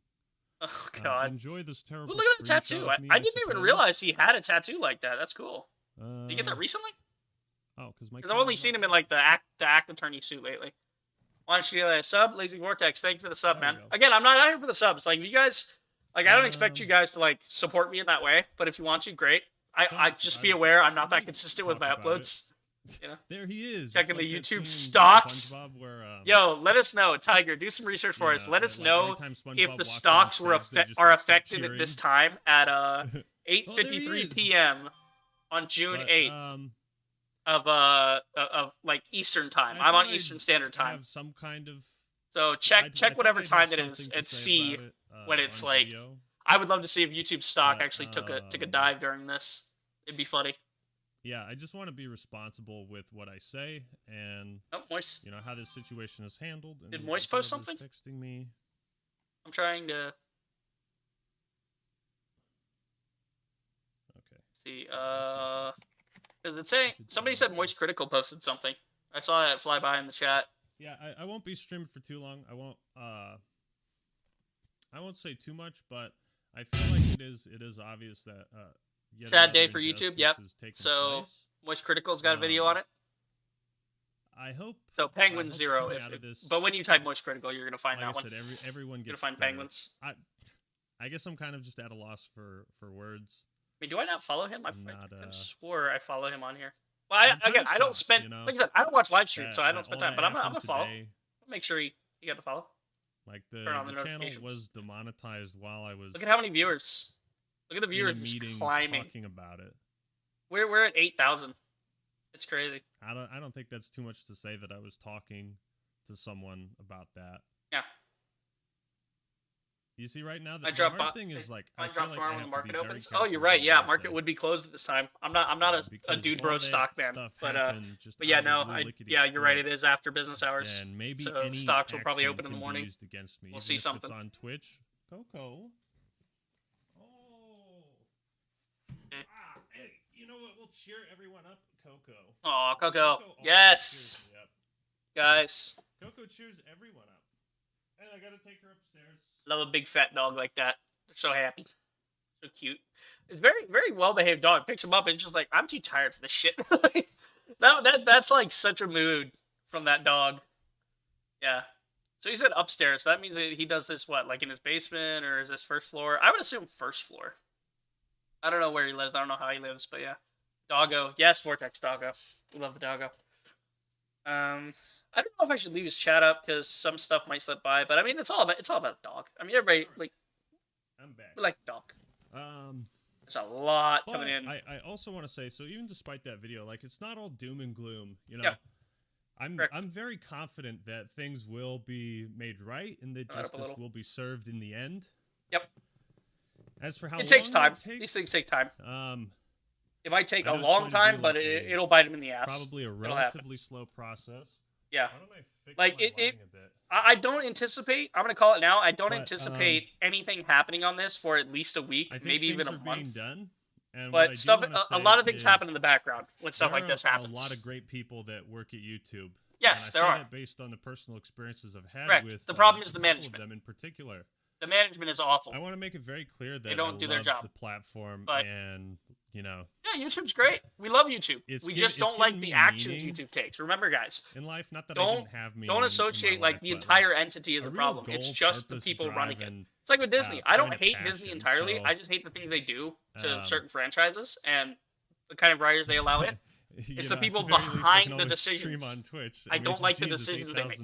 Oh God! Enjoy this terrible. Ooh, look at the tattoo. I didn't even realize he had a tattoo like that. That's cool. Did you get that recently? Oh, because I've only seen him in like the act attorney suit lately. Why don't you get a sub, Lazy Vortex? Thank you for the sub, man. Again, I'm not out here for the subs. Like, you guys, like, I don't expect you guys to like support me in that way. But if you want to, great. I just be aware I'm not that consistent with my uploads. You know? There he is. Checking the YouTube stocks. Yo, let us know, Tiger. Do some research for us. Let us know if the stocks are affected at this time at 8:53 p.m. on June 8th of like Eastern time. I'm on Eastern Standard Time. Have some kind of. So check whatever time it is and see when it's like. I would love to see if YouTube stock actually took a dive during this. It'd be funny. Yeah, I just want to be responsible with what I say and Moist. You know how this situation is handled. And did Moist post something? Texting me. I'm trying to. Okay. See, does it say somebody said Moist Critical posted something? I saw that fly by in the chat. Yeah, I won't be streamed for too long. I won't say too much, but I feel like it is obvious that sad day for YouTube. Yep. So Moist Critical's got a video on it. I hope. So Penguin Zero. But when you type Moist Critical, you're gonna find like that I said, one. Everyone gets. You're gonna find better. penguins. I guess I'm kind of just at a loss for words. I mean, do I not follow him? I swore I follow him on here. Well, I don't spend. You know, like I said, I don't watch live streams, so I don't spend time. But I'm gonna follow. I'll make sure you got to follow. Like the channel was demonetized while I was. Look at how many viewers. Look at the viewers just climbing. Talking about it. We're at 8,000. It's crazy. I don't think that's too much to say that I was talking to someone about that. Yeah. You see, right now the hard thing is like I drop tomorrow when the market opens. Oh, you're right. Yeah, market would be closed at this time. I'm not a dude bro stock man, but yeah, no, you're right. It is after business hours, and maybe so stocks will probably open in the morning. We'll see something on Twitch. Coco. Hey, you know what? We'll cheer everyone up, Coco. Oh, Coco. Yes. Guys. Coco cheers everyone up. And I gotta take her upstairs. Love a big fat dog like that. They're so happy. So cute. It's very, very well-behaved dog. Picks him up and it's just like, I'm too tired for this shit. That's like such a mood from that dog. Yeah. So he said upstairs. So that means that he does this, what, like in his basement or is this first floor? I would assume first floor. I don't know where he lives. I don't know how he lives, but yeah. Doggo. Yes, Vortex Doggo. We love the Doggo. I don't know if I should leave his chat up because some stuff might slip by, but I mean it's all about dog. I mean everybody like I'm back. We like dog. There's a lot coming in. I also want to say, so even despite that video, like it's not all doom and gloom, you know. Yeah. I'm very confident that things will be made right and that justice will be served in the end. Yep. As for how it takes time. It takes, these things take time. It might take a long time, but it'll bite him in the ass. Probably a relatively slow process. Yeah. Why don't I fix like my lighting a bit? I don't anticipate. I'm gonna call it now. I don't anticipate anything happening on this for at least a week, maybe even a month. Done, and but stuff, a lot of things happen in the background when stuff like this happens. A lot of great people that work at YouTube. Yes, there are. That based on the personal experiences I've had Correct. with the problem is the management. Them in particular. The management is awful. I want to make it very clear that they don't do their job. The platform and you know. Yeah, YouTube's great. We love YouTube. We just don't like the actions YouTube takes. Remember, guys. In life, not that I didn't have meaning. Don't associate like the entire entity as a problem. It's just the people running it. It's like with Disney. I don't hate Disney entirely. I just hate the things they do to certain franchises and the kind of writers they allow in. It's the people behind the decisions. On Twitch. I don't like the decisions they make.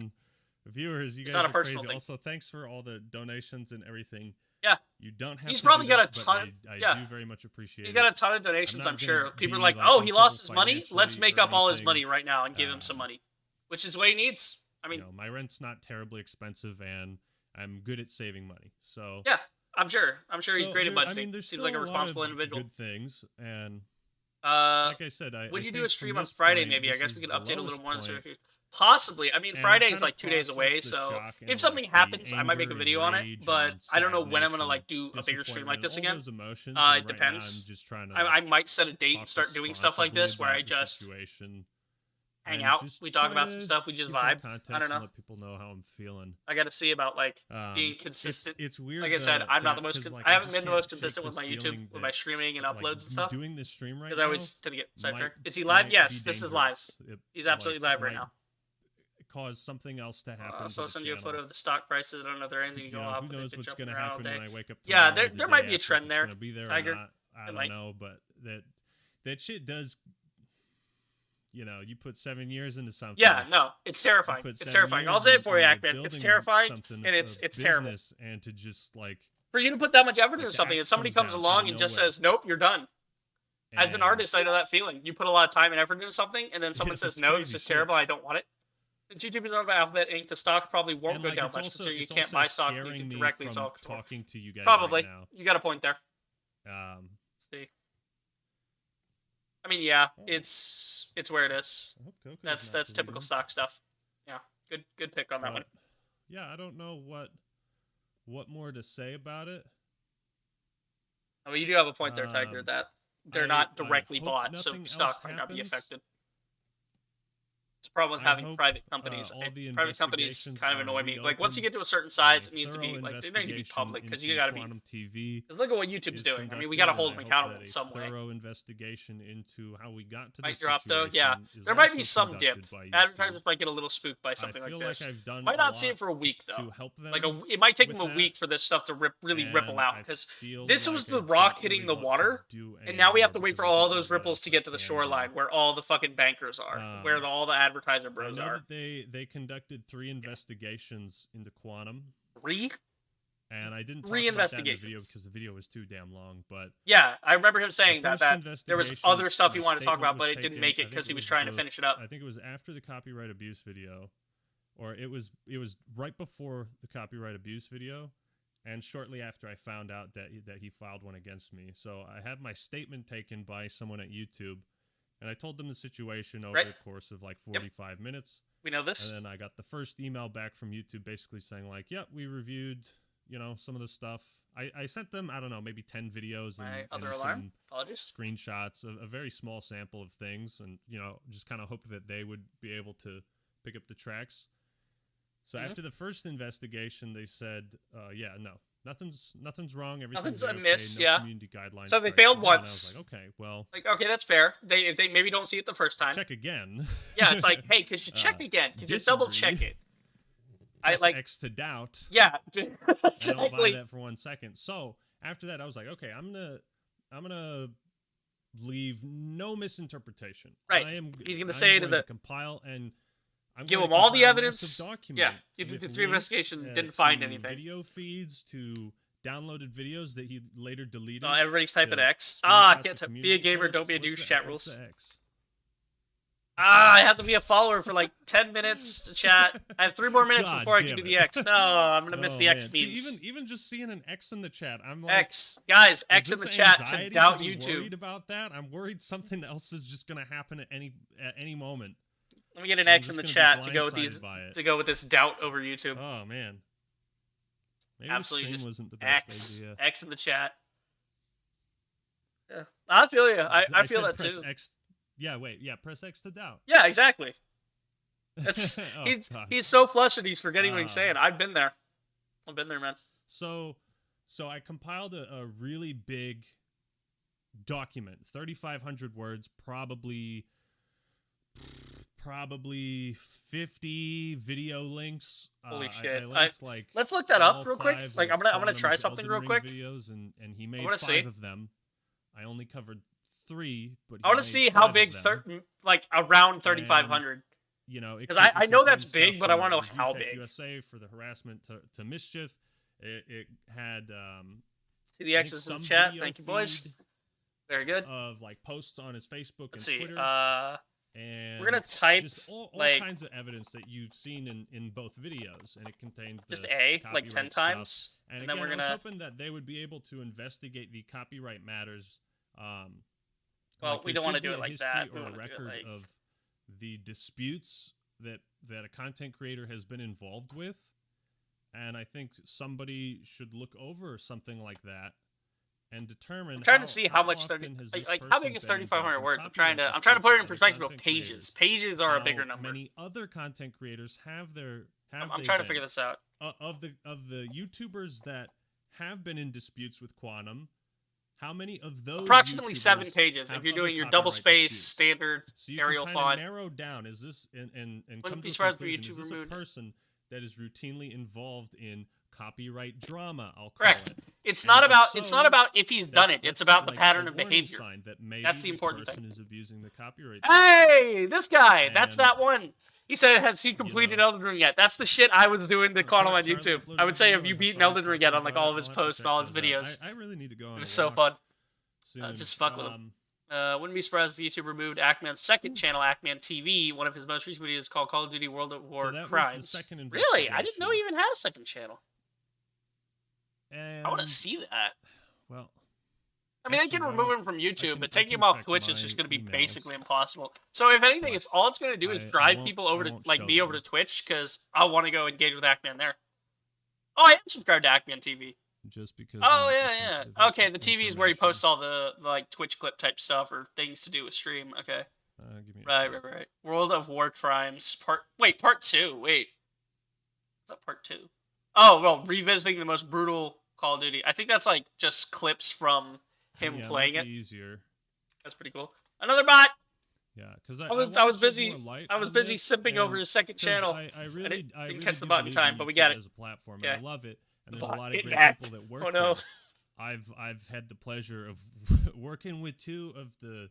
Viewers, you guys are crazy. Also, thanks for all the donations and everything. Yeah. You don't have He's to probably do got that, a ton. I do very much appreciate He's got a ton of donations, I'm sure. People are like, like oh, he lost his money? Let's make up all his anything. money right now and give him some money. Which is what he needs. I mean, my rent's not terribly expensive and I'm good at saving money. So yeah. I'm sure he's great at budgeting. I mean, there's Seems still like a lot responsible of individual. good things, and Like I said, would I you do think a stream from on this Friday? point, Maybe I this guess we is could the update a little lowest more on point. certain. Possibly. I mean, And Friday I've is kinda like 2 days away, processed the so shock and, if something like, the happens, I might make a anger video and on it. rage But and I don't know when I'm sadness gonna like and do a bigger stream like disappointment, this all again. those emotions, It and right now depends. I'm just trying to I might set a date talk and start doing stuff like this, where I responsibly about the just situation hang and out. just We talk try about some to stuff. We just give more vibe. context I don't and know. let people know how I'm feeling. I got to see about like being It's- consistent. It's weird. Like I said, I'm not the most. 'cause, like, I haven't just been the can't most shake consistent with this my YouTube, feeling with my that, streaming and like, uploads and stuff. Doing this stream right Because I now always tend to get sidetracked. might- Is he live? might Yes, be this is live. dangerous. He's absolutely live right might now. Cause something else to happen. So to I'll the send you a channel. photo of the stock prices. I don't know if they're anything to go up. Who But knows they've been what's jumping gonna around all happen day. when I wake up? Yeah, tomorrow or the there might day be a after, trend if there. It's gonna be there Tiger. or not, I don't might. know, but that shit does. You put 7 years into something. Yeah, no, it's terrifying. put It's 7 terrifying. I'll years say it for you, into Ackman. It's building terrifying, something, and it's a terrible. business, and to just like For you to put that much effort into the something, and axe somebody comes comes down out along of and just nowhere. says, "Nope, you're done." As an and- artist, I know that feeling. You put a lot of time and effort into something, and then someone It's says, "No, this crazy is shit. terrible. I don't want it." Since YouTube is owned by Alphabet Inc., the stock probably won't and, go like, down it's much. also- So you it's can't also buy stock on scaring YouTube me directly. from So talking to you guys probably right now. you got a point there. Um, See, I mean, yeah, it's where it is. I hope Coco's That's not typical deleted. stock stuff. Yeah, good pick on that one. But, yeah, I don't know what more to say about it. Oh, you do have a point there, Tiger. That they're not I directly hope bought, so nothing stock else might not be happens. affected. It's a problem with I having hope, private companies. all the Private companies investigations kind of are annoy me. Like once you reopened, get to a certain size, a it needs to thorough be like they need to be investigation public because you into got to be. Quantum TV Because look at what YouTube's is doing. I mean, we conducted, got to and hold I them hope accountable that in a some way. thorough investigation into how we got to Might this drop though, yeah. situation is There might be also some dip. conducted by YouTube. Advertisers might get a little spooked by something I feel like this. I've done Might a not see lot it for a week though. to help them. Like it might take with them a that, week for this stuff to really ripple and out I because feel this like was I the don't rock really hitting the want to water, do and now we have to anymore wait for because all of those what ripples to get to the I can shoreline do. where all the fucking bankers are, where all the advertiser I bros know are. that they conducted 3 investigations into Quantum, 3? and I didn't talk Three about that in the video investigations. because the video was too damn long. But Yeah, I remember him saying the that first there was investigation, other stuff he the wanted to talk statement about, but was it didn't taken- make I it think because he was was trying to both- finish it up. I think it was after the copyright abuse video, or it was right before the copyright abuse video, and shortly after I found out that he filed one against me. So I had my statement taken by someone at YouTube, and I told them the situation over Right. the course of like 45 minutes. We know this. And then I got the first email back from YouTube basically saying like, yep, we reviewed, some of the stuff. I sent them, I don't know, maybe 10 videos My and other some alarm. Apologies. screenshots, a very small sample of things, and, just kind of hoped that they would be able to pick up the tracks. So Mhm. after the first investigation, they said, yeah, no, nothing's wrong. Nothing's Everything's okay, amiss, no yeah. community guidelines. So they strike failed one. And I once. was like, okay, well, Like, okay, that's fair. If they maybe don't see it the first time. check again. Yeah, it's like, hey, could you check again? Could you double check disagree. it? I Press like, X to doubt. yeah, I don't buy exactly. that for 1 second. So after that, I was like, okay, I'm gonna leave no misinterpretation. Right. He's gonna say to going the- compile and I'm Give going him to all the compile a evidence. massive document Yeah, you did with the 3 links, investigation, didn't find to anything. Video feeds to downloaded videos that he later deleted. Oh, everybody's typing to X. I screenshots can't of type. Be a community gamer, posts. don't be a What's douche. the- Chat what's rules. the X? I have to be a follower for like 10 minutes to chat. I have 3 more minutes God before I can damn do it. the X. No, I'm gonna miss Oh, the X man. See, memes. even just seeing an X in the chat, I'm like, X, guys, is X in the this chat to anxiety doubt be YouTube. Worried about that? I'm worried something else is just gonna happen at any moment. Let me get an I'm X in just the gonna be chat to go with blindsided these by it. to go with this doubt over YouTube. Oh man, maybe Absolutely the just stream wasn't the best X, idea. X in the chat. Yeah, I feel you. I feel said that press too. X. Yeah, wait, yeah, press X to doubt. Yeah, exactly. That's Oh, God. he's so flustered he's forgetting what he's Uh, saying. I've been there. I've been there, man. So I compiled a really big document, 3,500 words, probably 50 video links. Holy I shit. linked, like, Let's look that up all real quick. 5 Like of I'm gonna try Quantum's something real Elden Ring quick. videos, and he made wanna 5 see. of them. I only covered 3, but I want made to see how 5 big of them. like around 3,500. It 'Cause could- I it know could that's range big, stuff but I from wanna know Review how Tech big. USA for the harassment to mischief. It had See the I X's think in the some chat. video Thank you, boys. feed Very good. of like posts on his Facebook Let's and see. Twitter. and We're gonna type just all like kinds of evidence that you've seen in both videos, and it contained the just A like 10 copyright stuff. times, And then again, we're I was gonna. hoping that they would be able to investigate the copyright matters. Well, we there don't want to should do be it like history that. We or a want to do it record like. of the disputes that a content creator has been involved with, and I think somebody should look over something like that and determine. I'm trying to see how much often has this like how person big is been 3,500 involved in words. I'm trying copyright to put it in disputes with perspective other of content pages. creators. Pages are a How bigger number. Many other content creators have their I'm trying to figure this out. of the YouTubers that have been in disputes with Quantum. How many of those? Approximately YouTubers 7 pages. have If you're other doing your double copyright space disputes? standard So you Arial can font. narrow down. Is this and come be to a surprised if conclusion? YouTube Is this a removed it. person that is routinely involved in copyright drama? I'll call Correct. it. It's And not if about so, if he's done it. It's about the like pattern a of warning behavior. sign that maybe That's the this important person thing. is abusing the copyright. Hey, this guy. That's And- that one. He said, "Has he completed know. Elden Ring yet?" That's the shit I was doing to Quantum on Charlie YouTube. uploaded I would say, video "Have you and beaten the Elden first Ring yet?" on one, like but all of his I'll have to posts check and all his those out. videos. I really need to go on. It a was so walk fun. soon. Just fuck with him. Wouldn't be surprised if YouTube removed Ackman's second channel, Ackman TV. One of his most recent videos called Call of Duty World at War So that was the Crimes. second Really? I didn't know he investigation. even had a second channel. And, I want to see that. Well, I mean, they actually, can why remove don't- him from I YouTube, can- but I taking can him off check Twitch is my just going to be emails. basically impossible. So if anything, But it's all it's going to do is I drive won't- people I over to won't like show me over to them. Twitch because I want to go engage with Ackman there. Oh, I am subscribed to Ackman TV. just because. Oh I'm yeah, sensitive yeah. Okay, the to TV is where he information. posts all the like Twitch clip type stuff or things to do with stream. Okay. Give me a Right, sec. right. World of War Crimes part 2. Wait. Is that part 2? Oh, well, revisiting the most brutal Call of Duty. I think that's like just clips from him Yeah, playing might it. be easier. That's pretty cool. Another bot. Yeah, because I was busy simping over his second channel. I really didn't catch the do button believe time, in but we YouTube got it. as a platform. Okay. And I love it, and there's a Bot lot of it great back. people that work. Oh, no. there. I've had the pleasure of working with two of the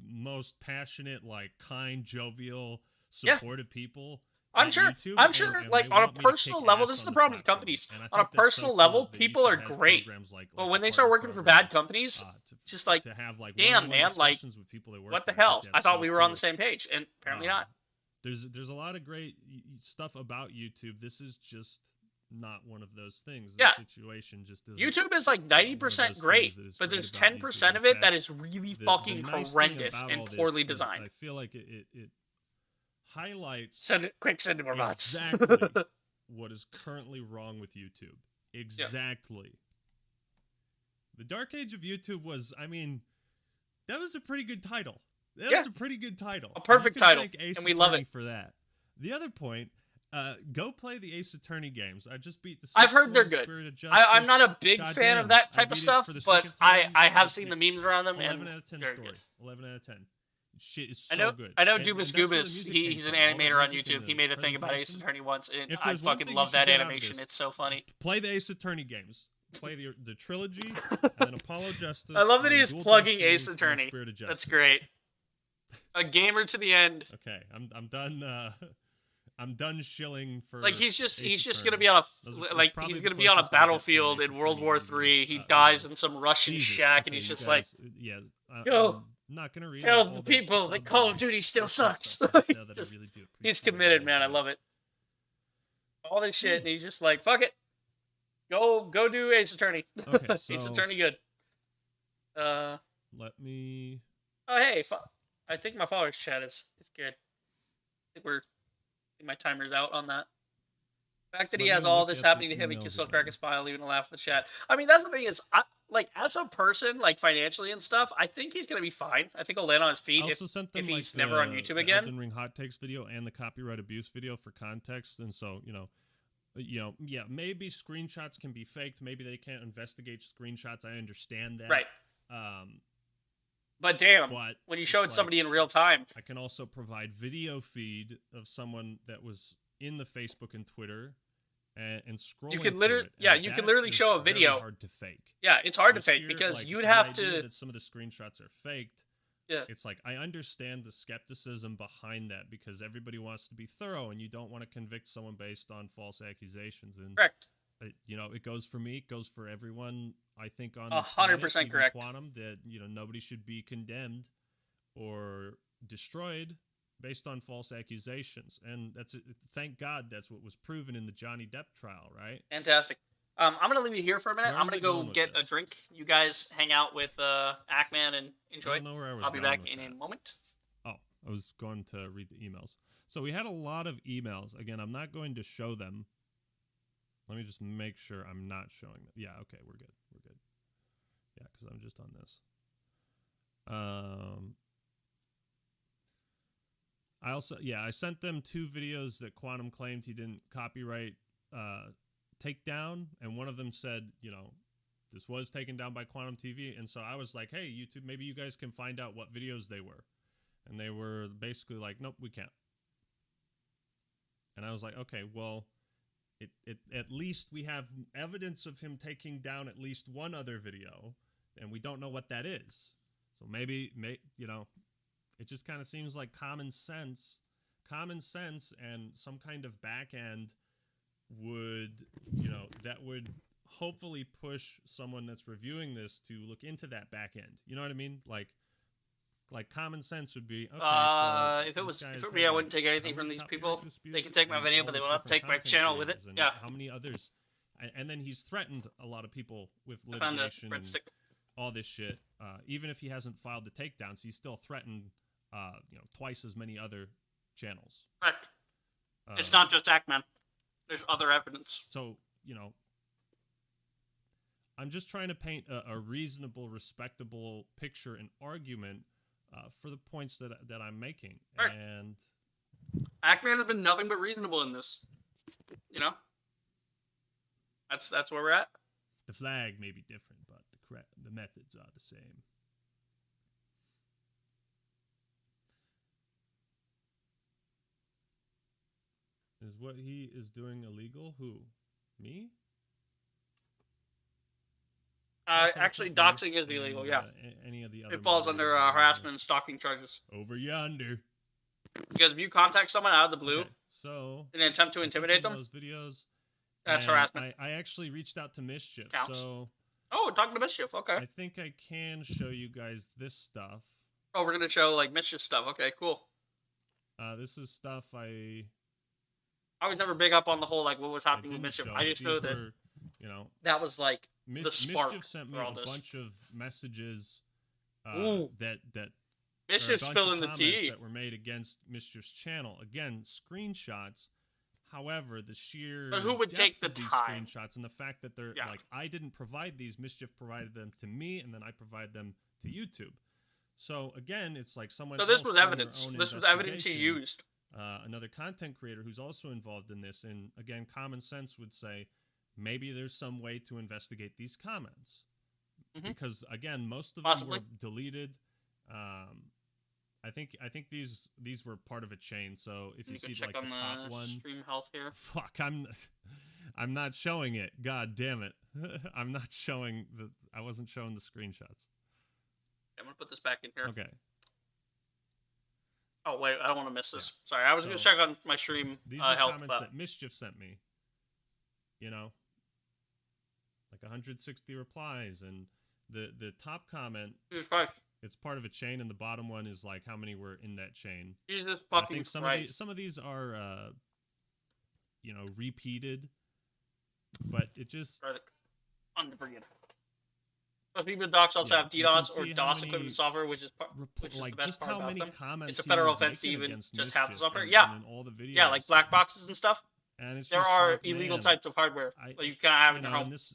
most passionate, like kind, jovial, Yeah. supportive people. I'm at sure. YouTube, I'm and- sure. and Like they on a want me to personal kick level, ass this is the on problem with platform. companies. And I On a think that's so personal cool level, that people YouTube are has great. programs like But the when they partner start working for program, bad companies, to- just like, to have like damn, one-on-one man, like, discussions with people they work what the for, I think hell? I that's thought so we were on cool. the same page, and apparently not. There's a lot of great stuff about YouTube. This is just not one of those things. Yeah. The situation just isn't. YouTube is like 90% those great, things that is but great there's about 10% YouTube. of In it that fact, is really the fucking nice thing horrendous about and all this poorly is designed. I feel like it highlights Send more bots. exactly what is currently wrong with YouTube. Exactly. The Dark Age of YouTube was, I mean, that was a pretty good title. That Yeah. was a pretty good title. A perfect You can title, thank Ace and we love Attorney it. for that. The other point, go play the Ace Attorney games. I just beat the. I've heard they're sixth good. one, Spirit of Justice. I'm not a big God fan damn, of that I type of beat it stuff, for the but second I time. have seen the memes around them, 11 and out of 10 very story. good. 11 out of 10. Shit is I so know, good. I know. And Dubas that's where the Goobas, music came he's an from. All the animator on music and YouTube. He the made a thing about Ace presentation. Attorney once, and If I there's one fucking thing love you should that get out of animation. this, It's so funny. Play the Ace Attorney games. Play the trilogy, and then Apollo Justice. I love that and he's Dual plugging Destiny, Ace and Attorney. Spirit of Justice. That's great. A gamer to the end. Okay, I'm done. I'm done shilling for. Like he's just Attorney. gonna be on Those- a that's like probably he's the gonna be on a closest I get to battlefield Ace in World Attorney War movie. III. He You dies know. in some Russian Jesus, shack, and okay, he's you just guys, like, yeah. Yo, I'm not gonna read tell all the people that sub- Call of Duty still sucks. stuff right now that I Just- really do he's appreciate. committed, man. I love it. All this shit, and he's just like, fuck it. Go do Ace Attorney. Okay, Ace so- Attorney good. Let me. Oh hey, I think my followers chat is good. I think my timer's out on that. The fact that he Let has me all look this at the happening to him, he can emails still again. crack a smile, even laugh at the chat. I mean, that's the thing is, like as a person, like financially and stuff, I think he's gonna be fine. I think he'll land on his I feet also sent them if like he's never on the- YouTube the again. Elden Ring hot takes video and the copyright abuse video for context, and so yeah, maybe screenshots can be faked. Maybe they can't investigate screenshots. I understand that. Right. Um, But damn, but when you show it it's somebody in real time, I can also provide video feed of someone that was in the Facebook and Twitter and scrolling. You can through literally- it, yeah, and you can that literally is show a very video. hard to fake. yeah, it's hard to The fake sheer, because like, you'd the have idea to. that some of the screenshots are faked. Yeah. It's like I understand the skepticism behind that because everybody wants to be thorough and you don't want to convict someone based on false accusations. And Correct. it goes for me, it goes for everyone. I think on 100% even correct. Quantum that nobody should be condemned or destroyed based on false accusations, and thank God that's what was proven in the Johnny Depp trial, right? Fantastic. I'm gonna leave you here for a minute. Where I'm was gonna I go going with get a this? drink. You guys hang out with Ackman and enjoy. I don't know where I was I'll be going back with in that. a moment. Oh, I was going to read the emails. So we had a lot of emails. Again, I'm not going to show them. Let me just make sure I'm not showing them. Yeah, okay, we're good. We're good. Yeah, because I'm just on this. I sent them 2 videos that Quantum claimed he didn't copyright take down, and one of them said, this was taken down by Quantum TV, and so I was like, hey, YouTube, maybe you guys can find out what videos they were. And they were basically like, nope, we can't. And I was like, okay, well, at least we have evidence of him taking down at least one other video, and we don't know what that is. So maybe it just kind of seems like common sense and some kind of back end would, that would hopefully push someone that's reviewing this to look into that back end. You know what I mean? Like common sense would be, okay, if it were me, I wouldn't take anything from these people. They can take my video, but they will not take my channel with it. Yeah. How many others? And then he's threatened a lot of people with I found a litigation and breadstick. all this shit. Even if he hasn't filed the takedowns, he's still threatened, twice as many other channels. Correct. It's not just Ackman. There's other evidence. So, I'm just trying to paint a reasonable, respectable picture and argument for the points that I'm making. Right. And Ackman has been nothing but reasonable in this. That's where we're at. the flag may be different, but the methods are the same. Is what he is doing illegal? Who? Me? Actually, doxing is illegal. Yeah, Any of the other it falls under moderators harassment and stalking charges. over yonder. Because if you contact someone out of the blue Okay, so in an attempt to I sent intimidate them them, those videos. that's and harassment. I actually reached out to Mischief, Counts. so Oh, talking to Mischief. Okay. I think I can show you guys this stuff. Oh, we're gonna show like Mischief stuff. Okay, cool. This is stuff I I was never big up on the whole like what was happening with didn't Mischief. show, I but just these know that were, that was like the spark Mischief sent me for all a this. bunch of messages Ooh. that Mischief's or a bunch spilling of the comments tea. that were made against Mischief's channel. Again, screenshots. However, the sheer But who would depth take the of these time? screenshots and the fact that they're Yeah. like, I didn't provide these, Mischief provided them to me, and then I provide them to YouTube. So again, it's like someone. So this else was doing their evidence. own This was evidence he investigation. used. Another content creator who's also involved in this, and again, common sense would say maybe there's some way to investigate these comments, because again, most of Possibly. them were deleted. I think these were part of a chain. So if you You can see check like the on top the one, stream health here. fuck, I'm not showing it. God damn it, I'm not showing I wasn't showing the screenshots. I'm gonna put this back in here. Okay. Oh wait, I don't want to miss this. Sorry, I was gonna So, check on my stream These are health, comments but that Mischief sent me. Like 160 replies, and the top comment, Jesus Christ, it's part of a chain, and the bottom one is like how many were in that chain. Jesus And fucking I think Christ. some of these are repeated, but it just Unforgiven. Most people with docs also Yeah, have you can DDoS or see how DOS many equipment software, which is like the best just part how about many them. comments It's a he federal was offense to making even against just have the Mischief software. and Yeah, in all the videos. yeah, like black boxes and stuff. And it's There just are like, illegal man, types of hardware I- that you cannot have in you your know, home. and this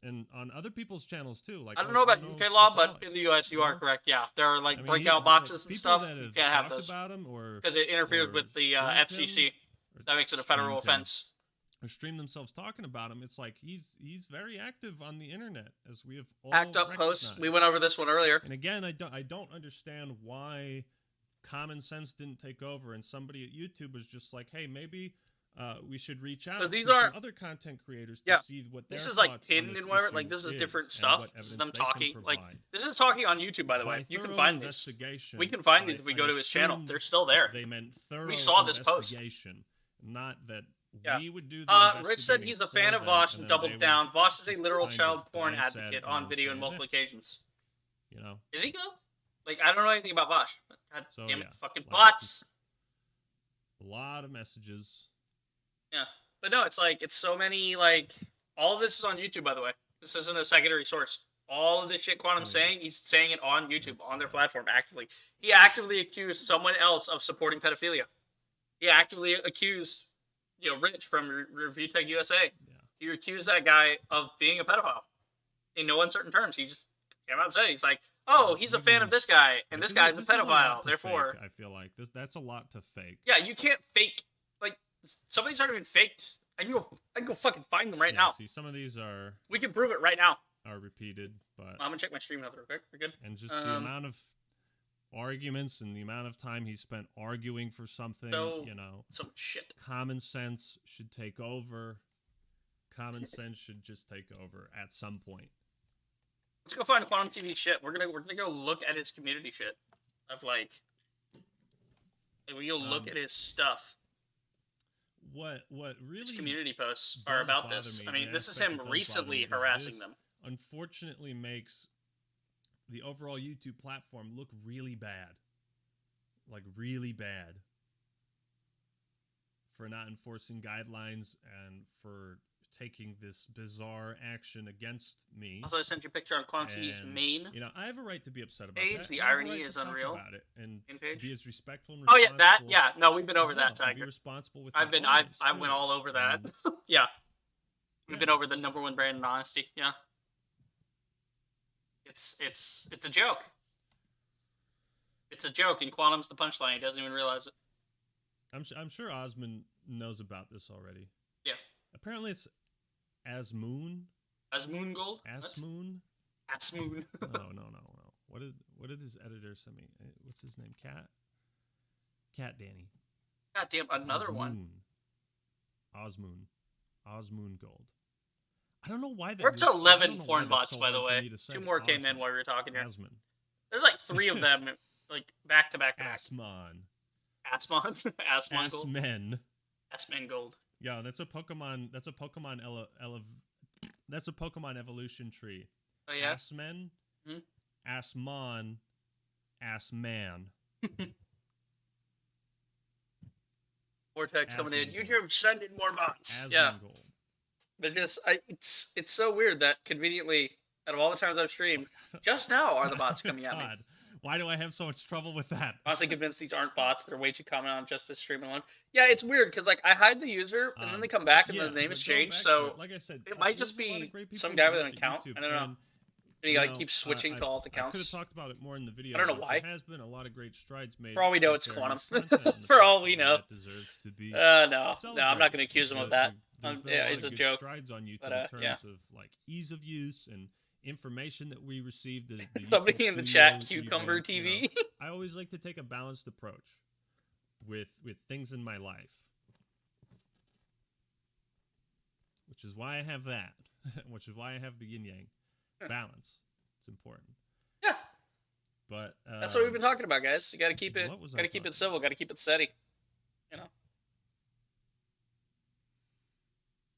and on other people's channels too. Like I don't know about UK law, but in the US, you are know? correct. Yeah, there are like I mean, breakout boxes and people stuff. that You have can't have talked those about him or because it interferes or with the streamed FCC. him, or That makes it a federal streamed him, offense. or stream themselves talking about him. It's like he's very active on the internet, as we have all Act up posts. recognized. We went over this one earlier. And again, I don't understand why common sense didn't take over, and somebody at YouTube was just like, hey, maybe we should reach out 'Cause these to some aren't- other content creators to Yeah. see what This their is like thoughts on pinned this and whatever. issue Like this is different and stuff. what This is evidence them they can talking. Like provide. this is talking on YouTube, by the By way. You can thorough find these. investigation, We can find I- these if we I go to his channel. assumed They're still there. They meant thorough saw this post. investigation, not that Yeah. we would do the Rich said he's a fan of Vosh and doubled down. Vosh is a literal child porn advocate on video on multiple occasions. You know, Is he though? Like, I don't know anything about Vosh. But God So, damn it, yeah, fucking like, bots. A lot of messages. Yeah. But no, it's like, it's so many, like, all of this is on YouTube, by the way. This isn't a secondary source. All of this shit Quantum's saying, he's saying it on YouTube, on their platform, actively. He actively accused someone else of supporting pedophilia. He actively accused, Rich from Review Tech USA. Yeah. He accused that guy of being a pedophile. In no uncertain terms. He just came out and said, he's like, oh, he's a fan of this guy, and this guy's a pedophile, therefore... Fake, I feel like. That's a lot to fake. Yeah, you can't fake... Like, some of these aren't even faked. I can go fucking find them right now. See, some of these are... We can prove it right now. Are repeated, but... I'm gonna check my stream health real quick. We're good? And just the amount of arguments and the amount of time he spent arguing for something, Some shit. Common sense should take over. Common sense should just take over at some point. Let's go find Quantum TV shit. We're gonna go look at his community shit. Of like we go look at his stuff. What really his community posts are about this. I mean, this is him recently harassing them. Unfortunately makes the overall YouTube platform look really bad. Like really bad. For not enforcing guidelines and for taking this bizarre action against me. Also, I sent you a picture on Quantum TV's main. I have a right to be upset about page. that. The irony is unreal. About it and page. be as respectful and responsible. Oh yeah, that. Yeah, no, we've been over that, Tiger. Be responsible with. I went all over that. Yeah, we've been over the #1 brand in honesty. Yeah, it's a joke. It's a joke, and Quantum's the punchline. He doesn't even realize it. I'm sure Osmond knows about this already. Yeah. Apparently, it's Asmoon. Asmoon Gold. Asmoon. Asmoon. No. What did his editor send me? What's his name? Cat Danny. God damn, another one. Osmoon Gold. I don't know why that. We're up to 11 porn bots, by the way. 2 more came in while we were talking here. Asmon. There's like 3 of them, like back to back to back. Asmon. Asmon Gold. Asmen Gold. Yeah, that's a Pokemon. That's a Pokemon evolution tree. Oh yeah. Asmen. Asmon. Assman. Vortex coming in. YouTube sending more bots. Asmen yeah. Gold. They're just, it's so weird that conveniently, out of all the times I've streamed, just now are the bots coming at me. Why do I have so much trouble with that? Honestly convinced these aren't bots. They're way too common on just this stream alone. Yeah, it's weird because like I hide the user and then they come back and the name has changed. So like I said, it might just be some guy with an account. I don't know. And he like keeps switching to alt accounts. I could have talked about it more in the video. I don't know why. There has been a lot of great strides made. For all we know, it's Quantum. For all we know. No, I'm not going to accuse him of that. Yeah, it's a joke. Strides on YouTube in terms of like ease of use and information that we received. Somebody in the chat, Cucumber TV. I always like to take a balanced approach with things in my life, which is why I have that. Which is why I have the yin yang balance. It's important. Yeah, but that's what we've been talking about, guys. You got to keep it. Got to keep it civil. Got to keep it steady.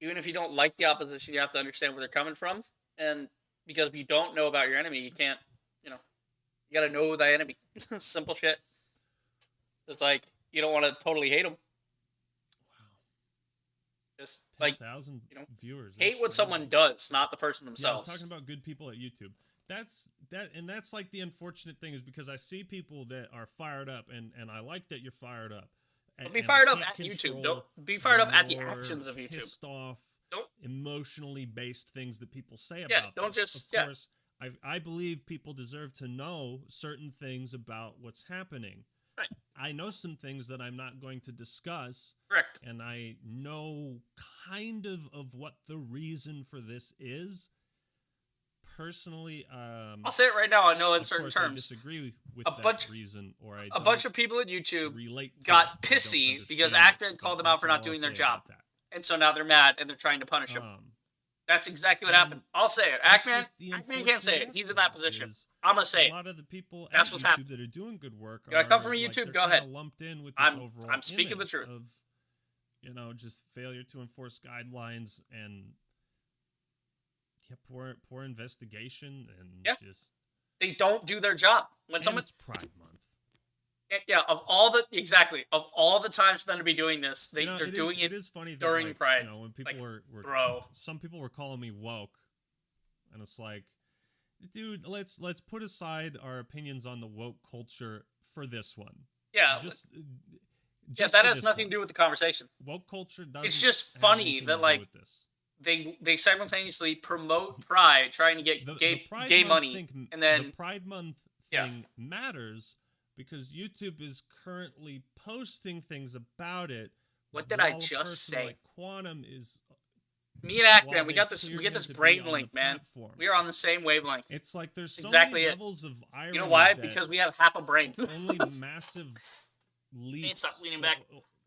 Even if you don't like the opposition, you have to understand where they're coming from. And because if you don't know about your enemy, you can't, you got to know thy enemy. Simple shit. It's like, you don't want to totally hate them. Wow. Just, like, viewers. Hate what someone does, not the person themselves. Yeah, I was talking about good people at YouTube. That's like the unfortunate thing is because I see people that are fired up, and I like that you're fired up. Don't be fired up at YouTube. Don't be fired up at the actions of YouTube. Pissed off, emotionally based things that people say about. Yeah, don't just. Of course, I believe people deserve to know certain things about what's happening. Right. I know some things that I'm not going to discuss. Correct. And I know kind of what the reason for this is. Personally, I'll say it right now. I know in certain terms. I disagree with that reason, or a bunch of people at YouTube got pissy because Actman called them out for not doing their job, and so now they're mad and they're trying to punish him. That's exactly what happened. I'll say it. Actman can't say it. He's in that position. I'm gonna say it. A lot of the people that's what's happening. That are doing good work. You gotta come from YouTube. Go ahead. Lumped in with this overall I'm speaking the truth. Of, just failure to enforce guidelines and. Yeah, poor investigation and just They don't do their job. When And someone, it's Pride Month. yeah, of all the times for them to be doing this, they're doing it is funny that, during like, Pride. You know, when people were bro. some people were calling me woke, and it's like, dude, let's put aside our opinions on the woke culture for this one. Yeah, Just that has nothing to do with the conversation. Woke culture doesn't. It's just have funny anything that, to do like, with this. they simultaneously promote Pride, trying to get The Pride gay Month money, and then the Pride Month thing matters because YouTube is currently posting things about it. What did I while a just person say? Like Quantum is. Me and Act, while man, we they got this clear him to be brain on the link, man. platform. We are on the same wavelength. It's like there's so exactly many it. levels of irony. You know why? that Because we have half a brain. only massive leaps stop leaning back.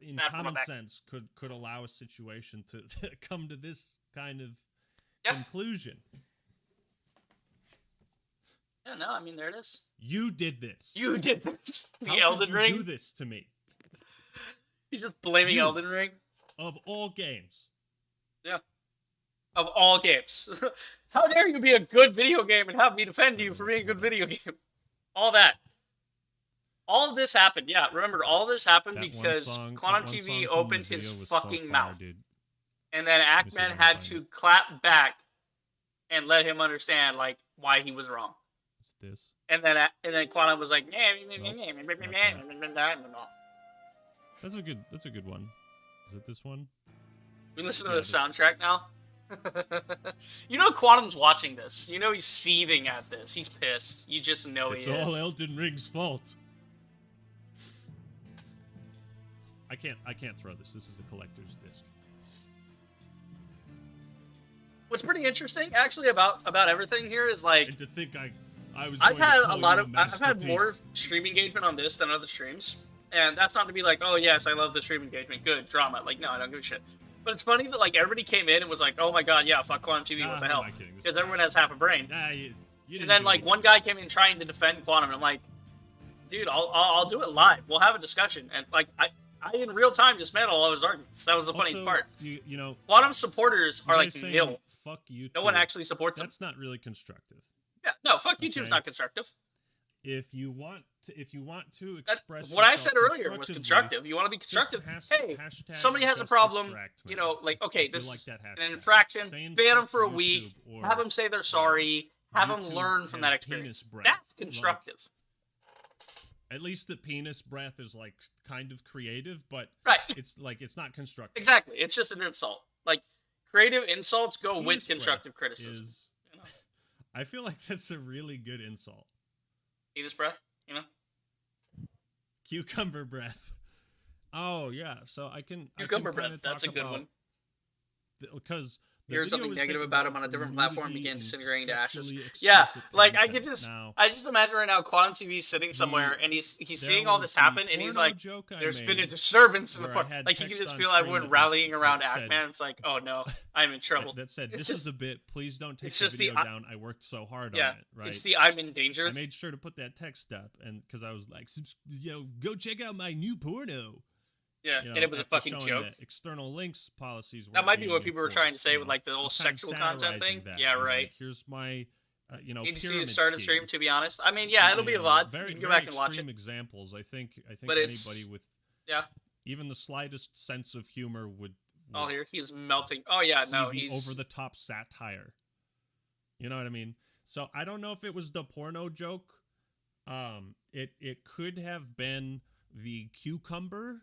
in Back on my common back. sense could allow a situation to come to this kind of Yeah. conclusion. Yeah, no, I mean, there it is. You did this. You did this. The How Elden could you Ring. do this to me? He's just blaming You. Elden Ring. Of all games. Yeah. Of all games. How dare you be a good video game and have me defend you for being a good video game? All that. All of this happened. Yeah, remember, all of this happened That one because song- Quantum that one TV song from opened the his video was fucking so fire, mouth. dude. And then me see Ackman if I can had find to it. clap back and let him understand, like, why he was wrong. Is it this? And then Quantum was like, That's a good one. Is it this one? we listen to Yeah, the this- soundtrack now. You know Quantum's watching this. You know he's seething at this. He's pissed. You just know It's he is. all Elden Ring's fault. I can't throw this. This is a collector's disc. What's pretty interesting, actually, about everything here is like And to think I was. I've going to had call a lot you of I've had more masterpiece. stream engagement on this than other streams, and that's not to be like, oh yes, I love the stream engagement, good drama. Like, no, I don't give a shit. But it's funny that like everybody came in and was like, oh my god, yeah, fuck Quantum TV, what the who hell? am I kidding? This Because is- everyone has half a brain. Nah, you didn't And then do like anything. one guy came in trying to defend Quantum, and I'm like, dude, I'll do it live. We'll have a discussion, and like I in real time dismantled all his arguments. That was the funniest Also, part. You know, Quantum supporters you are guys like saying, nil. Fuck YouTube. No one actually supports them. That's not really constructive. Yeah, no, fuck YouTube's Okay. not constructive. If you want to express What I yourself said earlier was constructively, constructive. You want to be just constructive? Hey, hashtag somebody has a just problem. distract me. You know, like, okay, If you this like is that an hashtag. infraction. Saying Ban them fuck for a YouTube week. or, Have them say they're sorry. Have them YouTube learn from that has experience. penis breath. That's Like, constructive. At least the penis breath is like kind of creative, but Right. it's like it's not constructive. Exactly. It's just an insult. Like, creative insults go Penis with breath constructive criticism. is- You know? I feel like that's a really good insult. Penis breath, you know? Cucumber breath. Oh yeah, so I can Cucumber I can kinda breath. That's a talk good about one. Because Hearing something negative about him on a different platform began began disintegrating to ashes. Yeah, like I get could just, I just imagine right now Quantum TV sitting somewhere and he's seeing all this happen and he's like, "There's been a disturbance in the where I forum." had Like you can text just on feel screen everyone that rallying around that said- Ackman. It's like, "Oh no, I'm in trouble." that said, It's "This just- is a bit. Please don't take it's the just the video I- down. I worked so hard Yeah, on it." Right. it's the I'm in danger. I made sure to put that text up, and because I was like, go check out my new porno." Yeah, You know, and it was a after fucking showing joke. that external links policies. That weren't might be being what people were trying to enforced, say you with know. like the whole Just kind of sexual content thing. satirizing that, Yeah, you know, right. like, here's my, Need to see pyramid the start of the stream, to be honest. I mean, yeah, it'll be a VOD. Very, You can go very back and watch it. extreme examples. I think But it's- anybody with Yeah. even the slightest sense of humor would. Oh, here he's melting. Oh yeah, see no, the he's over the top satire. You know what I mean? So I don't know if it was the porno joke. It could have been the cucumber.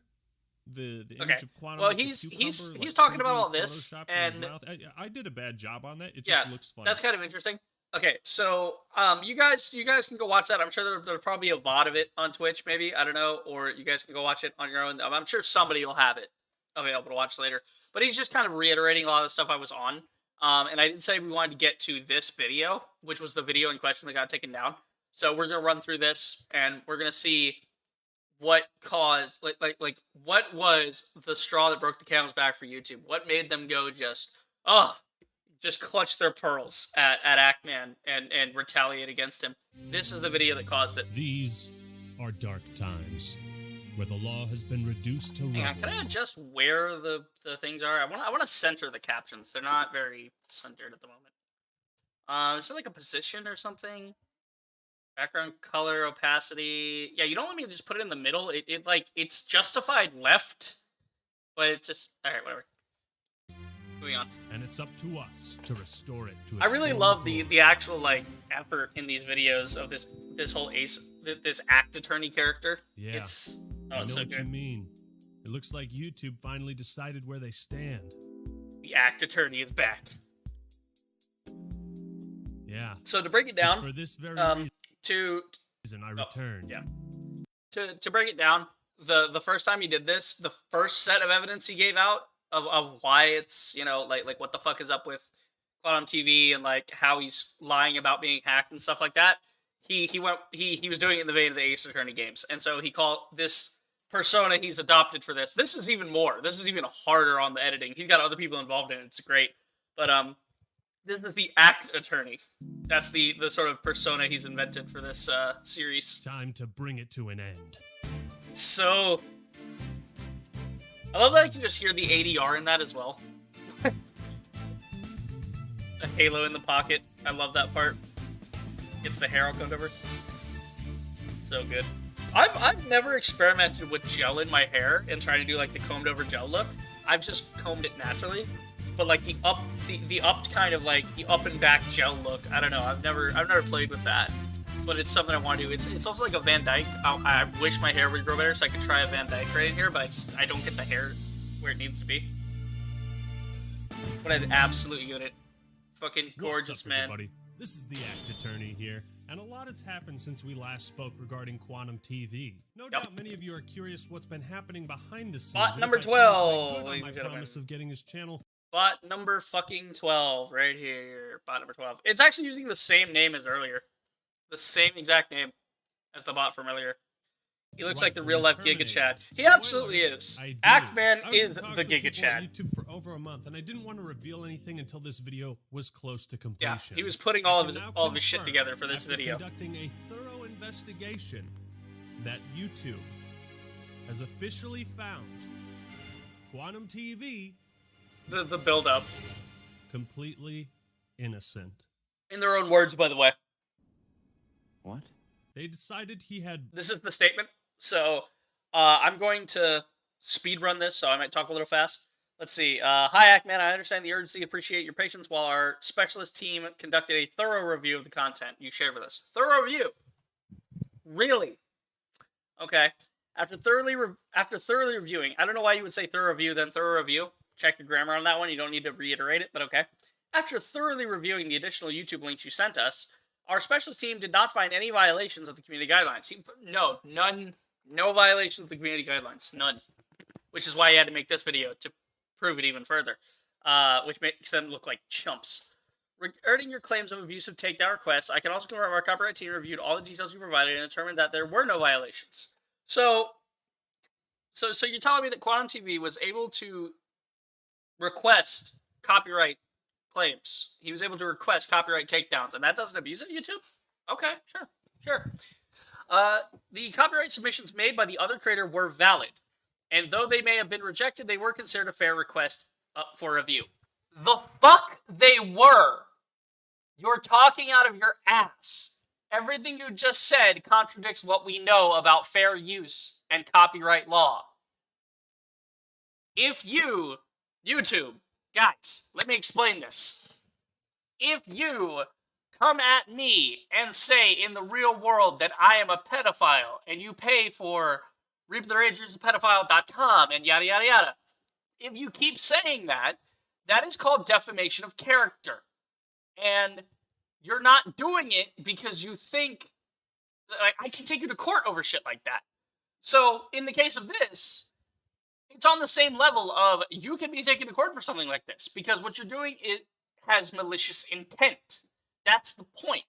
The Okay. image of Quantum. Well, with the he's cucumber, talking about 3D all this, photoshopped in his and mouth. I did a bad job on that. It just yeah, looks funny. that's kind of interesting. Okay, so you guys can go watch that. I'm sure there's probably a VOD of it on Twitch, maybe, I don't know, or you guys can go watch it on your own. I'm sure somebody will have it available to watch later. But he's just kind of reiterating a lot of the stuff I was on. And I did say we wanted to get to this video, which was the video in question that got taken down. So we're gonna run through this, and we're gonna see what caused, like what was the straw that broke the camel's back for YouTube? What made them go just clutch their pearls at Ackman and retaliate against him? This is the video that caused it. These are dark times, where the law has been reduced to Hang on, rubble. can I adjust where the things are? I want to center the captions. They're not very centered at the moment. Is there like a position or something? Background color, opacity. Yeah, you don't want me to just put it in the middle. It's justified left, but it's just all right. Whatever. Moving on. And it's up to us to restore it to its I really former love glory. the actual like effort in these videos of this whole this act attorney character. Yeah. It's I know it's so what you good. mean. It looks like YouTube finally decided where they stand. The act attorney is back. Yeah. So to break it It's down, for this very to reason I returned. yeah. To break it down, the first time he did this, the first set of evidence he gave out of why it's, you know, like what the fuck is up with Quantum TV and like how he's lying about being hacked and stuff like that. He was doing it in the vein of the Ace Attorney games, and so he called this persona he's adopted for this. This is even more. This is even harder on the editing. He's got other people involved in it. It's great, but this is the act attorney. That's the sort of persona he's invented for this series. Time to bring it to an end. So, I love that I can just hear the ADR in that as well. A halo in the pocket. I love that part. Gets the hair all combed over. So good. I've never experimented with gel in my hair and trying to do like the combed over gel look. I've just combed it naturally. But like the upped kind of like the up and back gel look. I don't know. I've never played with that. But it's something I want to do. It's also like a Van Dyke. I wish my hair would grow better so I could try a Van Dyke right in here, but I don't get the hair where it needs to be. But I'd absolutely get it. Fucking gorgeous, What's up, man. everybody? This is the Act Attorney here, and a lot has happened since we last spoke regarding Quantum TV. No doubt many of you are curious what's been happening behind the scenes. Bot and number if I plan to 12, make good on ladies my and gentlemen. promise of getting his channel. Bot number fucking 12, right here. Bot number 12. It's actually using the same name as earlier. The same exact name as the bot from earlier. He looks like the real life Giga Chad. He absolutely is. Ackman is the Giga Chad. YouTube for over a month, and I didn't want to reveal anything until this video was close to completion. Yeah, he was putting all of his shit together for this after video. Conducting a thorough investigation that YouTube has officially found Quantum TV The build up. completely innocent. In their own words, by the way. What? They decided he had This is the statement. So, I'm going to speed run this, so I might talk a little fast. Let's see. Hi, Ackman. I understand the urgency. Appreciate your patience while our specialist team conducted a thorough review of the content you shared with us. Thorough review? Really? Okay. After thoroughly reviewing, I don't know why you would say thorough review, then thorough review. Check your grammar on that one. You don't need to reiterate it, but okay. After thoroughly reviewing the additional YouTube links you sent us, our specialist team did not find any violations of the community guidelines. No, none. No violations of the community guidelines. None. Which is why I had to make this video, to prove it even further. Which makes them look like chumps. Regarding your claims of abusive takedown requests, I can also confirm our copyright team reviewed all the details you provided and determined that there were no violations. So you're telling me that Quantum TV was able to request copyright claims. He was able to request copyright takedowns, and that doesn't abuse it, YouTube? Okay, sure. The copyright submissions made by the other creator were valid, and though they may have been rejected, they were considered a fair request for review. The fuck they were! You're talking out of your ass. Everything you just said contradicts what we know about fair use and copyright law. If you, YouTube, guys, let me explain this. If you come at me and say in the real world that I am a pedophile and you pay for reaptheridgespedophile.com and yada yada yada, if you keep saying that, that is called defamation of character. And you're not doing it because you think, like, I can take you to court over shit like that. So, in the case of this, it's on the same level of you can be taken to court for something like this because what you're doing has malicious intent. That's the point.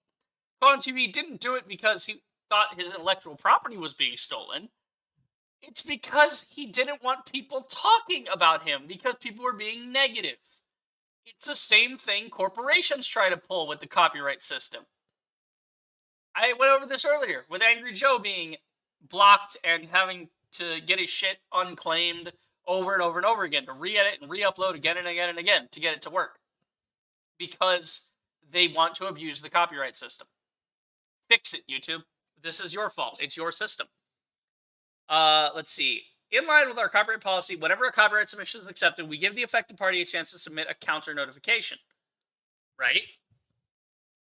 Quantum TV didn't do it because he thought his intellectual property was being stolen. It's because he didn't want people talking about him because people were being negative. It's the same thing corporations try to pull with the copyright system. I went over this earlier with Angry Joe being blocked and having to get his shit unclaimed over and over and over again, to re-edit and re-upload again and again and again to get it to work. Because they want to abuse the copyright system. Fix it, YouTube. This is your fault. It's your system. Let's see. In line with our copyright policy, whenever a copyright submission is accepted, we give the affected party a chance to submit a counter notification. Right?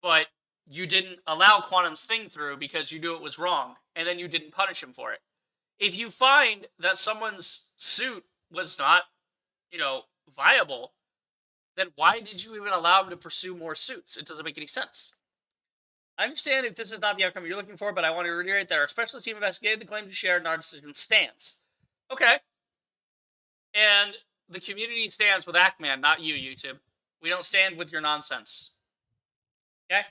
But you didn't allow Quantum's thing through because you knew it was wrong, and then you didn't punish him for it. If you find that someone's suit was not, viable, then why did you even allow him to pursue more suits? It doesn't make any sense. I understand if this is not the outcome you're looking for, but I want to reiterate that our specialist team investigated the claims you shared and our decision stands. Okay. And the community stands with Ackman, not you, YouTube. We don't stand with your nonsense. Okay?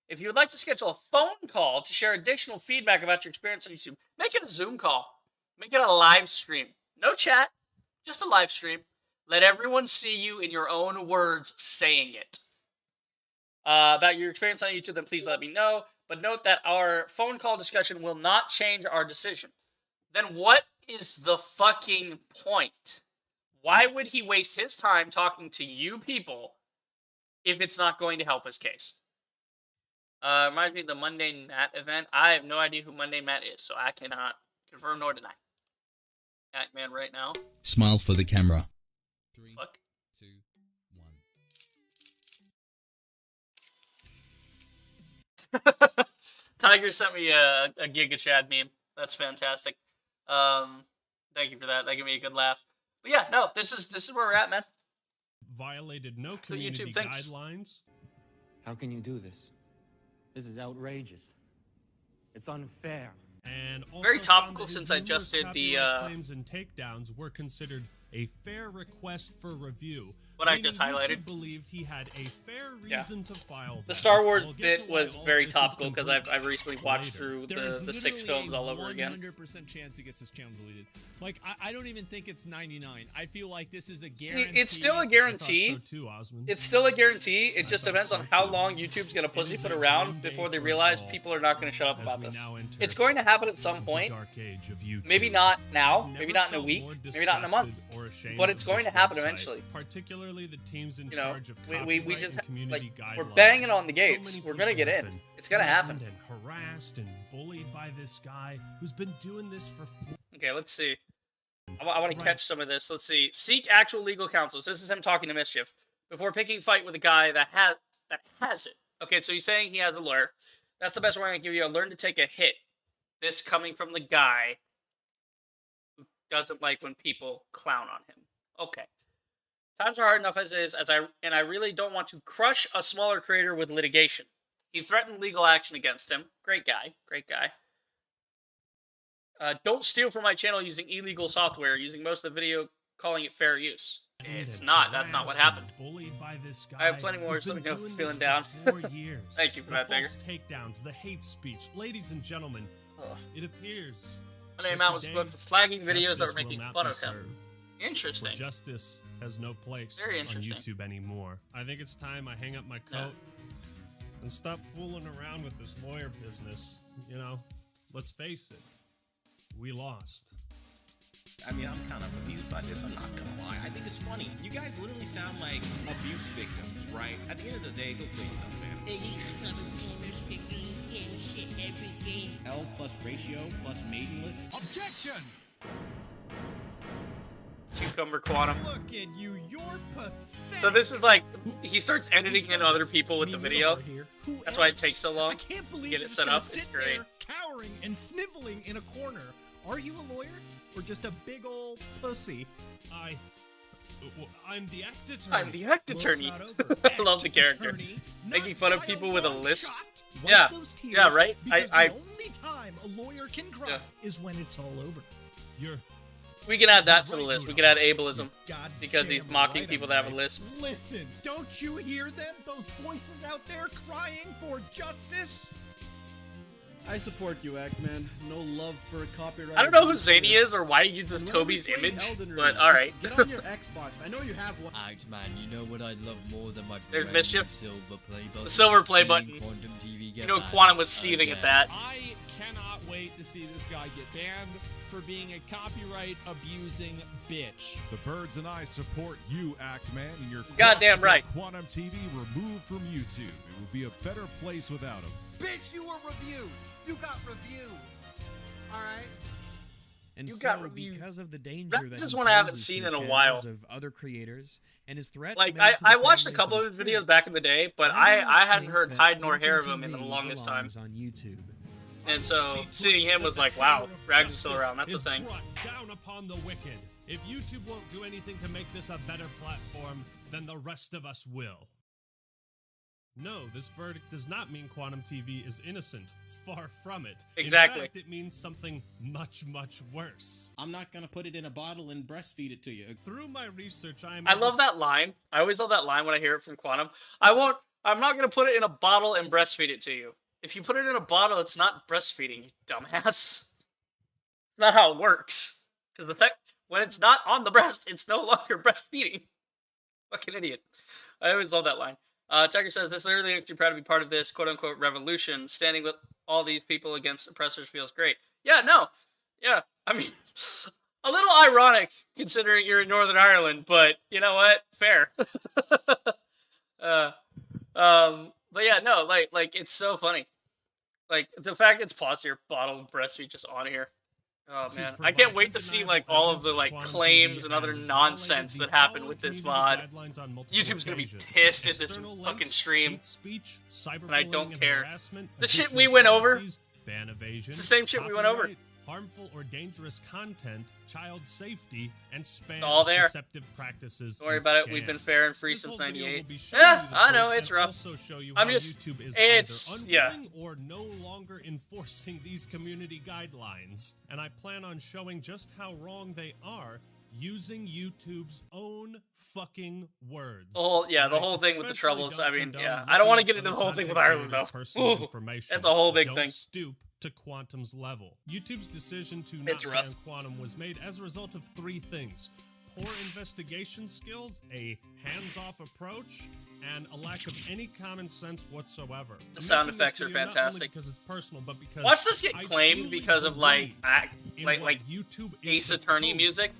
If you would like to schedule a phone call to share additional feedback about your experience on YouTube, make it a Zoom call. Make it a live stream. No chat, just a live stream. Let everyone see you in your own words saying it. About your experience on YouTube, then please let me know. But note that our phone call discussion will not change our decision. Then what is the fucking point? Why would he waste his time talking to you people if it's not going to help his case? Reminds me of the Monday Matt event. I have no idea who Monday Matt is, so I cannot confirm nor deny. Ackman right now. Smile for the camera. 3, Fuck. 2, 1. Tiger sent me a Giga Chad meme. That's fantastic. Thank you for that. That gave me a good laugh. But yeah, no, this is where we're at, man. Violated no What community YouTube thinks. guidelines. How can you do this? This is outrageous. It's unfair. And also Very found topical that his since I just numerous did the, copyright claims and takedowns were considered a fair request for review. What I meaning just highlighted. YouTube believed he had a fair reason to file The that. Star Wars We'll get bit to why was all very this is topical because complete I've recently watched later. through There is the 6 literally films all over again. 100% chance he gets his channel deleted. Like, I don't even think it's 99. I feel like this is a See, guarantee. it's still a I guarantee. thought so too, Osmond. It's still a guarantee. It just thought depends so on how too. long YouTube's gonna It is pussyfoot a around grim day before they for us realize all people are not gonna shut up as about we this. now enter It's going to happen at some the point. dark age of YouTube. Maybe not now. I've Maybe never not in a felt week. more Maybe not in a month. disgusted or ashamed But it's of going this to happen website, eventually. Particularly the teams in You know, charge of we copyright just and community we're guidelines. banging on the So gates. many We're gonna people get have in. been It's gonna happen. threatened and harassed and bullied by this guy who's been doing this for Okay, let's see. I want to catch some of this. Let's see. Seek actual legal counsel. So this is him talking to Mischief before picking a fight with a guy that has it. Okay, so he's saying he has a lawyer. That's the best way I can give you. Learn to take a hit. This coming from the guy who doesn't like when people clown on him. Okay. Times are hard enough as is, and I really don't want to crush a smaller creator with litigation. He threatened legal action against him. Great guy. Great guy. Don't steal from my channel using illegal software, using most of the video calling it fair use. It's not. That's not what happened. Bullied by this guy I have plenty more, who's so been let me know doing if you're feeling this down. for 4 years. Thank you for the that, false Digger. takedowns, the hate speech. Ladies and gentlemen, Ugh. it appears My name that was today, booked for flagging videos that justice were making will not fun be of him. served. Interesting. For justice has no place Very on interesting. YouTube anymore. I think it's time I hang up my coat and stop fooling around with this lawyer business. You know, let's face it, we lost. I mean, I'm kind of amused by this. I'm not gonna lie. I think it's funny. You guys literally sound like abuse victims, right? At the end of the day, go kill yourself, man. L plus ratio plus maidenless. Objection! Cucumber Quantum. Look at you, you're pathetic. So this is like, he starts editing in other people with the video. That's why it takes so long I can't believe get it you're set gonna up. It's sit great. there cowering and sniveling in a corner. Are you a lawyer or just a big old pussy? I'm the act attorney. I'm the act Work's attorney. not over. I love the character. Attorney, Making not fun of by a people with a long lisp. shot. Yeah. Wipe those tears, Yeah, right? Because I- the only time a lawyer can cry Yeah. is when it's all over. You're We can add that to the list. We can add ableism. God Because he's damn mocking right people I'm that have a right. lisp. Listen, don't you hear them? Those voices out there crying for justice? I support you, Ackman. No love for copyright. I don't know who Zany is or why he uses Toby's image, but alright. Get on your Xbox. I know you have one. Man, you know what I'd love more than my There's brand Mischief. silver play button. The silver play Seeing button. Quantum TV You get know banned Quantum was seething at again. that. I cannot wait to see this guy get banned. for being a copyright abusing bitch. The Birds and I support you, Act-Man, and your goddamn right. Quantum TV removed from YouTube. It would be a better place without him. Bitch, you were reviewed. You got reviewed. All right. And You so, got reviewed. because of the danger That's that just he one I haven't poses to seen the in a channels while. of other creators and his threats Like, made to I the watched a families couple of of his his videos critics, back in the day, but I I don't hadn't think heard that hide nor Quantum hair of him in TV the longest time. belongs on YouTube. And so, seeing him was like, wow, Rags is still around. That's a thing. Brought down upon the wicked. If YouTube won't do anything to make this a better platform, then the rest of us will. No, this verdict does not mean Quantum TV is innocent. Far from it. Exactly. In fact, it means something much, much worse. I'm not gonna put it in a bottle and breastfeed it to you. Through my research, I love that line. I always love that line when I hear it from Quantum. I'm not going to put it in a bottle and breastfeed it to you. If you put it in a bottle, it's not breastfeeding, you dumbass. It's not how it works. Because when it's not on the breast, it's no longer breastfeeding. Fucking idiot. I always love that line. Tucker says, this literally makes me proud to be part of this quote-unquote revolution. Standing with all these people against oppressors feels great. Yeah, no. Yeah, I mean, a little ironic considering you're in Northern Ireland, but you know what? Fair. But yeah, no, like it's so funny. Like, the fact it's paused here, bottle and breastfeed just on here. Oh man, I can't wait to see like all of the like claims and other nonsense that happen with this mod. YouTube's gonna be pissed at this fucking stream, and I don't care. The shit we went over, ban evasion, it's the same shit we went over. Harmful or dangerous content, child safety, and spam all there. Deceptive practices. Don't worry about it. We've been fair and free since '98. Yeah, I know it's rough. I'm just, it's yeah. Or no longer enforcing these community guidelines, and I plan on showing just how wrong they are using YouTube's own fucking words. The whole thing with the troubles. I mean, yeah, I don't want to get into the whole thing with Ireland though. Ooh, that's a whole big thing. Stoop to Quantum's level. YouTube's decision to not ban Quantum was made as a result of three things: poor investigation skills, a hands-off approach, and a lack of any common sense whatsoever. The sound effects are fantastic. Because it's personal, but because watch this get claimed because of like Ace Attorney music.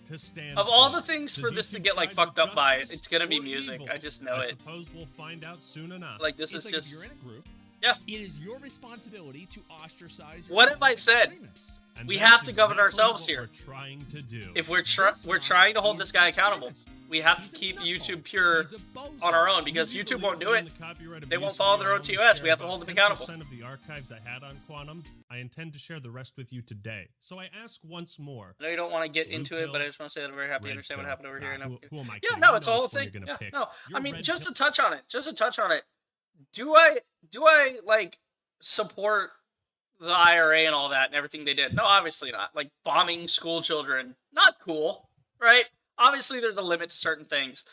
Of all the things for this to get like fucked up by, it's gonna be music. I just know it. Suppose we'll find out soon enough. Like this is like just. If you're in a group, yeah. It is your responsibility to ostracize. What have I said? We have to govern ourselves here. If we're trying to hold this guy accountable, we have to keep YouTube pure on our own because YouTube won't do it. They won't follow their own TOS. We have to hold them accountable. Of the archives I had on Quantum, I intend to share the rest with you today. So I ask once more. I know you don't want to get into it, but I just want to say that I'm very happy to understand what happened over here. Who am I yeah, kidding? no, it's a whole thing. Yeah, no, I mean, just to touch on it. Do I like support the IRA and all that and everything they did? No, obviously not. Like bombing school children, not cool, right? Obviously, there's a limit to certain things,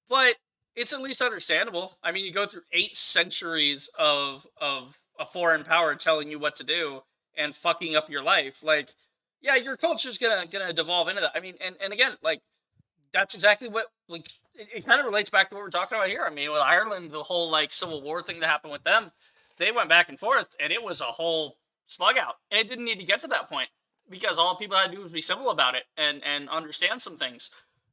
but it's at least understandable. I mean, you go through 8 centuries of a foreign power telling you what to do and fucking up your life. Like, yeah, your culture's gonna devolve into that. I mean, and again, like, that's exactly what, like, it kind of relates back to what we're talking about here. I mean, with Ireland, the whole, like, Civil War thing that happened with them, they went back and forth, and it was a whole slug out. And it didn't need to get to that point, because all people had to do was be civil about it and understand some things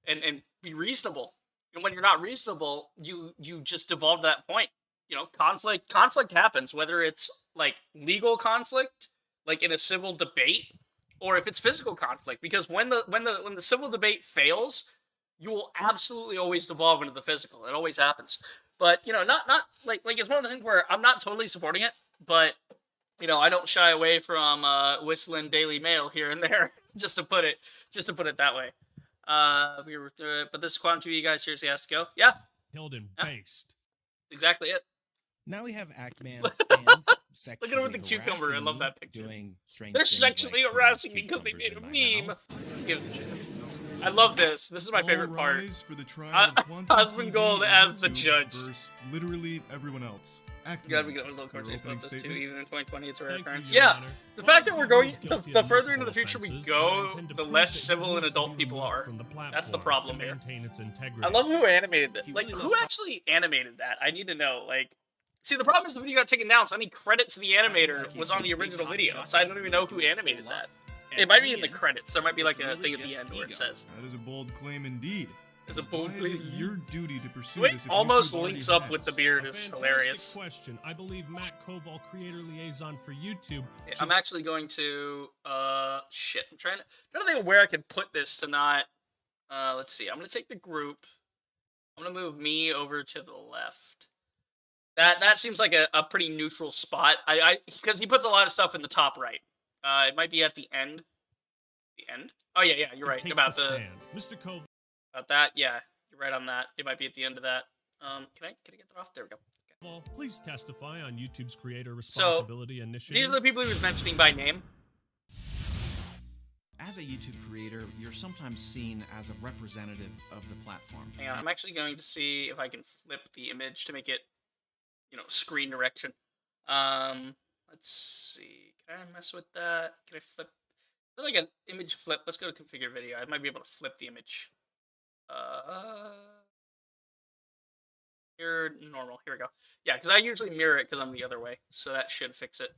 and be reasonable. And when you're not reasonable, you just devolve to that point. You know, conflict happens, whether it's, like, legal conflict, like in a civil debate, or if it's physical conflict. Because when the civil debate fails, you will absolutely always devolve into the physical. It always happens. But, you know, not like it's one of those things where I'm not totally supporting it, but, you know, I don't shy away from whistling Daily Mail here and there, just to put it that way. We were through it, but this Quantum TV guy seriously has to go. Yeah. Killed and based. Exactly it. Now we have Act-Man's fans sexually Look at him with the cucumber. I love that picture. Doing strange They're things sexually like harassing me because they made a meme. I love this. This is my favorite part. Husband Gold as the judge. Literally everyone else. You gotta be getting a little cartoons about this too. Even in 2020, it's a rare occurrence. Yeah, the fact that we're going, the further into the future we go, the less civil and adult people are. That's the problem here. I love who animated that. Like, who actually animated that? I need to know. Like, see, the problem is the video got taken down, so any credit to the animator was on the original video, so I don't even know who animated that. It might be in the credits. There might be like a thing at the end where it says. That is a bold claim indeed. It's a bold Why claim. is it your duty to pursue Wait, this if almost YouTube links already up with has? the beard A is fantastic hilarious. question. I believe Matt Koval, creator liaison for YouTube. I'm actually going to shit. I'm trying to think of where I can put this to not. Let's see. I'm gonna take the group. I'm gonna move me over to the left. That seems like a pretty neutral spot. Because he puts a lot of stuff in the top right. It might be at the end. The end? Oh yeah, you're right Take about the the stand. Mr. Koval. about that. Yeah, you're right on that. It might be at the end of that. Can I get that off? There we go. Well, please testify on YouTube's creator responsibility initiative. These are the people he was mentioning by name. As a YouTube creator, you're sometimes seen as a representative of the platform. Hang on, I'm actually going to see if I can flip the image to make it, screen direction. Let's see. Can I mess with that? Can I flip? Is there like an image flip? Let's go to configure video. I might be able to flip the image. Mirror normal. Here we go. Yeah, because I usually mirror it because I'm the other way, so that should fix it.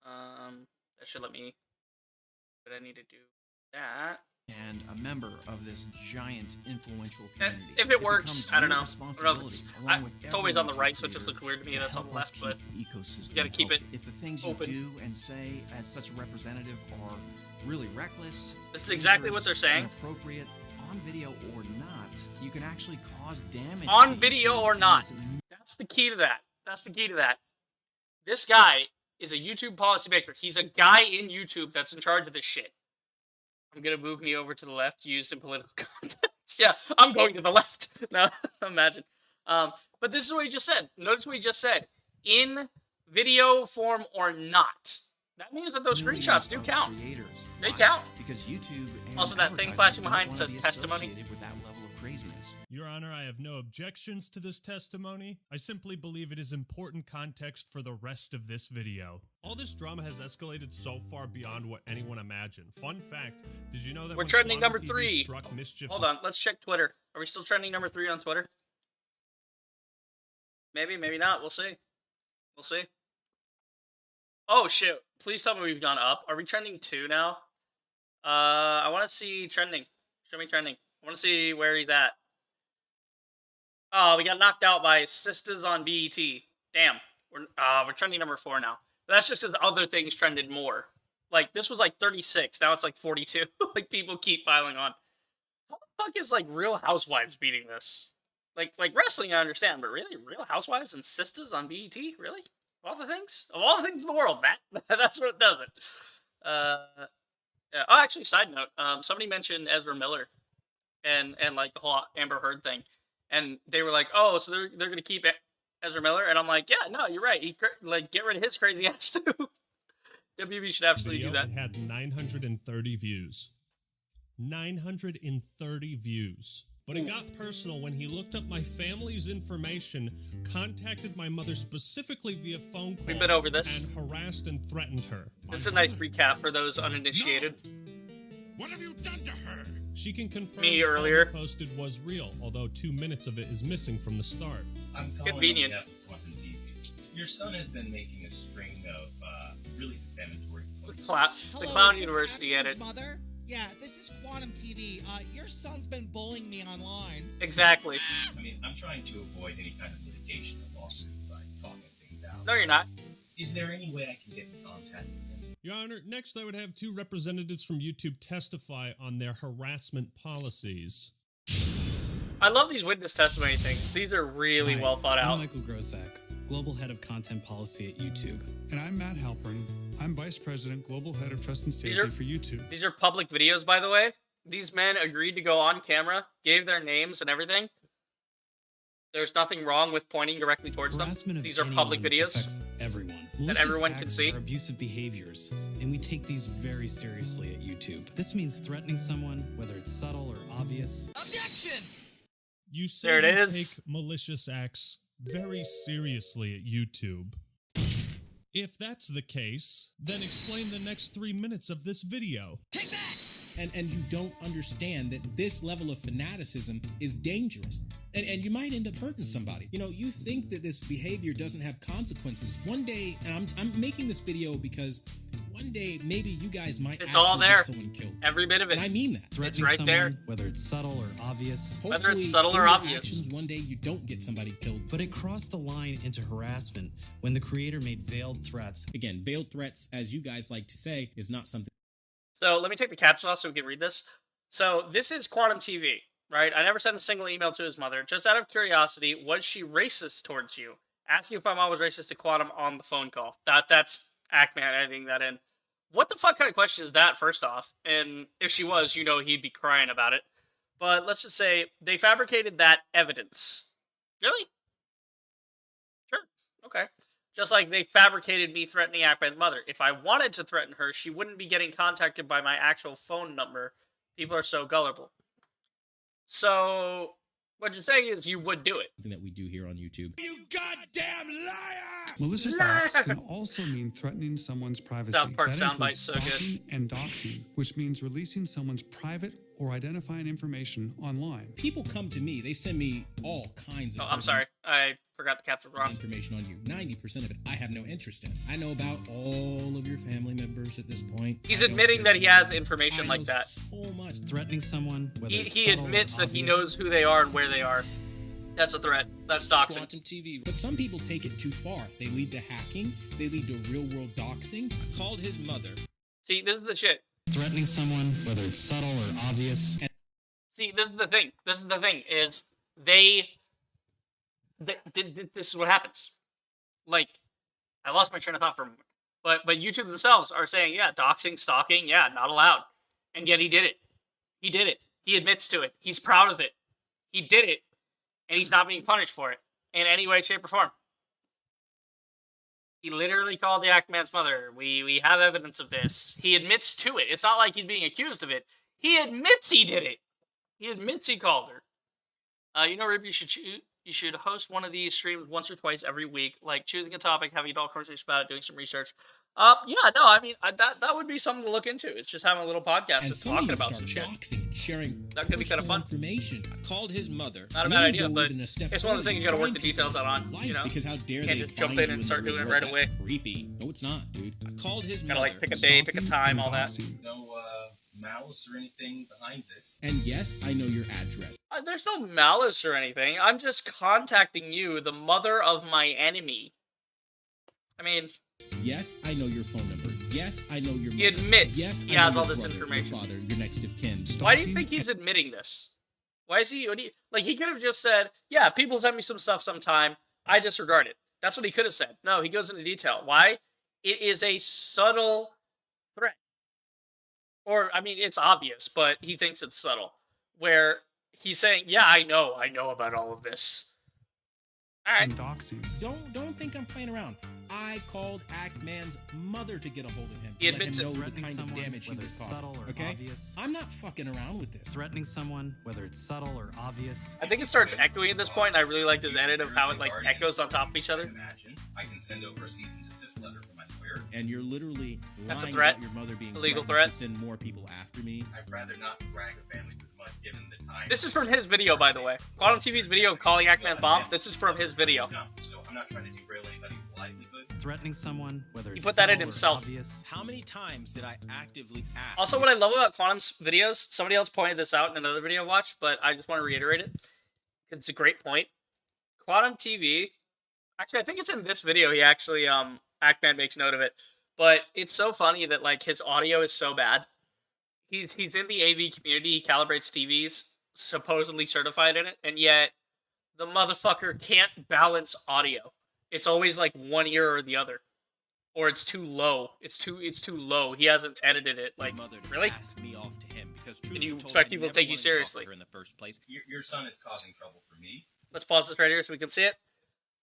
That should let me. But I need to do that. And a member of this giant influential community. If it works, I don't know. Becomes I don't know if your it's, responsibility, it's always on the along right, with so it just looks weird to me to that's on the help left, us but keep the ecosystem you gotta keep it healthy. If the things open. you do and say as such a representative are really reckless, This is exactly what they're saying. inappropriate, on video or not, you can actually cause damage. On to video YouTube or and not. it's That's the key to that. That's the key to that. This guy is a YouTube policymaker. He's a guy in YouTube that's in charge of this shit. I'm gonna move me over to the left, used in political context. Yeah, I'm going to the left. No, imagine. But this is what he just said. Notice what he just said. In video form or not. That means that those screenshots do count. They count. Because YouTube and Also, that thing advertisers flashing don't behind wanna says be testimony. associated with that level of craziness. Your Honor, I have no objections to this testimony. I simply believe it is important context for the rest of this video. All this drama has escalated so far beyond what anyone imagined. Fun fact, did you know that We're when trending Quantum number TV 3. struck mischief... Hold on, let's check Twitter. Are we still trending number 3 on Twitter? Maybe, maybe not. We'll see. We'll see. Oh, shit. Please tell me we've gone up. Are we trending 2 now? I want to see trending. Show me trending. I want to see where he's at. Oh, we got knocked out by Sisters on BET. Damn. We're trending number 4 now. But that's just because other things trended more. Like, this was like 36. Now it's like 42. Like, people keep piling on. How the fuck is, like, Real Housewives beating this? Like wrestling, I understand, but really? Real Housewives and Sisters on BET? Really? Of all the things? Of all the things in the world, that's what does it. Yeah. Oh, actually, side note. Somebody mentioned Ezra Miller and like, the whole Amber Heard thing. And they were like, oh, so they're gonna keep Ezra Miller? And I'm like, yeah, no, you're right. Get rid of his crazy ass, too. WB should absolutely do that. It had 930 views. 930 views. But it got personal when he looked up my family's information, contacted my mother specifically via phone call, We've been over this. and harassed and threatened her. This is a nice recap for those uninitiated. What have you done to her? She can confirm Me the earlier. photo posted was real, although 2 minutes of it is missing from the start. I'm calling Convenient. on behalf of Quantum TV. Your son has been making a string of really defamatory posts. The Clown University edit. Mother? Yeah, this is Quantum TV. Your son's been bullying me online. Exactly. I mean, I'm trying to avoid any kind of litigation or lawsuit by talking things out. No, you're not. Is there any way I can get in contact with him? Your Honor, next I would have 2 representatives from YouTube testify on their harassment policies. I love these witness testimony things. These are really well thought out. I'm Michael Grosak, Global Head of Content Policy at YouTube. And I'm Matt Halpern. I'm Vice President, Global Head of Trust and Safety for YouTube. These are public videos, by the way. These men agreed to go on camera, gave their names and everything. There's nothing wrong with pointing directly towards them. These are public videos Everyone. that everyone can see. Are abusive behaviors, and we take these very seriously at YouTube. This means threatening someone, whether it's subtle or obvious. Objection! You say There it you is. take malicious acts very seriously at YouTube. If that's the case, then explain the next 3 minutes of this video. Take that! And you don't understand that this level of fanaticism is dangerous. And you might end up hurting somebody. You know, you think that this behavior doesn't have consequences. One day, and I'm making this video because one day maybe you guys might It's all actually there. get someone killed. Every bit of it. And I mean that. It's Threatening right there. someone, whether it's subtle or obvious. Whether it's Hopefully, subtle or through your obvious. actions, one day you don't get somebody killed. But it crossed the line into harassment when the creator made veiled threats. Again, veiled threats, as you guys like to say, is not something. So let me take the caption off so we can read this. So this is Quantum TV, right? I never sent a single email to his mother. Just out of curiosity, was she racist towards you? Asking if my mom was racist to Quantum on the phone call. That's Ackman editing that in. What the fuck kind of question is that, first off? And if she was, you know he'd be crying about it. But let's just say they fabricated that evidence. Really? Sure. Okay. Just like they fabricated me threatening Ackman's mother. If I wanted to threaten her, she wouldn't be getting contacted by my actual phone number. People are so gullible. So, what you're saying is you would do it. Something that we do here on YouTube. You goddamn liar! Malicious Liar! acts can also mean threatening someone's privacy. South Park That soundbite, includes so good. stalking and doxing, which means releasing someone's private or identifying information online. People come to me, they send me all kinds of Oh, I'm sorry. I forgot the caption was wrong. information on you. 90% of it I have no interest in. I know about all of your family members at this point. He's I don't admitting care that he about has it. information I like know that. So much. Threatening someone, whether it's He subtle or admits that he obvious. knows who they are and where they are. That's a threat. That's doxing. Quantum TV. But some people take it too far. They lead to hacking. They lead to real-world doxing. I called his mother. See, this is the shit. Threatening someone, whether it's subtle or obvious. See, this is the thing. This is the thing, is this is what happens. Like, I lost my train of thought for a moment. But YouTube themselves are saying, yeah, doxing, stalking, yeah, not allowed. And yet he did it. He did it. He admits to it. He's proud of it. He did it. And he's not being punished for it in any way, shape, or form. He literally called the Ackman's mother. We have evidence of this. He admits to it. It's not like he's being accused of it. He admits he did it. He admits he called her. You know, Rip, you should host one of these streams once or twice every week, like choosing a topic, having adult conversation about it, doing some research. Yeah, no, I mean, that would be something to look into. It's just having a little podcast and talking about some shit. Doxing and sharing That could be kind of fun. information. I called his mother. Not a bad idea, but it's one of those things you gotta work the details out on, you know? Because how dare Can't they just jump find in you and the start real doing it world? right away. That's creepy. No, it's not, dude. I called his Gotta, mother. like, pick a day, pick a time, all that. No malice or anything behind this. And yes, I know your address. There's no malice or anything. I'm just contacting you, the mother of my enemy. I mean... Yes, I know your phone number. Yes, I know your mother. He admits yes, he I know has your all this brother, information. Your father, your next of kin. Why do you think he's admitting this? Why is he... Like, he could have just said, yeah, people send me some stuff sometime. I disregard it. That's what he could have said. No, he goes into detail. Why? It is a subtle threat. Or, I mean, it's obvious, but he thinks it's subtle. Where he's saying, yeah, I know about all of this. Alright. Doxing. Don't think I'm playing around. I called Ackman's mother to get a hold of him. He To let admits him it. know the Threatening kind of someone, damage he whether was it's causing. subtle or Okay? obvious. I'm not fucking around with this. Threatening someone, whether it's subtle or obvious. I think it starts echoing at this point, and I really like this edit of how it, like, echoes on top of each other. Imagine I can send over a cease and desist letter from my lawyer. And you're literally That's a lying threat. about your mother being A legal threatened threat. to send more people after me. I'd rather not drag a family through the mud given the time. This is from his video, by the way. Quantum TV's video of calling Ackman's mom. This is from his video. No, so I'm not trying to derail anybody's livelihood. Threatening someone, whether He it's put that in subtle or himself. obvious. How many times did I actively ask? Also, what I love about Quantum's videos, somebody else pointed this out in another video I watched, but I just want to reiterate it, because it's a great point. Quantum TV, actually, I think it's in this video, he actually, Ackman makes note of it, but it's so funny that, like, his audio is so bad. He's in the AV community, he calibrates TVs, supposedly certified in it, and yet the motherfucker can't balance audio. It's always like one ear or the other. Or it's too low. It's too low. He hasn't edited it. Like, really? Passed me off to him because And you told expect me people to never take you wanted talk seriously. her in the first place. Your son is causing trouble for me. Let's pause this right here so we can see it.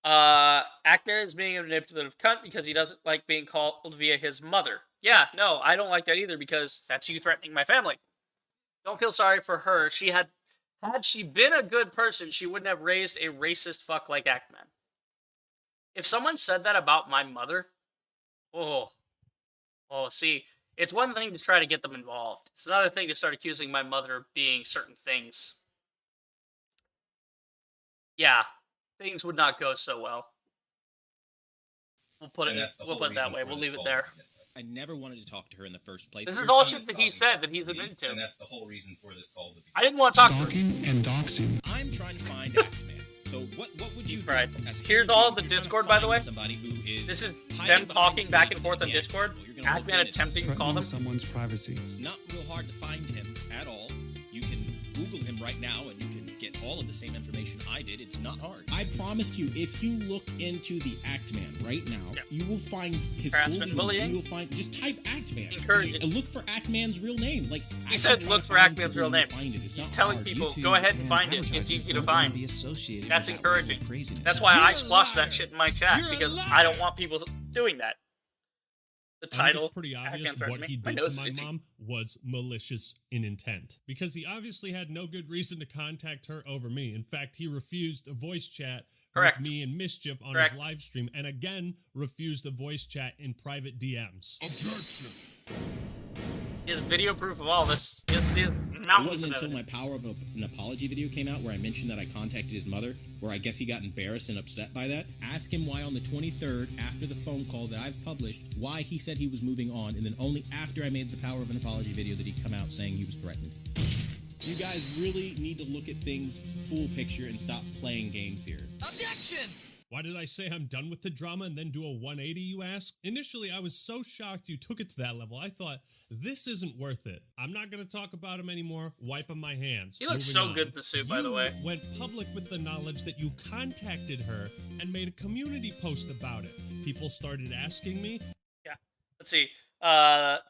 Ackman is being a manipulative cunt because he doesn't like being called via his mother. Yeah, no, I don't like that either because that's you threatening my family. Don't feel sorry for her. Had she been a good person, she wouldn't have raised a racist fuck like Ackman. If someone said that about my mother, see, it's one thing to try to get them involved. It's another thing to start accusing my mother of being certain things. Yeah, things would not go so well. We'll put it that way. We'll leave it there. I never wanted to talk to her in the first place. This is all shit that he said that he's admitted to. And that's the whole reason for this call. I didn't want to talk to her. Stalking and doxing. I'm trying to find Actman. So what would you do? Right. As a Here's human all being of the if you're Discord, trying by to the way. find somebody who is This is hiding them behind talking the back scenes and forth on the Discord. actual, you're gonna look Actman in attempting to call Threatening them. someone's privacy. It's not real hard to find him at all. You can Google him right now and you can get all of the same information I did. It's not hard. I promise you, if you look into the Actman right now, you will find his Harassment, full name. bullying. You will find, just type Actman. Encourage it. Look for Actman's real name. Like He said look for Actman's real name. He's telling people, go ahead and find it. It's easy to find. That's encouraging. That's why I squashed that shit in my chat, because I don't want people doing that. The I think title, it's pretty obvious Actman what he my did nose to my is itchy. mom was malicious in intent, because he obviously had no good reason to contact her over me. In fact, he refused a voice chat Correct. with me and Mischief on Correct. his live stream, and again refused a voice chat in private DMs. Objection. He has video proof of all this. He has It mountains wasn't of until my evidence. Power of an Apology video came out where I mentioned that I contacted his mother, where I guess he got embarrassed and upset by that. Ask him why on the 23rd, after the phone call that I've published, why he said he was moving on, and then only after I made the Power of an Apology video did he come out saying he was threatened. You guys really need to look at things full picture and stop playing games here. Objection! Why did I say I'm done with the drama and then do a 180, you ask? Initially, I was so shocked you took it to that level. I thought, this isn't worth it. I'm not going to talk about him anymore. Wiping my hands. He looks Moving so on. good in the suit, by the way. You went public with the knowledge that you contacted her and made a community post about it. People started asking me. Yeah. Let's see.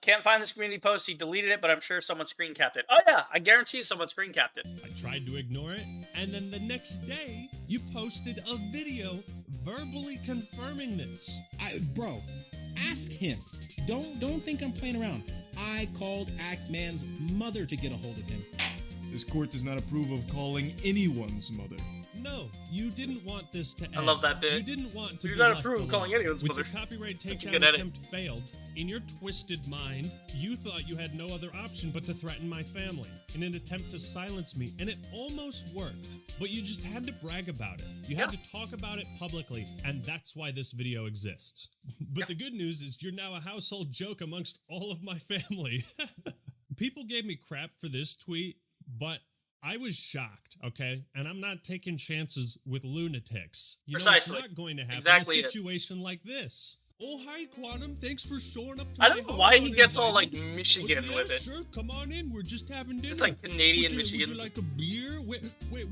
Can't find this community post. He deleted it, but I'm sure someone screen capped it. Oh yeah, I guarantee someone screen capped it. I tried to ignore it, and then the next day, you posted a video verbally confirming this. Bro, ask him. Don't think I'm playing around. I called Actman's mother to get a hold of him. This court does not approve of calling anyone's mother. No, you didn't want this to end. I love that bit. You didn't want to You be gotta left prove alone. calling anyone's With mother. your copyright Such a takedown good edit. attempt failed, in your twisted mind, you thought you had no other option but to threaten my family in an attempt to silence me, and it almost worked. But you just had to brag about it. You had to talk about it publicly, and that's why this video exists. But the good news is you're now a household joke amongst all of my family. People gave me crap for this tweet, but I was shocked, okay? And I'm not taking chances with lunatics. You know, Precisely. it's not going to happen Exactly in a it. situation like this. Oh, hi, Quantum. Thanks for showing up to I my don't know house why he on gets all invite. like Michigan Yeah, with it. Sure, come on in. We're just having dinner. It's like Canadian Would Michigan. you like a beer? Wait,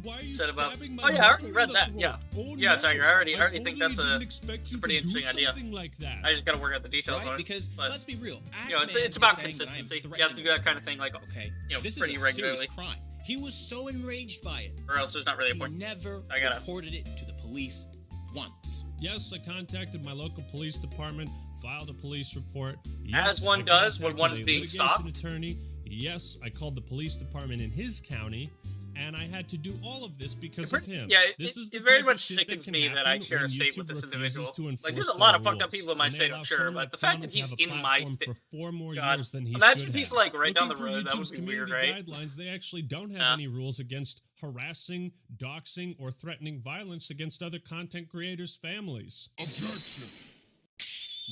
why are you Said about. stabbing my Oh yeah, I already mother read in the that. throat? Yeah, Oh, yeah, no. Tiger. I already totally think that's a, didn't expect it's you a pretty to do interesting idea. something like that. I just gotta work out the details Right? on it. Because but, let's be real. you know, it's Actman about is saying that I am consistency. You have to threatening do that kind of thing, like Okay. you know, This pretty is a regularly, serious crime. He was so enraged by it. or else there's not really a He point. never I gotta. reported it to the police once. Yes, I contacted my local police department, filed a police report. Yes, As one I does when contacted one is a being litigation stopped. attorney. Yes, I called the police department in his county, and I had to do all of this because of him. Yeah, this is the it very type of much shit sickens can me that I happen share a when state YouTube with this refuses individual. to Like, there's enforce a lot their of fucked up rules. people in my When they state, allow I'm sure, someone but like the fact Quantum that to he's have a in my platform state, for 4 more God, years than he imagine should if he's have. like right down the Looking through road. That YouTube's would be weird, community right? guidelines, they actually don't have any rules against harassing, doxing, or threatening violence against other content creators' families. Objection.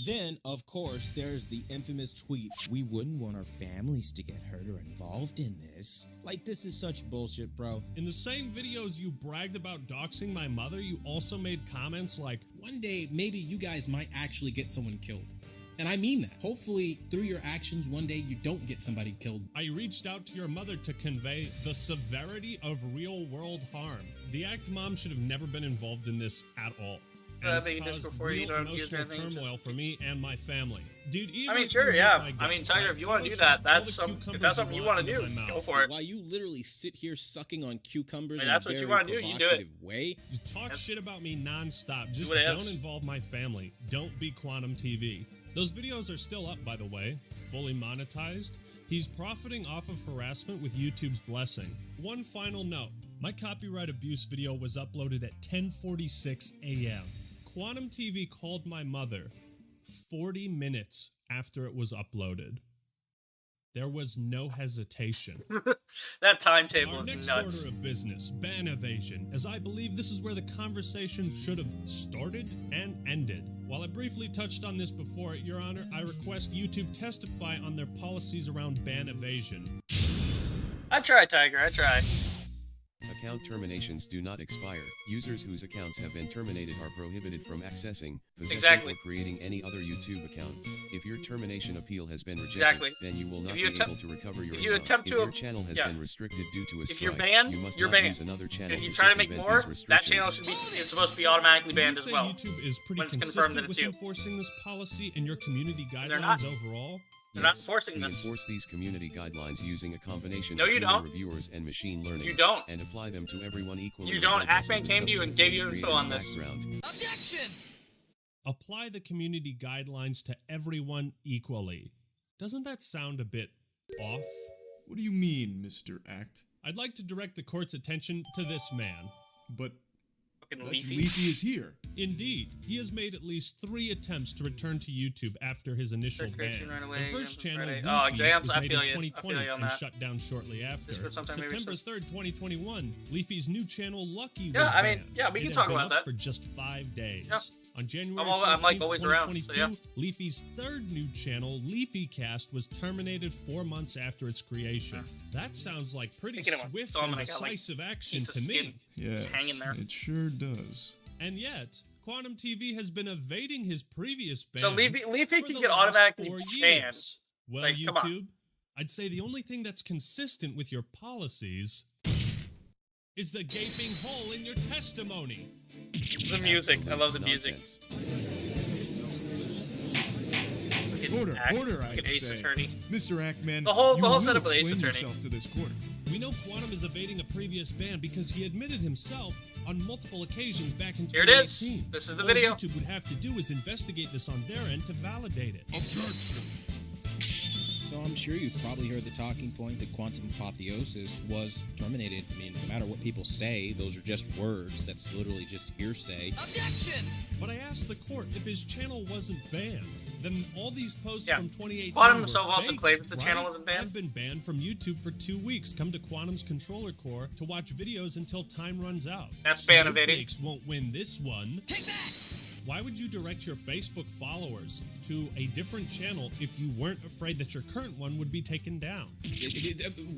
Then, of course, there's the infamous tweet, "We wouldn't want our families to get hurt or involved in this." Like, this is such bullshit, bro. In the same videos you bragged about doxing my mother, you also made comments like, One day, maybe you guys might actually get someone killed. And I mean that. Hopefully, through your actions, one day you don't get somebody killed. I reached out to your mother to convey the severity of real-world harm. The Act Mom should have never been involved in this at all. And it's maybe just caused before you real don't use emotional anything, turmoil for me and my family. Dude, even I mean, if sure, you hate yeah. my I guts, mean, Tiger, I if you want to do flush that, out that's all the if cucumbers that's something you want to into do, my mouth. go for it. While you literally sit here sucking on cucumbers I mean, in that's a what you very wanna do, you do it. provocative way. You talk shit about me non-stop. Just what it don't is. involve my family. Don't be Quantum TV. Those videos are still up, by the way, fully monetized. He's profiting off of harassment with YouTube's blessing. One final note. My copyright abuse video was uploaded at 10:46 a.m. Quantum TV called my mother 40 minutes after it was uploaded. There was no hesitation. That timetable Our is next nuts. order of business, ban evasion, as I believe this is where the conversation should have started and ended. While I briefly touched on this before, Your Honor, I request YouTube testify on their policies around ban evasion. I try, Tiger, I try. Account terminations do not expire. Users whose accounts have been terminated are prohibited from accessing, possessing, or creating any other YouTube accounts. If your termination appeal has been rejected, then you will not be able to recover your account. If your channel has been restricted due to a strike, if you're banned, you must you're not banned. use another channel If you to try to make circumvent more, these that channel is supposed to be automatically banned as Would you well. say YouTube is pretty when it's confirmed consistent that it's with you. enforcing this policy and your community They're not. guidelines overall? They're not enforcing we this. enforce these community guidelines using a combination No, of you human don't. reviewers and machine learning. You don't. And apply them to everyone equally. You don't. regardless Ackman of the came to you subject and gave or you the info on creator's this. background. Apply the community guidelines to everyone equally. Doesn't that sound a bit off? What do you mean, Mr. Act? I'd like to direct the court's attention to this man. But Fucking that's Leafy. Leafy is here. Indeed, he has made at least 3 attempts to return to YouTube after his initial ban. Creation right away, The first channel, Friday. Leafy, Oh, Jams, was I made feel in you. I 2020 feel you on and that. shut down shortly after. Discord sometime maybe September says- 3rd, 2021, Leafy's new channel, Lucky, was Yeah, I mean, banned. yeah, we It can had talk been about up that. for just 5 days. Yeah. On January I'm like 14th, always around, so 2022, yeah. Leafy's 3rd new channel, LeafyCast, was terminated 4 months after its creation. That sounds like pretty Thinking of a swift thumb and and I got, like, decisive action piece of to skin. me. Yes, hanging there. it sure does. And yet, Quantum TV has been evading his previous ban. So Leafy for can the get last automatically 4 banned. years. Well, Like, come on. YouTube, I'd say the only thing that's consistent with your policies is the gaping hole in your testimony. The music. I love the music. Order, Act, order, I fucking Ace say. Attorney. Mr. Ackman, The whole you will setup with Ace explain Attorney. yourself to this court. We know Quantum is evading a previous ban because he admitted himself on multiple occasions back in Here it is. 2018. This is the All video. YouTube would have to do is investigate this on their end to validate it. Objection. So I'm sure you've probably heard the talking point that quantum apotheosis was terminated. I mean, no matter what people say, those are just words. That's literally just hearsay. Objection! But I asked the court if his channel wasn't banned, then all these posts Yeah. from 2018 Quantum were himself also faked, claims the right? channel wasn't banned. I've been banned from YouTube for 2 weeks. Come to Quantum's controller core to watch videos until time runs out. That's ban Snowflakes evading. won't win this one. Take that! Why would you direct your Facebook followers to a different channel if you weren't afraid that your current one would be taken down?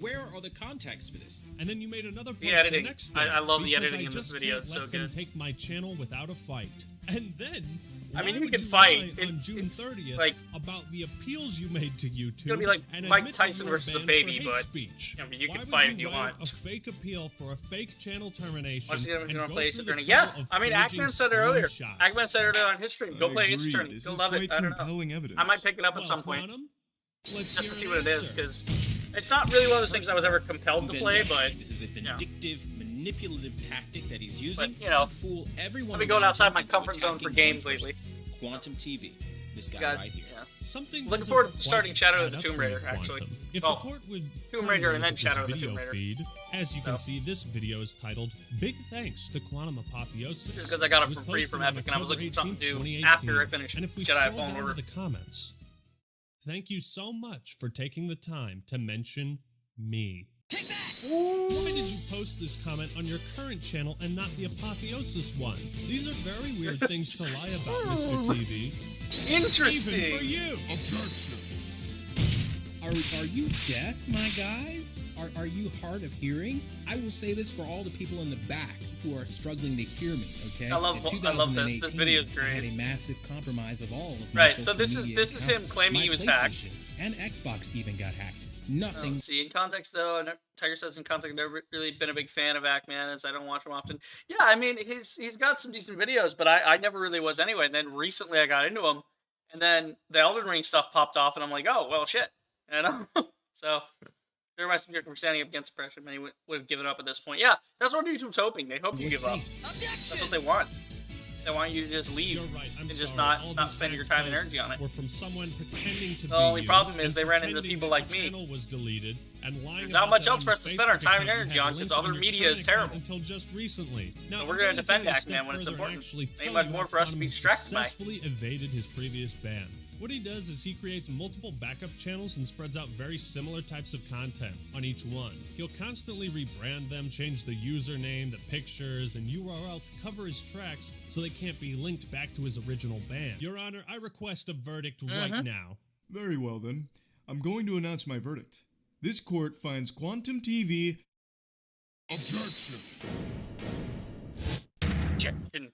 Where are the context for this? And then you made another post The editing. the next I day love the because editing I in this just video. can't It's let so them good. take my channel without a fight. And then I mean, why you would can fight. lie on June It's 30th like- about the appeals you made to YouTube. It's gonna be like and Mike admit that Tyson you were versus a banned baby, for hate but speech. I mean, you Why can would fight if you write want. a fake appeal for a fake channel termination. What's he gonna and go play Ace through the Attorney? trouble Yeah, of I mean, forging Ackman said it earlier. screenshots? Ackman said it on his stream. Go play Ace Agreed. Attorney. This You'll is love it. quite I don't know. compelling evidence. I might pick it up at Well, some point Quantum, let's just to hear see an what it is, answer. because it's not really one of those things I was ever compelled to play, but This is a yeah. vindictive, manipulative tactic that he's using But, you know, to fool everyone. I've been going around outside my into comfort zone attacking for games one person. lately. Quantum TV. This guy Guys, right here. yeah. Something Looking doesn't forward to quite starting Shadow of add the up Tomb for me, Raider, actually. Quantum. If Well, the court would Tomb kindly Raider and look then at this Shadow of the video Tomb Raider. feed, as you can No. see, this video is titled "Big Thanks to Quantum Apotheosis." Just because I got it was for free from posted on Epic and I was October looking for something to 18th, do 2018. after I finished And if we Jedi scroll Fallen down Order. to the comments, thank you so much for taking the time to mention me. Take that! Why did you post this comment on your current channel and not the Apotheosis one? These are very weird things to lie about, Mr. TV. Interesting. Even for you. Objection. Are you deaf, my guys? Are you hard of hearing? I will say this for all the people in the back who are struggling to hear me. Okay. I love this. This video is I had great. a massive compromise of all of my Right, so social this is media him accounts. claiming My he was hacked. PlayStation and Xbox even got hacked. Nothing. See, in context though, Tiger says in context, I've never really been a big fan of Ackman, as I don't watch him often. Yeah, I mean, he's got some decent videos, but I never really was anyway. And then recently I got into him, and then the Elden Ring stuff popped off, and I'm like, oh well, shit, you know. So there might be from standing up against oppression. Many would have given up at this point. Yeah, that's what YouTube's hoping. They hope you give up. That's what they want. They want you to just leave and just not spend your time and energy on it. Or from someone pretending to The be only you problem is and they ran into pretending people that like the me. channel was deleted and lying There's not about much that else on for us to your spend our Facebook time and account energy you on had because linked other your media is current account terrible. Until just recently. Now, So we're gonna I'm defend take a step Ackman when it's further and important. actually Ain't tell much you more how for us to be Quantum distracted by. successfully evaded his previous ban. What he does is he creates multiple backup channels and spreads out very similar types of content on each one. He'll constantly rebrand them, change the username, the pictures, and URL to cover his tracks so they can't be linked back to his original band. Your Honor, I request a verdict right now. Very well then. I'm going to announce my verdict. This court finds Quantum TV... Objection! Objection.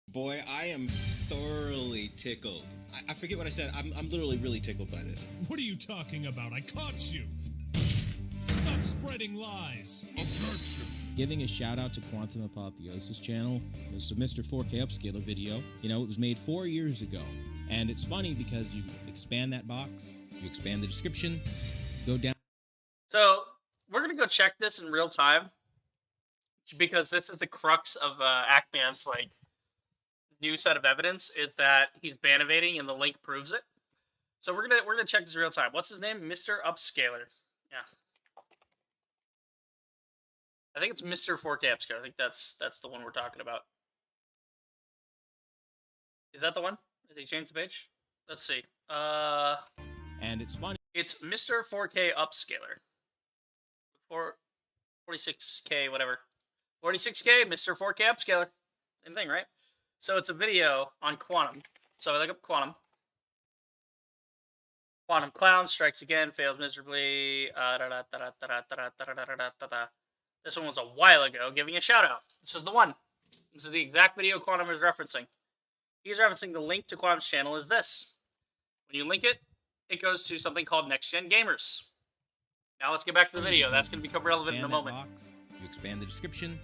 Boy, I am thoroughly tickled. I forget what I said. I'm literally really tickled by this. What are you talking about? I caught you! Stop spreading lies! Objection! Giving a shout out to Quantum Apotheosis channel. It's a Mr. 4K Upscaler video. You know, it was made 4 years ago. And it's funny because you expand that box, you expand the description, go down. So, we're going to go check this in real time. Because this is the crux of Ackman's, like, new set of evidence, is that he's ban evading and the link proves it. So we're gonna check this in real time. What's his name? Mr. Upscaler. Yeah. I think it's Mr. 4K Upscaler. I think that's the one we're talking about. Is that the one? Did he change the page? Let's see. And it's funny. It's Mr. 4K Upscaler. 46K, whatever. 46K, Mr. 4K Upscaler. Same thing, right? So it's a video on Quantum. So I look up Quantum. Quantum Clown strikes again, fails miserably. This one was a while ago, giving a shout out. This is the one. This is the exact video Quantum is referencing. He's referencing the link to Quantum's channel is this. When you link it, it goes to something called Next Gen Gamers. Now let's get back to the video. That's going to become relevant in a moment. Box, you expand the description,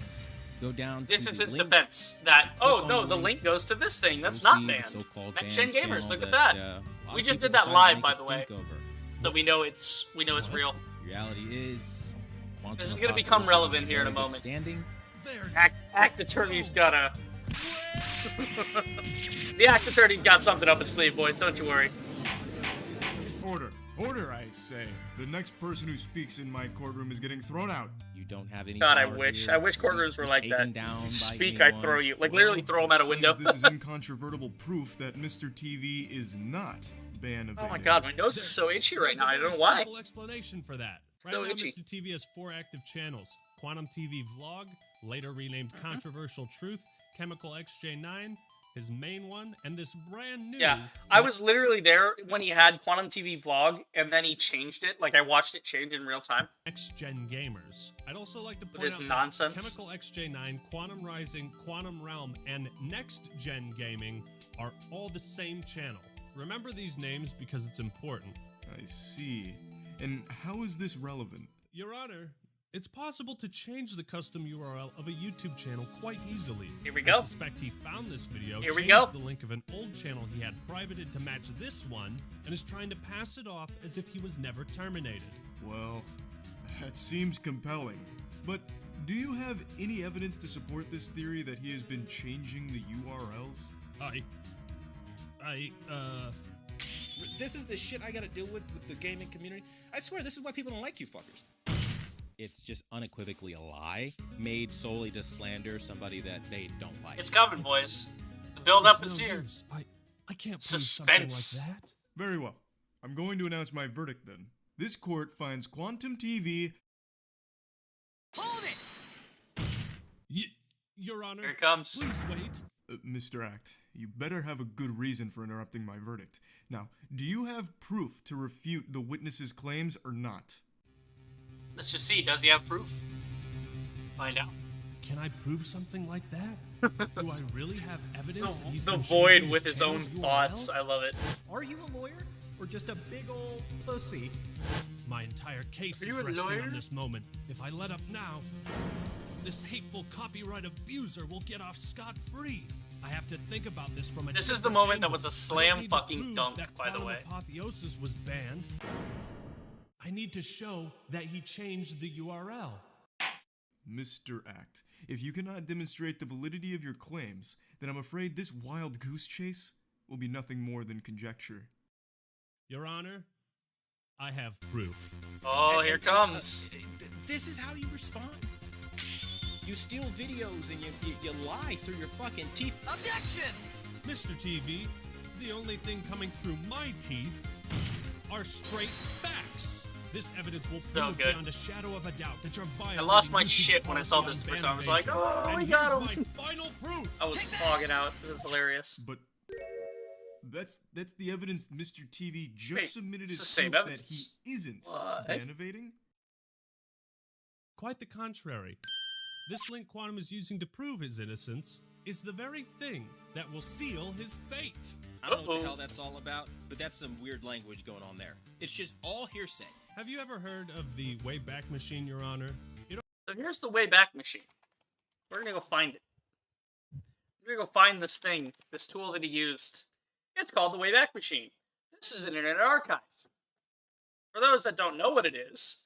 go down. This is his defense. That, oh no, the link goes to this thing. That's not banned. Next Gen Gamers, look at that. We just did that live, by the way. So we know it's real. Reality is, this is going to become relevant here in a moment. Act Attorney's got a... The Act Attorney's got something up his sleeve, boys. Don't you worry. Order. Order, I say. The next person who speaks in my courtroom is getting thrown out. You don't have any. God, I wish. I wish courtrooms were like that. You speak, I throw you. Like, literally throw him out a window. This is incontrovertible proof that Mr. TV is not ban evading. Oh my god, my nose is so itchy right now. I don't know why. Simple explanation for that. Right So now, itchy. Mr. TV has 4 active channels. Quantum TV Vlog, later renamed Controversial Truth, Chemical XJ9, his main one, and this brand new... Yeah, I was literally there when he had Quantum TV Vlog, and then he changed it. Like, I watched it change in real time. Next-Gen Gamers. I'd also like to point With out his nonsense. that Chemical XJ9, Quantum Rising, Quantum Realm, and Next-Gen Gaming are all the same channel. Remember these names because it's important. I see. And how is this relevant? Your Honor, it's possible to change the custom URL of a YouTube channel quite easily. Here we go. I suspect he found this video, Here we changed go. the link of an old channel he had privated to match this one, and is trying to pass it off as if he was never terminated. Well, that seems compelling. But do you have any evidence to support this theory that he has been changing the URLs? This is the shit I gotta deal with the gaming community. I swear, this is why people don't like you fuckers. It's just unequivocally a lie, made solely to slander somebody that they don't like. It's coming, boys. The build-up is here. I can't Suspense. prove something like that. Very well. I'm going to announce my verdict then. This court finds Quantum TV... Hold it! Your Honor, Here it comes. please wait. Mr. Act, you better have a good reason for interrupting my verdict. Now, do you have proof to refute the witness's claims or not? Let's just see. Does he have proof? Find out. Can I prove something like that? Do I really have evidence that he's The been void changing with his own channel's URL? thoughts. I love it. Are you a lawyer? Or just a big old pussy? My entire case Are is you a resting lawyer? on this moment. If I let up now, this hateful copyright abuser will get off scot-free. I have to think about this from a This is the different moment that angle. was a I slam don't need to fucking prove dunk, that by the way. Quantum Apotheosis was banned. I need to show that he changed the URL. Mr. Act, if you cannot demonstrate the validity of your claims, then I'm afraid this wild goose chase will be nothing more than conjecture. Your Honor, I have proof. Oh, here comes. This is how you respond. You steal videos and you lie through your fucking teeth. Objection! Mr. TV, The only thing coming through my teeth are straight facts. This evidence will So prove good. beyond a shadow of a doubt that you're I violating lost my YouTube's shit when I saw policy this the on first time. I was ban like, evasion. oh, we And got here's him. my final proof. I was fogging out. It was hilarious. But that's the evidence Mr. TV just Wait, submitted it's as the same proof that evidence. he isn't What? ban evading. Quite the contrary. This link Quantum is using to prove his innocence is the very thing that will seal his fate. I don't know what the hell that's all about, but that's some weird language going on there. It's just all hearsay. Have you ever heard of the Wayback Machine, Your Honor? So here's the Wayback Machine. We're gonna go find it. We're gonna go find this thing, this tool that he used. It's called the Wayback Machine. This is an Internet Archive. For those that don't know what it is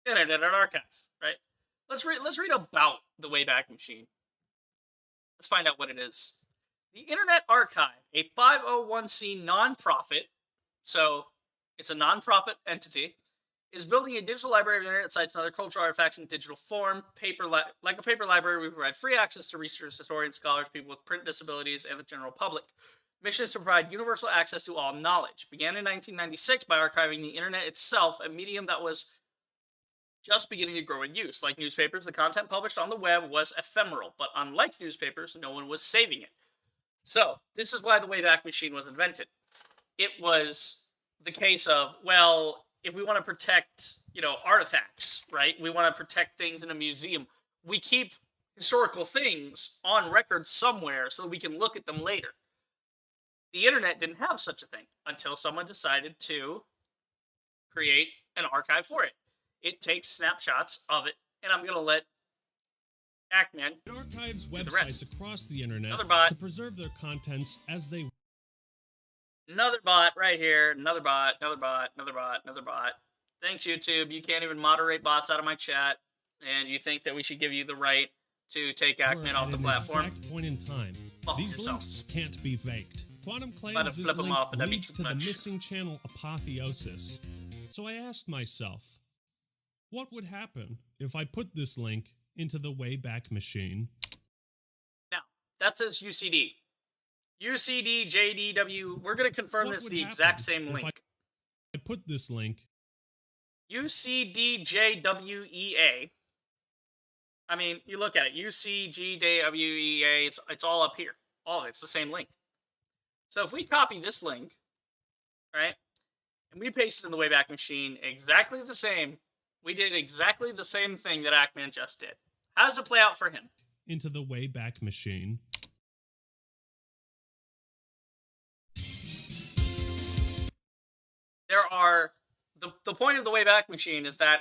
Internet Archive, right? Let's read about the Wayback Machine. Let's find out what it is. The Internet Archive, a 501c nonprofit, so it's a nonprofit entity, is building a digital library of internet sites and other cultural artifacts in digital form. Like a paper library, we provide free access to researchers, historians, scholars, people with print disabilities, and the general public. Mission is to provide universal access to all knowledge. Began in 1996 by archiving the internet itself, a medium that was just beginning to grow in use. Like newspapers, the content published on the web was ephemeral, but unlike newspapers, no one was saving it. So, this is why the Wayback Machine was invented. It was the case of, well, if we want to protect, artifacts, right? We want to protect things in a museum. We keep historical things on record somewhere so we can look at them later. The internet didn't have such a thing until someone decided to create an archive for it. It takes snapshots of it, and I'm going to let Ackman It archives do the websites rest. across the internet Another bot. to preserve their contents as they Another bot right here. Another bot. Another bot. Another bot. Another bot. Thanks, YouTube. You can't even moderate bots out of my chat, and you think that we should give you the right to take were Ackman off at the an platform? exact point in time. Fuck These yourselves. links can't be faked. Quantum About claims to this flip 'em link off, but that'd be leads too to the much. missing channel apotheosis. So I asked myself, what would happen if I put this link into the Wayback Machine? Now, that says UCD. UCD, JDW. We're going to confirm What this would the exact happen same if link. I put this link UCDJWEA. I mean, you look at it. UCGWEA. It's all up here. All of it. It's the same link. So if we copy this link, right, and we paste it in the Wayback Machine exactly the same, we did exactly the same thing that Ackman just did. How does it play out for him? into the Wayback Machine. There are the point of the Wayback Machine is that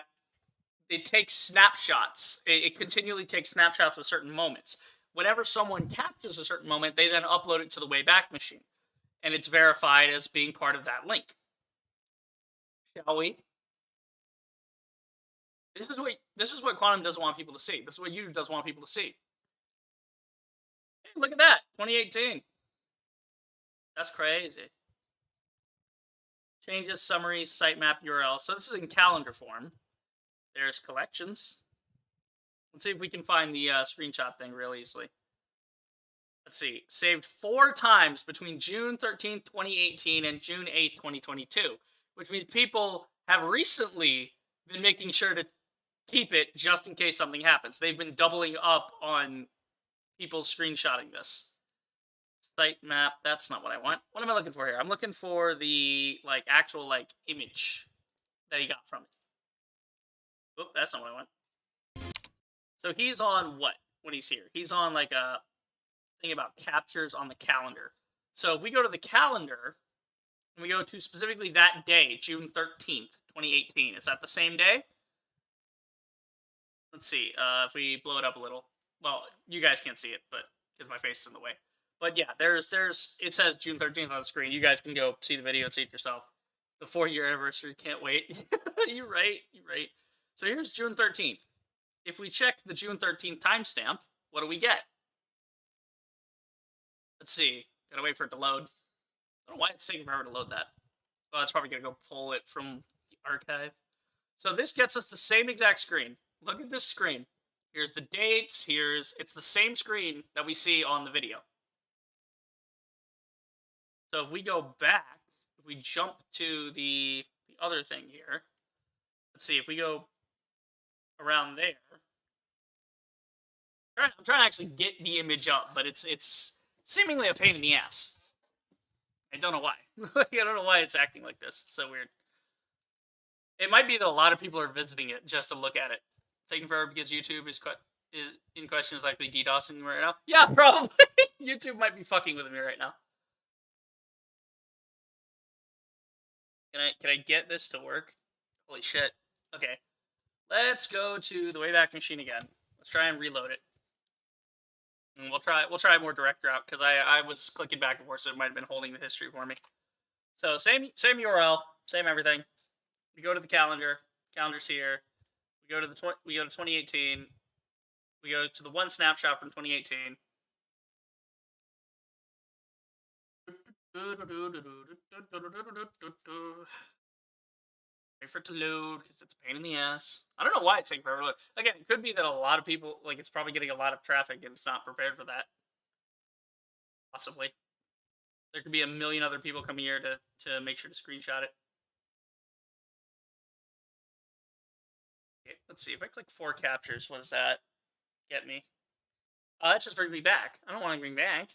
it takes snapshots. It continually takes snapshots of certain moments. Whenever someone captures a certain moment, they then upload it to the Wayback Machine, and it's verified as being part of that link. Shall we? This is what Quantum doesn't want people to see. This is what YouTube doesn't want people to see. Hey, look at that, 2018. That's crazy. Changes, summary, sitemap, URL. So this is in calendar form. There's collections. Let's see if we can find the screenshot thing real easily. Let's see. Saved 4 times between June 13th, 2018 and June 8th, 2022. Which means people have recently been making sure to keep it just in case something happens. They've been doubling up on people screenshotting this. Sitemap, that's not what I want. What am I looking for here? I'm looking for the actual image that he got from it. Oop, that's not what I want. So he's on what when he's here? He's on a thing about captures on the calendar. So if we go to the calendar and we go to specifically that day, June 13th, 2018, is that the same day? Let's see. If we blow it up a little. Well, you guys can't see it, but because my face is in the way. But yeah, there's it says June 13th on the screen. You guys can go see the video and see it yourself. The 4-year anniversary, can't wait. You're right. So here's June 13th. If we check the June 13th timestamp, what do we get? Let's see. Gotta wait for it to load. I don't know why it's taking forever to load that. Oh, it's probably gonna go pull it from the archive. So this gets us the same exact screen. Look at this screen. Here's the dates. It's the same screen that we see on the video. So if we go back, if we jump to the other thing here, let's see, if we go around there, I'm trying to actually get the image up, but it's seemingly a pain in the ass. I don't know why. I don't know why it's acting like this. It's so weird. It might be that a lot of people are visiting it just to look at it. Taking forever because YouTube is in question, is likely DDoSing me right now. Yeah, probably. YouTube might be fucking with me right now. Can I get this to work? Holy shit. Okay. Let's go to the Wayback Machine again. Let's try and reload it. And we'll try a more direct route, because I was clicking back and forth, so it might have been holding the history for me. So same URL, same everything. We go to the calendar. Calendar's here. We go to 2018. We go to the one snapshot from 2018. Wait for it to load, because it's a pain in the ass. I don't know why it's taking forever to load. Again, it could be that a lot of people, like, it's probably getting a lot of traffic and it's not prepared for that. Possibly. There could be a million other people coming here to make sure to screenshot it. Okay, let's see. If I click 4 captures, what does that get me? That just brings me back. I don't want to bring back.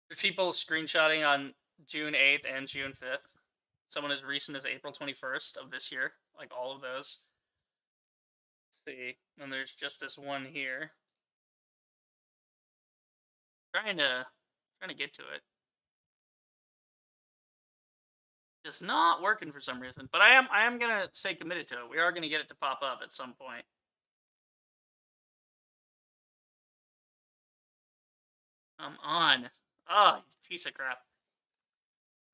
There's people screenshotting on June 8th and June 5th. Someone as recent as April 21st of this year. Like all of those. Let's see. And there's just this one here. Trying to get to it. Just not working for some reason. But I am gonna stay committed to it. We are gonna get it to pop up at some point. Come on. Oh, piece of crap.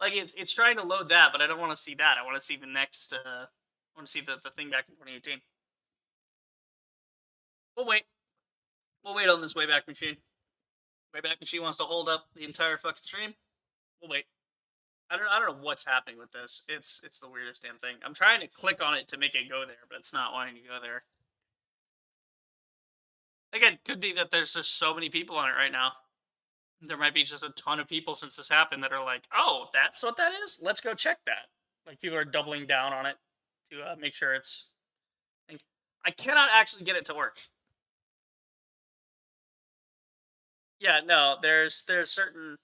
Like, it's trying to load that, but I don't want to see that. I want to see the next, I want to see the thing back in 2018. We'll wait. We'll wait on this Wayback Machine. Wayback Machine wants to hold up the entire fucking stream. We'll wait. I don't know what's happening with this. It's the weirdest damn thing. I'm trying to click on it to make it go there, but it's not wanting to go there. Again, could be that there's just so many people on it right now. There might be just a ton of people since this happened that are like, oh, that's what that is? Let's go check that. Like, people are doubling down on it to make sure it's... I cannot actually get it to work. Yeah, no, there's certain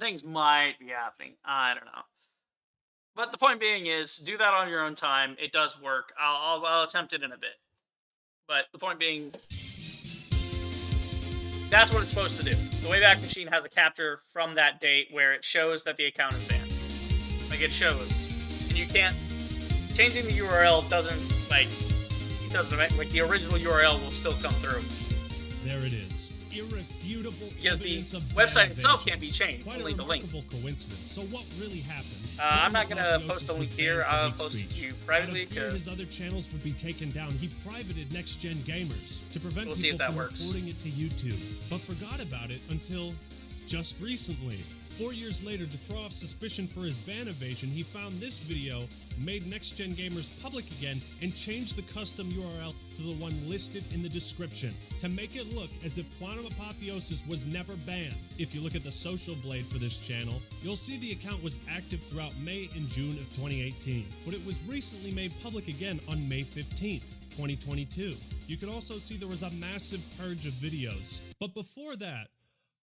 things might be happening. I don't know. But the point being is, do that on your own time. It does work. I'll attempt it in a bit. But the point being... That's what it's supposed to do. The Wayback Machine has a capture from that date where it shows that the account is banned. Like, it shows. And you can't... Changing the URL doesn't, like... It doesn't, like, the original URL will still come through. There it is. Irrefutable because the evidence of website itself can't be changed. Quite Only a the link. coincidence. So what really happened? I'm not gonna post a link here. I'll post it to you privately because his other channels would be taken down. He privated Next Gen Gamers to prevent we'll people from works. reporting it to YouTube, but forgot about it until just recently. 4 years later, to throw off suspicion for his ban evasion, he found this video, made Next Gen Gamers public again, and changed the custom URL to the one listed in the description to make it look as if Quantum Apotheosis was never banned. If you look at the social blade for this channel, you'll see the account was active throughout May and June of 2018, but it was recently made public again on May 15th. 2022. You can also see there was a massive purge of videos. But before that,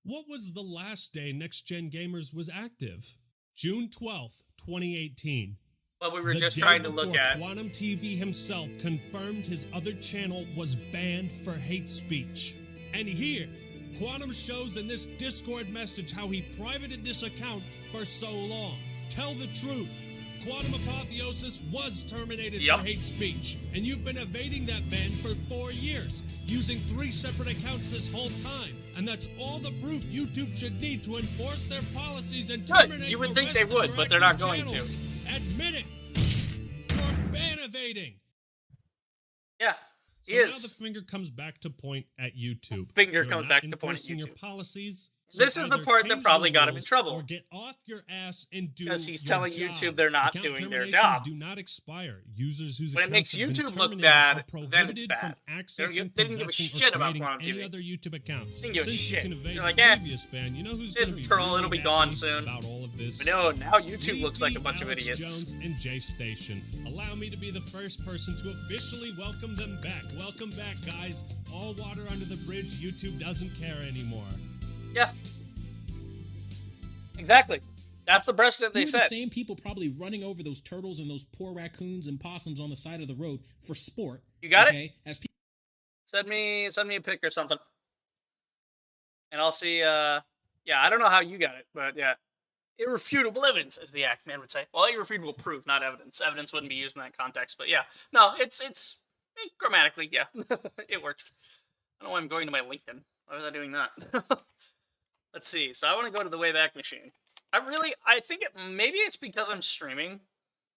what was the last day Next Gen Gamers was active? June 12th, 2018. Well, we were just trying to look at. Quantum TV himself confirmed his other channel was banned for hate speech. And here, Quantum shows in this Discord message how he privated this account for so long. Tell the truth. Quantum Apotheosis was terminated for hate speech, and you've been evading that ban for 4 years, using 3 separate accounts this whole time. And that's all the proof YouTube should need to enforce their policies and terminate You would the think rest they of would, your but they're not active going channels. to. Admit it. You're ban evading. Yeah, So now the finger comes back to point at YouTube. Finger You're comes not back to point at enforcing your YouTube. policies, this is the part that probably got him in trouble. Or get off your ass and do because he's your telling job. YouTube they're not Account doing their terminations job. do not expire. Users whose When it accounts makes have been YouTube look terminated bad, are then it's prohibited bad. from accessing, They didn't give a possessing, shit or about creating Quantum any TV. other YouTube accounts. Didn't give a Since shit. you can evade They're like, the previous ban, you know who's going to be Turtle, it'll be gone happy soon. about all of this? But no, now YouTube looks like a bunch of Alex idiots. Jones and Jay Station. Allow me to be the first person to officially welcome them back. Welcome back, guys. All water under the bridge. YouTube doesn't care anymore. Yeah. Exactly. That's the precedent they You're set. the same people probably running over those turtles and those poor raccoons and possums on the side of the road for sport. You got it? As people Send me a pic or something. And I'll see, yeah, I don't know how you got it, but yeah. Irrefutable evidence, as the Act Man would say. Well, irrefutable proof, not evidence. Evidence wouldn't be used in that context, but yeah. No, it's grammatically, yeah. It works. I don't know why I'm going to my LinkedIn. Why was I doing that? Let's see. So I want to go to the Wayback Machine. I think maybe it's because I'm streaming.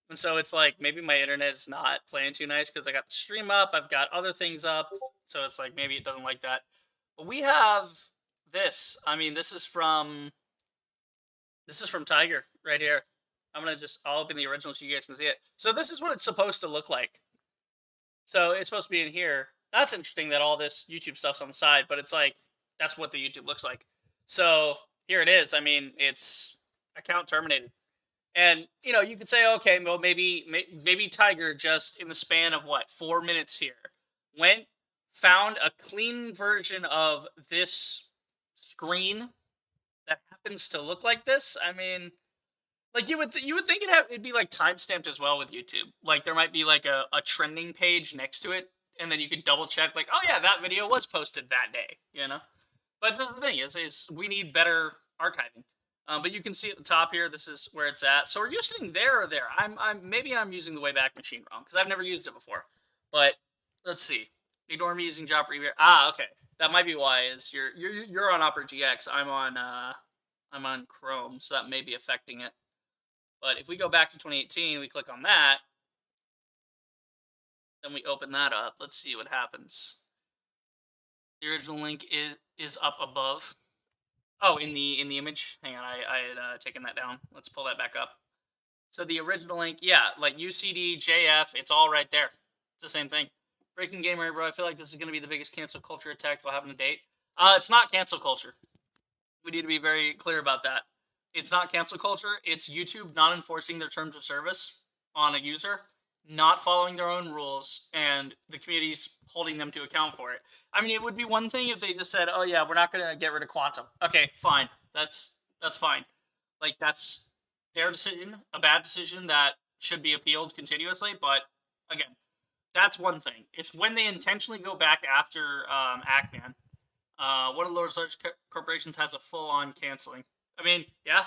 And so it's like, maybe my internet is not playing too nice because I got the stream up. I've got other things up. So it's like, maybe it doesn't like that. But we have this. I mean, this is from Tiger right here. I'll open the original so you guys can see it. So this is what it's supposed to look like. So it's supposed to be in here. That's interesting that all this YouTube stuff's on the side, but it's like, that's what the YouTube looks like. So here it is. I mean, it's account terminated. And, you know, you could say, okay, well, maybe Tiger just in the span of 4 minutes here found a clean version of this screen that happens to look like this. I mean, like you would think it'd be like timestamped as well with YouTube. Like there might be like a trending page next to it, and then you could double check like, oh yeah, that video was posted that day, you know. But the thing is we need better archiving. But you can see at the top here, this is where it's at. So are you sitting there or there? Maybe I'm using the Wayback Machine wrong because I've never used it before. But let's see. Ignore me using job preview. Okay. That might be why. Is you're on Opera GX. I'm on Chrome, so that may be affecting it. But if we go back to 2018, we click on that, then we open that up. Let's see what happens. The original link is up above. Oh, in the image. Hang on, I had taken that down. Let's pull that back up. So the original link, yeah, like UCD, JF, it's all right there. It's the same thing. Breaking Gamer, bro. I feel like this is going to be the biggest cancel culture attack will happen to date. It's not cancel culture. We need to be very clear about that. It's not cancel culture. It's YouTube not enforcing their terms of service on a user, not following their own rules, and the community's holding them to account for it. I mean, it would be one thing if they just said, oh yeah, we're not going to get rid of Quantum. Okay, fine. That's fine. Like, that's their decision, a bad decision that should be appealed continuously, but again, that's one thing. It's when they intentionally go back after Ackman. One of the Lord's large corporations has a full-on canceling. I mean, yeah.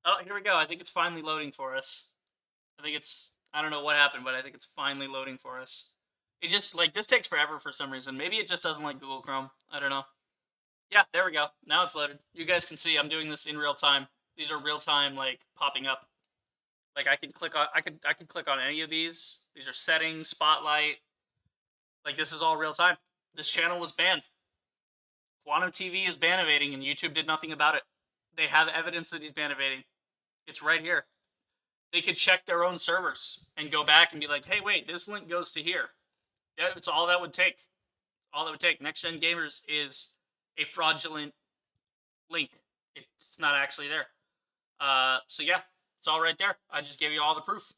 Oh, here we go. I think it's finally loading for us. I don't know what happened, but I think it's finally loading for us. It just, like, this takes forever for some reason. Maybe it just doesn't like Google Chrome. I don't know. Yeah, there we go. Now it's loaded. You guys can see I'm doing this in real time. These are real time, like, popping up. Like, I could click on any of these. These are settings, spotlight. Like, this is all real time. This channel was banned. Quantum TV is ban evading, and YouTube did nothing about it. They have evidence that he's ban evading. It's right here. They could check their own servers and go back and be like, hey, wait, this link goes to here. Yeah, it's all that would take. All that would take. Next Gen Gamers is a fraudulent link. It's not actually there. So yeah, it's all right there. I just gave you all the proof.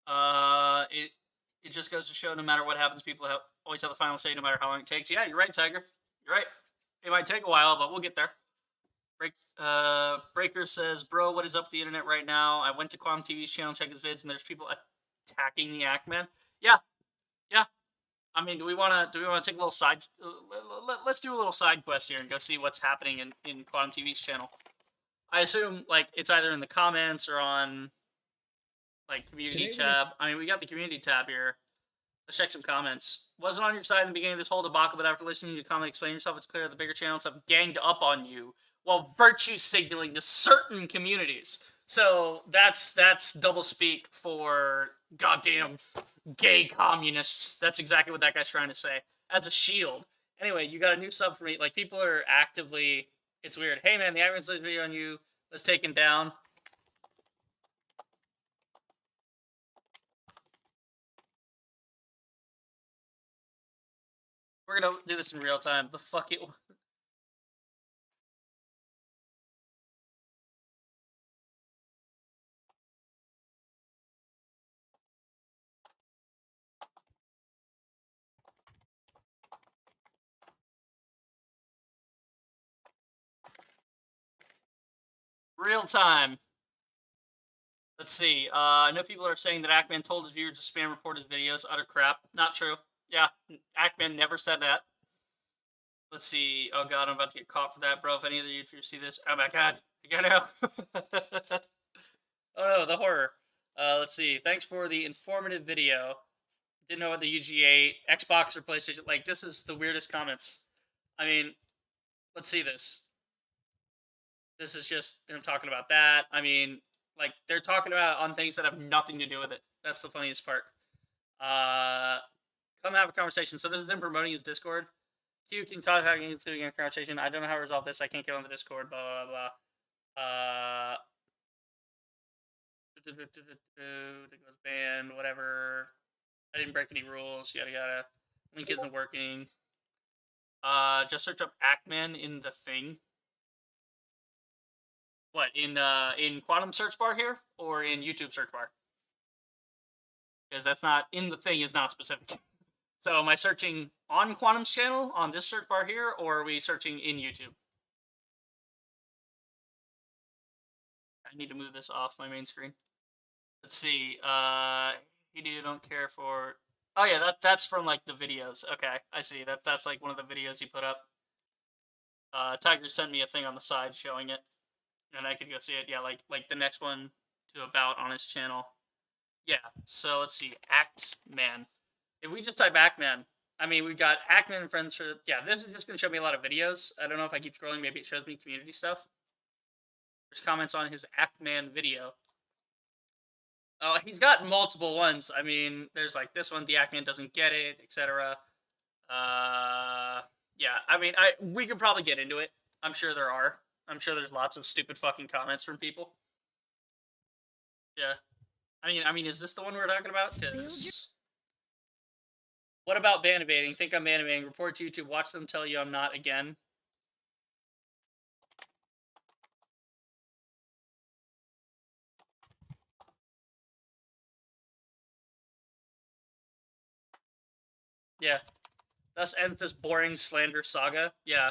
It just goes to show no matter what happens, people always have the final say no matter how long it takes. Yeah, you're right, Tiger. You're right. It might take a while, but we'll get there. Breaker says, bro, what is up with the internet right now? I went to Quam TV's channel, check his vids, and there's people attacking the Ackman. Yeah. I mean, do we want to take a little side? Let's do a little side quest here and go see what's happening in Quantum TV's channel. I assume like it's either in the comments or on like community tab. I mean, we got the community tab here. Let's check some comments. Wasn't on your side in the beginning of this whole debacle, but after listening to you calmly explain yourself, it's clear that the bigger channels have ganged up on you while virtue signaling to certain communities. So that's double speak for goddamn gay communists. That's exactly what that guy's trying to say. As a shield. Anyway, you got a new sub for me. Like, people are actively It's weird. Hey man, the Iron Slaves video on you was taken down. We're gonna do this in real time. The fuck it. Real time. Let's see. I know people are saying that Ackman told his viewers to spam report his videos. Utter crap. Not true. Yeah, Ackman never said that. Let's see. Oh god, I'm about to get caught for that, bro. If any of you see this, oh my god, I gotta know. Oh no, the horror. Let's see. Thanks for the informative video. Didn't know what the UGA, Xbox, or PlayStation. Like, this is the weirdest comments. I mean, let's see this. This is just them talking about that. I mean, like, they're talking about it on things that have nothing to do with it. That's the funniest part. Come have a conversation. So this is him promoting his Discord. Q, can you talk about including a conversation? I don't know how to resolve this. I can't get on the Discord. Blah, blah, blah. It was banned, whatever. I didn't break any rules, yada yada. Link isn't working. Just search up Ackman in the thing. What, in Quantum search bar here? Or in YouTube search bar? Because that's not, in the thing is not specific. So am I searching on Quantum's channel, on this search bar here, or are we searching in YouTube? I need to move this off my main screen. Let's see. You don't care for... Oh yeah, that's from like the videos. Okay, I see. That's like one of the videos you put up. Tiger sent me a thing on the side showing it, and I could go see it. Yeah, like the next one to about on his channel. Yeah. So let's see. Ackman. If we just type Ackman, I mean, we got Ackman and friends for... Yeah, this is just going to show me a lot of videos. I don't know if I keep scrolling. Maybe it shows me community stuff. There's comments on his Ackman video. Oh, he's got multiple ones. I mean, there's like this one, the Ackman doesn't get it, etc. Yeah, I mean, we could probably get into it. I'm sure there are. I'm sure there's lots of stupid fucking comments from people. Yeah. I mean, is this the one we're talking about? Because... What about ban evading? Think I'm ban evading. Report to YouTube. Watch them tell you I'm not again. Yeah. Thus ends this boring slander saga. Yeah.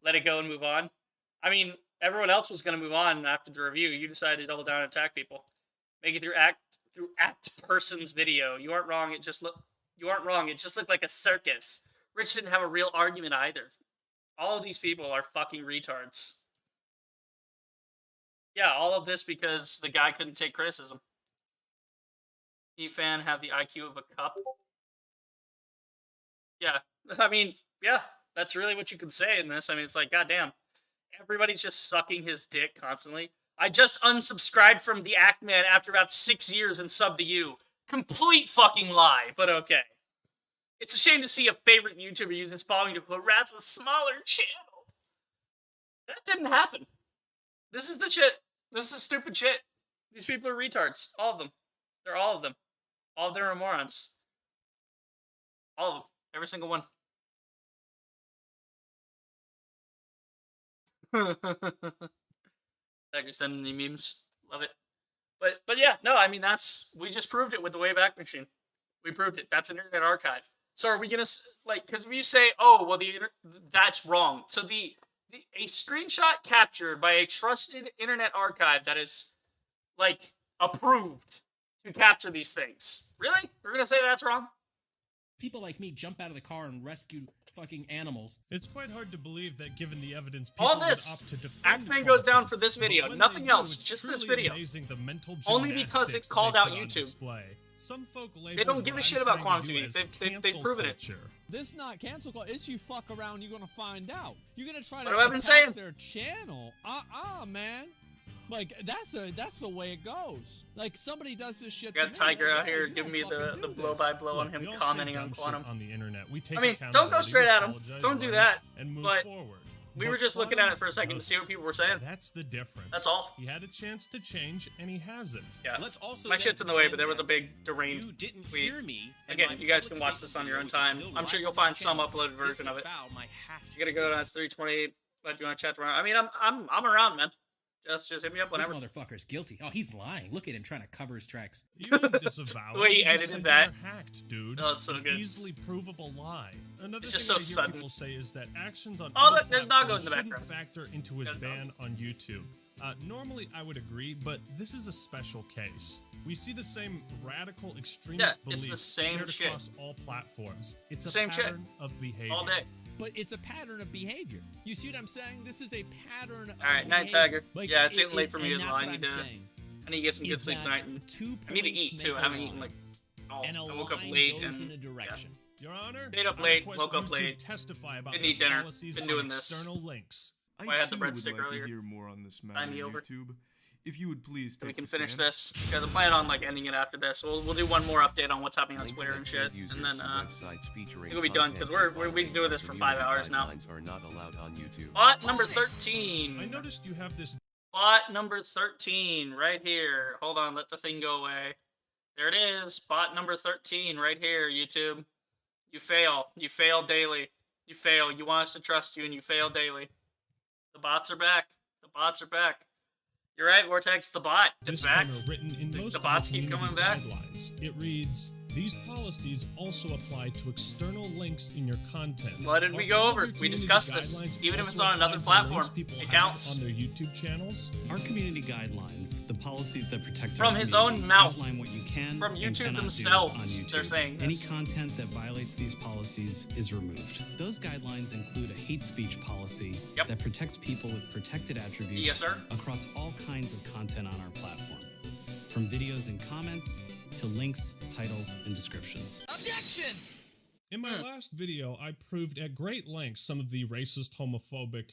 Let it go and move on. I mean, everyone else was going to move on after the review. You decided to double down and attack people. Make it through act person's video. You aren't wrong. You aren't wrong. It just looked like a circus. Rich didn't have a real argument either. All of these people are fucking retards. Yeah, all of this because the guy couldn't take criticism. E-fan have the IQ of a cup. Yeah, I mean, yeah, that's really what you can say in this. I mean, it's like, goddamn, everybody's just sucking his dick constantly. I just unsubscribed from the Ackman after about 6 years and subbed to you. Complete fucking lie, but okay. It's a shame to see a favorite YouTuber use his following to harass a smaller channel. That didn't happen. This is the shit. This is stupid shit. These people are retards. All of them. They're all of them. All of them are morons. All of them. Every single one. You're sending me memes. Love it. But yeah, no, I mean, we just proved it with the Wayback Machine. We proved it. That's an Internet Archive. So are we gonna, like, because if you say, oh, well, that's wrong. So a screenshot captured by a trusted Internet Archive that is, like, approved to capture these things. Really? We're gonna say that's wrong? People like me jump out of the car and rescue fucking animals. It's quite hard to believe that given the evidence, people all this, would opt to defend Ackman goes down for this video, nothing else, do, just this video. The only because it called out YouTube. Some folk they don't give a shit about Quantum TV. They've proven culture. it. This is not cancel culture. It's you fuck around, you're gonna find out. You're gonna try what to have I been saying? their channel. Man. Like, that's the way it goes. Like, somebody does this shit. Got Tiger out here giving me the blow-by-blow on him commenting on Quantum. On the internet. We take I mean, don't go straight at him. Don't do that. And move but forward. We were just looking at it for a second to see what people were saying. That's the difference. That's all. He had a chance to change, and he hasn't. Yeah. Let's also My shit's in the way, but there was a big deranged you didn't tweet. hear me. Again, you guys can watch this on your own time. I'm sure you'll find some uploaded version of it. You gotta go to 328. But you want to chat around? I mean, I'm around, man. Just hit me up whenever. This motherfucker's guilty. Oh, he's lying. Look at him trying to cover his tracks. You didn't disavow The way he it. You just edited said that. you were hacked, dude. Oh, it's so good. Easily provable lie. Another It's thing just so I hear sudden. people say is that actions on Oh, other look, there's Nago in platforms the shouldn't background. factor into his ban on YouTube. Normally, I would agree, but this is a special case. We see the same radical extremist Yeah, it's the beliefs same shared shit. across all platforms. It's a Same shit. pattern of behavior. All day. But it's a pattern of behavior. You see what I'm saying? This is a pattern of All right, night behavior. tiger. Yeah, it's getting late for me and as well. that's I what need to. I'm saying. I need to get some good Is sleep that tonight. And two I need to points eat too. make I a haven't line. eaten like. Oh, And a I woke up line late goes and in a direction. Your Honor, stayed up I late, request woke up you to late, testify about didn't the eat dinner, policies been on doing this. external links. I had the too would breadstick like earlier. to hear more on this matter, Sign me over. YouTube. If you would please So we take can the finish stand. this because I'm planning on like ending it after this. We'll do one more update on what's happening on Links Twitter that and send shit, users and then to websites featuring we'll be done content because that we've been doing this for violates 5 hours now. guidelines are not allowed on YouTube. Bot number 13. I noticed you have this. Bot number 13 right here. Hold on, let the thing go away. There it is. Bot number 13 right here, YouTube. You fail. You fail daily. You fail. You want us to trust you, and you fail daily. The bots are back. The bots are back. You're right, Vortex. The bot. It's back. Disclaimer written in most The of bots the keep coming community back. guidelines. It reads, these policies also apply to external links in your content. What did we go Are over? other We discussed community this. guidelines Even if also it's on another applied to links platform, people it have counts. on their YouTube channels? Our community guidelines, the policies that protect From our his community, own mouth. outline what you can From and YouTube cannot do themselves, on YouTube. they're saying Any this. content that violates these policies is removed. Those guidelines include a hate speech policy that protects people with protected attributes Yes, sir. across all kinds of content on our platform, from videos and comments to links, titles, and descriptions. Objection! In my last video, I proved at great length some of the racist, homophobic,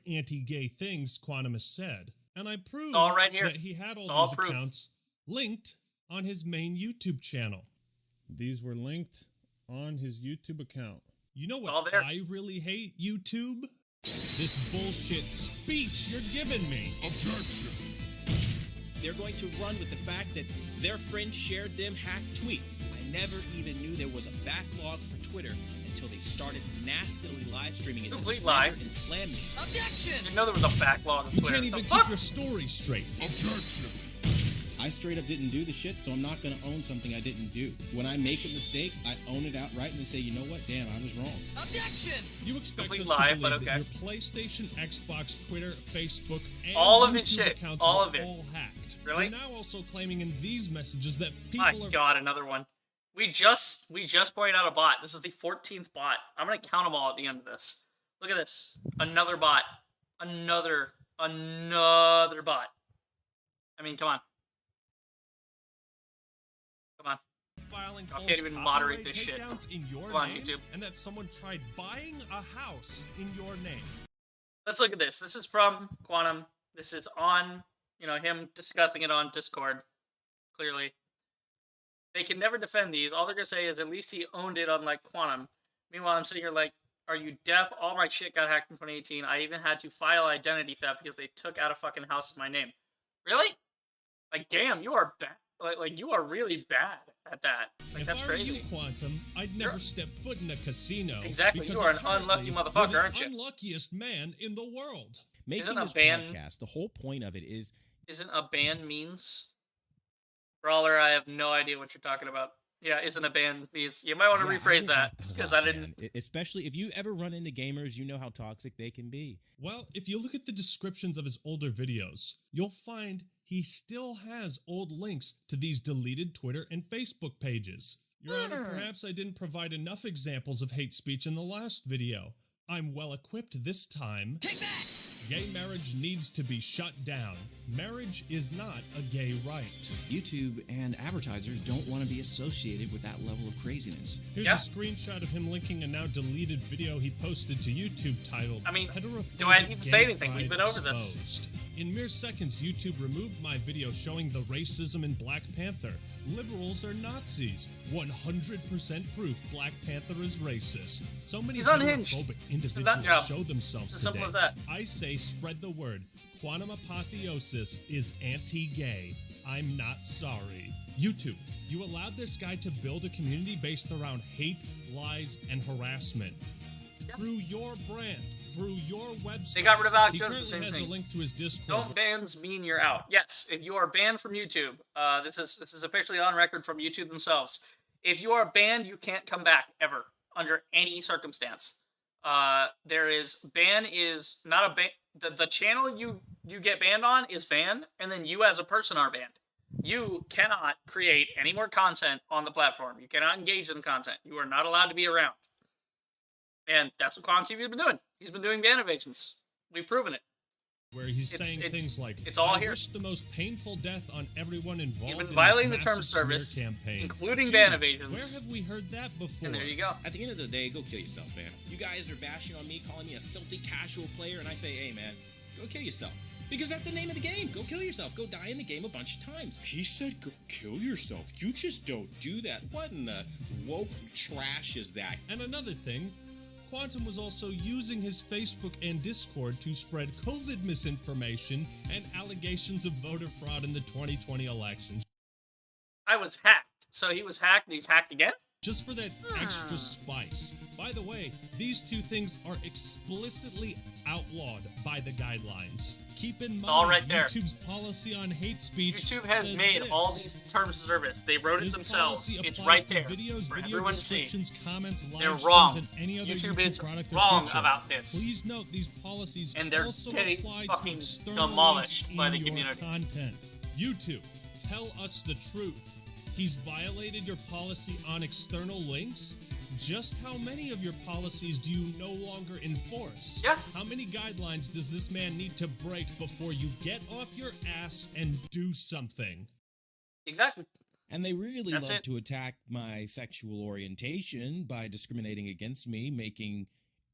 anti-gay things Quantum has said. And I proved all right here. that he had It's all all these proof. accounts linked on his main YouTube channel. These were linked on his YouTube account. You know all what there. I really hate, YouTube? This bullshit speech you're giving me. Objection. They're going to run with the fact that their friend shared them hacked tweets. I never even knew there was a backlog for Twitter until they started nastily live streaming it to Complete slander lie. and slam me. Objection! Didn't know there was a backlog of You Twitter. can't The even fuck? keep your story straight. Objection. I straight up didn't do the shit, so I'm not going to own something I didn't do. When I make a mistake, I own it outright and say, you know what, damn, I was wrong. Objection! You expect Complete us lie, to but believe that okay. your PlayStation, Xbox, Twitter, Facebook, and All of YouTube it shit. accounts All were of it. all hacked. Really? You're now also claiming in these messages that people My are God, another one. We just pointed out a bot. This is the 14th bot. I'm gonna count them all at the end of this. Look at this. Another bot. Another bot. I mean, come on. Come on. filing I false can't even moderate copyright this shit. takedowns in your Come on, name, YouTube. and that someone tried buying a house in your name. Let's look at this. This is from Quantum. This is on, him discussing it on Discord. Clearly. They can never defend these. All they're going to say is at least he owned it, unlike Quantum. Meanwhile, I'm sitting here like, are you deaf? All my shit got hacked in 2018. I even had to file identity theft because they took out a fucking house in my name. Really? Like, damn, you are bad. Like you are really bad at that. Like, If that's I were crazy. you, Quantum, I'd never step foot in a casino. Exactly, because you are an apparently unlucky motherfucker, you're the aren't you? unluckiest man in the world. Making Isn't a this ban- podcast, the whole point of it is Isn't a ban means? Brawler, I have no idea what you're talking about. Yeah, isn't a ban means. You might want to Yeah, rephrase I that get because that, I didn't. man. Especially if you ever run into gamers, you know how toxic they can be. Well, if you look at the descriptions of his older videos, you'll find he still has old links to these deleted Twitter and Facebook pages. Your Honor, perhaps I didn't provide enough examples of hate speech in the last video. I'm well equipped this time. Take that! Gay marriage needs to be shut down. Marriage is not a gay right. YouTube and advertisers don't want to be associated with that level of craziness. Here's a screenshot of him linking a now deleted video he posted to YouTube titled, I mean, Heterophobic do I need to say Gay anything? We've Pride been over this. Exposed. In mere seconds, YouTube removed my video showing the racism in Black Panther. Liberals are Nazis. 100% proof Black Panther is racist. So many He's unhinged. homophobic It's a individuals nut job. show themselves It's as simple today. as that. I say spread the word. Quantum apotheosis is anti-gay. I'm not sorry. YouTube, you allowed this guy to build a community based around hate, lies, and harassment. Through your brand, through your website. They got rid of Alex He Jones, currently same has thing. a link to his Discord. Don't bans mean you're out. Yes, if you are banned from YouTube, this is officially on record from YouTube themselves. If you are banned, you can't come back ever under any circumstance. There is ban is not a ban. The channel you get banned on is banned, and then you as a person are banned. You cannot create any more content on the platform. You cannot engage in the content. You are not allowed to be around. And that's what Quantum TV has been doing. He's been doing ban evasions. We've proven it. Where he's saying things like, it's all I here. wish the most painful death on everyone involved. He's been in violating the this terms of massive service, smear campaign. including Gee, ban evasions. Where have we heard that before? And there you go. At the end of the day, go kill yourself, man. You guys are bashing on me, calling me a filthy casual player, and I say, hey, man, go kill yourself. Because that's the name of the game. Go kill yourself. Go die in the game a bunch of times. He said go kill yourself. You just don't do that. What in the woke trash is that? And another thing, Quantum was also using his Facebook and Discord to spread COVID misinformation and allegations of voter fraud in the 2020 elections. I was hacked. So he was hacked and he's hacked again? Just for that extra spice. By the way, these two things are explicitly outlawed by the guidelines. Keep in mind, All right there. YouTube's policy on hate speech. YouTube has says made this. all these terms of service. They wrote it This themselves. policy It's applies right to there videos, for video everyone to see. descriptions, comments, live They're streams, wrong. and any other YouTube YouTube is product or wrong feature. about this. Please note these policies And they're also getting apply fucking to external demolished links by in the your community. content. YouTube, tell us the truth. He's violated your policy on external links? Just how many of your policies do you no longer enforce? Yeah. How many guidelines does this man need to break before you get off your ass and do something? Exactly. And they really That's love it. to attack my sexual orientation by discriminating against me, making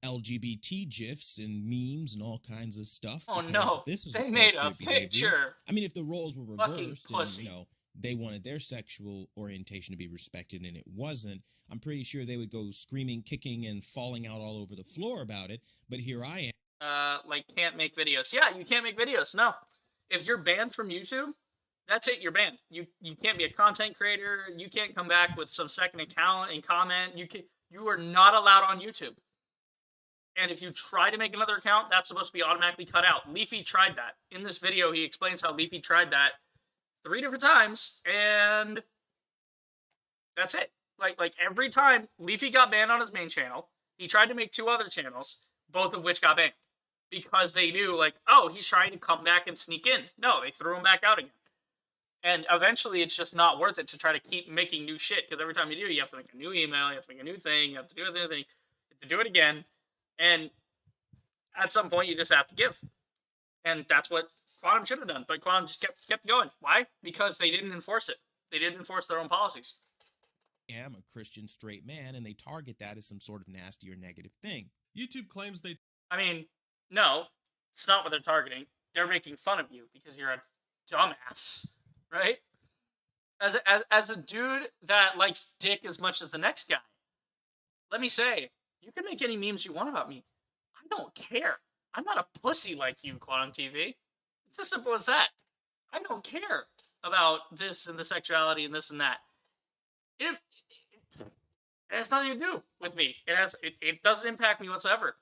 LGBT GIFs and memes and all kinds of stuff. Oh, because no. this is They made a appropriate behavior. picture. I mean, if the roles were Fucking reversed pussy. and, they wanted their sexual orientation to be respected and it wasn't, I'm pretty sure they would go screaming, kicking, and falling out all over the floor about it. But here I am. Like, can't make videos. Yeah, you can't make videos. No. If you're banned from YouTube, that's it. You're banned. You can't be a content creator. You can't come back with some second account and comment. You are not allowed on YouTube. And if you try to make another account, that's supposed to be automatically cut out. Leafy tried that. In this video, he explains how Leafy tried that 3 different times, and that's it. Like every time Leafy got banned on his main channel, he tried to make 2 other channels, both of which got banned. Because they knew, like, oh, he's trying to come back and sneak in. No, they threw him back out again. And eventually, it's just not worth it to try to keep making new shit. Because every time you do, you have to make a new email, you have to make a new thing, you have to do another thing, you have to do it again. And at some point, you just have to give. And that's what Quantum should have done. But Quantum just kept going. Why? Because they didn't enforce it. They didn't enforce their own policies. am a Christian straight man, and they target that as some sort of nasty or negative thing. YouTube claims they... I mean, no, it's not what they're targeting. They're making fun of you because you're a dumbass, right? As a dude that likes dick as much as the next guy, let me say, you can make any memes you want about me. I don't care. I'm not a pussy like you, Quantum TV. It's as simple as that. I don't care about this and the sexuality and this and that. It has nothing to do with me. It doesn't impact me whatsoever.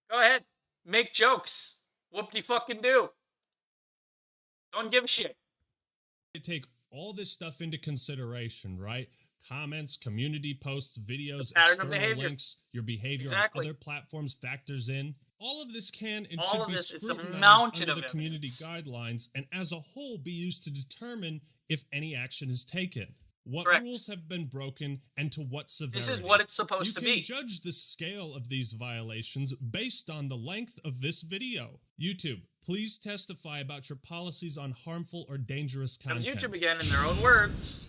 Go ahead. Make jokes. Whoop-de-fucking-do. Don't give a shit. They take all this stuff into consideration, right? Comments, community posts, videos, pattern of external behavior. links, your behavior Exactly. on other platforms factors in. All of this can and All should of be this is a scrutinized mountain under of the community evidence. guidelines and as a whole be used to determine if any action is taken. What Correct. rules have been broken and to what severity. This is what it's supposed to You be. can judge the scale of these violations based on the length of this video. YouTube, please testify about your policies on harmful or dangerous Comes content. YouTube again in their own words.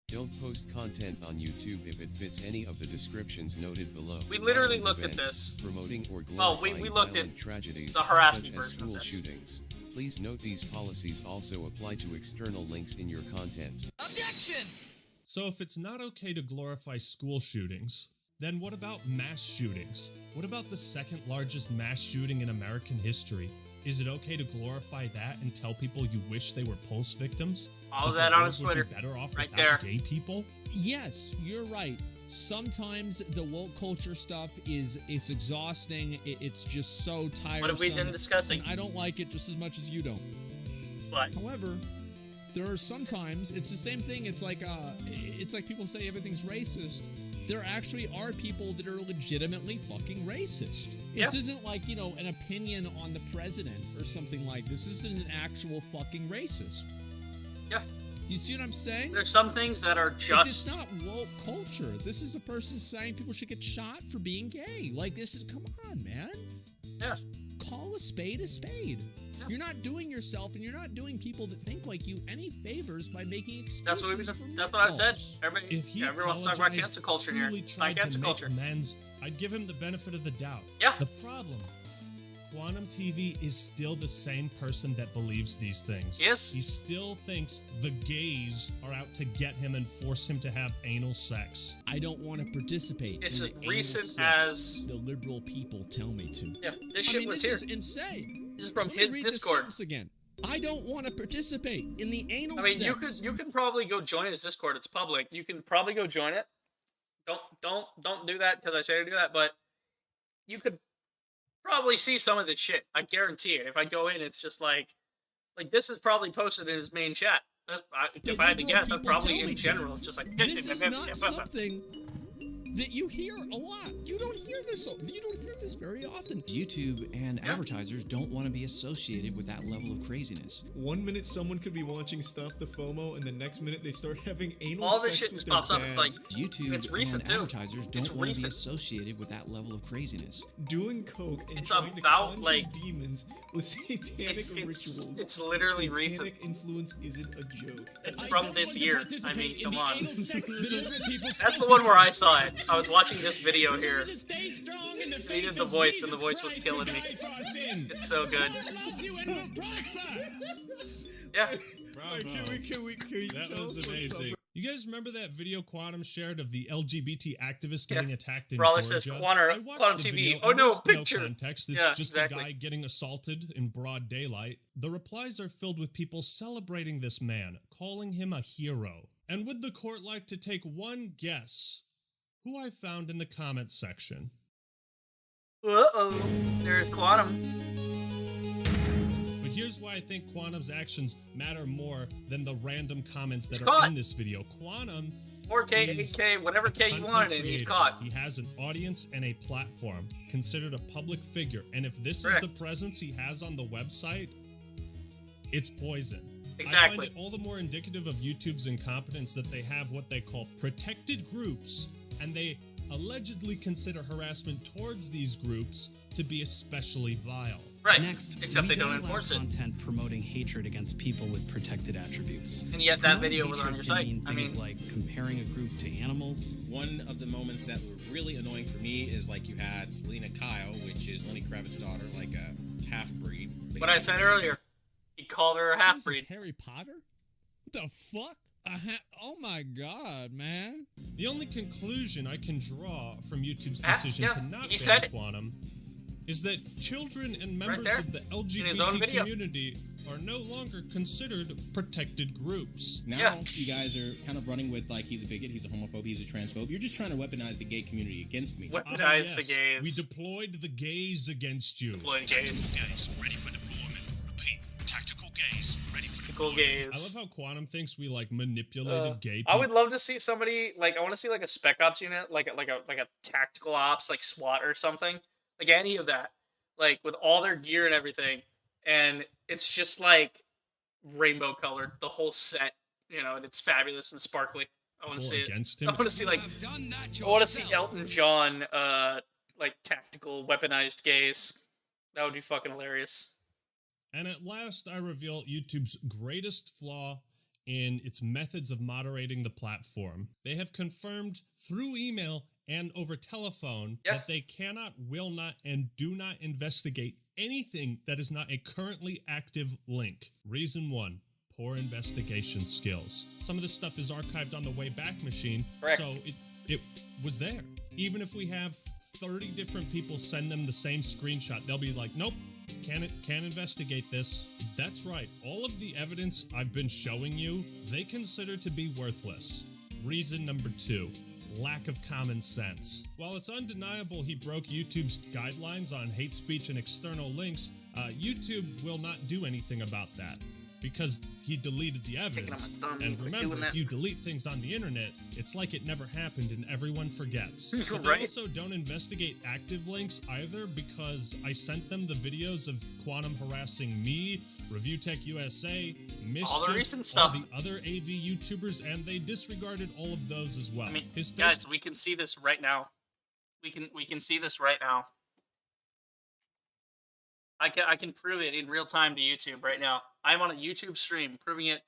Don't post content on YouTube if it fits any of the descriptions noted below. We literally Violent looked at events, this. promoting or Well, we glorifying looked at violent tragedies the harassment such as version of school this. shootings. Please note these policies also apply to external links in your content. Objection! So if it's not okay to glorify school shootings, then what about mass shootings? What about the second largest mass shooting in American history? Is it okay to glorify that and tell people you wish they were Pulse victims? All of that on his Twitter. Better off right without there. Gay people? Yes, you're right. Sometimes the woke culture stuff it's exhausting. It's just so tiresome. What have we been discussing? And I don't like it just as much as you don't. But however, there are sometimes it's the same thing. It's like people say everything's racist. There actually are people that are legitimately fucking racist. This isn't like, an opinion on the president or something like this. This isn't an actual fucking racist. Yeah. You see what I'm saying? There's some things that are just... It's not woke culture. This is a person saying people should get shot for being gay. Like, come on, man. Yeah. Call a spade a spade. Yeah. You're not doing yourself and you're not doing people that think like you any favors by making excuses. That's what I've said. Everybody wants to talk about cancel culture here. It's not cancel culture. Amends, I'd give him the benefit of the doubt. Yeah. The problem, Quantum TV is still the same person that believes these things. Yes. He still thinks the gays are out to get him and force him to have anal sex. I don't want to participate. It's in as recent sex as the liberal people tell me to. Yeah, this shit was here. This is insane. This is from Let me his read Discord. This again. I don't want to participate in the anal I mean, sex. you can probably go join his Discord. It's public. You can probably go join it. Don't do that because I say to do that. But you could probably see some of this shit. I guarantee it. If I go in, it's just like this is probably posted in his main chat. If I had to guess, that's probably in general. It's just like this is not something that you hear a lot. You don't hear this very often. YouTube and advertisers don't want to be associated with that level of craziness. 1 minute someone could be watching Stop the FOMO, and the next minute they start having anal all this sex shit with just their pops up. It's like dads. YouTube it's recent and too. advertisers It's don't want to be recent. associated with that level of craziness. Doing coke and It's trying about, to like- conjure demons with satanic rituals. It's literally recent. Satanic influence isn't a joke. It's from this year. I mean, come on. That's That's the one where I saw it. I was watching this video here. He did the voice, and the voice was killing me. It's so good. Yeah. That was amazing. You guys remember that video Quantum shared of the LGBT activists getting attacked in Brawler Georgia? says I Quantum watched the TV. video, Oh and no, there's picture. No context. It's Yeah, just exactly. a guy getting assaulted in broad daylight. The replies are filled with people celebrating this man, calling him a hero. And would the court like to take one guess who I found in the comments section? Uh-oh. There's Quantum. But here's why I think Quantum's actions matter more than the random comments that He's are caught. in this video. Quantum 4K, is 8K, whatever a K you content wanted, and he's creator. caught. He has an audience and a platform, considered a public figure. And if this Correct. is the presence he has on the website, it's poison. I Exactly. find it all the more indicative of YouTube's incompetence that they have what they call protected groups, and they allegedly consider harassment towards these groups to be especially vile. Right. Next, Except we they don't allow enforce it. content promoting hatred against people with protected attributes. And yet that Promoting video was on hatred your can site. mean I things mean, like comparing a group to animals. One of the moments that were really annoying for me is like you had Selena Kyle, which is Lenny Kravitz's daughter, like a half-breed. what I said earlier. He called her a What is this, half-breed. Harry Potter? What the fuck? Oh my god, man. The only conclusion I can draw from YouTube's Ah, decision yeah, to not he said ban it. Quantum is that children and members there, of the his own LGBT video. community are no longer considered protected groups. Now you guys are kind of running with like he's a bigot, he's a homophobe, he's a transphobe. You're just trying to weaponize the gay community against me. Weaponize the yes. gays. We deployed the gays against you. Deployed gays. Gays, ready for deployment. Repeat, tactical gays, ready for Cool gays. I love how Quantum thinks we like manipulated gay people. I would love to see somebody I want to see like a spec ops unit, like a tactical ops, like SWAT or something, like any of that, like with all their gear and everything, and it's just like rainbow colored, the whole set, and it's fabulous and sparkly. I want to see it. Against I him. want to see I want to see Elton John, like tactical weaponized gays. That would be fucking hilarious. And at last, I reveal YouTube's greatest flaw in its methods of moderating the platform. They have confirmed through email and over telephone that they cannot, will not, and do not investigate anything that is not a currently active link. Reason 1, poor investigation skills. Some of this stuff is archived on the Wayback Machine, Correct. so it was there. Even if we have 30 different people send them the same screenshot, they'll be like, nope, can't investigate this. That's right, all of the evidence I've been showing you, they consider to be worthless. Reason number 2, lack of common sense. While it's undeniable he broke YouTube's guidelines on hate speech and external links, YouTube will not do anything about that, because he deleted the evidence. And remember, if you delete things on the internet, it's like it never happened and everyone forgets. But they also don't investigate active links either, because I sent them the videos of Quantum harassing me, Review Tech USA, Mischief, all the recent stuff, all the other AV YouTubers, and they disregarded all of those as well. I mean, guys, we can see this right now. We can see this right now. I can prove it in real time to YouTube right now. I'm on a YouTube stream proving it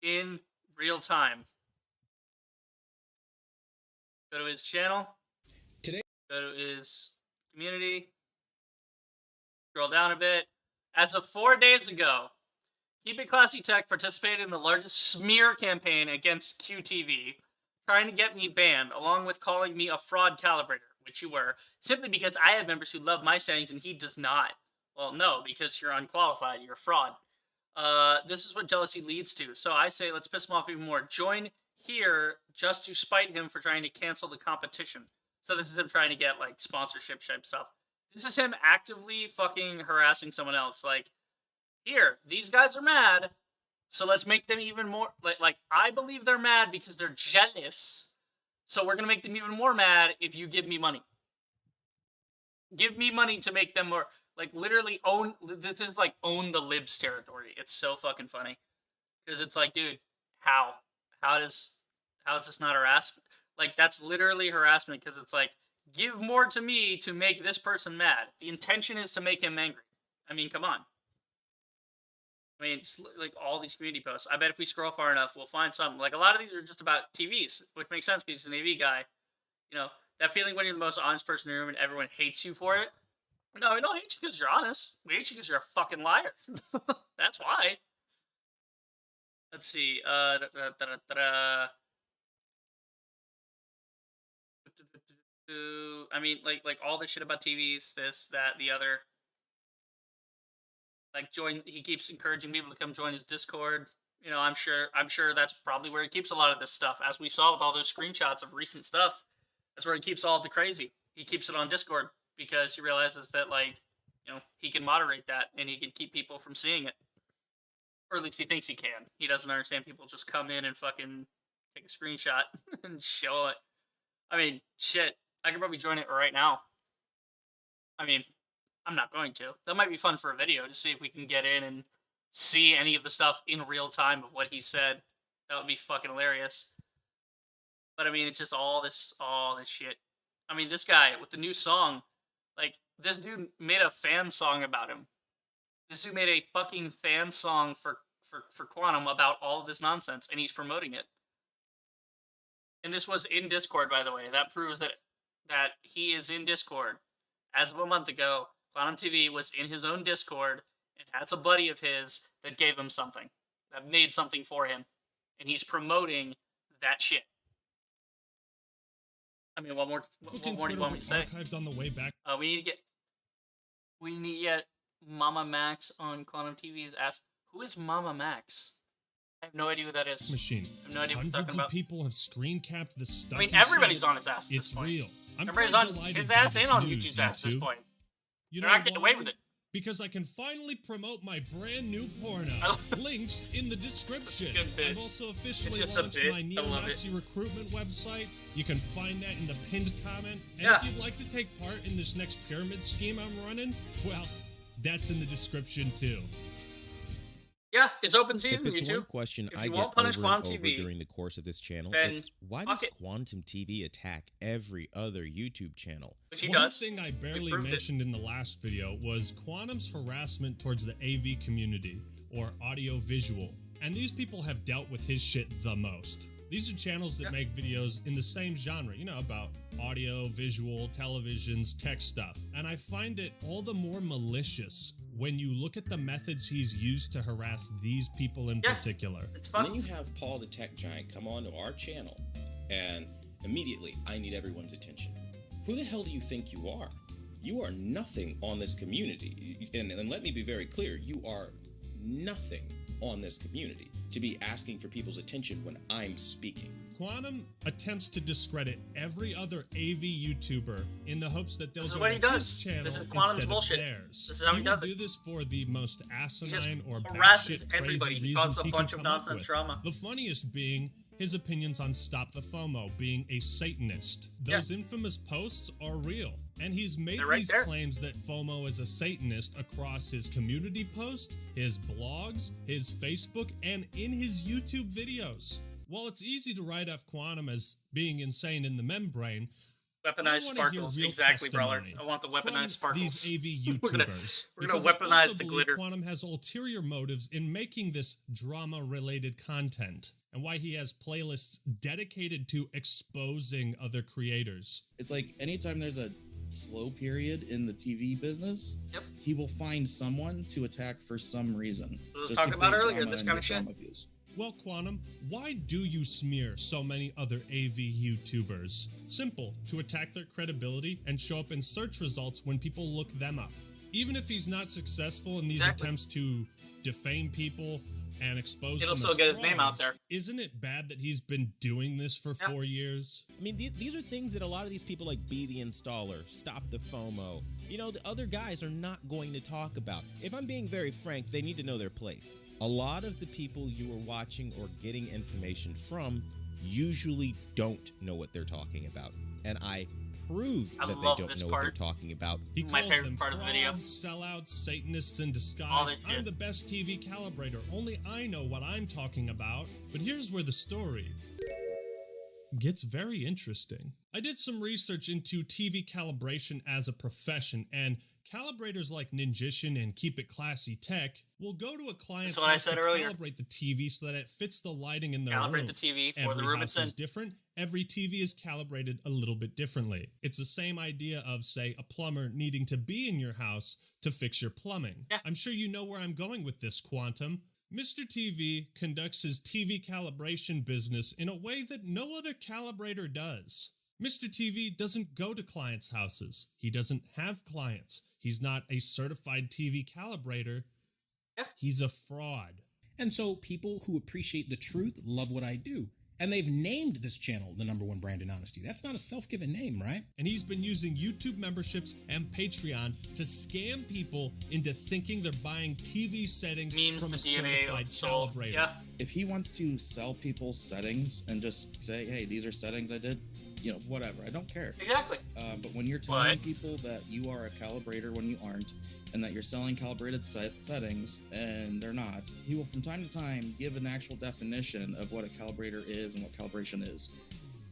in real time. Go to his channel. Go to his community. Scroll down a bit. As of 4 days ago, Keep It Classy Tech participated in the largest smear campaign against QTV, trying to get me banned, along with calling me a fraud calibrator, which you were, simply because I have members who love my settings and he does not. Well, no, because you're unqualified, you're a fraud. This is what jealousy leads to. So I say, let's piss him off even more. Join here just to spite him for trying to cancel the competition. So this is him trying to get, like, sponsorship type stuff. This is him actively fucking harassing someone else. Like, here, these guys are mad, so let's make them even more... Like I believe they're mad because they're jealous, so we're gonna make them even more mad if you give me money. Give me money to make them more... Like, literally own... This is, like, own the libs territory. It's so fucking funny. Because it's like, dude, how? How is this not harassment? Like, that's literally harassment, because it's like, give more to me to make this person mad. The intention is to make him angry. I mean, come on. I mean, just like all these community posts. I bet if we scroll far enough, we'll find something. Like, a lot of these are just about TVs, which makes sense because he's an AV guy. You know, that feeling when you're the most honest person in the room and everyone hates you for it. No, we don't hate you because you're honest. We hate you because you're a fucking liar. That's why. Let's see. I mean, like all this shit about TVs, this, that, the other. Like, he keeps encouraging people to come join his Discord. You know, I'm sure that's probably where he keeps a lot of this stuff. As we saw with all those screenshots of recent stuff, that's where he keeps all of the crazy. He keeps it on Discord because he realizes that, like, you know, he can moderate that and he can keep people from seeing it. Or at least he thinks he can. He doesn't understand people just come in and fucking take a screenshot and show it. I mean, shit. I could probably join it right now. I mean, I'm not going to. That might be fun for a video to see if we can get in and see any of the stuff in real time of what he said. That would be fucking hilarious. But I mean, it's just all this shit. I mean, this guy with the new song, like, this dude made a fan song about him. This dude made a fucking fan song for Quantum about all of this nonsense, and he's promoting it. And this was in Discord, by the way. That proves that he is in Discord. As of a month ago, Quantum TV was in his own Discord and has a buddy of his that gave him something, that made something for him, and he's promoting that shit. I mean, what more do you want me to say? On the way back. We need to get Mama Max on Quantum TV's ass. Who is Mama Max? I have no idea who that is. Machine. I have no idea what Hundreds you're talking about. of people have screen capped the stuff. I mean, everybody's on his ass at this it's point. real. Everybody's on his ass and on YouTube's ass at this point. You They're know not getting why? away with it. Because I can finally promote my brand new porno. Links in the description. I've also officially launched my neo-Nazi recruitment website. You can find that in the pinned comment. And if you'd like to take part in this next pyramid scheme I'm running, well, that's in the description too. Yeah, it's open season, if it's YouTube. One question if I you get won't punish over and Quantum over TV, during the course of this channel, then it's why does Quantum TV attack every other YouTube channel? Which he One does. thing I barely mentioned in the last video was Quantum's harassment towards the AV community, or audio-visual, and these people have dealt with his shit the most. These are channels that make videos in the same genre, about audio, visual, televisions, tech stuff. And I find it all the more malicious when you look at the methods he's used to harass these people in particular. It's fun. And then you have Paul the Tech Giant come onto our channel, and immediately, I need everyone's attention. Who the hell do you think you are? You are nothing on this community. And let me be very clear, you are nothing on this community to be asking for people's attention when I'm speaking. Quantum attempts to discredit every other AV YouTuber in the hopes that they'll This is go what he to does. his channel This is Quantum's instead bullshit. of theirs. This is how he does will it. do this for the most asinine or harasses batshit everybody. crazy He causes reasons a he bunch can of come up nonsense with. drama. The funniest being his opinions on Stop the FOMO, being a Satanist. Those infamous posts are real. And he's made these claims that FOMO is a Satanist across his community post, his blogs, his Facebook, and in his YouTube videos. While it's easy to write off Quantum as being insane in the membrane, Weaponized sparkles, exactly, Brawler. I want the weaponized sparkles. These AV YouTubers. we're gonna Because I weaponize also the believe glitter. Quantum has ulterior motives in making this drama-related content, and why he has playlists dedicated to exposing other creators. It's like anytime there's a slow period in the TV business, he will find someone to attack for some reason. We were talking about earlier, this kind of shit. Well, Quantum, why do you smear so many other AV YouTubers? Simple, to attack their credibility and show up in search results when people look them up. Even if he's not successful in these attempts to defame people and expose It'll them still as get his name out frauds, there. Isn't it bad that he's been doing this for 4 years? I mean, these are things that a lot of these people like Be the Installer, Stop the FOMO, the other guys are not going to talk about. If I'm being very frank, they need to know their place. A lot of the people you are watching or getting information from usually don't know what they're talking about. And I prove that they don't know what they're talking about. He My calls favorite them part of the video. frauds, sellouts, Satanists in All disguise. this shit. I'm the best TV calibrator. Only I know what I'm talking about. But here's where the story gets very interesting. I did some research into TV calibration as a profession, and calibrators like Ninjician and Keep It Classy Tech will go to a client's That's what I house said to earlier. calibrate the TV so that it fits the lighting in their Calibrate room. the TV for Every the room it's house is in. different. Every TV is calibrated a little bit differently. It's the same idea of, say, a plumber needing to be in your house to fix your plumbing. I'm sure you know where I'm going with this, Quantum. Mr. TV conducts his TV calibration business in a way that no other calibrator does. Mr. TV doesn't go to clients' houses. He doesn't have clients. He's not a certified TV calibrator. He's a fraud. And so people who appreciate the truth love what I do. And they've named this channel the #1 brand in honesty. That's not a self-given name, right? And he's been using YouTube memberships and Patreon to scam people into thinking they're buying TV settings from a certified calibrator. Yeah. If he wants to sell people settings and just say, hey, these are settings I did, whatever, I don't care. Exactly. But when you're telling people that you are a calibrator when you aren't, and that you're selling calibrated settings and they're not, he will from time to time give an actual definition of what a calibrator is and what calibration is.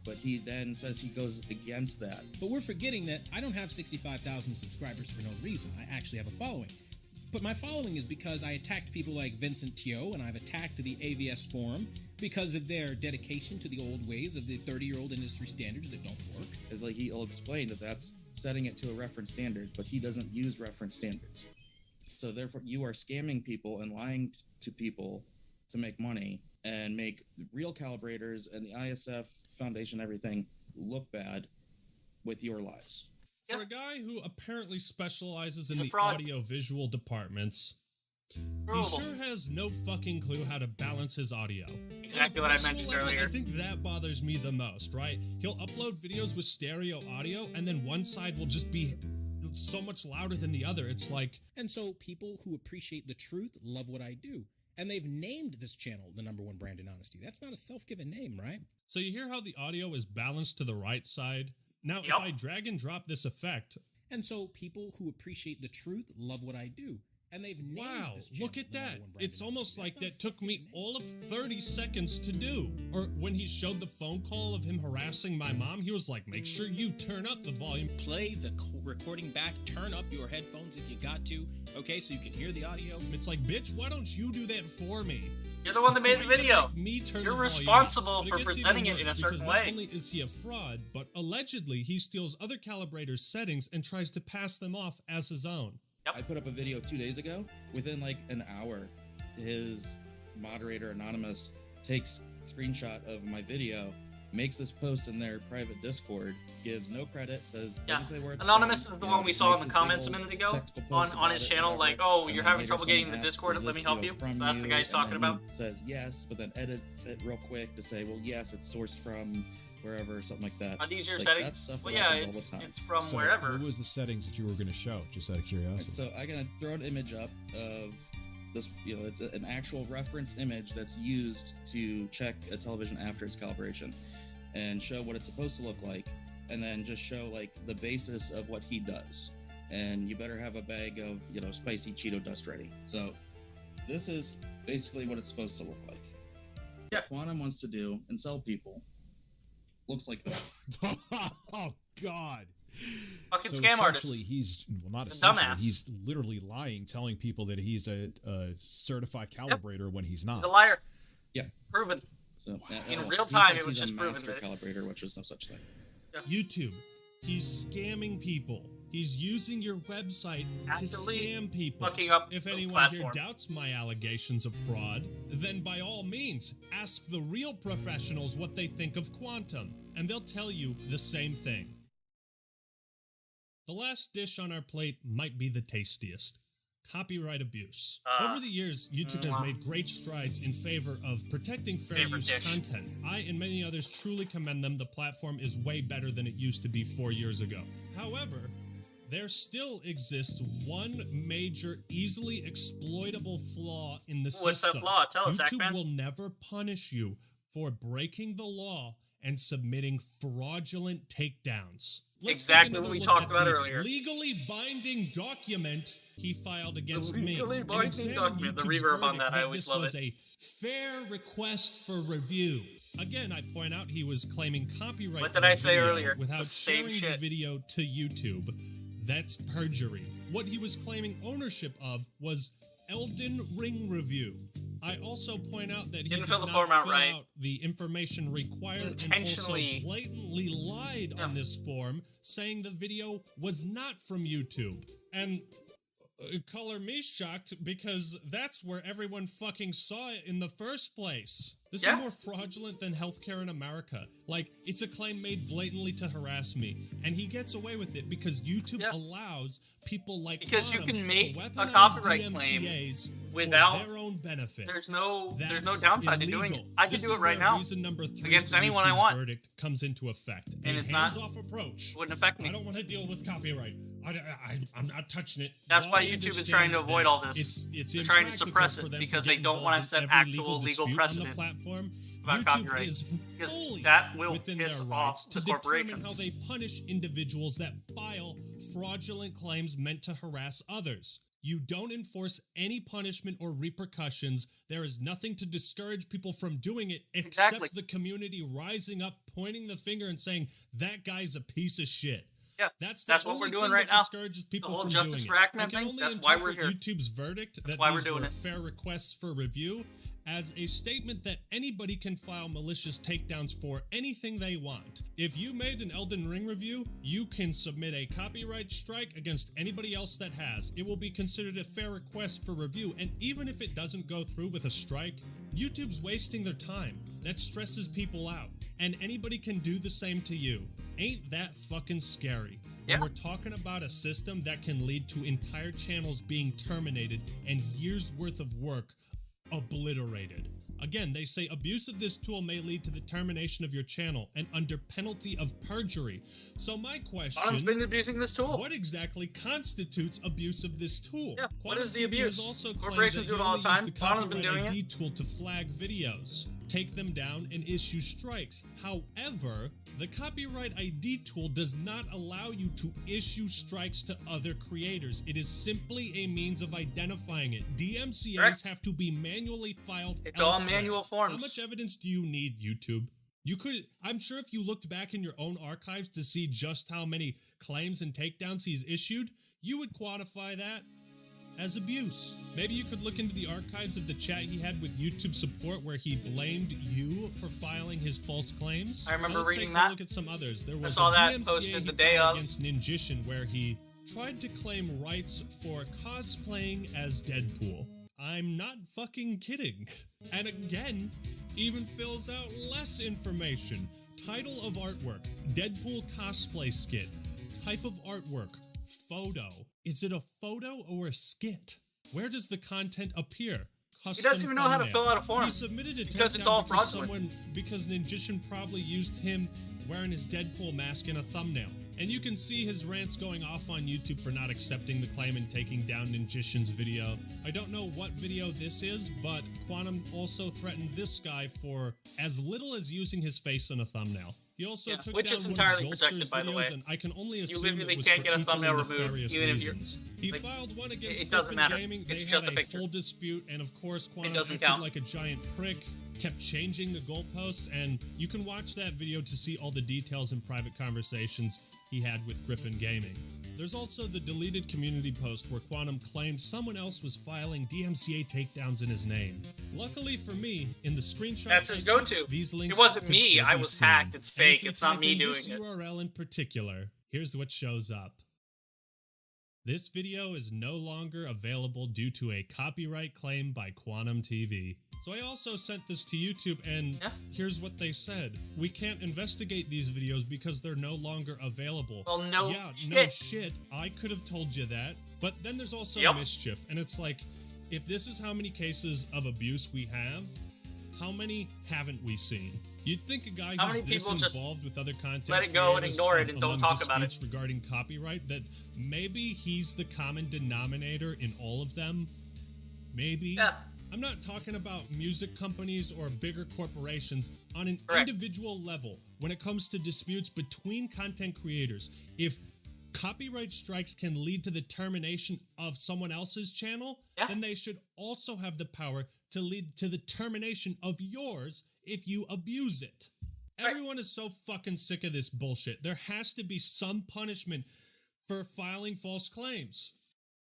But he then says he goes against that. But we're forgetting that I don't have 65,000 subscribers for no reason. I actually have a following. But my following is because I attacked people like Vincent Teo, and I've attacked the AVS forum because of their dedication to the old ways of the 30-year-old industry standards that don't work. It's like he'll explain that that's setting it to a reference standard, but he doesn't use reference standards. So therefore, you are scamming people and lying to people to make money and make the real calibrators and the ISF Foundation, everything, look bad with your lies. For a guy who apparently specializes in He's a the fraud. audio-visual departments, Horrible. he sure has no fucking clue how to balance his audio. Exactly On a what I personal mentioned level, earlier. I think that bothers me the most, right? He'll upload videos with stereo audio, and then one side will just be so much louder than the other. It's like... And so people who appreciate the truth love what I do. And they've named this channel the #1 brand in honesty. That's not a self-given name, right? So you hear how the audio is balanced to the right side? Now, if I drag and drop this effect... And so people who appreciate the truth love what I do. And they've named Wow, this channel look at the that. #1 brand It's in almost honesty. like that took me all of 30 seconds to do. Or when he showed the phone call of him harassing my mom, he was like, make sure you turn up the volume. Play the recording back, turn up your headphones if you got to, okay, so you can hear the audio. It's like, bitch, why don't you do that for me? You're the one that made the video. Me turn You're the volume responsible up. But for gets presenting even it in a worse, certain because way. Not only is he a fraud, but allegedly he steals other calibrators' settings and tries to pass them off as his own. Yep. I put up a video 2 days ago. Within like an hour, his moderator Anonymous takes a screenshot of my video, makes this post in their private Discord, gives no credit, says doesn't say where it's Anonymous from, is the one we saw in the makes this comments a big minute old ago technical post on about his it, channel, whatever, like, oh, and you're then having later trouble getting someone the asks, Discord, "Is let me this, help you." from So that's the guy he's and talking then about. he says yes, but then edits it real quick to say, well, yes, it's sourced from wherever, something like that. Are these your Like, that settings? stuff Well, that yeah, happens all it's the time. it's from So wherever. What was the settings that you were going to show, just out of curiosity? So I'm gonna throw an image up of this, it's an actual reference image that's used to check a television after its calibration and show what it's supposed to look like, and then just show like the basis of what he does. And you better have a bag of, spicy Cheeto dust ready. So this is basically what it's supposed to look like. Yeah. What Quantum wants to do and sell people looks like that. Oh God! Fucking So scam artist. essentially, he's not He's a essentially. dumbass. He's literally lying, telling people that he's a certified calibrator when he's not. He's a liar. Yeah. Proven. So In real he time, says it was he's a just proven master that. calibrator, which is no such thing. YouTube. He's scamming people. He's using your website to Actively scam people. fucking up If the anyone platform. here doubts my allegations of fraud, then by all means, ask the real professionals what they think of Quantum, and they'll tell you the same thing. The last dish on our plate might be the tastiest. Copyright abuse. Over the years, YouTube has made great strides in favor of protecting fair use content. I and many others truly commend them. The platform is way better than it used to be 4 years ago. However, there still exists one major, easily exploitable flaw in the system. What's that flaw? Tell us, YouTube Ackman. will never punish you for breaking the law and submitting fraudulent takedowns. Let's Exactly take another what we look talked at about the earlier. Legally binding document he filed against me. legally and binding examine document. The YouTube's reverb on verdict that, I always this love was it. a fair request for review. Again, I point out he was claiming copyright. What did for I the say video earlier? It's Without the same sharing shit. the video to YouTube. That's perjury. What he was claiming ownership of was Elden Ring review. I also point out that he Didn't did fill the not form out fill right. out the information required Intentionally. and also blatantly lied on this form, saying the video was not from YouTube. And color me shocked, because that's where everyone fucking saw it in the first place. This Yeah. is more fraudulent than healthcare in America. Like, it's a claim made blatantly to harass me, and he gets away with it because YouTube allows people like Because you Quantum can make to a weaponize copyright claim DMCAs without for their own benefit. There's no That's downside to doing it. illegal. I can This do is it right where now reason number 3 against for anyone I YouTube's want. verdict comes into effect. And a it's not- hands-off approach. Wouldn't affect me. I don't want to deal with copyright. I'm not touching it. That's why While I YouTube is trying to understand avoid that all this. It's They're trying to impractical suppress for it them because to they get don't want to involved set in every actual legal dispute on the precedent platform. about YouTube copyright. is Because fully that will within piss their off rights the to determine corporations. how they punish individuals that file fraudulent claims meant to harass others. You don't enforce any punishment or repercussions. There is nothing to discourage people from doing it except Exactly. the community rising up, pointing the finger and saying, that guy's a piece of shit. Yeah, That's what only we're doing thing right that now. discourages people The whole from Justice doing for it. Ackman I can thing, only that's why we're interpret here. YouTube's verdict that why we're these doing were it. fair requests for review as a statement that anybody can file malicious takedowns for anything they want. If you made an Elden Ring review, you can submit a copyright strike against anybody else that has. It will be considered a fair request for review, and even if it doesn't go through with a strike, YouTube's wasting their time. That stresses people out, and anybody can do the same to you. Ain't that fucking scary? Yeah. We're talking about a system that can lead to entire channels being terminated and years worth of work obliterated. Again, they say abuse of this tool may lead to the termination of your channel and under penalty of perjury. So my question, Quantum's been abusing this tool. what exactly constitutes abuse of this tool? Yeah, what Quantum is the TV has abuse? also claimed Corporations that do it you all the only time. use the Quantum's been copyright doing ID tool to flag videos, take them down, and issue strikes. However, the copyright ID tool does not allow you to issue strikes to other creators. It is simply a means of identifying it. DMCAs Correct. have to be manually filed. It's all elsewhere. manual forms. How much evidence do you need, YouTube? You could, I'm sure if you looked back in your own archives to see just how many claims and takedowns he's issued, you would quantify that. as abuse. Maybe you could look into the archives of the chat he had with YouTube support where he blamed you for filing his false claims. I remember Now let's reading take that. a look at some others. There was I saw a that DMCA posted he the day filed of. against Ninjishin where he tried to claim rights for cosplaying as Deadpool. I'm not fucking kidding. And again, even fills out less information. Title of artwork, Deadpool cosplay skit. Type of artwork, photo. Is it a photo or a skit? Where does the content appear? He doesn't even know how to fill out a form He submitted a because it's takedown all fraudulent. because Ninjishin probably used him wearing his Deadpool mask in a thumbnail. And you can see his rants going off on YouTube for not accepting the claim and taking down Ninjishin's video. I don't know what video this is, but Quantum also threatened this guy for as little as using his face in a thumbnail. He also took which down is one of entirely Jolster's protected, by the videos, way. and I can only You assume literally it was can't for get a equally thumbnail removed, nefarious even if you're. reasons. He like, filed one against it doesn't Griffin matter. Gaming. It's They just had a picture. whole dispute, and of course, Quantum doesn't acted count. like a giant prick, kept changing the goalposts, and you can watch that video to see all the details and private conversations he had with Griffin Gaming. There's also the deleted community post where Quantum claimed someone else was filing DMCA takedowns in his name. Luckily for me, in the screenshot That's his go-to. these links It wasn't could me. still I be was seen. hacked. It's And if fake. you It's not type me in doing this it. URL in particular, here's what shows up. This video is no longer available due to a copyright claim by Quantum TV. So I also sent this to YouTube, and here's what they said. We can't investigate these videos because they're no longer available. Well, no Yeah, shit. no shit. I could have told you that. But then there's also mischief, and it's like, if this is how many cases of abuse we have, how many haven't we seen? You'd think a guy How who's many this people just involved with other content let it go and creators ignore it and don't among talk about it? disputes regarding copyright, that maybe he's the common denominator in all of them. Maybe. Yeah. I'm not talking about music companies or bigger corporations. On an Correct. individual level, when it comes to disputes between content creators, if copyright strikes can lead to the termination of someone else's channel, then they should also have the power to lead to the termination of yours if you abuse it. Everyone is so fucking sick of this bullshit. There has to be some punishment for filing false claims.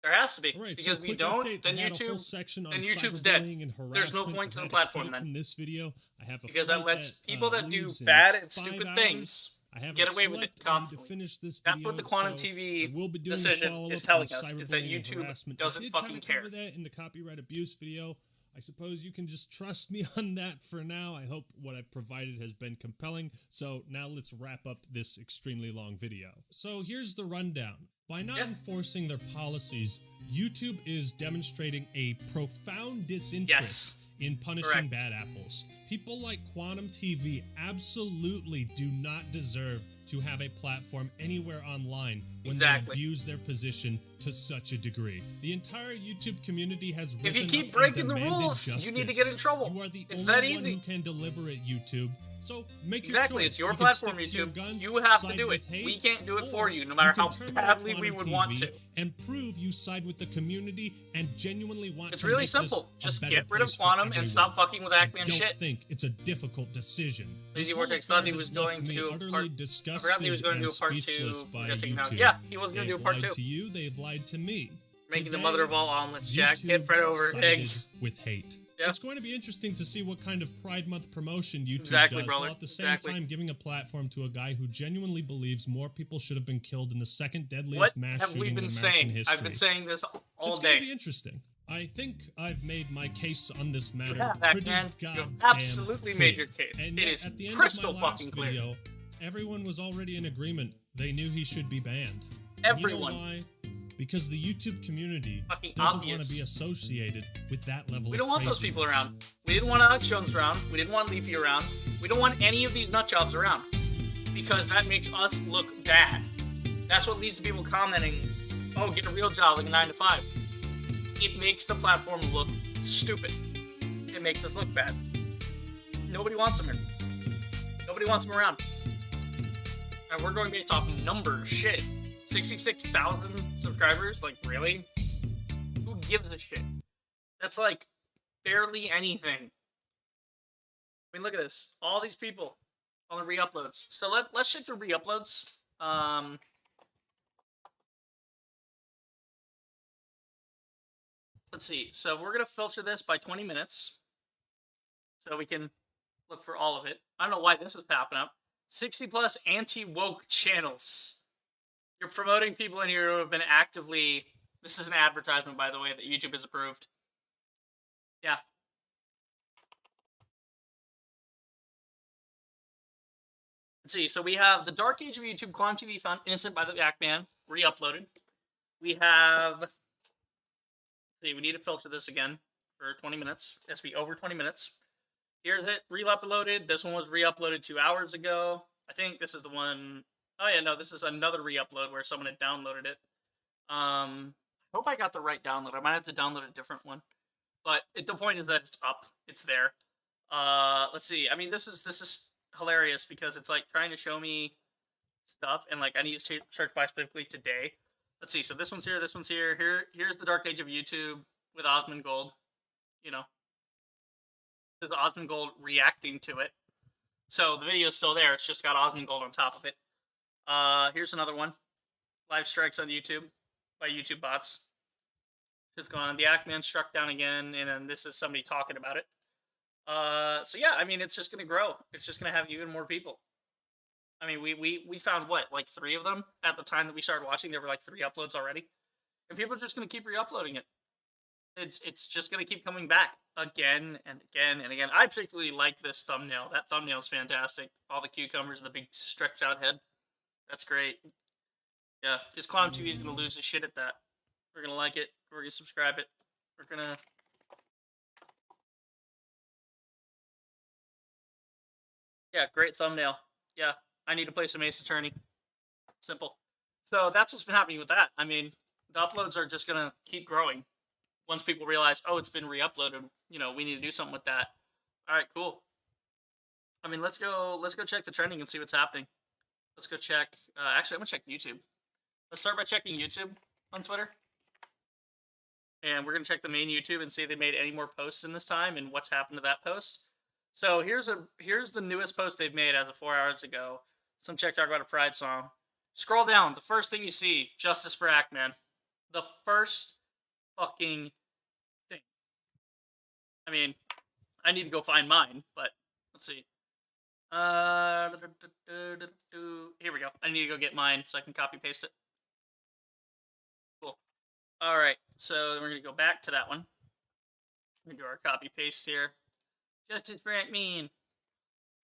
There has to be. Right, Because so we quick don't, update, then I had a whole YouTube, section on then YouTube's dead. cyberbullying and There's no harassment. point to I the had a platform quote then. From this video, I have a Because that flight lets people that do leaves in bad and 5 stupid hours. things I have get a away with it select time to constantly. finish this That's video, what the Quantum so TV I will be doing a decision follow-up is on telling us, is that cyberbullying and YouTube harassment. I doesn't did fucking kinda care. cover that in the copyright abuse video. I suppose you can just trust me on that for now. I hope what I've provided has been compelling. So now let's wrap up this extremely long video. So here's the rundown. By not enforcing their policies, YouTube is demonstrating a profound disinterest in punishing bad apples. People like Quantum TV absolutely do not deserve to have a platform anywhere online when they abuse their position to such a degree. The entire YouTube community has risen If you keep up breaking and the demanded rules, you need to get in justice. trouble. You are the It's only that one easy. who can deliver at YouTube. So make Exactly, your choice. it's your You can platform, stick to your YouTube. guns, You have to side do it. with hate, We can't do it or for you, no matter you can how terminate badly we Quantum would TV want to. and prove you side with the community and genuinely want It's to really make simple. this a Just better get rid of place for Quantum and everyone. stop fucking with Ackman I don't shit. think it's a difficult decision. Lazy This Vortex whole thought he affair was has left going to me do a utterly part. I disgusted forgot he was going to do a and part speechless 2. by Got taken out. YouTube. Yeah, he was going to do a They've part lied 2. to you, they've lied to me. Making the Today, mother of all omelets, Jack. YouTube Kid Fred over sided eggs. with hate. Yeah. It's going to be interesting to see what kind of Pride Month promotion YouTube Exactly, does, brother. while at the same Exactly. time giving a platform to a guy who genuinely believes more people should have been killed in the second deadliest What mass have shooting we in been American saying? history. I've been saying this all It's day. going to be interesting. I think I've made my case on this matter have, pretty Ackman. You goddamn absolutely clear. made your case. And It yet, is at the end crystal of my last fucking clear. video, everyone was already in agreement. They knew he should be banned. And Everyone. You know why? Because the YouTube community Fucking doesn't want obvious. to be associated with that level We of don't want those people craziness. around. We didn't want Alex Jones around. We didn't want Leafy around. We don't want any of these nut jobs around. Because that makes us look bad. That's what leads to people commenting, oh, get a real job like a 9 to 5. It makes the platform look stupid. It makes us look bad. Nobody wants them here. Nobody wants them around. And we're going to be talking numbers. Shit. 66,000 subscribers? Like, really? Who gives a shit? That's like barely anything. I mean, look at this. All these people on the re-uploads. So let's shift to re-uploads. let's see. So we're gonna filter this by 20 minutes, so we can look for all of it. I don't know why this is popping up. 60 plus anti-woke channels. You're promoting people in here who have been actively. This is an advertisement, by the way, that YouTube has approved. Yeah. Let's see. So we have The Dark Age of YouTube, Quantum TV found innocent by the Ackman, re-uploaded. We have. See, we need to filter this again for 20 minutes. It has to be over 20 minutes. Here's it, re-uploaded. This one was re-uploaded 2 hours ago. I think this is the one. Oh yeah, no, this is another re-upload where someone had downloaded it. Hope I got the right download. I might have to download a different one. But the point is that it's up. It's there. Let's see. I mean, this is hilarious because it's like trying to show me stuff, and like I need to search by specifically today. Let's see. So this one's here. This one's here. Here's the Dark Age of YouTube with Osmond Gold. You know, there's Osmond Gold reacting to it. So the video's still there. It's just got Osmond Gold on top of it. Here's another one. Live strikes on YouTube by YouTube bots. It's going on. The Ackman struck down again, and then this is somebody talking about it. So yeah, I mean, it's just gonna grow. It's just gonna have even more people. I mean, we found what, like 3 of them at the time that we started watching. There were like 3 uploads already, and people are just gonna keep re-uploading it. It's just gonna keep coming back again and again and again. I particularly like this thumbnail. That thumbnail is fantastic. All the cucumbers and the big stretched out head. That's great. Yeah, because Quantum TV is gonna lose his shit at that. We're gonna like it. We're gonna subscribe it. We're gonna. Yeah, great thumbnail. Yeah, I need to play some Ace Attorney. Simple. So that's what's been happening with that. I mean, the uploads are just gonna keep growing. Once people realize, oh, it's been re-uploaded, you know, we need to do something with that. All right, cool. I mean, let's go check the trending and see what's happening. Let's go check. Actually, I'm gonna check YouTube. Let's start by checking YouTube on Twitter. And we're gonna check the main YouTube and see if they made any more posts in this time and what's happened to that post. So here's the newest post they've made as of 4 hours ago. Some chick talking about a Pride song. Scroll down. The first thing you see, Justice for Ackman. The first fucking thing. I mean, I need to go find mine, but let's see. Here we go. I need to go get mine so I can copy paste it. Cool. All right, so we're gonna go back to that one. We're gonna do our copy paste here. Justice for Ackman.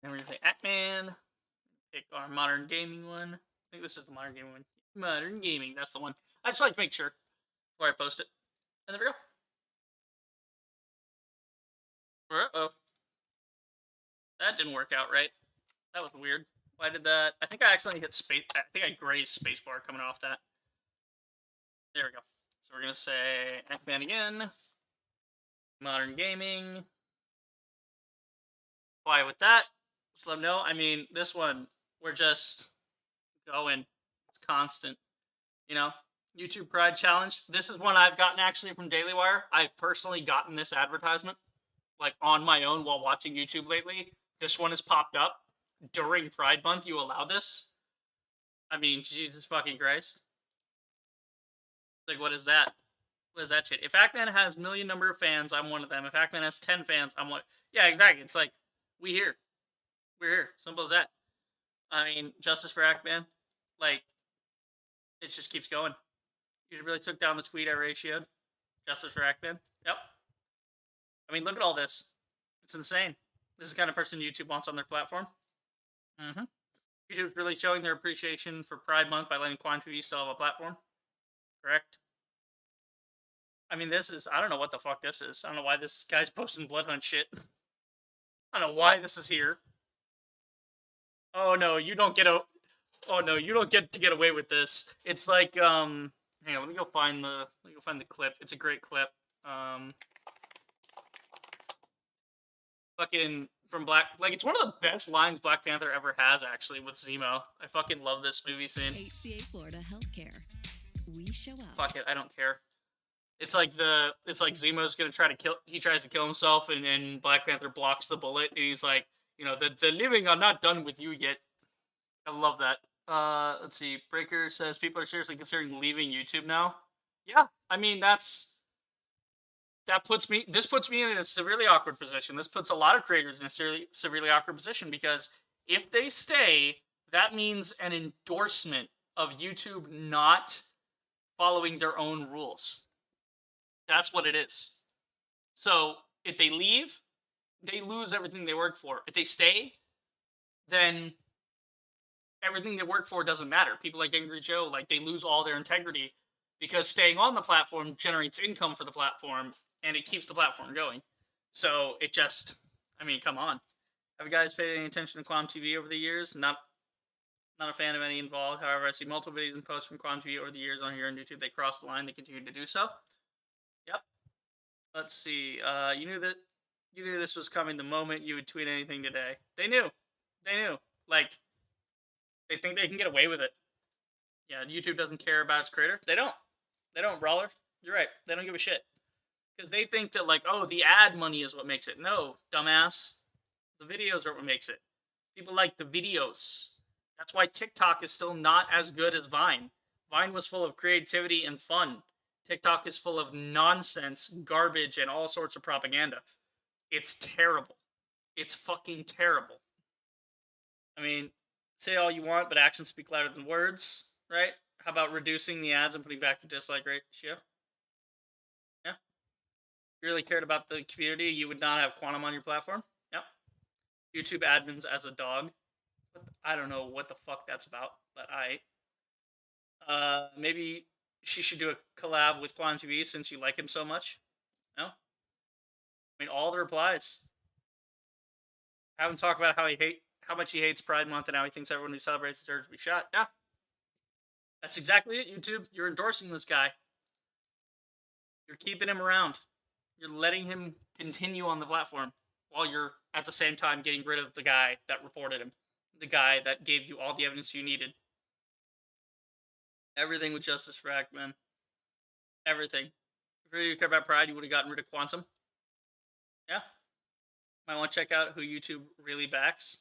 And we're gonna say Ackman. Pick our modern gaming one. I think this is the modern gaming one. Modern gaming, that's the one. I just like to make sure before I post it. And there we go. Uh-oh. That didn't work out right. That was weird. Why did that? I think I accidentally hit space. I think I grazed spacebar coming off that. There we go. So we're gonna say Ackman again. Modern gaming. Why with that? Just let them know. I mean, this one, we're just going. It's constant. You know? YouTube Pride Challenge. This is one I've gotten actually from Daily Wire. I've personally gotten this advertisement, like, on my own while watching YouTube lately. This one has popped up. During Pride Month, you allow this? I mean, Jesus fucking Christ. Like, what is that? What is that shit? If Ackman has million number of fans, I'm one of them. If Ackman has 10 fans, I'm one. Yeah, exactly. It's like, we're here. Simple as that. I mean, Justice for Ackman. Like, it just keeps going. You really took down the tweet I ratioed. Justice for Ackman. Yep. I mean, look at all this. It's insane. This is the kind of person YouTube wants on their platform. YouTube's really showing their appreciation for Pride Month by letting Quantum TV still have a platform. Correct. I mean, this is... I don't know what the fuck this is. I don't know why this guy's posting Bloodhunt shit. I don't know why this is here. Oh no, you don't get a... Oh no, you don't get to get away with this. It's like, hang on, let me go find the clip. It's a great clip. Fucking from Black... Like, it's one of the best lines Black Panther ever has, actually, with Zemo. I fucking love this movie scene. HCA Florida Healthcare. We show up. Fuck it, I don't care. It's like Zemo's gonna try to kill... He tries to kill himself, and Black Panther blocks the bullet, and he's like, you know, the living are not done with you yet. I love that. Let's see. Breaker says people are seriously considering leaving YouTube now. Yeah, I mean, that's... this puts me in a severely awkward position. This puts a lot of creators in a severely awkward position, because if they stay, that means an endorsement of YouTube not following their own rules. That's what it is. So if they leave, they lose everything they work for. If they stay, then everything they work for doesn't matter. People like Angry Joe, like, they lose all their integrity, because staying on the platform generates income for the platform, and it keeps the platform going. So it just, I mean, come on. Have you guys paid any attention to Quam TV over the years? Not a fan of any involved. However, I see multiple videos and posts from Quam TV over the years on here on YouTube. They cross the line. They continue to do so. Yep. Let's see. You knew this was coming the moment you would tweet anything today. They knew. Like, they think they can get away with it. Yeah, YouTube doesn't care about its creator. They don't, Brawler. You're right. They don't give a shit. Because they think that, like, oh, the ad money is what makes it. No, dumbass. The videos are what makes it. People like the videos. That's why TikTok is still not as good as Vine. Vine was full of creativity and fun. TikTok is full of nonsense, garbage, and all sorts of propaganda. It's terrible. It's fucking terrible. I mean, say all you want, but actions speak louder than words, right? How about reducing the ads and putting back the dislike ratio? Yeah. If you really cared about the community, you would not have Quantum on your platform. Yep. YouTube admins as a dog. I don't know what the fuck that's about, but maybe she should do a collab with Quantum TV since you like him so much. No? I mean, all the replies. Have him talk about how much he hates Pride Month and how he thinks everyone who celebrates deserves to be shot. Yeah. That's exactly it, YouTube. You're endorsing this guy. You're keeping him around. You're letting him continue on the platform while you're at the same time getting rid of the guy that reported him. The guy that gave you all the evidence you needed. Everything with Justice for Ackman. Everything. If you really care about Pride, you would have gotten rid of Quantum. Yeah. Might want to check out who YouTube really backs.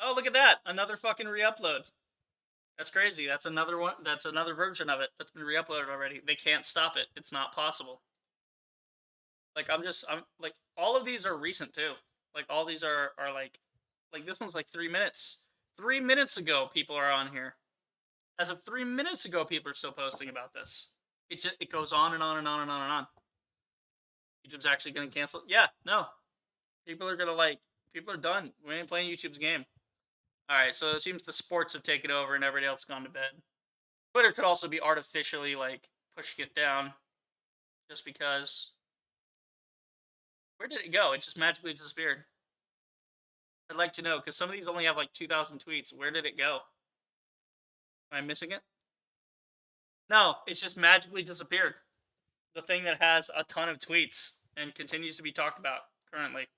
Oh, look at that. Another fucking re-upload. That's crazy. That's another one. That's another version of it that's been re-uploaded already. They can't stop it. It's not possible. Like, I'm like, all of these are recent too. Like, all these are like this one's like 3 minutes. 3 minutes ago, people are on here. As of 3 minutes ago, people are still posting about this. It goes on and on and on and on and on. YouTube's actually going to cancel? Yeah, no. People are done. We ain't playing YouTube's game. Alright, so it seems the sports have taken over and everybody else has gone to bed. Twitter could also be artificially, like, pushing it down. Just because. Where did it go? It just magically disappeared. I'd like to know, because some of these only have like 2,000 tweets. Where did it go? Am I missing it? No, it's just magically disappeared. The thing that has a ton of tweets and continues to be talked about currently.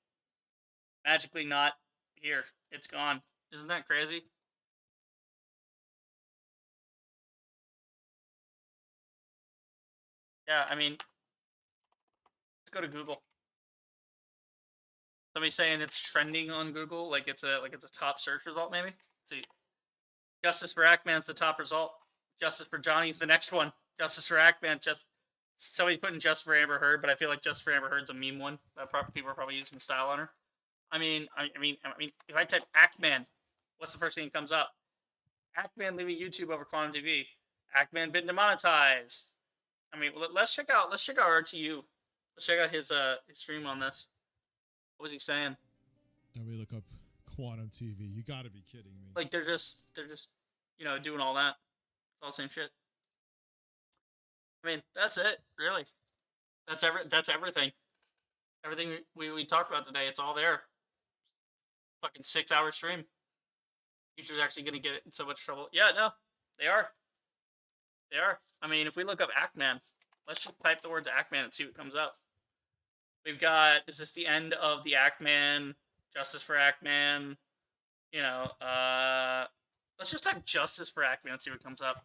Magically not here. It's gone. Isn't that crazy? Yeah, I mean, let's go to Google. Somebody saying it's trending on Google, like it's a top search result, maybe. Let's see, Justice for Ackman's the top result. Justice for Johnny's the next one. Justice for Ackman. Just somebody's putting Justice for Amber Heard, but I feel like Justice for Amber Heard's a meme one that people are probably using style on her. I mean, if I type Ackman, what's the first thing that comes up? Ackman leaving YouTube over Quantum TV. Ackman been demonetized. I mean, let's check out RTU. Let's check out his stream on this. What was he saying? Now we look up Quantum TV. You gotta be kidding me. Like they're just doing all that. It's all the same shit. I mean, that's it, really. That's everything. Everything we talked about today, it's all there. Fucking 6-hour stream. YouTube's actually gonna get it in so much trouble. Yeah, no, they are. They are. I mean, if we look up Ackman, let's just type the words Ackman and see what comes up. We've got, is this the end of the Ackman, Justice for Ackman? Let's just type Justice for Ackman and see what comes up.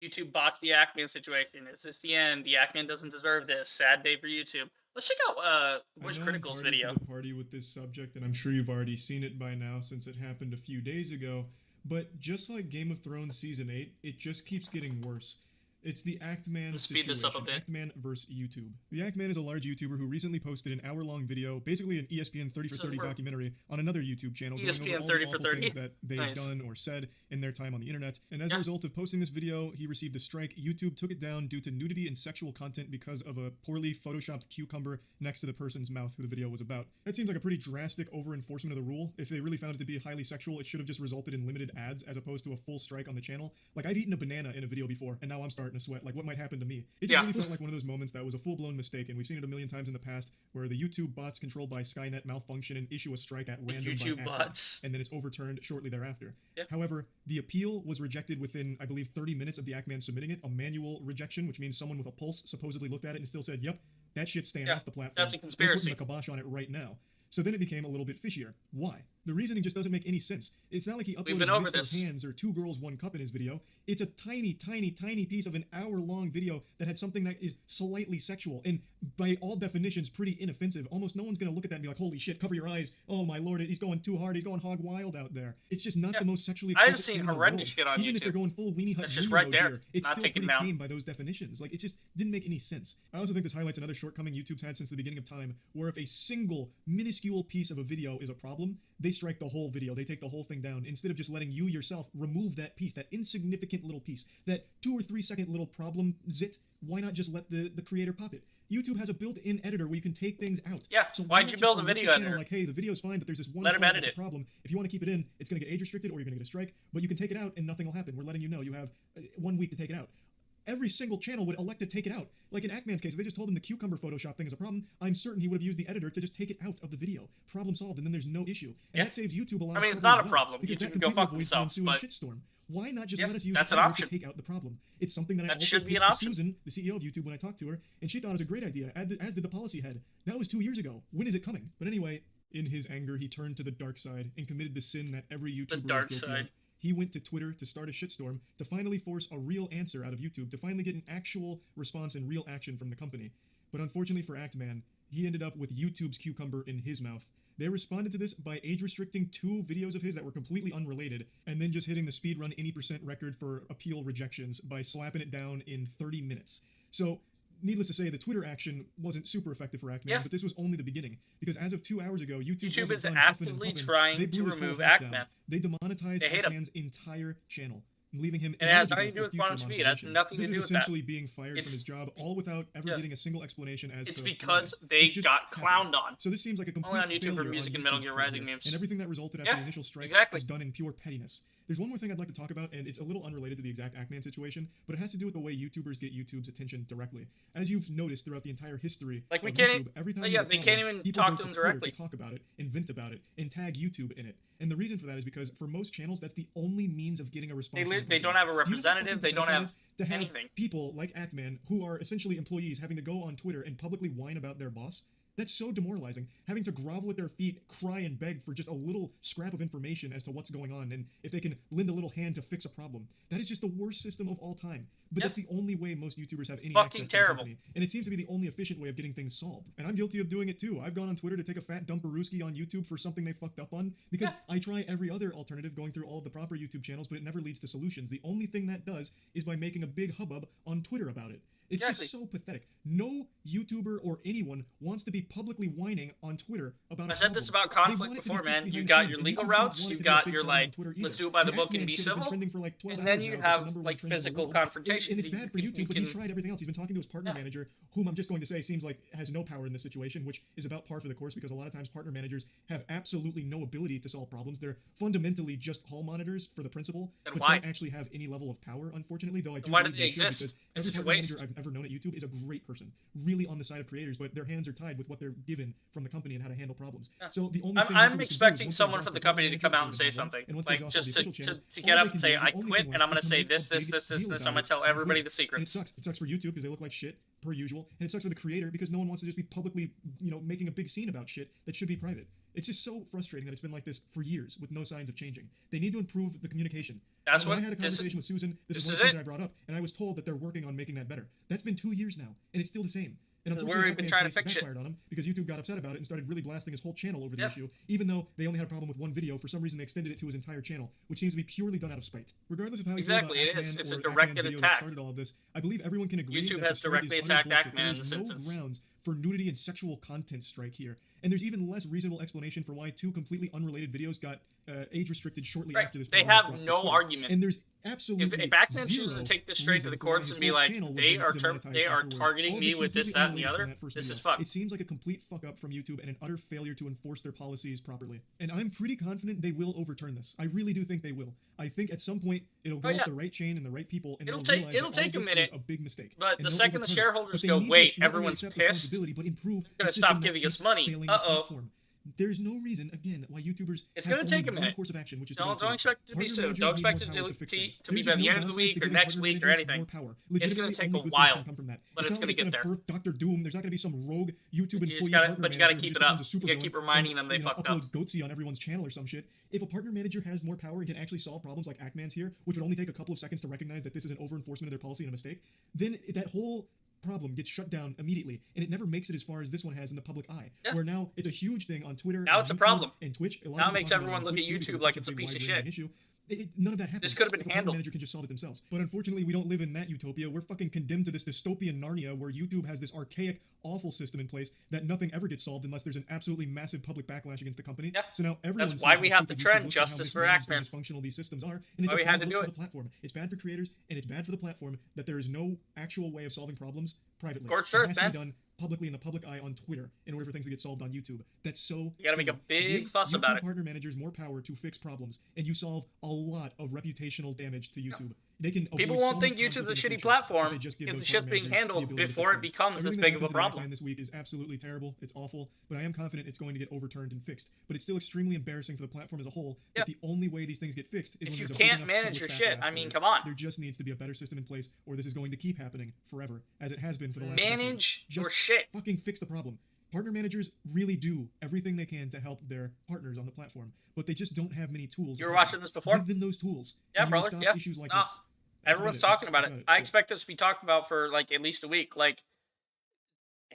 YouTube bots the Ackman situation. Is this the end? The Ackman doesn't deserve this. Sad day for YouTube. Let's check out Voice Critical's video. To the party with this subject, and I'm sure you've already seen it by now since it happened a few days ago. But just like Game of Thrones Season 8, it just keeps getting worse. It's the Actman Let's speed this up a bit. Actman versus YouTube. The Actman is a large YouTuber who recently posted an hour-long video, basically an ESPN 30 for 30 documentary on another YouTube channel going over all the awful things that they've done or said in their time on the internet. And as a result of posting this video, he received a strike. YouTube took it down due to nudity and sexual content because of a poorly photoshopped cucumber next to the person's mouth who the video was about. That seems like a pretty drastic over-enforcement of the rule. If they really found it to be highly sexual, it should have just resulted in limited ads as opposed to a full strike on the channel. Like, I've eaten a banana in a video before, and now I'm starting to sweat. Like, what might happen to me? It just really felt like one of those moments that was a full-blown mistake, and we've seen it a million times in the past, where the YouTube bots controlled by Skynet malfunction and issue a strike at random YouTube by bots. and then it's overturned shortly thereafter. Yep. However, the appeal was rejected within, I believe, 30 minutes of the Actman submitting it, a manual rejection, which means someone with a pulse supposedly looked at it and still said, yep, that shit's staying off the platform. That's a conspiracy. We're putting the kibosh on it right now. So then it became a little bit fishier. Why? The reasoning just doesn't make any sense. It's not like he uploaded Mr. Hands or 2 Girls, 1 Cup in his video. It's a tiny, tiny, tiny piece of an hour-long video that had something that is slightly sexual and by all definitions pretty inoffensive. Almost no one's going to look at that and be like, holy shit, cover your eyes. Oh my lord, he's going too hard. He's going hog wild out there. It's just not the most sexually I've explicit seen thing in the horrendous world. shit on Even YouTube. if they're going full weenie hut That's just Weenie right mode there. here, it's Not still taken pretty down. tame by those definitions. Like, it just didn't make any sense. I also think this highlights another shortcoming YouTube's had since the beginning of time, where if a single minuscule piece of a video is a problem, they strike the whole video. They take the whole thing down instead of just letting you yourself remove that piece, that insignificant little piece, that 2 or 3 second little problem zit. Why not just let the creator pop it? YouTube has a built-in editor where you can take things out. Yeah, so why'd you build a video editor? Like, hey, the video's fine, but there's this one Let him part edit that's a it. problem. If you want to keep it in, it's going to get age restricted or you're going to get a strike, but you can take it out and nothing will happen. We're letting you know you have 1 week to take it out. Every single channel would elect to take it out. Like in Actman's case, if they just told him the cucumber Photoshop thing is a problem, I'm certain he would have used the editor to just take it out of the video. Problem solved, and then there's no issue. And that saves YouTube a lot of I mean, it's trouble not as a well, problem. because YouTube that can go completely fuck avoids themselves, the ensuing but shitstorm. Why not just let us use that's the an editor option. to take out the problem? It's something that I That also should be an pitched to option. Susan, the CEO of YouTube, when I talked to her, and she thought it was a great idea, as did the policy head. That was 2 years ago. When is it coming? But anyway, in his anger, he turned to the dark side and committed the sin that every YouTuber dark is guilty side. of. He went to Twitter to start a shitstorm to finally force a real answer out of YouTube, to finally get an actual response and real action from the company. But unfortunately for Actman, he ended up with YouTube's cucumber in his mouth. They responded to this by age-restricting 2 videos of his that were completely unrelated, and then just hitting the speedrun any % record for appeal rejections by slapping it down in 30 minutes. So, needless to say, the Twitter action wasn't super effective for Actman, but this was only the beginning. Because as of 2 hours ago, YouTube YouTube wasn't is done huffing and actively puffing. trying They blew to his whole remove house down. Actman. They demonetized They hate him. Actman's entire channel, leaving him And it has ineligible nothing to do for with future quantum speed. It has monetization. nothing to This do is with that. essentially being fired It's- from his job, all without ever getting a single explanation as It's to because why. they It just got happened. clowned on. So this seems like a complete Only on YouTube for failure music on and Metal YouTube's Gear part Rising here. memes. And everything that resulted after Yeah, the initial strike exactly. was done in pure pettiness. There's one more thing I'd like to talk about, and it's a little unrelated to the exact Actman situation, but it has to do with the way YouTubers get YouTube's attention directly. As you've noticed throughout the entire history Like, we of can't YouTube, every time they there's a can't problem, even people talk go to them Twitter directly. to talk about it, and vent about it, and tag YouTube in it. And the reason for that is because for most channels, that's the only means of getting a response. from the They don't company. have a Do you know how representative. fucking They don't pathetic have that is to have anything. people like Actman, who are essentially employees, having to go on Twitter and publicly whine about their boss? That's so demoralizing. Having to grovel at their feet, cry and beg for just a little scrap of information as to what's going on and if they can lend a little hand to fix a problem. That is just the worst system of all time. But that's the only way most YouTubers have any Fucking access terrible. to the company. And it seems to be the only efficient way of getting things solved. And I'm guilty of doing it too. I've gone on Twitter to take a fat dumperooski on YouTube for something they fucked up on because I try every other alternative going through all of the proper YouTube channels, but it never leads to solutions. The only thing that does is by making a big hubbub on Twitter about it. It's just so pathetic. No YouTuber or anyone wants to be publicly whining on Twitter about I a said this problem. about They conflict want it to be before, fixed man. behind You the got scenes, your and legal YouTube's not routes. wanting You to be a got big your problem on like, Twitter let's either. do it by the The book and Actman be shit has been civil. trending for like 12 And then hours you now. It's like have the number like one trend in the physical world. confrontation. And it's bad for You YouTube, but can- he's tried everything else. He's been talking to his partner manager, whom I'm just going to say seems like has no power in this situation, which is about par for the course because a lot of times partner managers have absolutely no ability to solve problems. They're fundamentally just hall monitors for the principal, Then but why? don't actually have any level of power, unfortunately, though I do Then why do believe they should, exist? because It's every such a partner waste. manager I've ever known at YouTube is a great person, really on the side of creators, but their hands are tied with what they're given from the company and how to handle problems. So the only thing YouTubers I'm can do expecting once they someone exhaust from the partner company to manager come out for and the say problem, something, and once they like exhaust all just the to, official channels, to all get they up can and do, say the I only quit thing and I'm gonna is to say make a this, big this, this, this, deal this. about I'm gonna it tell on everybody Twitter. the And it secrets. sucks. It sucks for YouTube because they look like shit per usual, and it sucks for the creator because no one wants to just be publicly, making a big scene about shit that should be private. It's just so frustrating that it's been like this for years with no signs of changing. They need to improve the communication. That's when what I had a conversation with Susan. This is one of the things I brought up, and I was told that they're working on making that better. That's been 2 years now, and it's still the same. And This is where we've been trying to fix shit. backfired on him because YouTube got upset about it and started really blasting his whole channel over the issue. Even though they only had a problem with one video, for some reason they extended it to his entire channel, which seems to be purely done out of spite. Regardless of how you feel about Ackman It's a or directed Ackman video attack. that started all of this, I believe everyone can agree YouTube that has the story directly is utter attacked bullshit. Ackman in There's this no instance. grounds for nudity and sexual content strike here. And there's even less reasonable explanation for why two completely unrelated videos got age restricted shortly after this. They problem was have brought to no Twitter. argument. And there's absolutely if Ackman chooses zero to take this straight to the reason for why courts his and be whole like, channel was they are demonetized they are afterward. targeting All me this with this, completely that, and the unrelated from other. that first This video. is fucked. It seems like a complete fuck up from YouTube and an utter failure to enforce their policies properly. And I'm pretty confident they will overturn this. I really do think they will. I think at some point it'll go up the right chain and the right people, and It'll they'll take realize that all a this minute, was a big mistake. But and the they'll second the overturn it. shareholders But they go, need to wait, not only everyone's accept pissed. responsibility, but improve They're gonna the stop system that giving us keeps money. failing the platform. There's no reason, again, why YouTubers It's have gonna take only a minute. one course of action, which is Don't expect it to be partner soon. managers Don't need expect more it power to fix be things. to be There's by just the no end of the downsides week to or giving next partner week or managers anything. more power. It's gonna Legitimately, take only a good things while, can come from that. but It's it's not gonna like get it's there. birth Dr. Doom. There's not gonna be some rogue YouTube You employee just gotta- partner but you gotta manager keep who it just up. becomes a You gotta supervillain keep reminding them and, they fucked up. uploads Goatsy on everyone's channel or some shit. If a partner manager has more power and can actually solve problems like Ackman's here, which would only take a couple of seconds to recognize that this is an over-enforcement of their policy and a mistake, then that whole problem gets shut down immediately, and it never makes it as far as this one has in the public eye. Yeah. Where now it's a huge thing on Twitter. Now and it's a YouTube problem. And Twitch. A lot Now of it makes people talk about everyone on look at Twitch, too, YouTube because like such it's a big, piece of wide-ranging shit. issue. None of that happens. This could have been If a partner handled. manager can just solve it themselves. But unfortunately, we don't live in that utopia. We're fucking condemned to this dystopian Narnia where YouTube has this archaic, awful system in place that nothing ever gets solved unless there's an absolutely massive public backlash against the company. Yeah. So now everyone That's why sees we how have to stupid trend YouTube looks and how justice for mismanaged and Ackman. dysfunctional these systems are, and it's Why a we had bad to look do for it. the platform. It's bad for creators, and it's bad for the platform that there is no actual way of solving problems privately. Scorched It earth, has to man. be done publicly in the public eye on Twitter in order for things to get solved on YouTube. That's so You gotta make a silly. big Give fuss about YouTube it. partner managers more power to fix problems, and you solve a lot of reputational damage to YouTube. They can People avoid won't so think much YouTube's a conflict in the shitty future platform they just give if the those shit's partner being managers the handled ability to before fix it things. becomes this Everything big that's of a happened to problem. Ackman this week is absolutely terrible. It's awful, but I am confident it's going to get overturned and fixed. But it's still extremely embarrassing for the platform as a whole. Yep. That the only way these things get fixed is If when you there's a big can't enough manage public your shit, backlash I for mean, it. come on. There just needs to be a better system in place, or this is going to keep happening forever, as it has been for the last decade. Manage your Just shit. fucking fix the problem. Partner managers really do everything they can to help their partners on the platform, but they just don't have many tools. You were watching this before? Give them those tools. Yeah, and you will brother. stop Yeah. issues like No. this. That's Everyone's about it. talking about That's it. about I expect this to be talked about for like at least a week. Like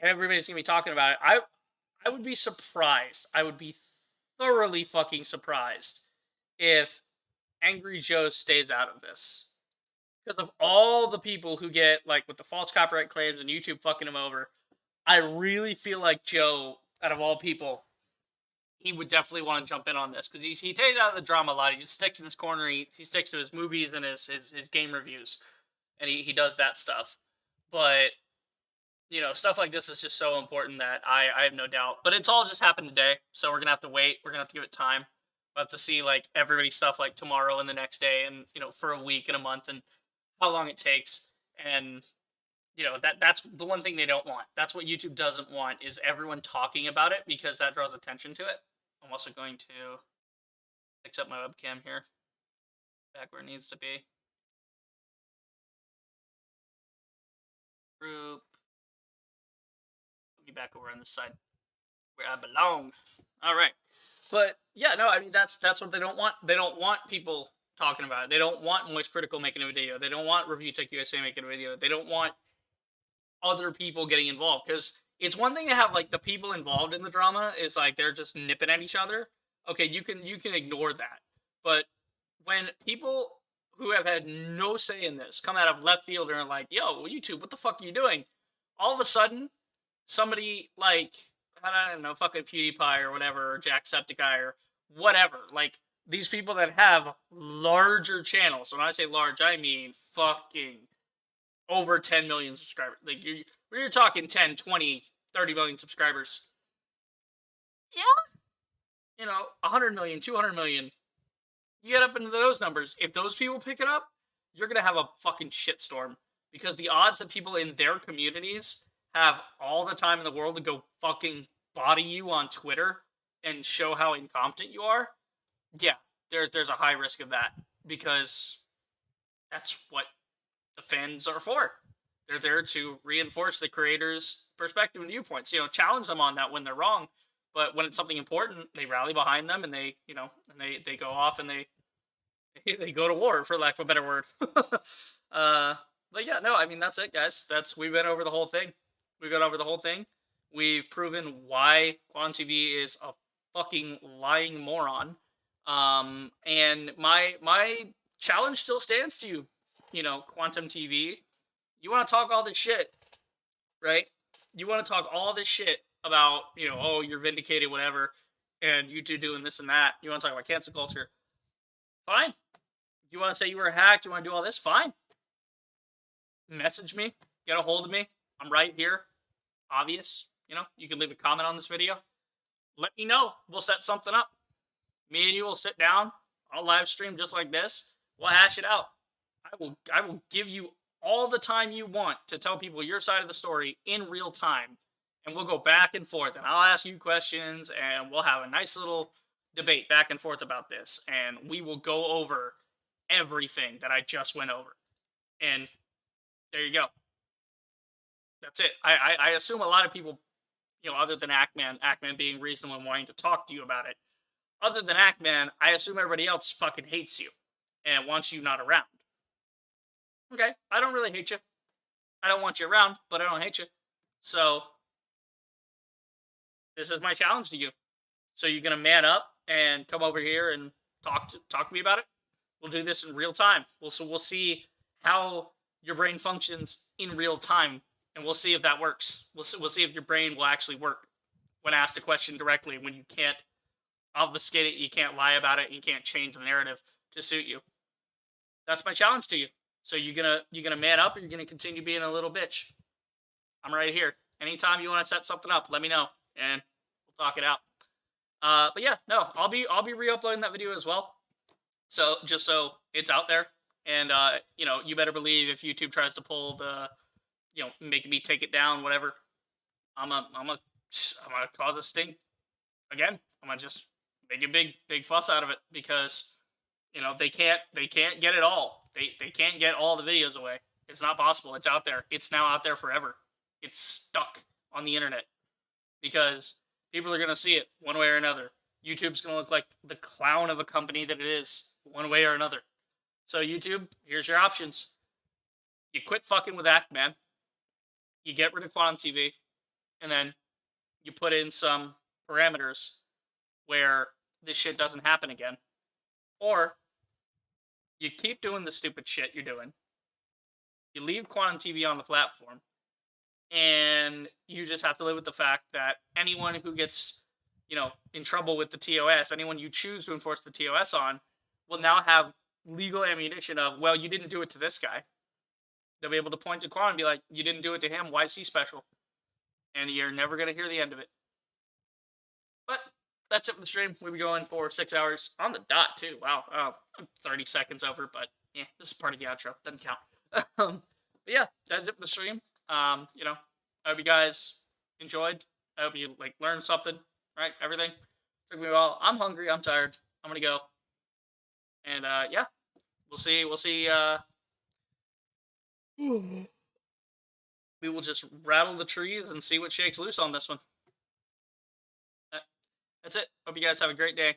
everybody's gonna be talking about it. I would be surprised. I would be thoroughly fucking surprised if Angry Joe stays out of this. Because of all the people who get like with the false copyright claims and YouTube fucking him over, I really feel like Joe, out of all people, he would definitely want to jump in on this because he takes out of the drama a lot. He just sticks in his corner. He sticks to his movies and his game reviews, and he does that stuff. But you know, stuff like this is just so important that I have no doubt. But it's all just happened today, so we're gonna have to wait. We're gonna have to give it time. We'll have to see like everybody's stuff like tomorrow and the next day, and you know, for a week and a month, and how long it takes. And you know, that's the one thing they don't want. That's what YouTube doesn't want, is everyone talking about it, because that draws attention to it. I'm also going to fix up my webcam here. Back where it needs to be. Group. Put me back over on this side where I belong. Alright. But yeah, no, I mean that's what they don't want. They don't want people talking about it. They don't want Moist Critical making a video. They don't want Review Tech USA making a video. They don't want other people getting involved, because it's one thing to have like the people involved in the drama is like they're just nipping at each other. Okay, you can ignore that. But when people who have had no say in this come out of left field and are like, yo, YouTube, what the fuck are you doing? All of a sudden, somebody like, I don't know, fucking PewDiePie or whatever, or Jacksepticeye or whatever, like these people that have larger channels. When I say large, I mean fucking over 10 million subscribers. Like you're talking 10, 20, 30 million subscribers. Yeah. You know, 100 million, 200 million. You get up into those numbers. If those people pick it up, you're going to have a fucking shitstorm. Because the odds that people in their communities have all the time in the world to go fucking body you on Twitter and show how incompetent you are, yeah, there's a high risk of that. Because that's what the fans are for. They're there to reinforce the creators' perspective and viewpoints. You know, challenge them on that when they're wrong. But when it's something important, they rally behind them and they, you know, and they go off and they go to war, for lack of a better word. But yeah, no, I mean, that's it, guys. We've been over the whole thing. We've gone over the whole thing. We've proven why Quantum TV is a fucking lying moron. And my challenge still stands to you. You know, Quantum TV. You want to talk all this shit, right? You want to talk all this shit about, you know, oh, you're vindicated, whatever, and you two doing this and that. You want to talk about cancel culture. Fine. You want to say you were hacked, you want to do all this? Fine. Message me. Get a hold of me. I'm right here. Obvious. You know, you can leave a comment on this video. Let me know. We'll set something up. Me and you will sit down on a live stream just like this. We'll hash it out. I will give you all the time you want to tell people your side of the story in real time. And we'll go back and forth. And I'll ask you questions. And we'll have a nice little debate back and forth about this. And we will go over everything that I just went over. And there you go. That's it. I assume a lot of people, you know, other than Ackman being reasonable and wanting to talk to you about it, other than Ackman, I assume everybody else fucking hates you and wants you not around. Okay, I don't really hate you. I don't want you around, but I don't hate you. So, this is my challenge to you. So you're gonna man up and come over here and talk to me about it? We'll do this in real time. We'll see how your brain functions in real time, and we'll see if that works. We'll see if your brain will actually work when asked a question directly, when you can't obfuscate it, you can't lie about it, you can't change the narrative to suit you. That's my challenge to you. So you gonna man up, or you're gonna continue being a little bitch? I'm right here. Anytime you want to set something up, let me know, and we'll talk it out. But yeah, no, I'll be re-uploading that video as well. So just so it's out there, and you know, you better believe if YouTube tries to pull the, you know, making me take it down, whatever, I'm gonna cause a stink again. I'm gonna just make a big fuss out of it, because, you know, they can't get it all. They can't get all the videos away. It's not possible. It's out there. It's now out there forever. It's stuck on the internet because people are going to see it one way or another. YouTube's going to look like the clown of a company that it is one way or another. So YouTube, here's your options. You quit fucking with Ackman. You get rid of Quantum TV. And then you put in some parameters where this shit doesn't happen again. Or you keep doing the stupid shit you're doing. You leave Quantum TV on the platform. And you just have to live with the fact that anyone who gets, you know, in trouble with the TOS, anyone you choose to enforce the TOS on, will now have legal ammunition of, well, you didn't do it to this guy. They'll be able to point to Quantum and be like, you didn't do it to him, why is he special? And you're never going to hear the end of it. But that's it for the stream. We'll be going for 6 hours on the dot, too. Wow. I'm 30 seconds over, but yeah, this is part of the outro. Doesn't count. But yeah, that's it for the stream. You know, I hope you guys enjoyed. I hope you, like, learned something, right? Everything. Took me a while. I'm hungry. I'm tired. I'm gonna go. And, yeah. We'll see. We will just rattle the trees and see what shakes loose on this one. That's it. Hope you guys have a great day.